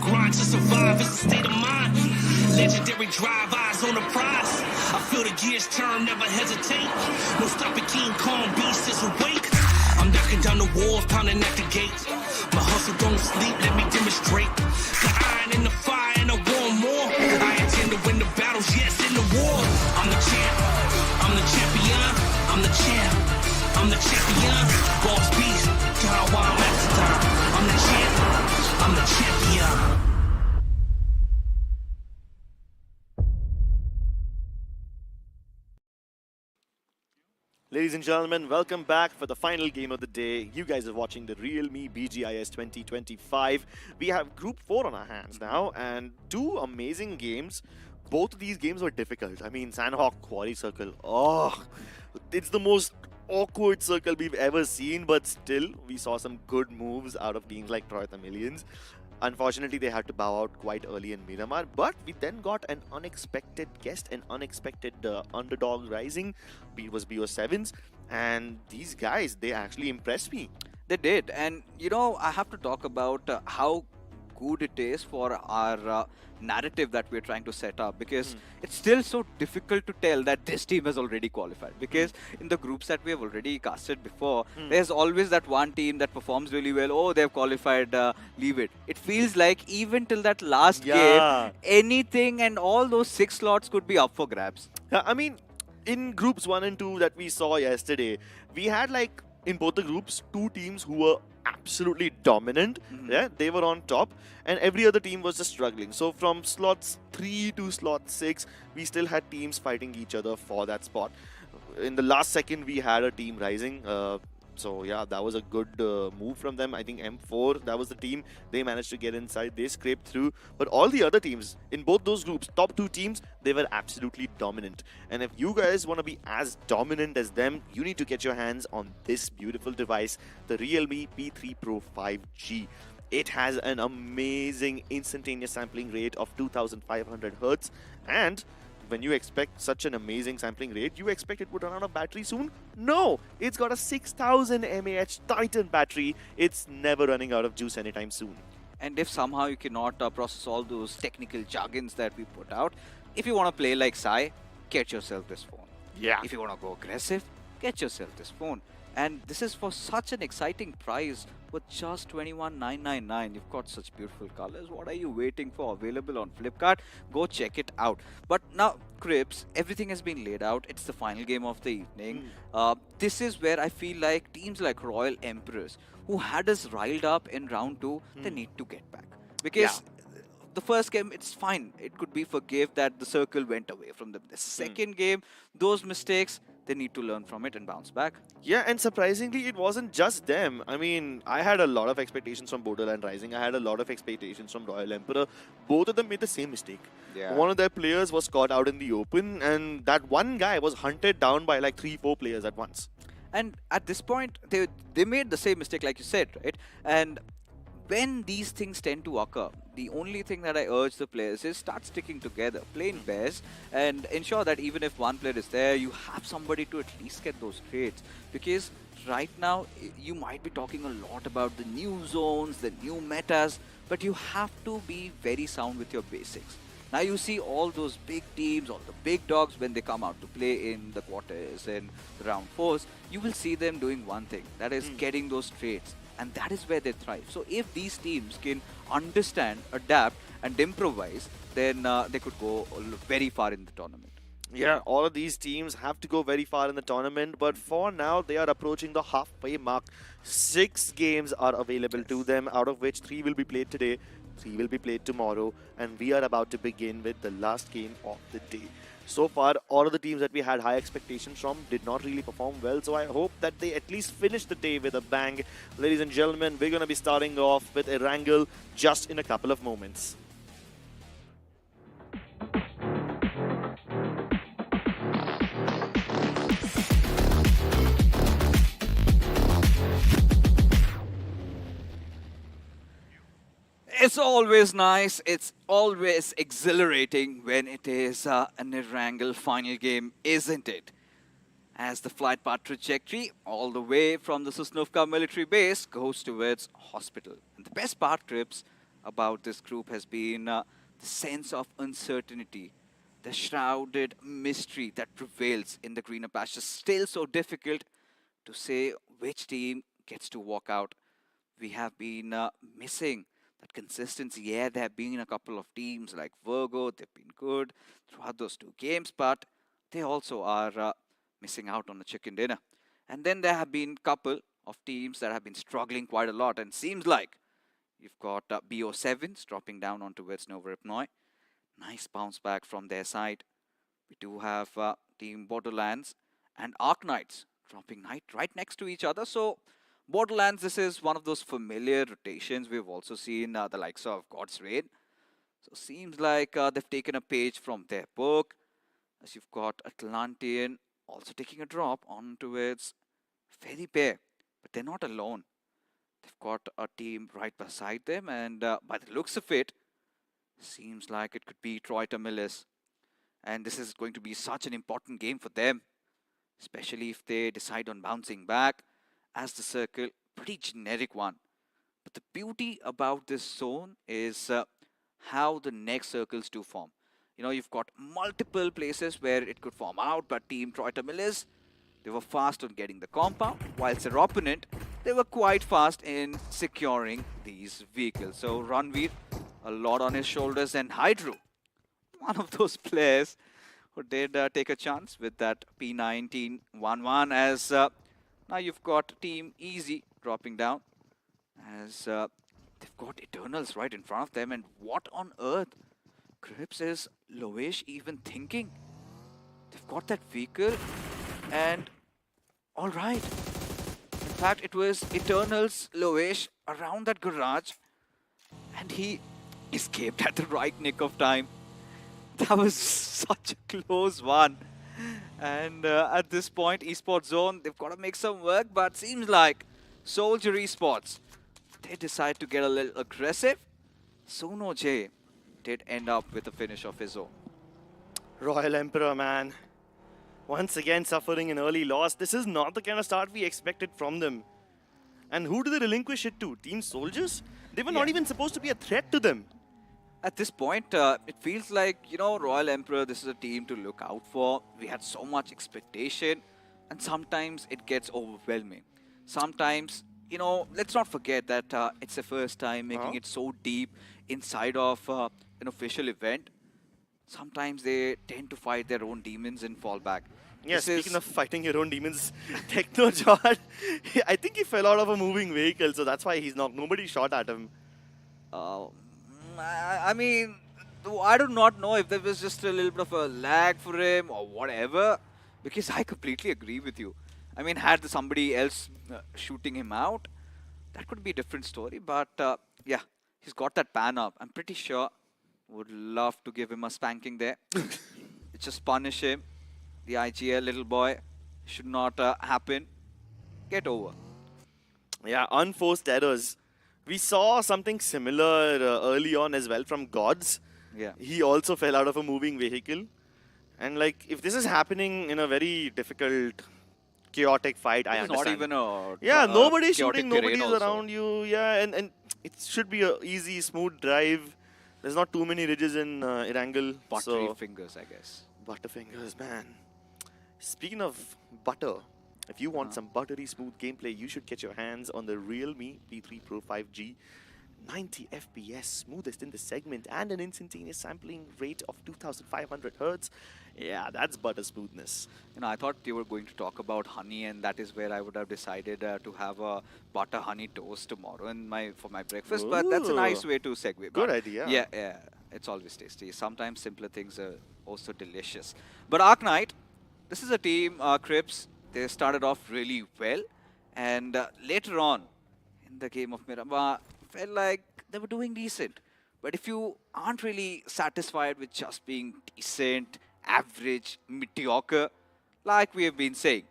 Grind to survive, it's a state of mind. Legendary drive, eyes on the prize. I feel the gears turn, never hesitate. No stopping King Kong, beast is awake. I'm knocking down the walls, pounding at the gates. My hustle don't sleep, let me demonstrate. The iron in the fire and I want more. I intend to win the battles, yes, in the war. I'm the champ, I'm the champion, I'm the champ, I'm the champion. Boss beast, God, while I'm at the time. I'm the champ, I'm the champion. Ladies and gentlemen, welcome back for the final game of the day. You guys are watching the Realme BGIS 2025. We have Group 4 on our hands now, and 2 amazing games. Both of these games were difficult. I mean, Sanhok Quarry Circle. Oh, it's the most awkward circle we've ever seen, but still, we saw some good moves out of teams like Troy the Millions. Unfortunately, they had to bow out quite early in Miramar, but we then got an unexpected guest, an unexpected underdog rising. It was BO7s, and these guys, they actually impressed me. They did, and I have to talk about how good it is for our narrative that we're trying to set up, because it's still so difficult to tell that this team has already qualified, because in the groups that we have already casted before, there's always that one team that performs really well. Oh, they've qualified, leave it. It feels like even till that last game, anything and all those 6 slots could be up for grabs. Yeah, I mean, in groups 1 and 2 that we saw yesterday, we had like in both the groups 2 teams who were absolutely dominant. Yeah, they were on top, and every other team was just struggling. So from slots 3 to slot 6, we still had teams fighting each other for that spot. In the last second, we had a team rising. So yeah, that was a good move from them. I think M4, that was the team. They managed to get inside. They scraped through. But all the other teams, in both those groups, top 2 teams, they were absolutely dominant. And if you guys want to be as dominant as them, you need to get your hands on this beautiful device, the Realme P3 Pro 5G. It has an amazing instantaneous sampling rate of 2500 Hz, and when you expect such an amazing sampling rate, you expect it would run out of battery soon? No! It's got a 6000 mAh Titan battery. It's never running out of juice anytime soon. And if somehow you cannot process all those technical jargons that we put out, if you want to play like Sai, get yourself this phone. Yeah. If you want to go aggressive, get yourself this phone. And this is for such an exciting price with just 21,999. You've got such beautiful colors. What are you waiting for? Available on Flipkart. Go check it out. But now, Crips, everything has been laid out. It's the final game of the evening. This is where I feel like teams like Royal Emperors, who had us riled up in round 2, they need to get back. Because the first game, it's fine. It could be forgive that the circle went away from them. The second game, those mistakes, they need to learn from it and bounce back. Yeah, and surprisingly, it wasn't just them. I mean, I had a lot of expectations from Borderland Rising. I had a lot of expectations from Royal Emperor. Both of them made the same mistake. Yeah. One of their players was caught out in the open, and that one guy was hunted down by like 3-4 players at once. And at this point, they made the same mistake like you said, right? And when these things tend to occur, the only thing that I urge the players is start sticking together, play in pairs, and ensure that even if one player is there, you have somebody to at least get those trades. Because right now, you might be talking a lot about the new zones, the new metas, but you have to be very sound with your basics. Now you see all those big teams, all the big dogs, when they come out to play in the quarters and the round 4s, you will see them doing one thing, that is getting those trades. And that is where they thrive. So if these teams can understand, adapt, and improvise, then they could go very far in the tournament. Yeah, all of these teams have to go very far in the tournament, but for now, they are approaching the halfway mark. 6 games are available to them, out of which 3 will be played today, 3 will be played tomorrow, and we are about to begin with the last game of the day. So far, all of the teams that we had high expectations from did not really perform well, so I hope that they at least finish the day with a bang. Ladies and gentlemen, we're going to be starting off with Erangel just in a couple of moments. It's always nice, it's always exhilarating when it is an Erangel final game, isn't it? As the flight path trajectory all the way from the Sosnovka military base goes towards hospital. And the best part, Crips, about this group has been the sense of uncertainty, the shrouded mystery that prevails in the greener pastures. Still so difficult to say which team gets to walk out. We have been missing that consistency. Yeah, there have been a couple of teams like Virgo, they've been good throughout those 2 games, but they also are missing out on the chicken dinner. And then there have been a couple of teams that have been struggling quite a lot, and seems like you've got BO7s dropping down on towards Novoripnoi. Nice bounce back from their side. We do have Team Borderlands and Arc Knights dropping right next to each other. So Borderlands, this is one of those familiar rotations. We've also seen the likes of God's Raid. So seems like they've taken a page from their book. As you've got Atlantean also taking a drop on towards Fairy Pair. But they're not alone. They've got a team right beside them. And by the looks of it, seems like it could be Troy Tamilis. And this is going to be such an important game for them. Especially if they decide on bouncing back. As the circle, pretty generic one. But the beauty about this zone is how the next circles do form. You know, you've got multiple places where it could form out, but Team Troy Tamilis, they were fast on getting the compound, whilst their opponent, they were quite fast in securing these vehicles. So Ranveer, a lot on his shoulders, and Hydro, one of those players who did take a chance with that P19-1-1 as now you've got Team Easy dropping down as they've got Eternals right in front of them. And what on earth, Crips, is Loesh even thinking? They've got that vehicle and alright. In fact, it was Eternals Loesh around that garage and he escaped at the right nick of time. That was such a close one. And at this point, Esports Zone, they've got to make some work, but seems like Soldier Esports, they decide to get a little aggressive. Sono J did end up with a finish of his own. Royal Emperor, man. Once again suffering an early loss. This is not the kind of start we expected from them. And who do they relinquish it to? Team Soldiers? They were not even supposed to be a threat to them. At this point, it feels like, Royal Emperor, this is a team to look out for. We had so much expectation, and sometimes it gets overwhelming. Sometimes, let's not forget that it's the first time making it so deep inside of an official event. Sometimes they tend to fight their own demons and fall back. Yeah, speaking of fighting your own demons, Technojot, I think he fell out of a moving vehicle, so that's why he's knocked. Nobody shot at him. I mean, I do not know if there was just a little bit of a lag for him or whatever, because I completely agree with you. I mean, had somebody else shooting him out, that could be a different story. But yeah, he's got that pan up. I'm pretty sure would love to give him a spanking there. Just punish him. The IGL little boy should not happen. Get over. Yeah, unforced errors. We saw something similar early on as well from Gods. Yeah. He also fell out of a moving vehicle. And like, if this is happening in a very difficult, chaotic fight, I understand. Not even a yeah, nobody's shooting, terrain nobody's also. around you. Yeah, and it should be a easy, smooth drive. There's not too many ridges in Erangel. Buttery fingers, I guess. Butterfingers, man. Speaking of butter, if you want some buttery smooth gameplay, you should get your hands on the Realme P3 Pro 5G. 90 FPS, smoothest in the segment, and an instantaneous sampling rate of 2500 Hertz. Yeah, that's butter smoothness. I thought you were going to talk about honey, and that is where I would have decided to have a butter honey toast tomorrow for my breakfast. Ooh. But that's a nice way to segue. Good idea. Yeah, it's always tasty. Sometimes simpler things are also delicious. But Arc Knight, this is a team, Crips. They started off really well, and later on in the game of Miramar, felt like they were doing decent. But if you aren't really satisfied with just being decent, average, mediocre, like we have been saying,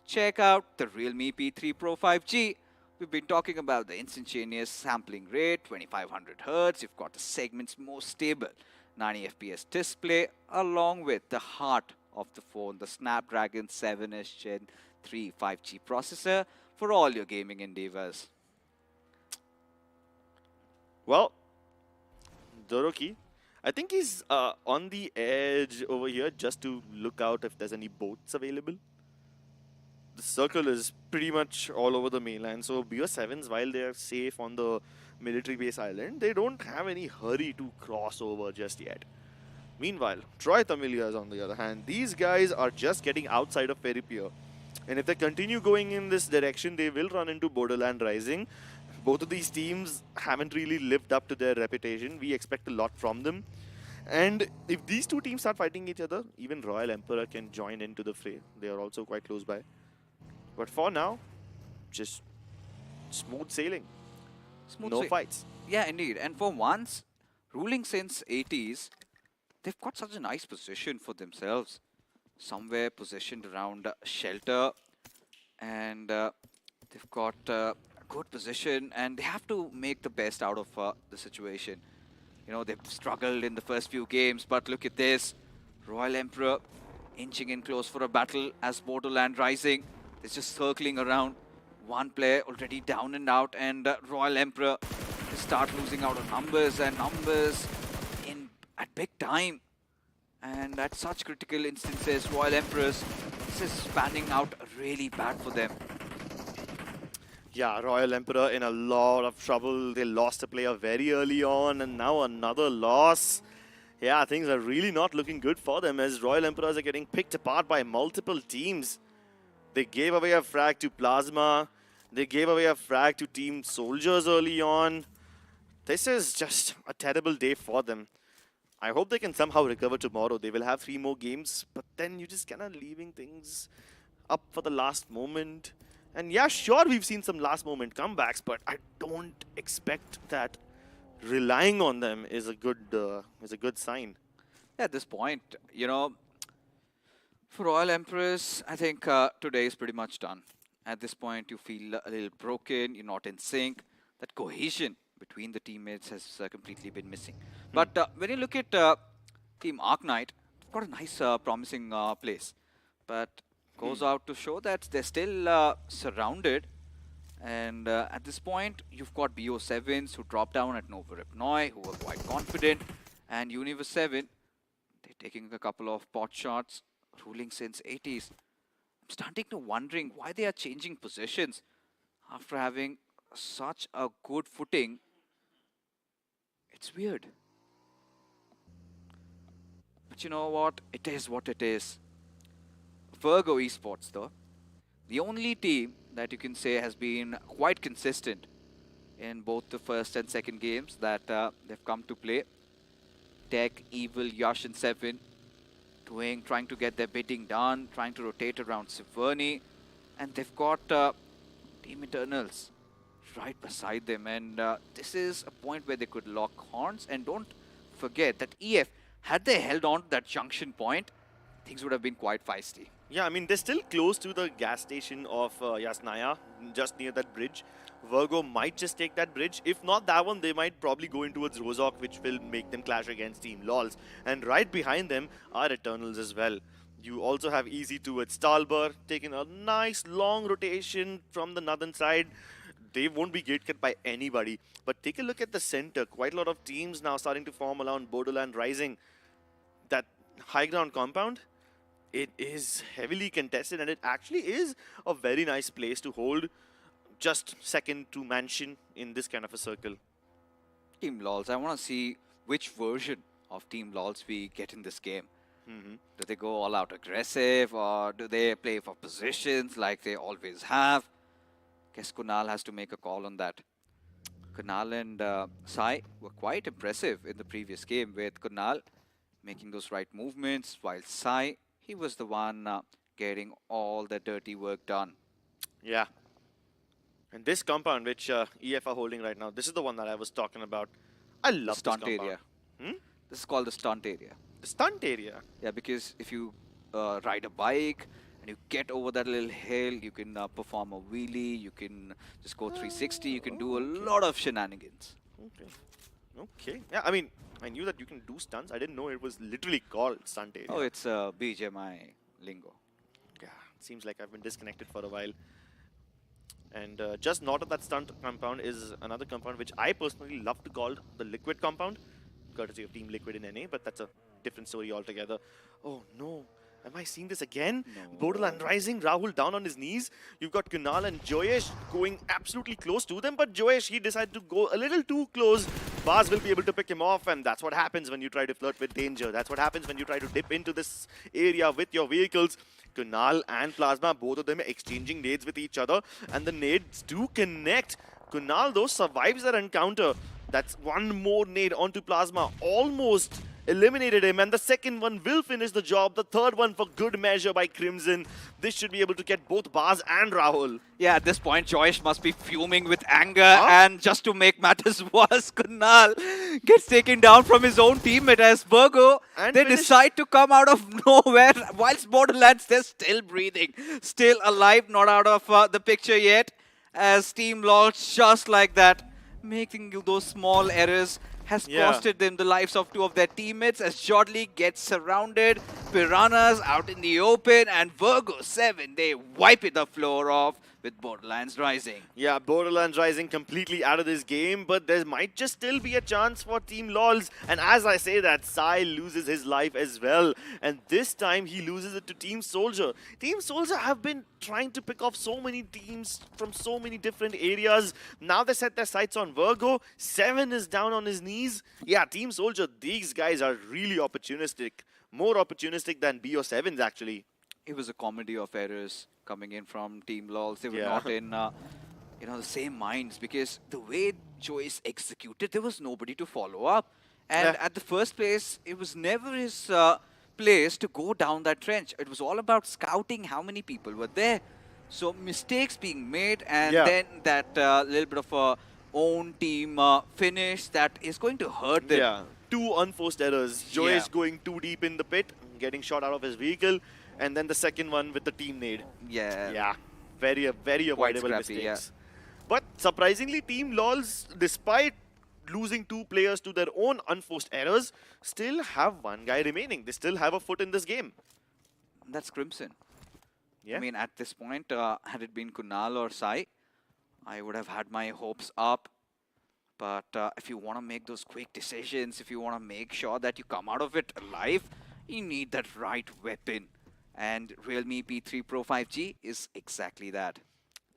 check out the Realme P3 Pro 5G. We've been talking about the instantaneous sampling rate, 2500 Hertz. You've got the segment's most stable 90 FPS display, along with the heart of the phone, the Snapdragon 7S Gen 3 5G processor for all your gaming endeavors. Well, Doroki, I think he's on the edge over here just to look out if there's any boats available. The circle is pretty much all over the mainland, so BO7s, while they're safe on the military base island, they don't have any hurry to cross over just yet. Meanwhile, Troy Tamilias, on the other hand, these guys are just getting outside of Ferry Pier. And if they continue going in this direction, they will run into Borderland Rising. Both of these teams haven't really lived up to their reputation. We expect a lot from them. And if these two teams start fighting each other, even Royal Emperor can join into the fray. They are also quite close by. But for now, just smooth sailing. No fights. Yeah, indeed. And for once, ruling since 80s, they've got such a nice position for themselves. Somewhere positioned around shelter. And they've got a good position. And they have to make the best out of the situation. They've struggled in the first few games. But look at this. Royal Emperor inching in close for a battle as Borderland Rising is just circling around. One player already down and out. And Royal Emperor start losing out on numbers and numbers at big time. And at such critical instances, Royal Emperors, this is panning out really bad for them. Yeah, Royal Emperor in a lot of trouble. They lost a player very early on, and now another loss. Yeah, things are really not looking good for them as Royal Emperors are getting picked apart by multiple teams. They gave away a frag to Plasma. They gave away a frag to Team Soldiers early on. This is just a terrible day for them. I hope they can somehow recover tomorrow. They will have 3 more games, but then you're just kind of leaving things up for the last moment. And yeah, sure, we've seen some last moment comebacks, but I don't expect that relying on them is a good sign. At this point, for Royal Emperors, I think today is pretty much done. At this point, you feel a little broken, you're not in sync. That cohesion between the teammates has completely been missing. But when you look at Team Arc Knight, got a nice, promising place. But goes out to show that they're still surrounded. And at this point, you've got BO7s who drop down at Nova Ripnoi, who are quite confident. And Universe 7, they're taking a couple of pot shots, ruling since 80s. I'm starting to wondering why they are changing positions after having such a good footing. It's weird. But you know what? It is what it is. Virgo Esports, though, the only team that you can say has been quite consistent in both the first and second games that they've come to play. Tech, Evil, Yash and Seven trying to get their bidding done, trying to rotate around Siverni. And they've got Team Eternals right beside them. And this is a point where they could lock horns. And don't forget that EF, had they held on to that junction point, things would have been quite feisty. Yeah, I mean, they're still close to the gas station of Yasnaya, just near that bridge. Virgo might just take that bridge. If not that one, they might probably go in towards Rozok, which will make them clash against Team LOLs. And right behind them are Eternals as well. You also have Easy towards Stalber, taking a nice long rotation from the northern side. They won't be gate-cut by anybody. But take a look at the center. Quite a lot of teams now starting to form around Borderland Rising. That high ground compound, it is heavily contested, and it actually is a very nice place to hold. Just second to Mansion in this kind of a circle. Team LOLs, I want to see which version of Team LOLs we get in this game. Do they go all out aggressive, or do they play for positions like they always have? Guess Kunal has to make a call on that. Kunal and Sai were quite impressive in the previous game, with Kunal making those right movements, while Sai, he was the one getting all the dirty work done. Yeah. And this compound, which EF are holding right now, this is the one that I was talking about. I love the this stunt compound. area. This is called the stunt area. The stunt area? Yeah, because if you ride a bike and you get over that little hill, you can perform a wheelie, you can just go 360, you can do a lot of shenanigans. Okay. Okay. Yeah, I mean, I knew that you can do stunts. I didn't know it was literally called stunt area. Oh, it's BGMI lingo. Yeah, seems like I've been disconnected for a while. And just north of that stunt compound is another compound which I personally love to call the Liquid compound, courtesy of Team Liquid in NA, but that's a different story altogether. Oh no, am I seeing this again? No. Borderland Rising, Rahul down on his knees. You've got Kunal and Joyesh going absolutely close to them, but Joyesh, he decided to go a little too close. Baz will be able to pick him off, and that's what happens when you try to flirt with danger. That's what happens when you try to dip into this area with your vehicles. Kunal and Plasma, both of them exchanging nades with each other, and the nades do connect. Kunal, though, survives that encounter. That's one more nade onto Plasma, almost eliminated him, and the second one will finish the job. The third one for good measure by Crimson. This should be able to get both Baz and Rahul. Yeah, at this point, Joyesh must be fuming with anger, and just to make matters worse, Kunal gets taken down from his own teammate as Virgo. And they decide to come out of nowhere, whilst Borderlands, they're still breathing, still alive, not out of the picture yet, as Team LOL, just like that, making those small errors has costed them the lives of two of their teammates as Jodley gets surrounded, Piranhas out in the open, and Virgo 7, they wipe the floor off with Borderlands Rising. Yeah, Borderlands Rising completely out of this game, but there might just still be a chance for Team LOLs. And as I say that, Sai loses his life as well. And this time he loses it to Team Soldier. Team Soldier have been trying to pick off so many teams from so many different areas. Now they set their sights on Virgo. 7 is down on his knees. Yeah, Team Soldier, these guys are really opportunistic. More opportunistic than BO7s actually. It was a comedy of errors coming in from Team LOLs. They were not in the same minds, because the way Joyce executed, there was nobody to follow up. And at the first place, it was never his place to go down that trench. It was all about scouting how many people were there. So mistakes being made, and then that little bit of a own team finish that is going to hurt them. Yeah, 2 unforced errors. Joyce going too deep in the pit, getting shot out of his vehicle. And then the second one with the team nade. Yeah, very avoidable mistakes. But surprisingly, Team LOLs, despite losing 2 players to their own unforced errors, still have 1 guy remaining. They still have a foot in this game. That's Crimson. Yeah. I mean, at this point, had it been Kunal or Sai, I would have had my hopes up. But if you want to make those quick decisions, if you want to make sure that you come out of it alive, you need that right weapon. And Realme P3 Pro 5G is exactly that.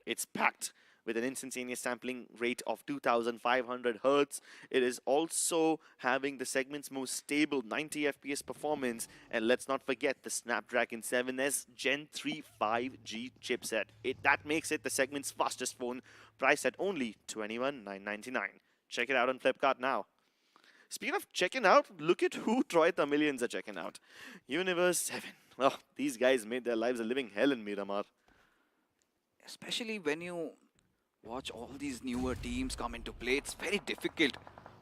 It's packed with an instantaneous sampling rate of 2500 Hz. It is also having the segment's most stable 90 FPS performance. And let's not forget the Snapdragon 7S Gen 3 5G chipset. That makes it the segment's fastest phone, priced at only $21,999. Check it out on Flipkart now. Speaking of checking out, look at who Troy Tamilians are checking out. Universe 7. Oh, these guys made their lives a living hell in Miramar. Especially when you watch all these newer teams come into play, it's very difficult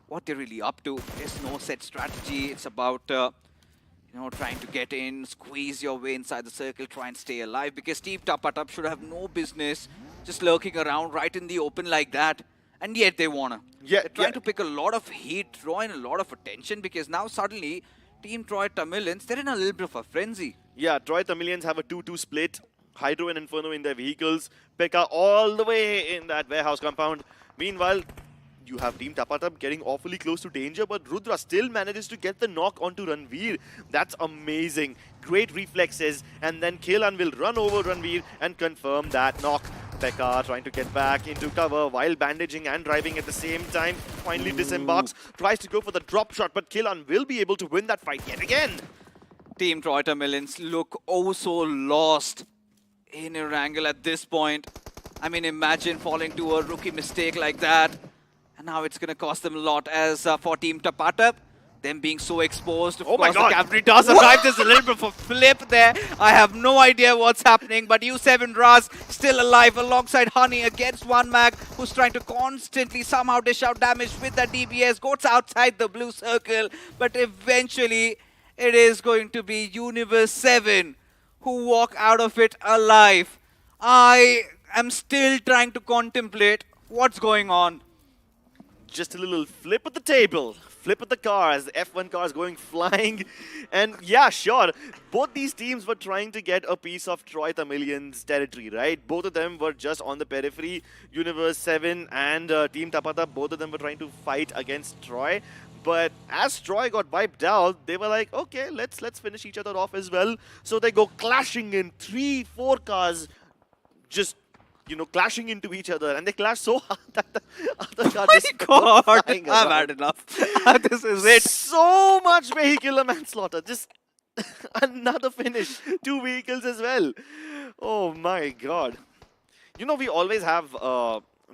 what they're really up to. There's no set strategy. It's about, trying to get in, squeeze your way inside the circle, try and stay alive. Because Team Tapatap should have no business just lurking around right in the open like that. And yet they wanna. Yeah, they're trying to pick a lot of heat, draw in a lot of attention, because now suddenly Team Troy Tamilians, they're in a little bit of a frenzy. Yeah, Troy Tamilians have a 2-2 split. Hydro and Inferno in their vehicles. Pekka all the way in that warehouse compound. Meanwhile, you have Team Tapatap getting awfully close to danger, but Rudra still manages to get the knock onto Ranveer. That's amazing. Great reflexes, and then Kelan will run over Ranveer and confirm that knock. Pekka trying to get back into cover while bandaging and driving at the same time. Finally disembarks, tries to go for the drop shot, but Kelan will be able to win that fight yet again. Team Troy Tamilians look oh so lost in Erangel at this point. I mean, imagine falling to a rookie mistake like that. And now it's going to cost them a lot. As for Team Tapatap, them being so exposed, of course the cavalry does arrive. There's a little bit of a flip there. I have no idea what's happening, but U7 Raz still alive alongside Honey against One Mag, who's trying to constantly somehow dish out damage with that DBS. Goes outside the blue circle, but eventually it is going to be Universe 7 who walk out of it alive. I am still trying to contemplate what's going on. Just a little flip at the table, flip at the car as the F1 car is going flying. And yeah, sure, both these teams were trying to get a piece of Troy Tamilian's territory, right? Both of them were just on the periphery. Universe 7 and Team Tapata, both of them were trying to fight against Troy. But as Troy got wiped out, they were like, okay, let's finish each other off as well. So they go clashing in 3-4 cars, just clashing into each other, and they clash so hard that the other car just God, flying I've around. had enough. This is it. So much vehicular manslaughter. Just another finish. 2 vehicles as well. Oh my God. We always have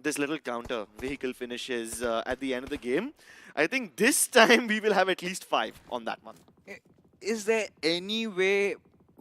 this little counter, vehicle finishes at the end of the game. I think this time we will have at least 5 on that one. Is there any way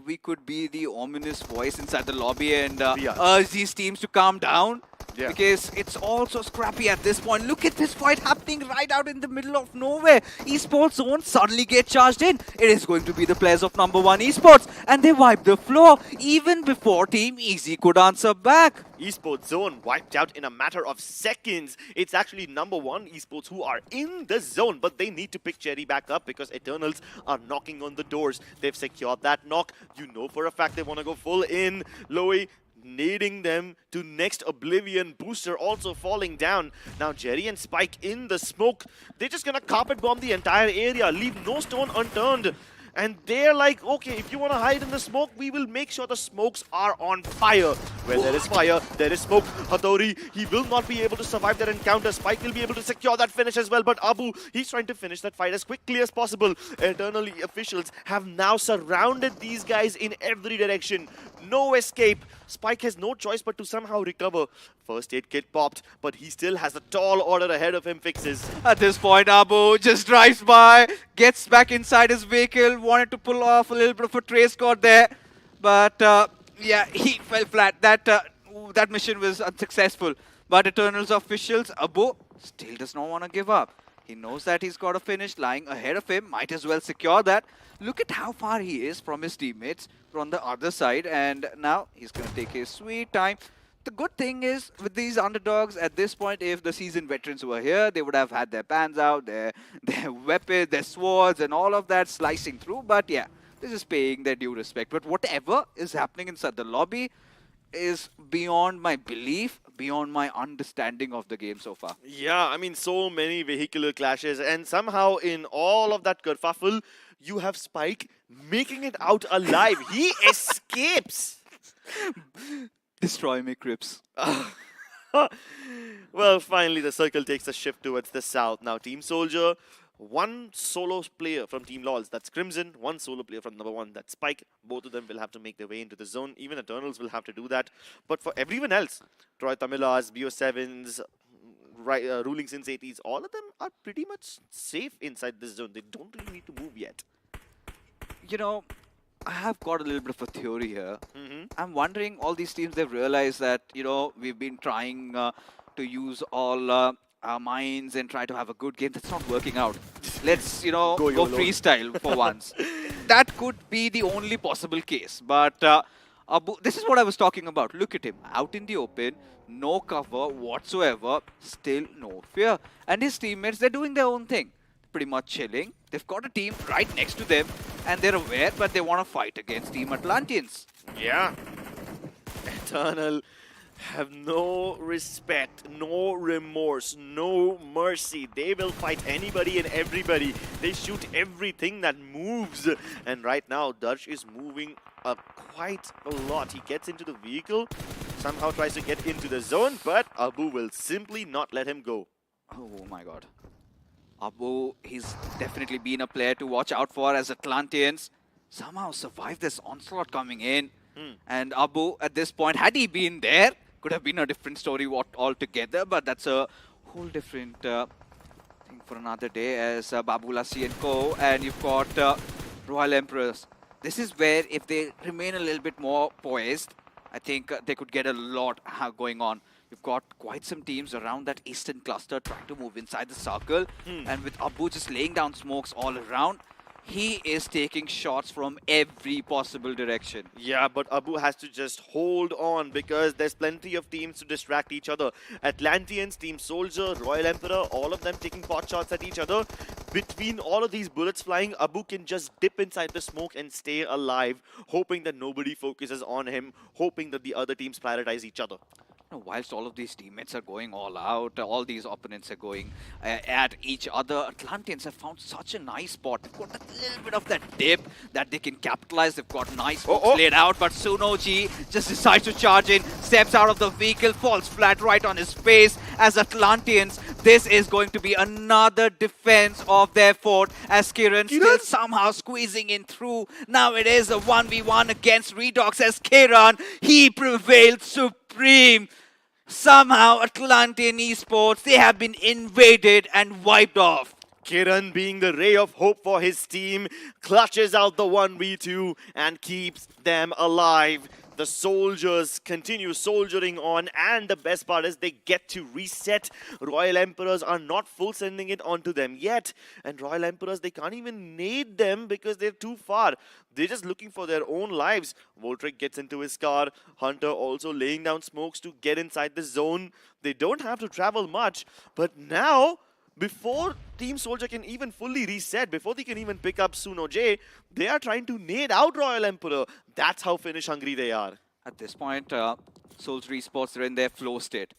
we could be the ominous voice inside the lobby and urge these teams to calm down? Yeah. Because it's all so scrappy at this point. Look at this fight happening right out in the middle of nowhere. Esports Zone suddenly get charged in. It is going to be the players of number 1 Esports, and they wipe the floor even before Team Easy could answer back. Esports Zone wiped out in a matter of seconds. It's actually number 1 Esports who are in the zone, but they need to pick Cherry back up because Eternals are knocking on the doors. They've secured that knock. You know for a fact they want to go full in. Loey nading them to next Oblivion. Booster also falling down. Now Jerry and Spike in the smoke. They're just gonna carpet bomb the entire area, leave no stone unturned. And they're like, okay, if you want to hide in the smoke, we will make sure the smokes are on fire. Where there is fire, there is smoke. Hattori, he will not be able to survive that encounter. Spike will be able to secure that finish as well. But Abu, he's trying to finish that fight as quickly as possible. Eternally officials have now surrounded these guys in every direction. No escape. Spike has no choice but to somehow recover. First aid kit popped, but he still has a tall order ahead of him fixes. At this point, Abu just drives by, gets back inside his vehicle, wanted to pull off a little bit of a trace squad there. But yeah, he fell flat. That mission was unsuccessful. But Eternals officials, Abu still does not want to give up. He knows that he's got a finish lying ahead of him, might as well secure that. Look at how far he is from his teammates from the other side, and now he's going to take his sweet time. the good thing is with these underdogs at this point, if the seasoned veterans were here, they would have had their pans out, their weapons, their swords, and all of that slicing through. But yeah, this is paying their due respect. But whatever is happening inside the lobby is beyond my belief, beyond my understanding of the game so far. Yeah, I mean, so many vehicular clashes, and somehow in all of that kerfuffle, you have Spike making it out alive. He escapes. Destroy me, Crips. Well, finally, the circle takes a shift towards the south. Now, Team Soldier, one solo player from Team LoLs, that's Crimson, one solo player from number 1, that's Spike. Both of them will have to make their way into the zone. Even Eternals will have to do that. But for everyone else, Troy Tamilas, BO7s, Ruling Sins 80s, all of them are pretty much safe inside this zone. They don't really need to move yet. You know, I have got a little bit of a theory here. I'm wondering, all these teams, they've realized that, you know, we've been trying to use all our minds and try to have a good game. That's not working out. Let's, you know, go freestyle for once. That could be the only possible case. But Abu, this is what I was talking about. Look at him, out in the open, no cover whatsoever, still no fear. And his teammates, they're doing their own thing. Pretty much chilling. They've got a team right next to them, and they're aware, but they want to fight against Team Atlanteans. Yeah. Eternal have no respect, no remorse, no mercy. They will fight anybody and everybody. They shoot everything that moves. And right now, Darsh is moving quite a lot. He gets into the vehicle, somehow tries to get into the zone, but Abu will simply not let him go. Oh my god. Abu, he's definitely been a player to watch out for, as Atlanteans somehow survived this onslaught coming in. And Abu, at this point, had he been there, could have been a different story altogether, but that's a whole different thing for another day, as Babu Lassi and co. And you've got Royal Emperors. This is where, if they remain a little bit more poised, I think they could get a lot going on. You've got quite some teams around that eastern cluster trying to move inside the circle. And with Abu just laying down smokes all around, he is taking shots from every possible direction. Yeah, but Abu has to just hold on, because there's plenty of teams to distract each other. Atlanteans, Team Soldier, Royal Emperor, all of them taking pot shots at each other. Between all of these bullets flying, Abu can just dip inside the smoke and stay alive, hoping that nobody focuses on him, hoping that the other teams prioritize each other. Whilst all of these teammates are going all out, all these opponents are going at each other, Atlanteans have found such a nice spot. They've got a little bit of that dip that they can capitalize. They've got nice smokes laid out, but Sunoji just decides to charge in, steps out of the vehicle, falls flat right on his face. As Atlanteans, this is going to be another defense of their fort, as Kiran still somehow squeezing in through. Now it is a 1v1 against Redox, as Kiran, he prevailed supreme. Somehow, Atlantean esports, they have been invaded and wiped off. Kiran, being the ray of hope for his team, clutches out the 1v2 and keeps them alive. The soldiers continue soldiering on, and the best part is they get to reset. Royal Emperors are not full sending it onto them yet, and Royal Emperors, they can't even nade them because they're too far. They're just looking for their own lives. Voltric gets into his car. Hunter also laying down smokes to get inside the zone. They don't have to travel much, but now, before Team Soldier can even fully reset, before they can even pick up Suno J, they are trying to nade out Royal Emperor. That's how finish hungry they are. At this point, Soldier esports are in their flow state.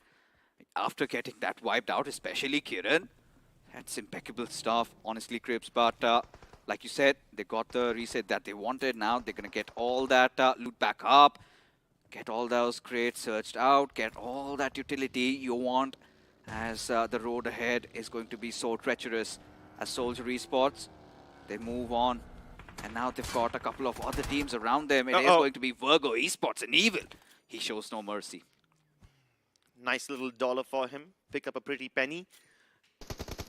After getting that wiped out, especially Kiran, that's impeccable stuff, honestly, Crips. But like you said, they got the reset that they wanted. Now they're going to get all that loot back up, get all those crates searched out, get all that utility you want, as the road ahead is going to be so treacherous. As Soldier esports, they move on, and now they've got a couple of other teams around them. It is going to be Virgo esports, and Evil, he shows no mercy. Nice little dollar for him. Pick up a pretty penny.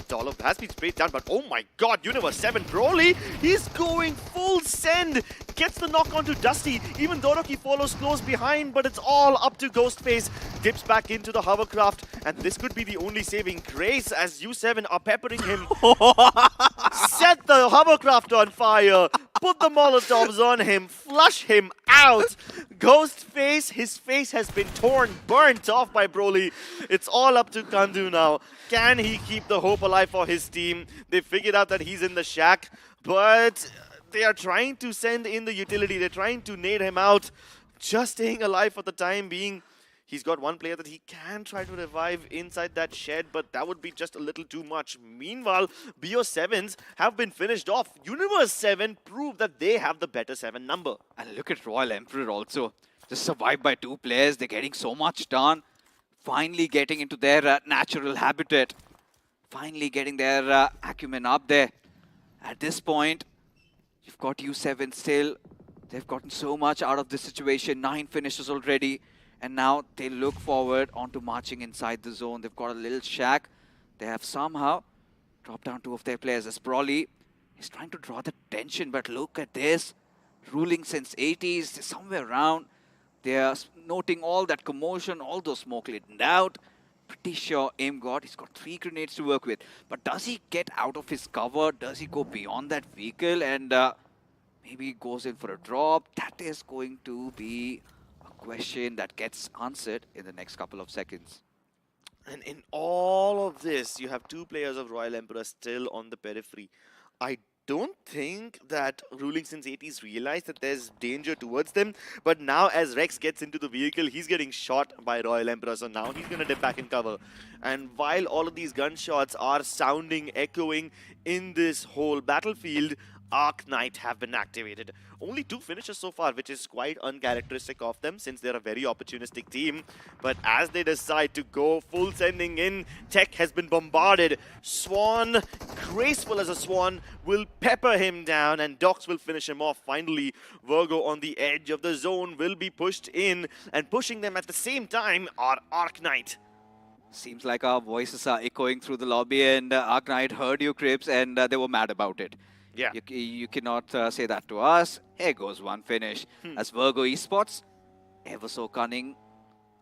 Dollar has been sprayed down, but oh my god, Universe 7 Broly, he's going full send. Gets the knock onto Dusty. Even Doroki follows close behind, but it's all up to Ghostface. Dips back into the hovercraft, and this could be the only saving grace, as U7 are peppering him. Set the hovercraft on fire. put the Molotovs on him, flush him out. Ghostface, his face has been torn, burnt off by Broly. It's all up to Kandu now. Can he keep the hope alive for his team? They figured out that he's in the shack, but they are trying to send in the utility. They're trying to nade him out. Just staying alive for the time being. He's got one player that he can try to revive inside that shed, but that would be just a little too much. Meanwhile, BO7s have been finished off. Universe 7 proved that they have the better 7 number. And look at Royal Emperor also. Just survived by 2 players. They're getting so much done. Finally getting into their natural habitat. Finally getting their acumen up there. At this point, you've got U7 still. They've gotten so much out of this situation. 9 finishes already. And now they look forward onto marching inside the zone. They've got a little shack. They have somehow dropped down 2 of their players. As Broly is trying to draw the tension. But look at this. Ruling since 80s. They're somewhere around. They are noting all that commotion, all those smoke laden out. Pretty sure Aim God, he's got 3 grenades to work with. But does he get out of his cover? Does he go beyond that vehicle? And maybe he goes in for a drop. That is going to be question that gets answered in the next couple of seconds. And in all of this, you have 2 players of Royal Emperor still on the periphery. I don't think that Ruling since 80s realized that there's danger towards them, but now as Rex gets into the vehicle, he's getting shot by Royal Emperor, so now he's gonna dip back in cover. And while all of these gunshots are sounding, echoing in this whole battlefield, Arc Knight have been activated. Only 2 finishes so far, which is quite uncharacteristic of them since they're a very opportunistic team. But as they decide to go full sending in, Tech has been bombarded. Swan, graceful as a swan, will pepper him down and Dox will finish him off. Finally, Virgo on the edge of the zone will be pushed in, and pushing them at the same time are Arc Knight. Seems like our voices are echoing through the lobby, and Arc Knight heard you, Crips, and they were mad about it. Yeah. You cannot say that to us. Here goes one finish. As Virgo Esports, ever so cunning,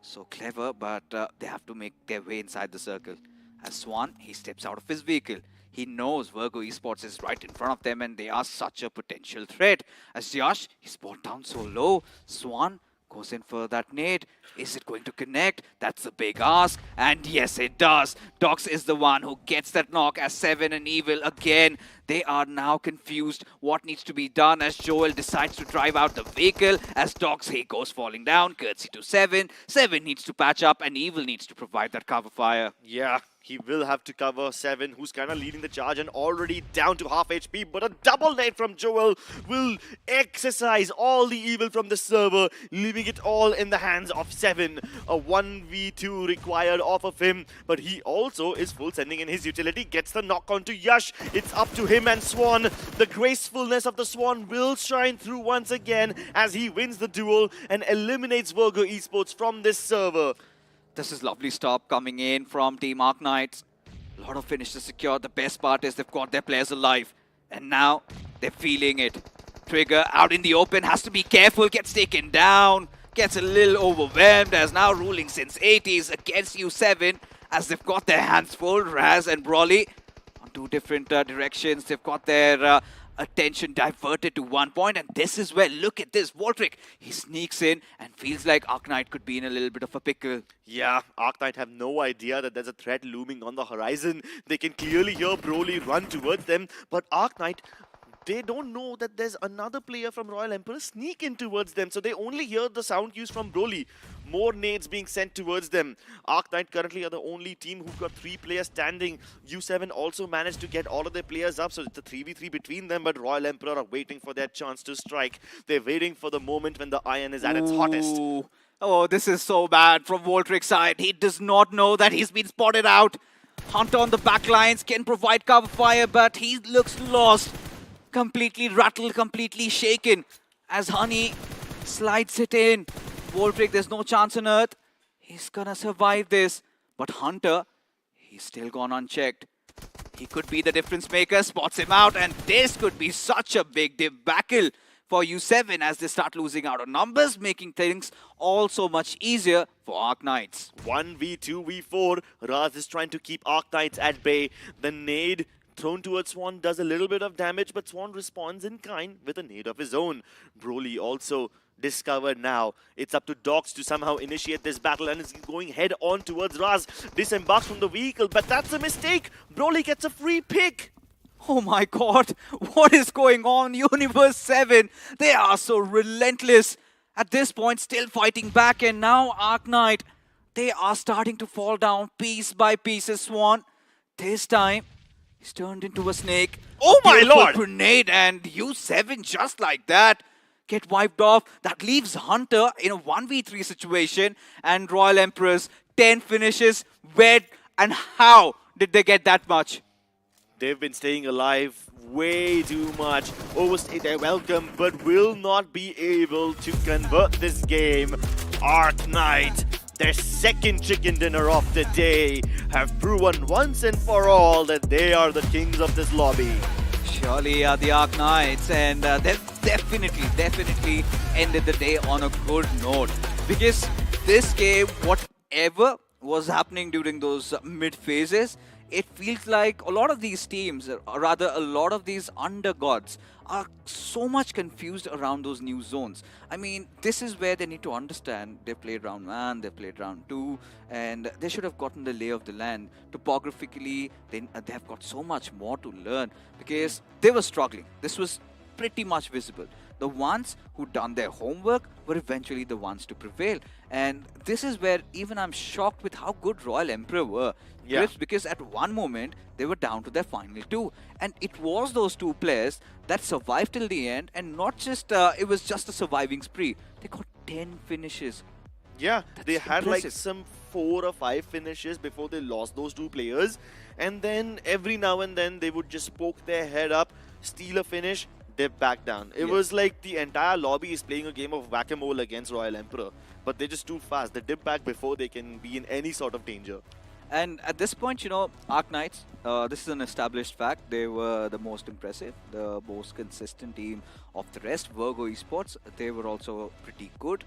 so clever, but they have to make their way inside the circle. As Swan, he steps out of his vehicle. He knows Virgo Esports is right in front of them and they are such a potential threat. As Yash, he's brought down so low. Swan goes in for that nade. Is it going to connect? That's a big ask. And yes, it does. Dox is the one who gets that knock as 7 and Evil again. They are now confused what needs to be done as Joel decides to drive out the vehicle. As Dox, he goes falling down, courtesy to 7. 7 needs to patch up and Evil needs to provide that cover fire. Yeah, he will have to cover 7, who's kind of leading the charge and already down to half HP. But a double nade from Joel will exercise all the evil from the server, leaving it all in the hands of 7. A 1v2 required off of him, but he also is full sending in his utility, gets the knock onto Yash. It's up to him and Swan. The gracefulness of the Swan will shine through once again as he wins the duel and eliminates Virgo Esports from this server. This is lovely stop coming in from Team Arc Knights. A lot of finishes secured. The best part is they've got their players alive. And now they're feeling it. Trigger out in the open, has to be careful, gets taken down. Gets a little overwhelmed as now Ruling since 80s against U7 as they've got their hands full. Raz and Broly on 2 different directions. They've got their attention diverted to one point, and this is where, look at this, Voltric, he sneaks in and feels like Arc Knight could be in a little bit of a pickle. Yeah, Arc Knight have no idea that there's a threat looming on the horizon. They can clearly hear Broly run towards them, but Arc Knight, they don't know that there's another player from Royal Emperor sneak in towards them, so they only hear the sound cues from Broly. More nades being sent towards them. Arc Knight currently are the only team who've got 3 players standing. U7 also managed to get all of their players up, so it's a 3v3 between them, but Royal Emperor are waiting for their chance to strike. They're waiting for the moment when the iron is at its hottest. Oh, this is so bad from Voltric's side. He does not know that he's been spotted out. Hunter on the back lines can provide cover fire, but he looks lost. Completely rattled, completely shaken as Honey slides it in. Voltric, there's no chance on earth. He's gonna survive this. But Hunter, he's still gone unchecked. He could be the difference maker, spots him out, and this could be such a big debacle for U7 as they start losing out on numbers, making things all so much easier for Arc Knights. 1v2, v4. Raz is trying to keep Arc Knights at bay. The nade thrown towards Swan does a little bit of damage, but Swan responds in kind with a nade of his own. Broly also discovered now. It's up to Dogs to somehow initiate this battle, and is going head on towards Raz. Disembarks from the vehicle, but that's a mistake. Broly gets a free pick. Oh my god, what is going on? Universe 7, they are so relentless. At this point, still fighting back, and now Arknight, they are starting to fall down piece by piece. Swan, this time, he's turned into a snake. Oh my Beautiful lord! Grenade, and U7 just like that get wiped off. That leaves Hunter in a 1v3 situation, and Royal Emperors 10 finishes. Where and how did they get that much? They've been staying alive way too much, overstayed their welcome, but will not be able to convert this game. Arknight, their second chicken dinner of the day, have proven once and for all that they are the kings of this lobby. Surely are the Arknights, and they've definitely ended the day on a good note. Because this game, whatever was happening during those mid phases, it feels like a lot of these teams, or rather a lot of these undergods, are so much confused around those new zones. I mean, this is where they need to understand. They played round 1, they played round 2, and they should have gotten the lay of the land. Topographically, they have got so much more to learn, because they were struggling. This was pretty much visible. The ones who done their homework were eventually the ones to prevail. And this is where even I'm shocked with how good Royal Emperor were. Yeah. Because at one moment, they were down to their final 2. And it was those 2 players that survived till the end, and not just, it was just a surviving spree. They got 10 finishes. Yeah, they had like impressive. some 4 or 5 finishes before they lost those 2 players. And then every now and then they would just poke their head up, steal a finish, dip back down. It was like the entire lobby is playing a game of whack-a-mole against Royal Emperor. But they're just too fast. They dip back before they can be in any sort of danger. And at this point, you know, Arknights, this is an established fact. They were the most impressive, the most consistent team of the rest. Virgo Esports, they were also pretty good.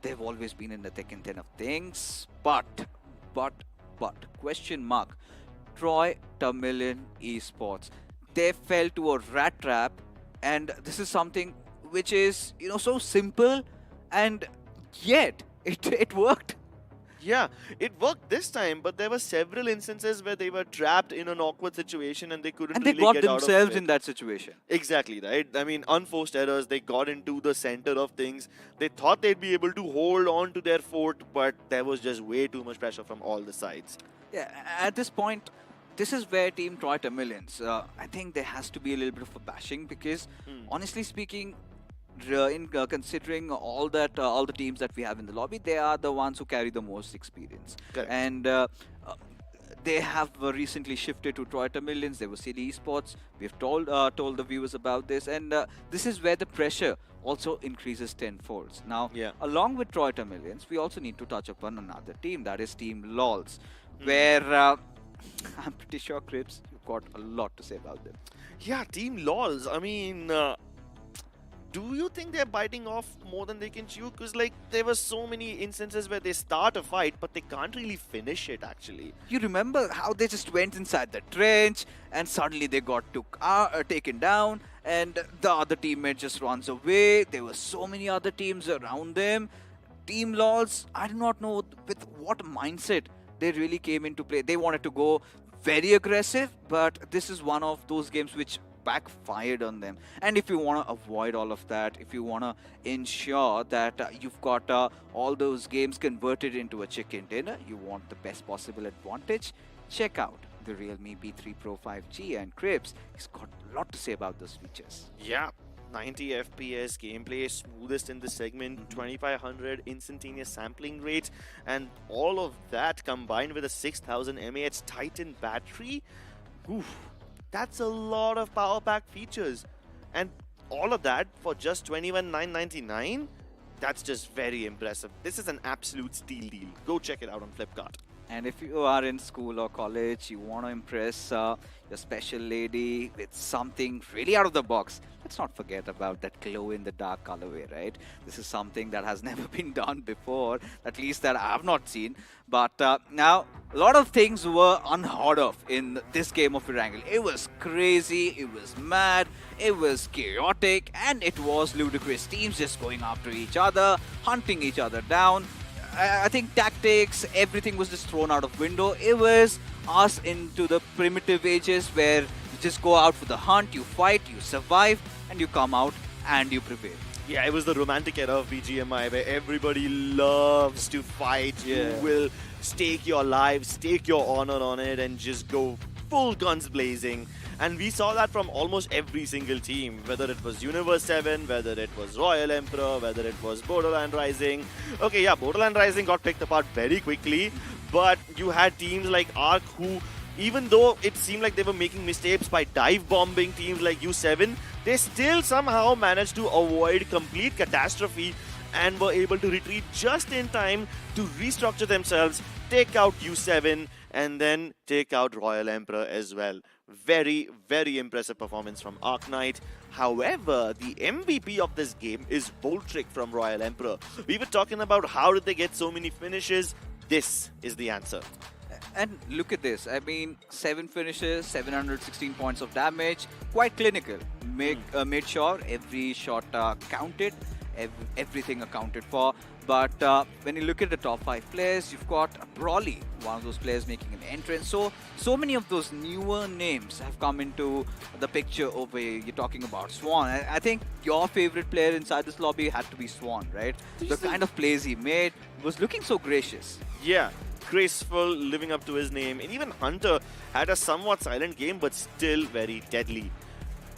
They've always been in the thick and thin of things. But, question mark. Troy Tamilian Esports, they fell to a rat trap, and this is something which is, you know, so simple, and yet it worked. Yeah, it worked this time, but there were several instances where they were trapped in an awkward situation and they couldn't And they really got get out of themselves it. in that situation. Exactly, right? I mean, unforced errors, they got into the center of things. They thought they'd be able to hold on to their fort, but there was just way too much pressure from all the sides. Yeah, at this point, this is where Team Troy Tamilians, I think there has to be a little bit of a bashing, because honestly speaking, considering all the teams that we have in the lobby, they are the ones who carry the most experience. Correct. And they have recently shifted to Troy Tamilians. They were Silly Esports. We've told the viewers about this, and this is where the pressure also increases tenfold. Now, along with Troy Tamilians, we also need to touch upon another team, that is Team LOLs, where I'm pretty sure, Crips, you've got a lot to say about them. Yeah, Team LOLs, I mean, do you think they're biting off more than they can chew? Because, like, there were so many instances where they start a fight, but they can't really finish it, actually. You remember how they just went inside the trench, and suddenly they got taken down, and the other teammate just runs away. There were so many other teams around them. Team LOLs, I do not know with what mindset they really came into play. They wanted to go very aggressive, but this is one of those games which backfired on them. And if you want to avoid all of that, if you want to ensure that you've got all those games converted into a chicken dinner, you want the best possible advantage, check out the Realme P3 Pro 5G. And Crips, he's got a lot to say about those features. Yeah, 90 FPS gameplay, smoothest in the segment, 2500 instantaneous sampling rate, and all of that combined with a 6000 mAh Titan battery. Oof. That's a lot of power pack features, and all of that for just 21,999. That's just very impressive. This is an absolute steal deal. Go check it out on Flipkart. And if you are in school or college, you want to impress your special lady with something really out of the box, let's not forget about that glow in the dark colorway, right? This is something that has never been done before, at least that I have not seen. But now, a lot of things were unheard of in this game of Erangel. It was crazy, it was mad, it was chaotic, and it was ludicrous. Teams just going after each other, hunting each other down. I think tactics, everything was just thrown out of window. It was us into the primitive ages where you just go out for the hunt, you fight, you survive, and you come out and you prevail. Yeah, it was the romantic era of BGMI where everybody loves to fight. You will stake your lives, stake your honor on it, and just go full guns blazing. And we saw that from almost every single team, whether it was Universe 7, whether it was Royal Emperor, whether it was Borderland Rising. Okay, yeah, Borderland Rising got picked apart very quickly, but you had teams like Arc who, even though it seemed like they were making mistakes by dive bombing teams like U7, they still somehow managed to avoid complete catastrophe and were able to retreat just in time to restructure themselves, take out U7, and then take out Royal Emperor as well. Very, very impressive performance from Arc Knight. However, the MVP of this game is Voltric from Royal Emperor. We were talking about how did they get so many finishes. This is the answer. And look at this. I mean, 7 finishes, 716 points of damage. Quite clinical. Made sure every shot counted, everything accounted for. But when you look at the top 5 players, you've got Brawly, one of those players making an entrance. So many of those newer names have come into the picture over here. You're talking about Swan. I think your favorite player inside this lobby had to be Swan, right? The kind of plays he made was looking so gracious. Yeah, graceful, living up to his name. And even Hunter had a somewhat silent game, but still very deadly.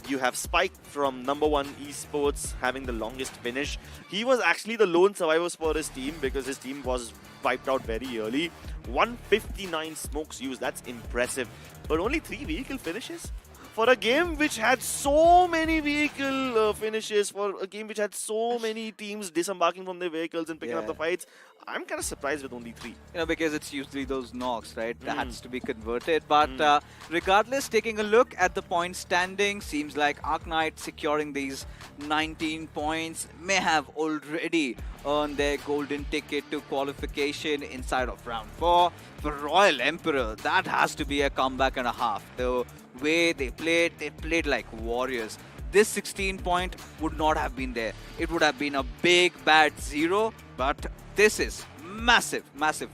You have Spike from #1 Esports having the longest finish. He was actually the lone survivor for his team because his team was wiped out very early. 159 smokes used, that's impressive. But only 3 vehicle finishes? For a game which had so many vehicle finishes, for a game which had so many teams disembarking from their vehicles and picking up the fights, I'm kind of surprised with only 3. You know, because it's usually those knocks, right? That has to be converted. But regardless, taking a look at the point standing, seems like Arc Knight securing these 19 points may have already earned their golden ticket to qualification inside of round 4. For Royal Emperor, that has to be a comeback and a half. The way they played like warriors. This 16 point would not have been there. It would have been a big bad 0, but this is massive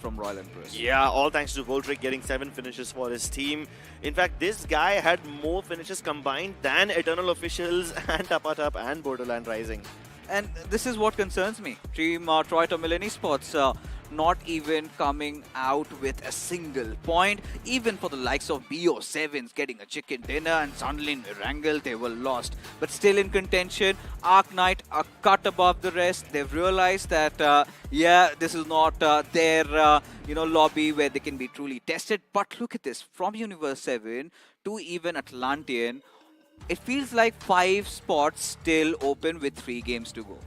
from Royal Emperors. Yeah, all thanks to Voltric getting 7 finishes for his team. In fact, this guy had more finishes combined than Eternal Officials and Tapatap and Borderland Rising. And this is what concerns me. Team Troy Tamil Esports not even coming out with a single point. Even for the likes of BO7s getting a chicken dinner and suddenly in Erangel they were lost. But still in contention, Arc Knight are cut above the rest. They've realized that, yeah, this is not their lobby where they can be truly tested. But look at this, from Universe 7 to even Atlantean, it feels like 5 spots still open with 3 games to go.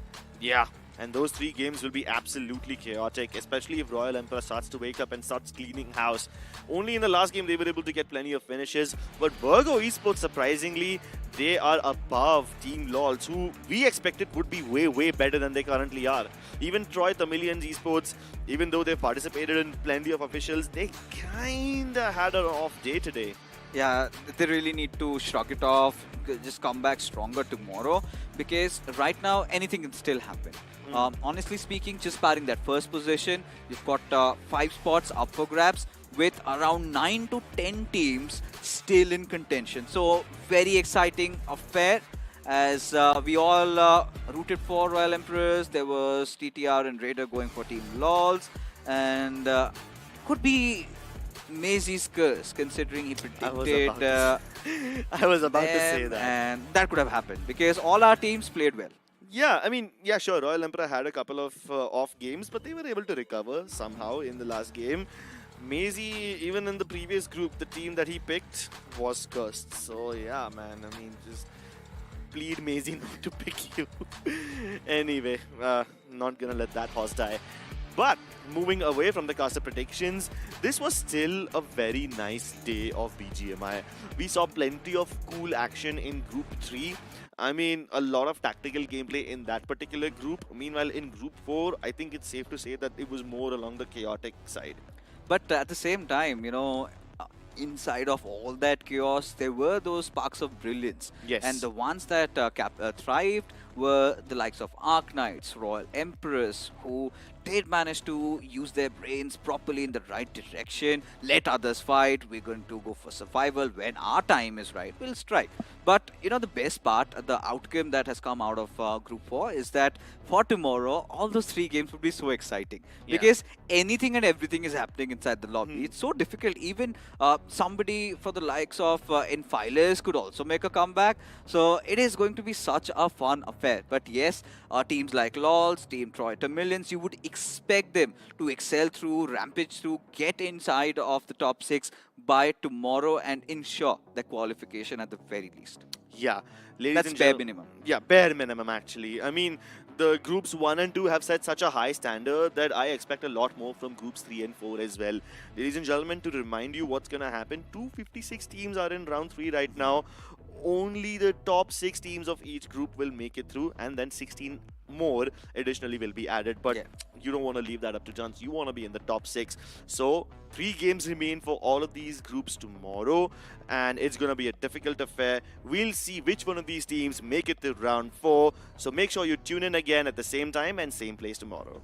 Yeah, and those 3 games will be absolutely chaotic, especially if Royal Emperor starts to wake up and starts cleaning house. Only in the last game they were able to get plenty of finishes, but Virgo Esports, surprisingly, they are above Team LOLs, who we expected would be way better than they currently are. Even Troy Tamilians Esports, even though they've participated in plenty of officials, they kinda had an off day today. Yeah, they really need to shrug it off, just come back stronger tomorrow, because right now anything can still happen. Honestly speaking, just batting that first position, you've got 5 spots up for grabs with around 9 to 10 teams still in contention. So very exciting affair, as we all rooted for Royal Emperors. There was TTR and Raider going for Team LOLs, and could be Maisie's curse, considering he predicted I was about to say that. And that could have happened because all our teams played well. Yeah, I mean, yeah, sure, Royal Emperor had a couple of off games, but they were able to recover somehow in the last game. Maisie, even in the previous group, the team that he picked was cursed. So, yeah, man, I mean, just plead Maisie not to pick you. Anyway, not gonna let that horse die. But moving away from the caster predictions, this was still a very nice day of BGMI. We saw plenty of cool action in Group 3. I mean, a lot of tactical gameplay in that particular group. Meanwhile, in Group 4, I think it's safe to say that it was more along the chaotic side. But at the same time, inside of all that chaos, there were those sparks of brilliance. Yes. And the ones that thrived were the likes of Arc Knights, Royal Empress, who did manage to use their brains properly in the right direction, let others fight. We're going to go for survival. When our time is right, we'll strike. But the best part, the outcome that has come out of Group 4 is that for tomorrow, all those 3 games would be so exciting. Yeah. Because anything and everything is happening inside the lobby. It's so difficult. Even somebody for the likes of Enfilers could also make a comeback. So it is going to be such a fun affair. But yes, teams like LOLs, Team Troy Millions, you would expect them to excel through, rampage through, get inside of the top 6 by tomorrow and ensure the qualification at the very least. Yeah, ladies That's and bare gentlemen. minimum. Yeah, bare minimum actually. I mean, the groups 1 and 2 have set such a high standard that I expect a lot more from groups 3 and 4 as well. Ladies and gentlemen, to remind you what's gonna happen, 256 teams are in round 3 right now. Only the top 6 teams of each group will make it through, and then 16 more additionally will be added. But you don't want to leave that up to chance. You want to be in the top 6. So 3 games remain for all of these groups tomorrow, and it's going to be a difficult affair. We'll see which one of these teams make it to round 4. So make sure you tune in again at the same time and same place tomorrow.